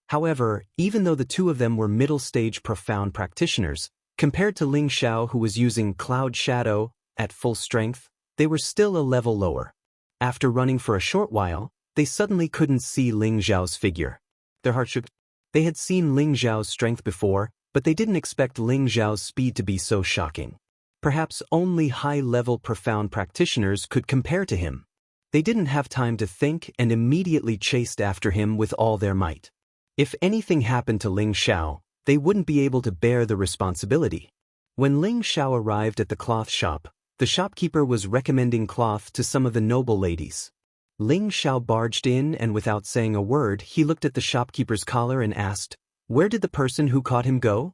However, even though the two of them were middle-stage profound practitioners, compared to Ling Xiao, who was using Cloud Shadow at full strength, they were still a level lower. After running for a short while, they suddenly couldn't see Ling Xiao's figure. Their hearts shook. They had seen Ling Xiao's strength before, but they didn't expect Ling Xiao's speed to be so shocking. Perhaps only high-level profound practitioners could compare to him. They didn't have time to think and immediately chased after him with all their might. If anything happened to Ling Xiao, they wouldn't be able to bear the responsibility. When Ling Xiao arrived at the cloth shop, the shopkeeper was recommending cloth to some of the noble ladies. Ling Xiao barged in and without saying a word, he looked at the shopkeeper's collar and asked, Where did the person who caught him go?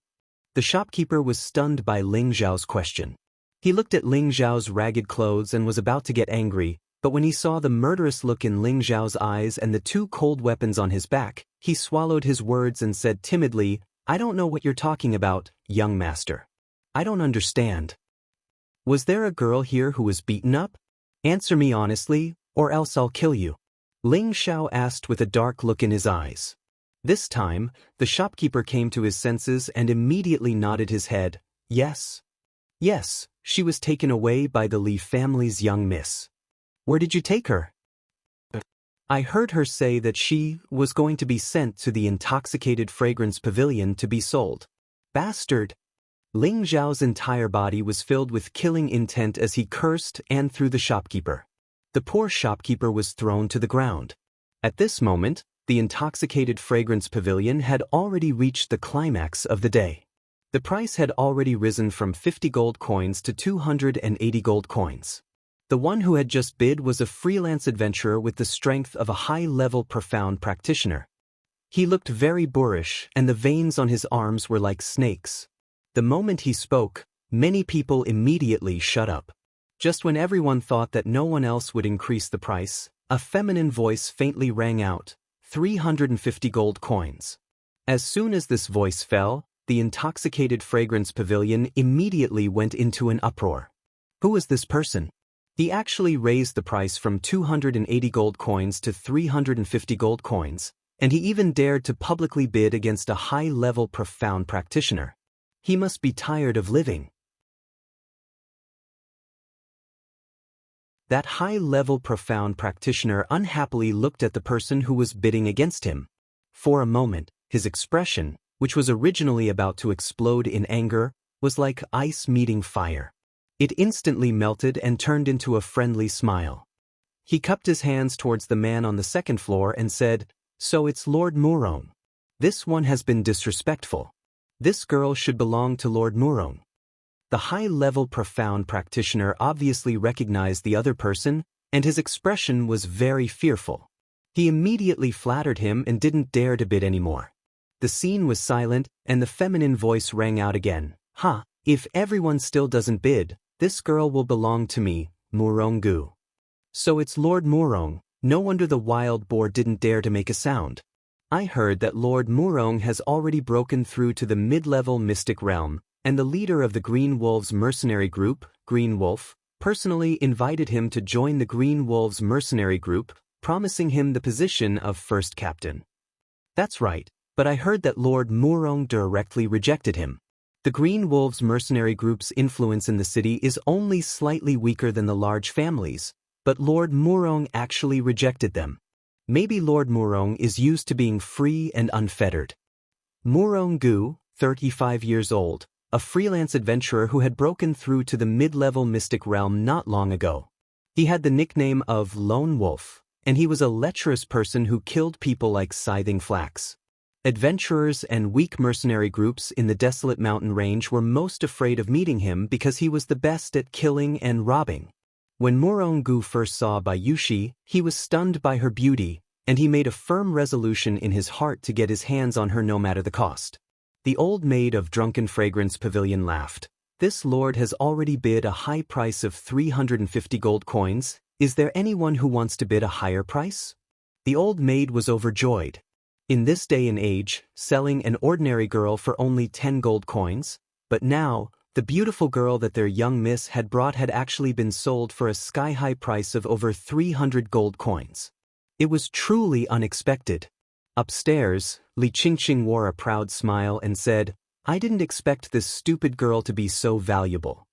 The shopkeeper was stunned by Ling Xiao's question. He looked at Ling Xiao's ragged clothes and was about to get angry, but when he saw the murderous look in Ling Xiao's eyes and the two cold weapons on his back, he swallowed his words and said timidly, I don't know what you're talking about, young master. I don't understand. Was there a girl here who was beaten up? Answer me honestly, or else I'll kill you. Ling Xiao asked with a dark look in his eyes. This time, the shopkeeper came to his senses and immediately nodded his head. Yes. Yes, she was taken away by the Li family's young miss. Where did you take her? I heard her say that she was going to be sent to the intoxicated fragrance pavilion to be sold. Bastard! Ling Xiao's entire body was filled with killing intent as he cursed and threw the shopkeeper. The poor shopkeeper was thrown to the ground. At this moment, the intoxicated fragrance pavilion had already reached the climax of the day. The price had already risen from 50 gold coins to 280 gold coins. The one who had just bid was a freelance adventurer with the strength of a high-level profound practitioner. He looked very boorish, and the veins on his arms were like snakes. The moment he spoke, many people immediately shut up. Just when everyone thought that no one else would increase the price, a feminine voice faintly rang out, 350 gold coins. As soon as this voice fell, the intoxicated fragrance pavilion immediately went into an uproar. Who was this person? He actually raised the price from 280 gold coins to 350 gold coins, and he even dared to publicly bid against a high-level profound practitioner. He must be tired of living. That high-level profound practitioner unhappily looked at the person who was bidding against him. For a moment, his expression, which was originally about to explode in anger, was like ice meeting fire. It instantly melted and turned into a friendly smile. He cupped his hands towards the man on the second floor and said, "So it's Lord Murong. This one has been disrespectful. This girl should belong to Lord Murong." The high-level profound practitioner obviously recognized the other person, and his expression was very fearful. He immediately flattered him and didn't dare to bid anymore. The scene was silent, and the feminine voice rang out again. "Ha, if everyone still doesn't bid, this girl will belong to me, Murong Gu." So it's Lord Murong. No wonder the wild boar didn't dare to make a sound. I heard that Lord Murong has already broken through to the mid-level mystic realm, and the leader of the Green Wolves mercenary group, Green Wolf, personally invited him to join the Green Wolves mercenary group, promising him the position of first captain. That's right, but I heard that Lord Murong directly rejected him. The Green Wolves mercenary group's influence in the city is only slightly weaker than the large families, but Lord Murong actually rejected them. Maybe Lord Murong is used to being free and unfettered. Murong Gu, 35 years old, a freelance adventurer who had broken through to the mid-level mystic realm not long ago. He had the nickname of Lone Wolf, and he was a lecherous person who killed people like scything flax. Adventurers and weak mercenary groups in the desolate mountain range were most afraid of meeting him because he was the best at killing and robbing. When Murong Gu first saw Bayushi, he was stunned by her beauty, and he made a firm resolution in his heart to get his hands on her no matter the cost. The old maid of Drunken Fragrance Pavilion laughed. "This lord has already bid a high price of 350 gold coins. Is there anyone who wants to bid a higher price?" The old maid was overjoyed. In this day and age, selling an ordinary girl for only 10 gold coins, but now, the beautiful girl that their young miss had brought had actually been sold for a sky-high price of over 300 gold coins. It was truly unexpected. Upstairs, Li Qingqing wore a proud smile and said, "I didn't expect this stupid girl to be so valuable."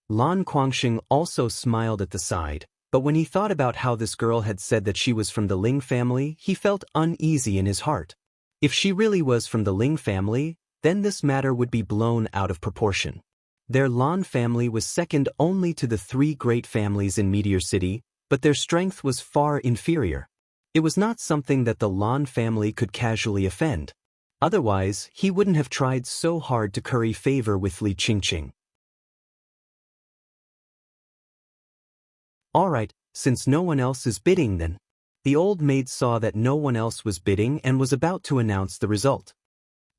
Lan Guangxing also smiled at the side, but when he thought about how this girl had said that she was from the Ling family, he felt uneasy in his heart. If she really was from the Ling family, then this matter would be blown out of proportion. Their Lan family was second only to the 3 great families in Meteor City, but their strength was far inferior. It was not something that the Lan family could casually offend. Otherwise, he wouldn't have tried so hard to curry favor with Li Qingqing. "Alright, since no one else is bidding then." The old maid saw that no one else was bidding and was about to announce the result.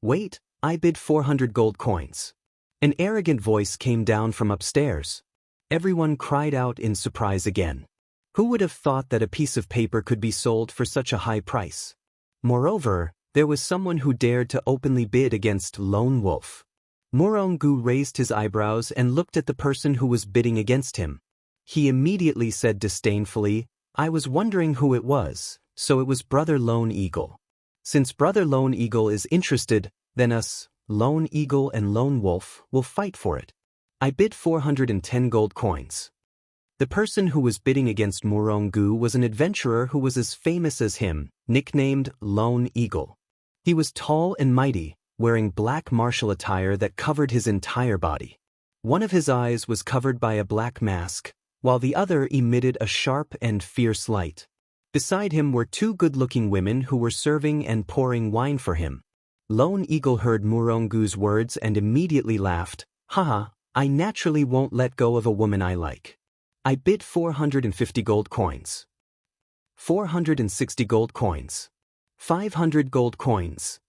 "Wait, I bid 400 gold coins." An arrogant voice came down from upstairs. Everyone cried out in surprise again. Who would have thought that a piece of paper could be sold for such a high price? Moreover, there was someone who dared to openly bid against Lone Wolf. Murong Gu raised his eyebrows and looked at the person who was bidding against him. He immediately said disdainfully, "I was wondering who it was, so it was Brother Lone Eagle. Since Brother Lone Eagle is interested, then us, Lone Eagle and Lone Wolf, will fight for it. I bid 410 gold coins." The person who was bidding against Murong Gu was an adventurer who was as famous as him, nicknamed Lone Eagle. He was tall and mighty, wearing black martial attire that covered his entire body. One of his eyes was covered by a black mask, while the other emitted a sharp and fierce light. Beside him were 2 good-looking women who were serving and pouring wine for him. Lone Eagle heard Murong Gu's words and immediately laughed. "Haha, I naturally won't let go of a woman I like. I bid 450 gold coins. 460 gold coins. 500 gold coins.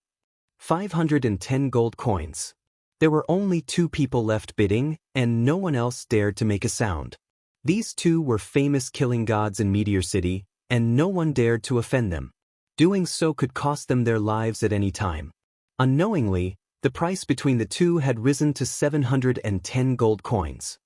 510 gold coins." There were only 2 people left bidding, and no one else dared to make a sound. These 2 were famous killing gods in Meteor City, and no one dared to offend them. Doing so could cost them their lives at any time. Unknowingly, The price between the two had risen to 710 gold coins.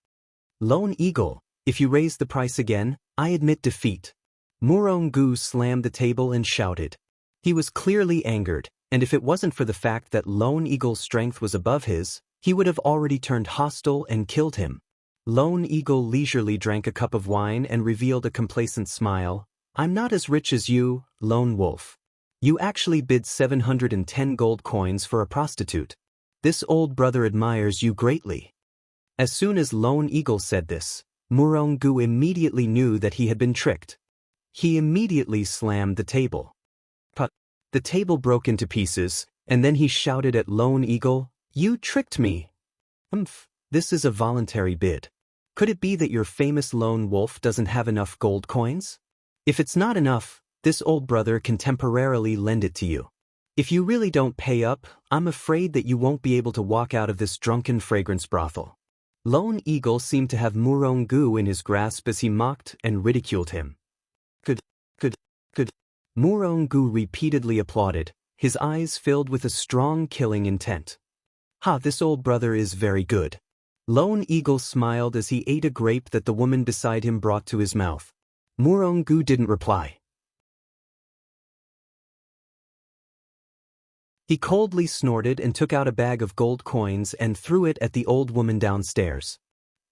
Lone Eagle, if you raise the price again, I admit defeat. Murong-gu slammed the table and shouted. He was clearly angered, and if it wasn't for the fact that Lone Eagle's strength was above his, he would have already turned hostile and killed him. Lone Eagle leisurely drank a cup of wine and revealed a complacent smile. I'm not as rich as you, Lone Wolf. You actually bid 710 gold coins for a prostitute. This old brother admires you greatly. As soon as Lone Eagle said this, Murong-gu immediately knew that he had been tricked. He immediately slammed the table. But the table broke into pieces, and then he shouted at Lone Eagle, "You tricked me!" This is a voluntary bid. Could it be that your famous lone wolf doesn't have enough gold coins? If it's not enough, this old brother can temporarily lend it to you. If you really don't pay up, I'm afraid that you won't be able to walk out of this drunken fragrance brothel. Lone Eagle seemed to have Murong-gu in his grasp as he mocked and ridiculed him. Good. Murong-gu repeatedly applauded, his eyes filled with a strong killing intent. This old brother is very good. Lone Eagle smiled as he ate a grape that the woman beside him brought to his mouth. Murong-gu didn't reply. He coldly snorted and took out a bag of gold coins and threw it at the old woman downstairs.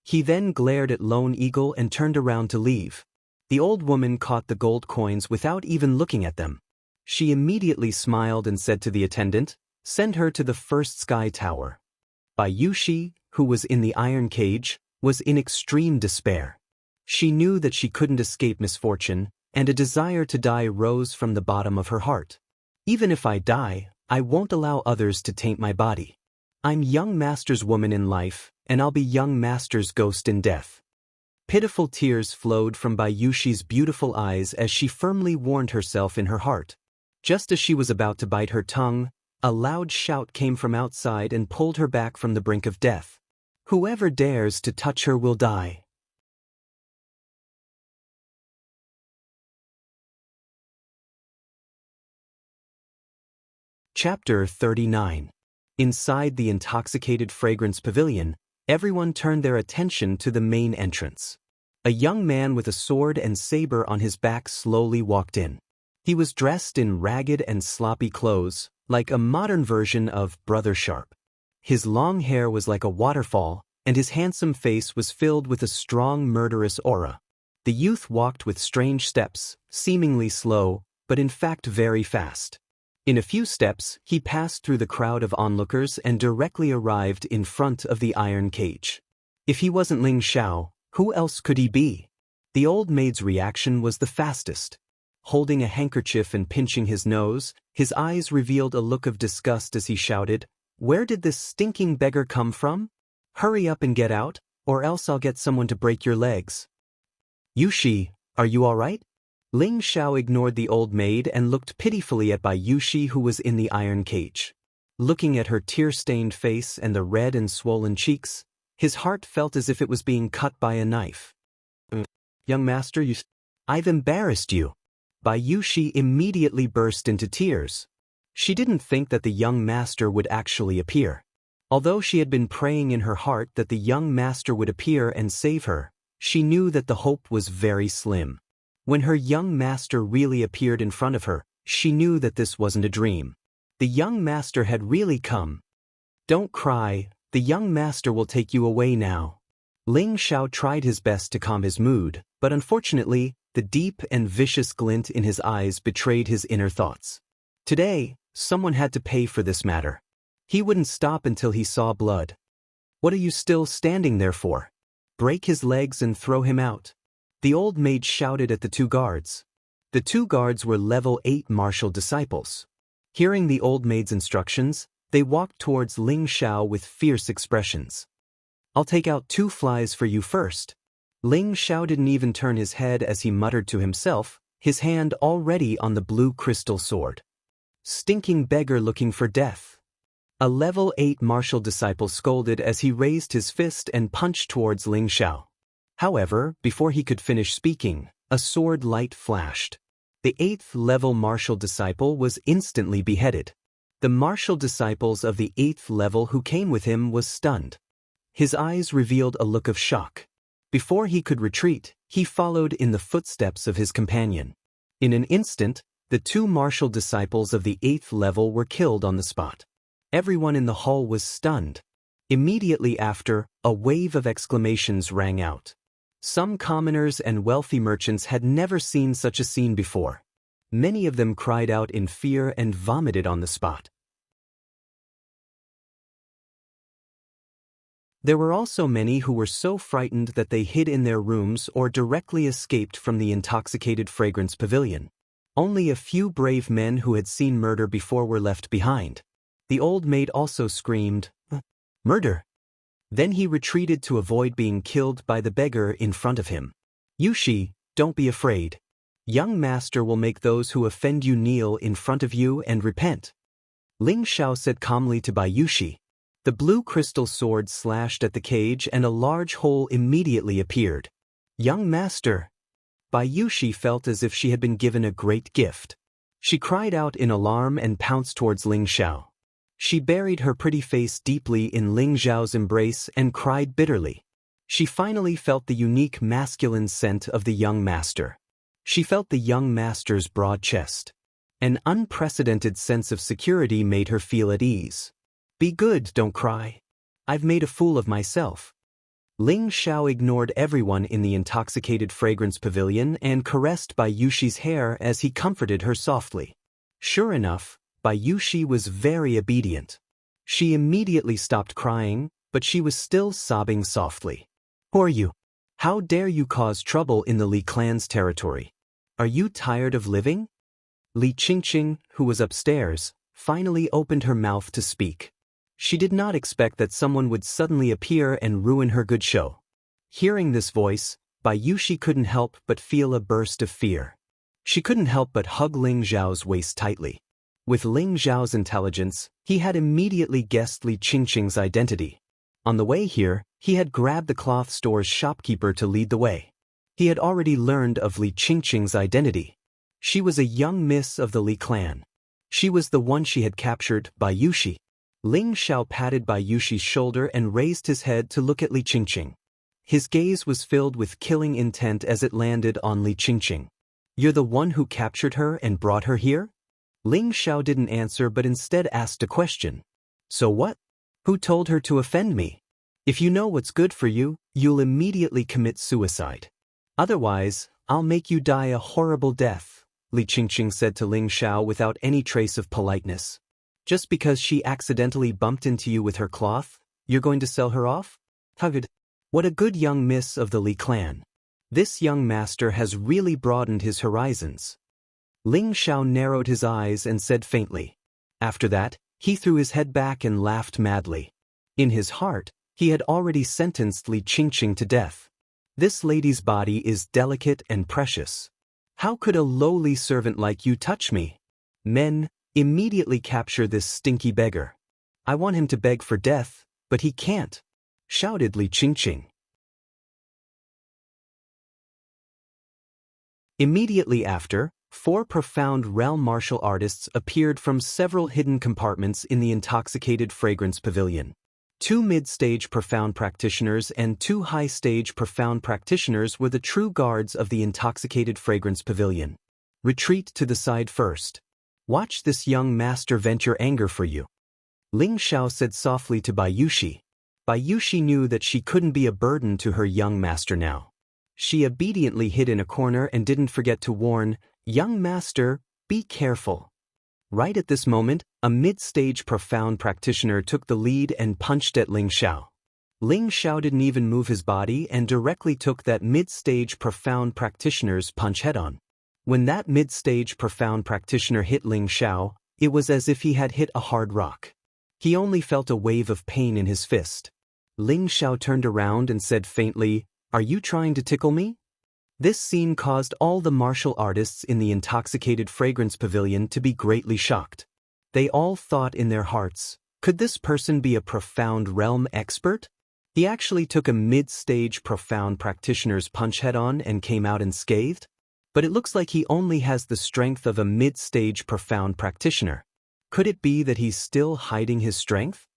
He then glared at Lone Eagle and turned around to leave. The old woman caught the gold coins without even looking at them. She immediately smiled and said to the attendant, "Send her to the first sky tower." Bai Yushi, who was in the iron cage, was in extreme despair. She knew that she couldn't escape misfortune, and a desire to die rose from the bottom of her heart. Even if I die, I won't allow others to taint my body. I'm young master's woman in life, and I'll be young master's ghost in death. Pitiful tears flowed from Bai Yushi's beautiful eyes as she firmly warned herself in her heart. Just as she was about to bite her tongue, a loud shout came from outside and pulled her back from the brink of death. Whoever dares to touch her will die. Chapter 39. Inside the intoxicated fragrance pavilion, everyone turned their attention to the main entrance. A young man with a sword and saber on his back slowly walked in. He was dressed in ragged and sloppy clothes, like a modern version of Brother Sharp. His long hair was like a waterfall, and his handsome face was filled with a strong murderous aura. The youth walked with strange steps, seemingly slow, but in fact very fast. In a few steps, he passed through the crowd of onlookers and directly arrived in front of the iron cage. If he wasn't Ling Xiao, who else could he be? The old maid's reaction was the fastest. Holding a handkerchief and pinching his nose, his eyes revealed a look of disgust as he shouted, "Where did this stinking beggar come from? Hurry up and get out, or else I'll get someone to break your legs." "Yushi, are you all right?" Ling Xiao ignored the old maid and looked pitifully at Bai Yushi, who was in the iron cage. Looking at her tear-stained face and the red and swollen cheeks, his heart felt as if it was being cut by a knife. "Young master, I've embarrassed you." Bai Yushi immediately burst into tears. She didn't think that the young master would actually appear. Although she had been praying in her heart that the young master would appear and save her, she knew that the hope was very slim. When her young master really appeared in front of her, she knew that this wasn't a dream. The young master had really come. "Don't cry, the young master will take you away now." Ling Xiao tried his best to calm his mood, but unfortunately, the deep and vicious glint in his eyes betrayed his inner thoughts. Today, someone had to pay for this matter. He wouldn't stop until he saw blood. "What are you still standing there for? Break his legs and throw him out." The old maid shouted at the two guards. The two guards were level 8 martial disciples. Hearing the old maid's instructions, they walked towards Ling Xiao with fierce expressions. "I'll take out 2 flies for you first." Ling Xiao didn't even turn his head as he muttered to himself, his hand already on the blue crystal sword. "Stinking beggar looking for death." A level 8 martial disciple scolded as he raised his fist and punched towards Ling Xiao. However, before he could finish speaking, a sword light flashed. The 8th level martial disciple was instantly beheaded. The martial disciples of the 8th level who came with him was stunned. His eyes revealed a look of shock. Before he could retreat, he followed in the footsteps of his companion. In an instant, the 2 martial disciples of the 8th level were killed on the spot. Everyone in the hall was stunned. Immediately after, a wave of exclamations rang out. Some commoners and wealthy merchants had never seen such a scene before. Many of them cried out in fear and vomited on the spot. There were also many who were so frightened that they hid in their rooms or directly escaped from the intoxicated fragrance pavilion. Only a few brave men who had seen murder before were left behind. The old maid also screamed, "Murder!" Then he retreated to avoid being killed by the beggar in front of him. "Yushi, don't be afraid. Young master will make those who offend you kneel in front of you and repent." Ling Xiao said calmly to Bayushi. The blue crystal sword slashed at the cage and a large hole immediately appeared. "Young master!" Bayushi felt as if she had been given a great gift. She cried out in alarm and pounced towards Ling Xiao. She buried her pretty face deeply in Ling Xiao's embrace and cried bitterly. She finally felt the unique masculine scent of the young master. She felt the young master's broad chest. An unprecedented sense of security made her feel at ease. "Be good, don't cry. I've made a fool of myself." Ling Xiao ignored everyone in the intoxicated fragrance pavilion and caressed Bayushi's hair as he comforted her softly. Sure enough, Bayushi was very obedient. She immediately stopped crying, but she was still sobbing softly. "Who are you? How dare you cause trouble in the Li clan's territory? Are you tired of living?" Li Qingqing, who was upstairs, finally opened her mouth to speak. She did not expect that someone would suddenly appear and ruin her good show. Hearing this voice, Bayushi couldn't help but feel a burst of fear. She couldn't help but hug Ling Xiao's waist tightly. With Ling Xiao's intelligence, he had immediately guessed Li Qingqing's identity. On the way here, he had grabbed the cloth store's shopkeeper to lead the way. He had already learned of Li Qingqing's identity. She was a young miss of the Li clan. She was the one she had captured, Bayushi. Ling Xiao patted Bayushi's shoulder and raised his head to look at Li Qingqing. His gaze was filled with killing intent as it landed on Li Qingqing. "You're the one who captured her and brought her here?" Ling Xiao didn't answer but instead asked a question. "So what? Who told her to offend me? If you know what's good for you, you'll immediately commit suicide. Otherwise, I'll make you die a horrible death," Li Qingqing said to Ling Xiao without any trace of politeness. "Just because she accidentally bumped into you with her cloth, you're going to sell her off? Hugged. What a good young miss of the Li clan. This young master has really broadened his horizons." Ling Xiao narrowed his eyes and said faintly. After that, he threw his head back and laughed madly. In his heart, he had already sentenced Li Qingqing to death. This lady's body is delicate and precious. How could a lowly servant like you touch me? Men, immediately capture this stinky beggar. I want him to beg for death, but he can't, shouted Li Qingqing. Immediately after, 4 profound realm martial artists appeared from several hidden compartments in the intoxicated fragrance pavilion. 2 mid-stage profound practitioners and 2 high-stage profound practitioners were the true guards of the intoxicated fragrance pavilion. "Retreat to the side first. Watch this young master vent your anger for you," Ling Xiao said softly to Bayushi. Bayushi knew that she couldn't be a burden to her young master now. She obediently hid in a corner and didn't forget to warn, "Young master, be careful." Right at this moment, a mid-stage profound practitioner took the lead and punched at Ling Xiao. Ling Xiao didn't even move his body and directly took that mid-stage profound practitioner's punch head-on. When that mid-stage profound practitioner hit Ling Xiao, it was as if he had hit a hard rock. He only felt a wave of pain in his fist. Ling Xiao turned around and said faintly, "Are you trying to tickle me?" This scene caused all the martial artists in the intoxicated fragrance pavilion to be greatly shocked. They all thought in their hearts, could this person be a profound realm expert? He actually took a mid-stage profound practitioner's punch head-on and came out unscathed? But it looks like he only has the strength of a mid-stage profound practitioner. Could it be that he's still hiding his strength?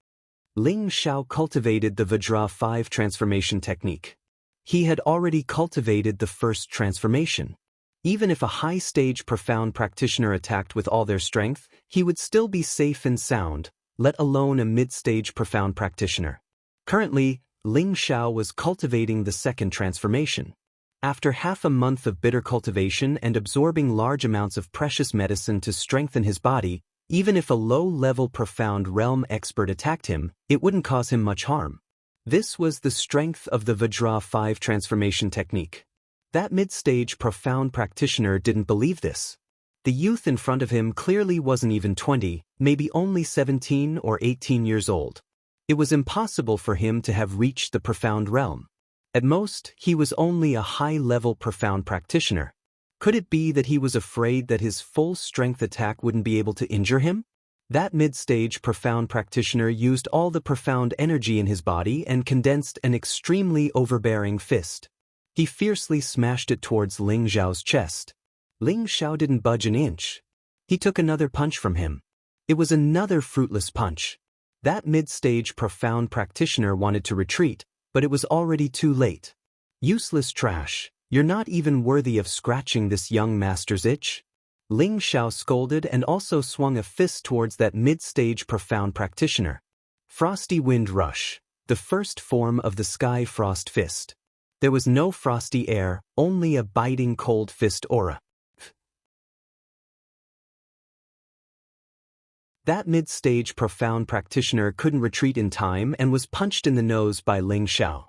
Ling Xiao cultivated the Vajra 5 transformation technique. He had already cultivated the first transformation. Even if a high-stage profound practitioner attacked with all their strength, he would still be safe and sound, let alone a mid-stage profound practitioner. Currently, Ling Xiao was cultivating the second transformation. After half a month of bitter cultivation and absorbing large amounts of precious medicine to strengthen his body, even if a low-level profound realm expert attacked him, it wouldn't cause him much harm. This was the strength of the Vajra 5 transformation technique. That mid-stage profound practitioner didn't believe this. The youth in front of him clearly wasn't even 20, maybe only 17 or 18 years old. It was impossible for him to have reached the profound realm. At most, he was only a high-level profound practitioner. Could it be that he was afraid that his full-strength attack wouldn't be able to injure him? That mid-stage profound practitioner used all the profound energy in his body and condensed an extremely overbearing fist. He fiercely smashed it towards Ling Xiao's chest. Ling Xiao didn't budge an inch. He took another punch from him. It was another fruitless punch. That mid-stage profound practitioner wanted to retreat, but it was already too late. Useless trash, you're not even worthy of scratching this young master's itch. Ling Xiao scolded and also swung a fist towards that mid-stage profound practitioner. Frosty Wind Rush, the first form of the Sky Frost Fist. There was no frosty air, only a biting cold fist aura. That mid-stage profound practitioner couldn't retreat in time and was punched in the nose by Ling Xiao.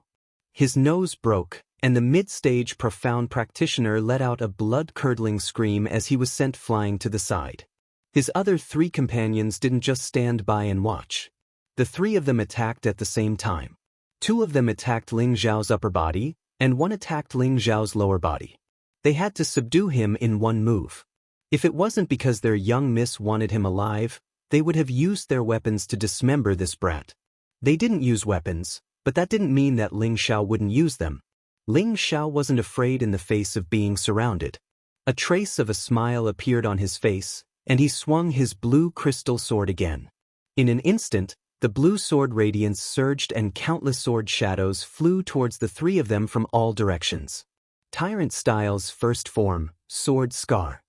His nose broke, and the mid-stage profound practitioner let out a blood-curdling scream as he was sent flying to the side. His other 3 companions didn't just stand by and watch. The 3 of them attacked at the same time. 2 of them attacked Ling Xiao's upper body, and 1 attacked Ling Xiao's lower body. They had to subdue him in one move. If it wasn't because their young miss wanted him alive, they would have used their weapons to dismember this brat. They didn't use weapons, but that didn't mean that Ling Xiao wouldn't use them. Ling Xiao wasn't afraid in the face of being surrounded. A trace of a smile appeared on his face, and he swung his blue crystal sword again. In an instant, the blue sword radiance surged and countless sword shadows flew towards the 3 of them from all directions. Tyrant Style's first form, Sword Scar.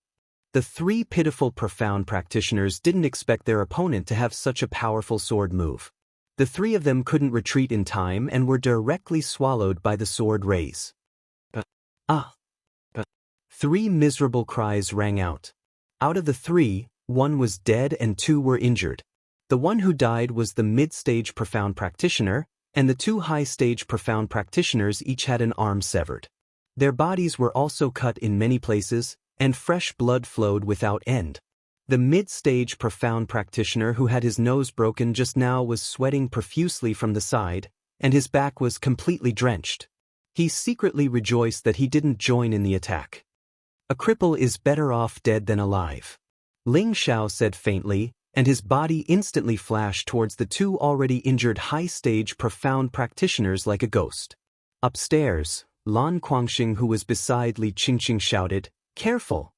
The 3 pitiful profound practitioners didn't expect their opponent to have such a powerful sword move. The 3 of them couldn't retreat in time and were directly swallowed by the sword rays. 3 miserable cries rang out. Out of the 3, 1 was dead and 2 were injured. The one who died was the mid-stage profound practitioner, and the 2 high-stage profound practitioners each had an arm severed. Their bodies were also cut in many places, and fresh blood flowed without end. The mid-stage profound practitioner who had his nose broken just now was sweating profusely from the side, and his back was completely drenched. He secretly rejoiced that he didn't join in the attack. A cripple is better off dead than alive. Ling Xiao said faintly, and his body instantly flashed towards the 2 already injured high-stage profound practitioners like a ghost. Upstairs, Lan Guangxing, who was beside Li Qingqing, shouted, "Careful!"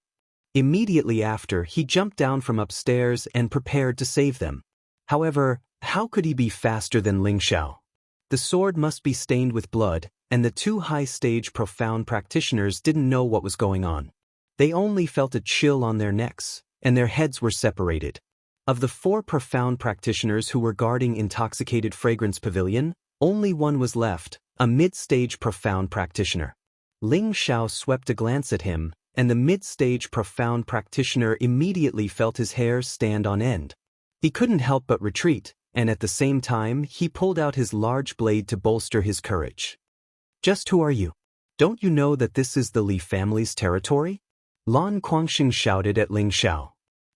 Immediately after, he jumped down from upstairs and prepared to save them. However, how could he be faster than Ling Xiao? The sword must be stained with blood, and the 2 high-stage profound practitioners didn't know what was going on. They only felt a chill on their necks, and their heads were separated. Of the 4 profound practitioners who were guarding Intoxicated Fragrance Pavilion, only 1 was left, a mid-stage profound practitioner. Ling Xiao swept a glance at him, and the mid-stage profound practitioner immediately felt his hair stand on end. He couldn't help but retreat, and at the same time he pulled out his large blade to bolster his courage. "Just who are you? Don't you know that this is the Li family's territory?" Lan Guangxing shouted at Ling Xiao.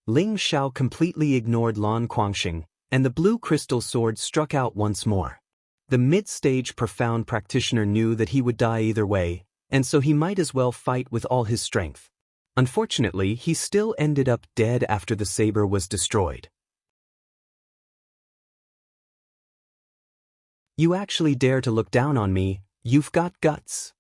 Ling Xiao completely ignored Lan Guangxing, and the blue crystal sword struck out once more. The mid-stage profound practitioner knew that he would die either way, and so he might as well fight with all his strength. Unfortunately, he still ended up dead after the saber was destroyed. "You actually dare to look down on me, you've got guts."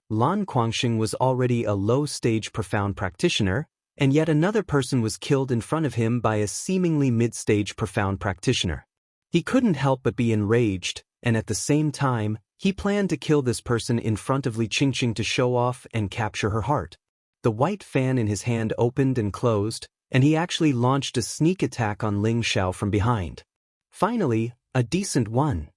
Lan Guangxing was already a low-stage profound practitioner, and yet another person was killed in front of him by a seemingly mid-stage profound practitioner. He couldn't help but be enraged, and at the same time, he planned to kill this person in front of Li Qingqing to show off and capture her heart. The white fan in his hand opened and closed, and he actually launched a sneak attack on Ling Xiao from behind. Finally, a decent one.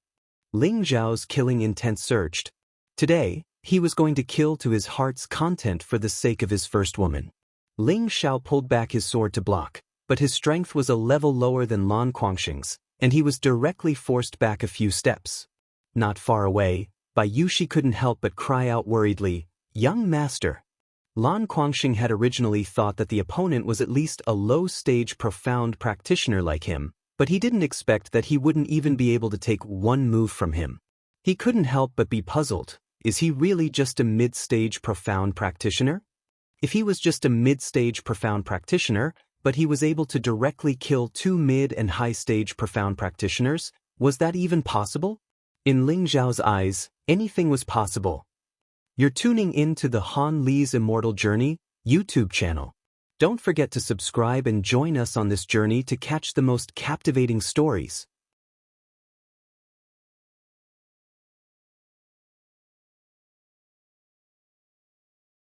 Ling Xiao's killing intent surged. Today, he was going to kill to his heart's content for the sake of his first woman. Ling Xiao pulled back his sword to block, but his strength was a level lower than Lan Guangxing's, and he was directly forced back a few steps. Not far away, Bai Yushi couldn't help but cry out worriedly, "Young master!" Lan Guangxing had originally thought that the opponent was at least a low-stage profound practitioner like him, but he didn't expect that he wouldn't even be able to take one move from him. He couldn't help but be puzzled. Is he really just a mid-stage profound practitioner? If he was just a mid-stage profound practitioner, but he was able to directly kill two mid- and high-stage profound practitioners, was that even possible? In Ling Xiao's eyes, anything was possible. You're tuning in to the Han Li's Immortal Journey YouTube channel. Don't forget to subscribe and join us on this journey to catch the most captivating stories.